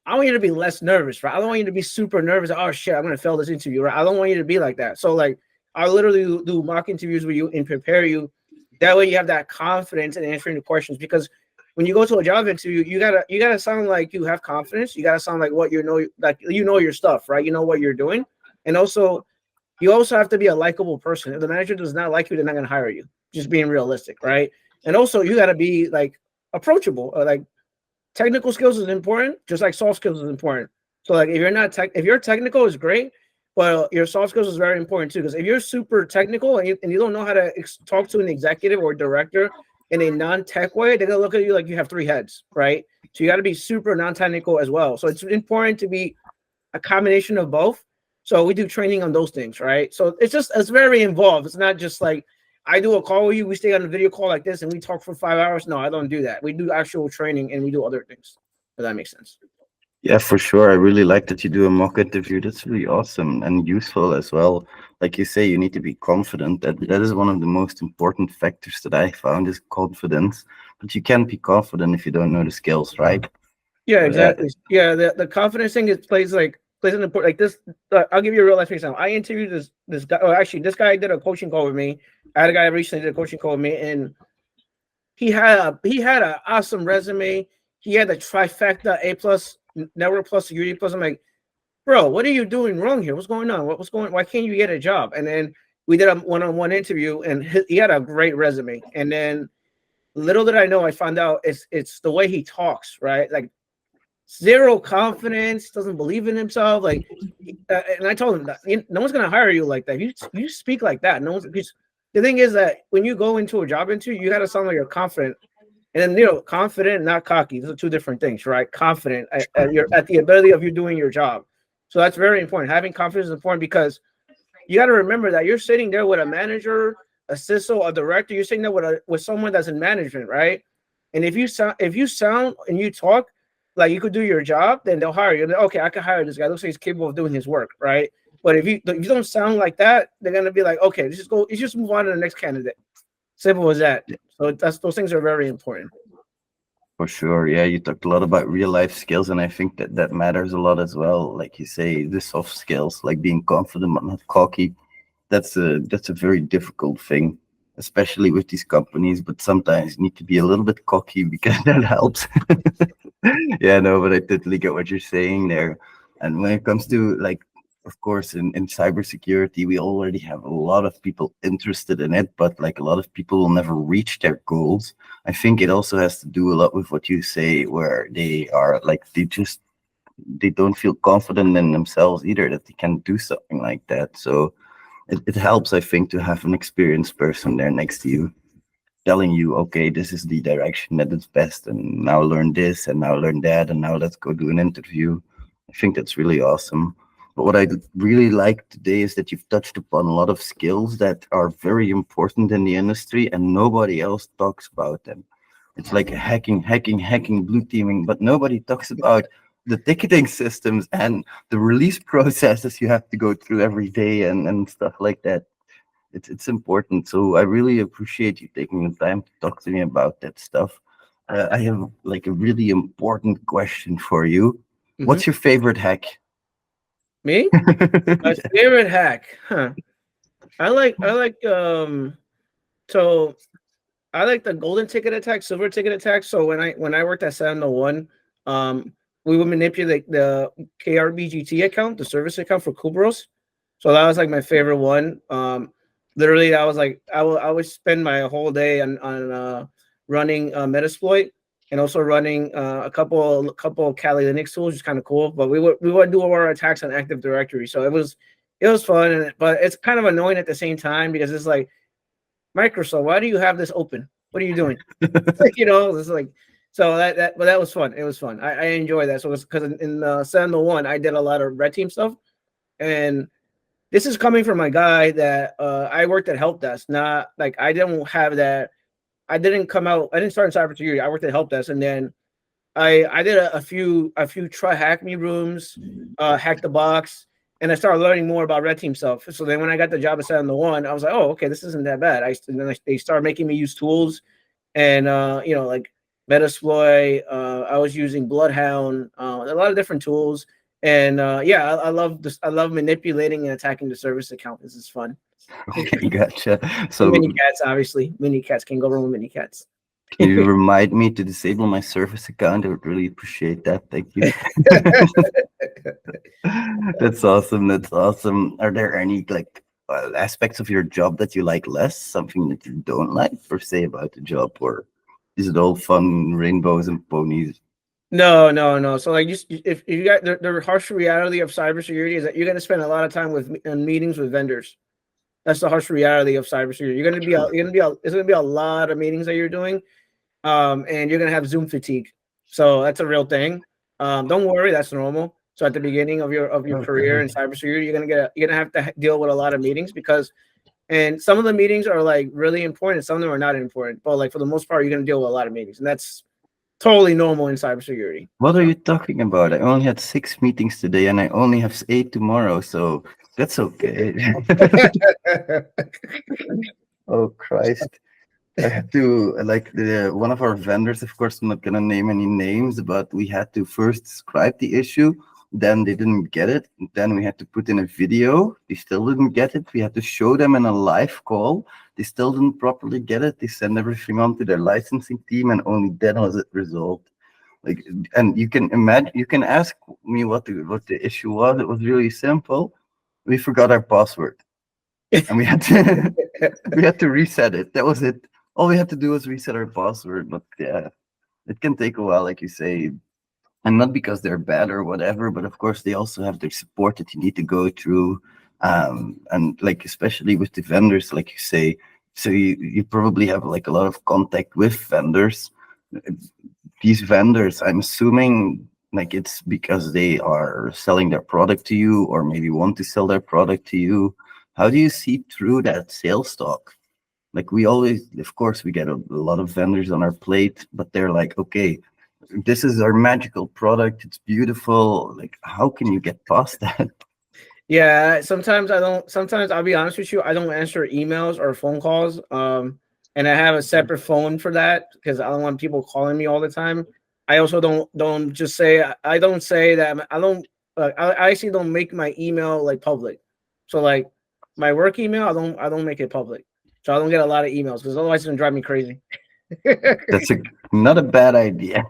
I want you to be less nervous, right? I don't want you to be super nervous. Oh shit, I'm gonna fail this interview, right? I don't want you to be like that. So like, I literally do mock interviews with you and prepare you. That way you have that confidence in answering the questions, because when you go to a job interview, you gotta sound like you have confidence. You gotta sound like what like you know your stuff, right? You know what you're doing. And also, you also have to be a likable person. If the manager does not like you, they're not gonna hire you. Just being realistic, right? And also, you gotta be like approachable. Like, technical skills is important, just like soft skills is important. So like, if you're technical is great, but your soft skills is very important too. Because if you're super technical and you don't know how to talk to an executive or director in a non-tech way, they're gonna look at you like you have 3 heads, right? So you got to be super non-technical as well. So it's important to be a combination of both. So we do training on those things, right? So it's very involved. It's not just like, I do a call with you, we stay on a video call like this and we talk for 5 hours. No, I don't do that. We do actual training and we do other things. If that makes sense. Yeah, for sure. I really like that you do a mock interview. That's really awesome and useful as well. Like you say, you need to be confident. That is one of the most important factors that I found, is confidence. But you can't be confident if you don't know the skills, right? Yeah, exactly. Yeah, the confidence thing plays an important, like this. I'll give you a real life example. I interviewed this guy. Oh, actually, this guy did a coaching call with me. I had a guy recently did a coaching call with me, and he had an awesome resume. He had the trifecta A+, network plus, security plus. I'm like, bro, what are you doing wrong here? What's going on? Why can't you get a job? And then we did a one-on-one interview, and he had a great resume. And then little did I know, I found out it's the way he talks, right? Like, zero confidence, doesn't believe in himself. Like, and I told him that no one's gonna hire you like that. You speak like that. No one's. The thing is that when you go into a job interview, you gotta sound like you're confident. And then, confident, not cocky. Those are 2 different things, right? Confident at the ability of you doing your job. So that's very important. Having confidence is important, because you got to remember that you're sitting there with a manager, a CISO, a director. You're sitting there with someone that's in management, right? And if you sound and you talk like you could do your job, then they'll hire you. Like, okay, I can hire this guy. Looks like he's capable of doing his work, right? But if you don't sound like that, they're gonna be like, okay, let's just move on to the next candidate. Simple as that. So those things are very important. For sure. Yeah, you talked a lot about real life skills, and I think that that matters a lot as well. Like you say, the soft skills, like being confident but not cocky. That's a very difficult thing, especially with these companies. But sometimes you need to be a little bit cocky because that helps. Yeah, no, but I totally get what you're saying there. And when it comes to like, of course, in cybersecurity, we already have a lot of people interested in it, but like a lot of people will never reach their goals. I think it also has to do a lot with what you say, where they are like they don't feel confident in themselves either that they can do something like that. So it helps, I think, to have an experienced person there next to you telling you, okay, this is the direction that is best, and now learn this, and now learn that, and now let's go do an interview. I think that's really awesome. But what I really like today is that you've touched upon a lot of skills that are very important in the industry, and nobody else talks about them. It's like hacking, blue teaming, but nobody talks about the ticketing systems and the release processes you have to go through every day and stuff like that. It's important. So I really appreciate you taking the time to talk to me about that stuff. I have like a really important question for you. What's your favorite hack? Me? My favorite hack, huh? I like so I like the golden ticket attack, silver ticket attack. So when I worked at 701, we would manipulate the KRBGT account, the service account for Kubros. So that was like my favorite one. Literally, I was like, I would spend my whole day on running Metasploit and also running a couple Kali Linux tools, which is kind of cool. But we would do all our attacks on Active Directory, so it was fun, but it's kind of annoying at the same time because it's like, Microsoft, why do you have this open? What are you doing? It's like, so but that was fun. It was fun. I enjoy that. So it's because in 701, I did a lot of red team stuff, and this is coming from a guy that I worked at help desk. Not like I didn't have that. I didn't start in cybersecurity. I worked at help desk, and then I did a few try hack me rooms, hack the box, and I started learning more about red team stuff. So then when I got the job at 701, I was like, oh, okay, this isn't that bad. They started making me use tools, and like Metasploit. I was using Bloodhound, a lot of different tools, and yeah, I love this. I love manipulating and attacking the service account. This is fun. Okay, gotcha. So mini cats, obviously, mini cats can go wrong with mini cats. can you remind me to disable my service account? I would really appreciate that. Thank you. That's awesome. That's awesome. Are there any like aspects of your job that you like less? Something that you don't like per se about the job, or is it all fun, rainbows and ponies? No. So like, if you got the harsh reality of cybersecurity is that you're going to spend a lot of time in meetings with vendors. That's the harsh reality of cybersecurity. It's going to be a lot of meetings that you're doing, and you're going to have Zoom fatigue. So that's a real thing. Don't worry, that's normal. So at the beginning of your career in cybersecurity, you're gonna have to deal with a lot of meetings and some of the meetings are like really important, some of them are not important. But like for the most part, you're gonna deal with a lot of meetings, and that's totally normal in cybersecurity. What are you talking about? I only had 6 meetings today, and I only have 8 tomorrow, so that's okay. Oh Christ. I had to like one of our vendors, of course, I'm not gonna name any names, but we had to first describe the issue. Then they didn't get it. Then we had to put in a video. They still didn't get it. We had to show them in a live call. They still didn't properly get it. They sent everything on to their licensing team, and only then was it resolved. Like, and you can imagine, you can ask me what the issue was. It was really simple. We forgot our password, and we had to reset it. That was it. All we had to do was reset our password. But yeah, it can take a while, like you say. And not because they're bad or whatever, but of course they also have their support that you need to go through, and like especially with the vendors, like you say. So you probably have like a lot of contact with vendors. These vendors, I'm assuming, like it's because they are selling their product to you, or maybe want to sell their product to you. How do you see through that sales talk? Like we always, of course, we get a lot of vendors on our plate, but they're like, okay, this is our magical product. It's beautiful. Like, how can you get past that? Yeah, sometimes I'll be honest with you, I don't answer emails or phone calls. and I have a separate phone for that because I don't want people calling me all the time. I also don't just say I don't say that I don't I actually don't make my email like public. So like my work email, I don't make it public. So I don't get a lot of emails because otherwise it's gonna drive me crazy. That's not a bad idea.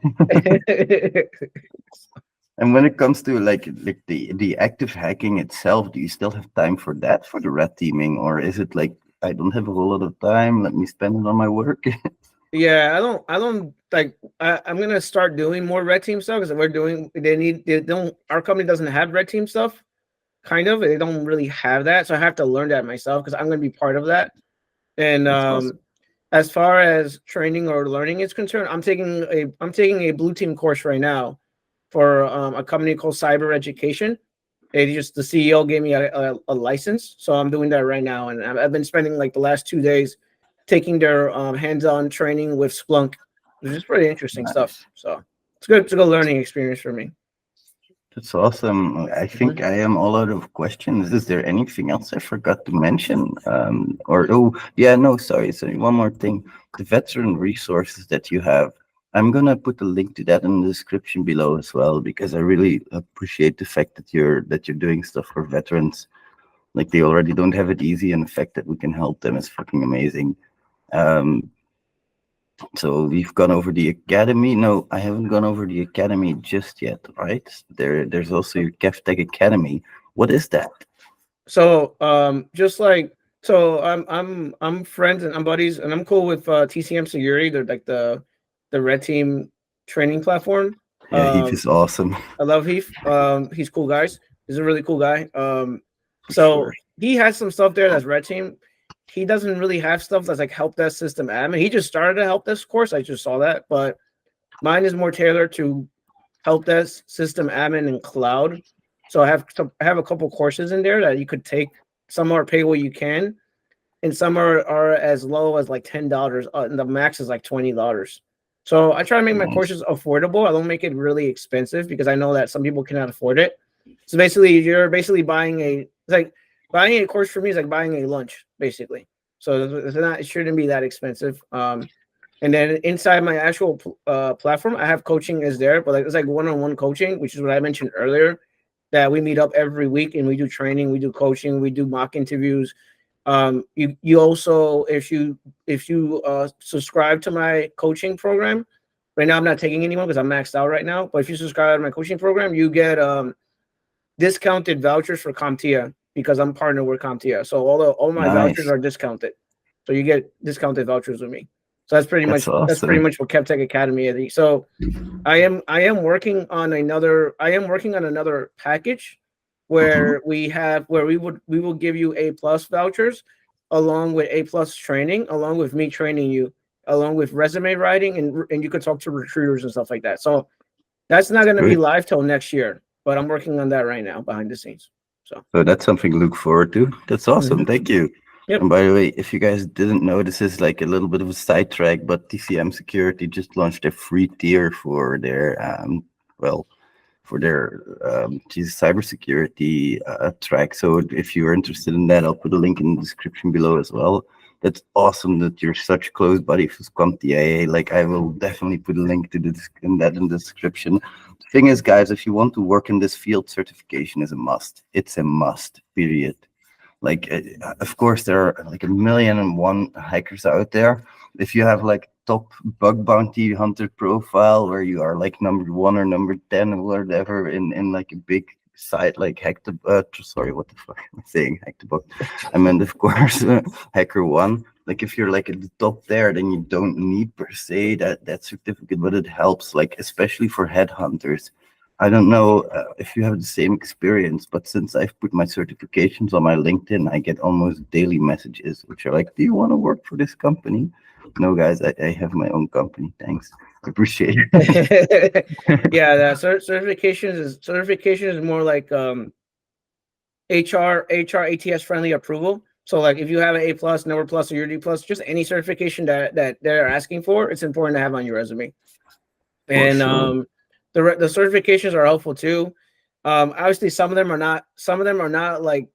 And when it comes to like the active hacking itself, do you still have time for that, for the red teaming, or is it like I don't have a whole lot of time, let me spend it on my work? Yeah, I don't like. I'm gonna start doing more red team stuff because they don't. Our company doesn't have red team stuff. Kind of, they don't really have that, so I have to learn that myself because I'm gonna be part of that. And awesome. as far as training or learning is concerned, I'm taking a blue team course right now for a company called Cyber Education. The CEO gave me a license, so I'm doing that right now, and I've been spending like the last 2 days taking their hands-on training with Splunk, which is pretty interesting stuff. So it's good. It's a good learning experience for me. That's awesome. I think I am all out of questions. Is there anything else I forgot to mention? Sorry. One more thing. The veteran resources that you have, I'm gonna put a link to that in the description below as well, because I really appreciate the fact that you're doing stuff for veterans. Like they already don't have it easy, and the fact that we can help them is fucking amazing. So we've gone over the academy. No, I haven't gone over the academy just yet, right? There's also your KevTech Academy. What is that? So I'm friends and I'm buddies and I'm cool with TCM Security. They're like the red team training platform. Yeah, Heath is awesome. I love Heath. He's cool, guys. He's a really cool guy. So he has some stuff there that's red team. He doesn't really have stuff that's like help desk system admin. He just started a help desk course. I just saw that, but mine is more tailored to help desk system admin and cloud. So I have a couple courses in there that you could take. Some are pay what you can, and some are as low as like $10. And the max is like $20. So I try to make my courses affordable. I don't make it really expensive because I know that some people cannot afford it. So basically, you're basically buying a course for me is like buying a lunch, basically. So it shouldn't be that expensive. And then inside my actual platform, I have coaching is there, but it's like one-on-one coaching, which is what I mentioned earlier, that we meet up every week and we do training, we do coaching, we do mock interviews. You also, if you subscribe to my coaching program, right now I'm not taking anyone because I'm maxed out right now, but if you subscribe to my coaching program, you get discounted vouchers for CompTIA because I'm partnered with CompTIA. So all my vouchers are discounted. So you get discounted vouchers with me. So that's pretty much what KevTech Academy is. So I am working on another package where we will give you A+ vouchers along with A+ training, along with me training you, along with resume writing, and you could talk to recruiters and stuff like that. So that's not going to be live till next year, but I'm working on that right now behind the scenes. So that's something to look forward to. That's awesome. Thank you. Yep. And by the way, if you guys didn't know, this is like a little bit of a sidetrack, but TCM Security just launched a free tier for their cybersecurity track. So if you're interested in that, I'll put a link in the description below as well. That's awesome that you're such close buddies with CompTIA. Like I will definitely put a link to in the description. The thing is, guys, if you want to work in this field, certification is a must. It's a must, period. Like, of course, there are like 1,000,001 hackers out there. If you have like top bug bounty hunter profile where you are like number 1 or number 10 or whatever in like a big site like sorry, what the fuck am I saying? Hackthebook. I meant, of course, HackerOne. Like if you're like at the top there, then you don't need per se that certificate, but it helps, like especially for headhunters. I don't know if you have the same experience, but since I've put my certifications on my LinkedIn, I get almost daily messages which are like, do you want to work for this company? No, guys, I have my own company. Thanks. I appreciate it. Yeah, the certification is more like HR ATS friendly approval. So like if you have an A+, Number Plus, or your D+, just any certification that they're asking for, it's important to have on your resume. And sure. The certifications are helpful too. Obviously, some of them are not like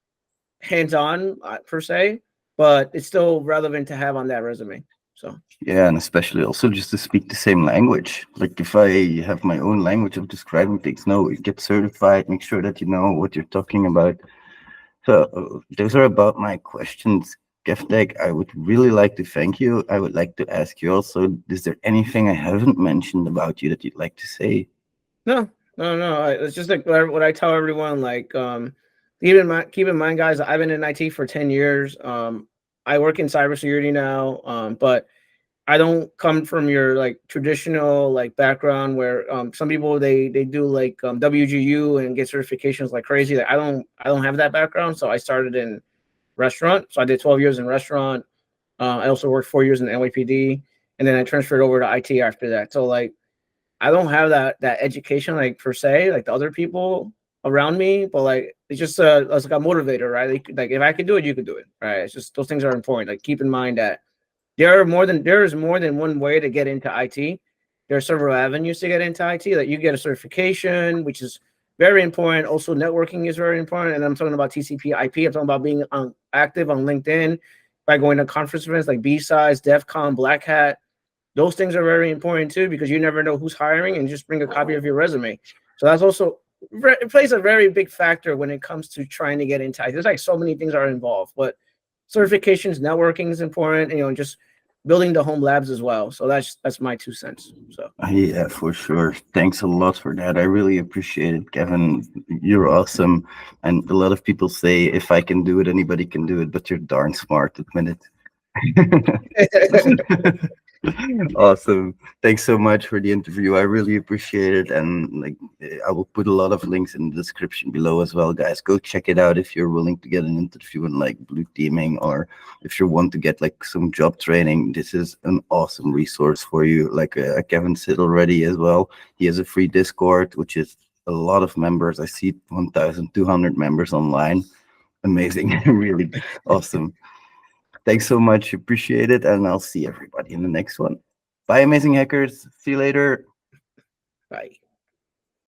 hands-on per se, but it's still relevant to have on that resume. So yeah, and especially also just to speak the same language. Like if I have my own language of describing things, no, you get certified, make sure that you know what you're talking about. So those are about my questions. Geftek, I would really like to thank you. I would like to ask you also, is there anything I haven't mentioned about you that you'd like to say? no. It's just like what I tell everyone. Like, keep in mind, guys. I've been in IT for 10 years. I work in cybersecurity now. But I don't come from your like traditional like background where some people they do like WGU and get certifications like crazy. Like, I don't have that background. So I started in restaurant. So I did 12 years in restaurant. I also worked 4 years in NYPD, and then I transferred over to IT after that. So like I don't have that education like per se like the other people around me, but like it's just it's like a motivator, right? Like if I can do it, you can do it, right? It's just those things are important. Like keep in mind that there is more than one way to get into IT. There are several avenues to get into IT. Like you get a certification, which is very important. Also, networking is very important. And I'm talking about TCP/IP. I'm talking about being active on LinkedIn by going to conference events like B-Sides, DEF CON, Black Hat. Those things are very important too because you never know who's hiring, and just bring a copy of your resume. So that's also it plays a very big factor when it comes to trying to get into IT. There's like so many things are involved, but certifications, networking is important, and just building the home labs as well. So that's my 2 cents. So Yeah, for sure. Thanks a lot for that. I really appreciate it, Kevin. You're awesome. And a lot of people say if I can do it, anybody can do it, but you're darn smart, admit it. Awesome. Thanks so much for the interview. I really appreciate it. And like I will put a lot of links in the description below as well, guys. Go check it out if you're willing to get an interview in like blue teaming, or if you want to get like some job training. This is an awesome resource for you. Like Kevin said already as well. He has a free Discord, which is a lot of members. I see 1,200 members online. Amazing. Really awesome. Thanks so much. Appreciate it. And I'll see everybody in the next one. Bye, amazing hackers. See you later. Bye.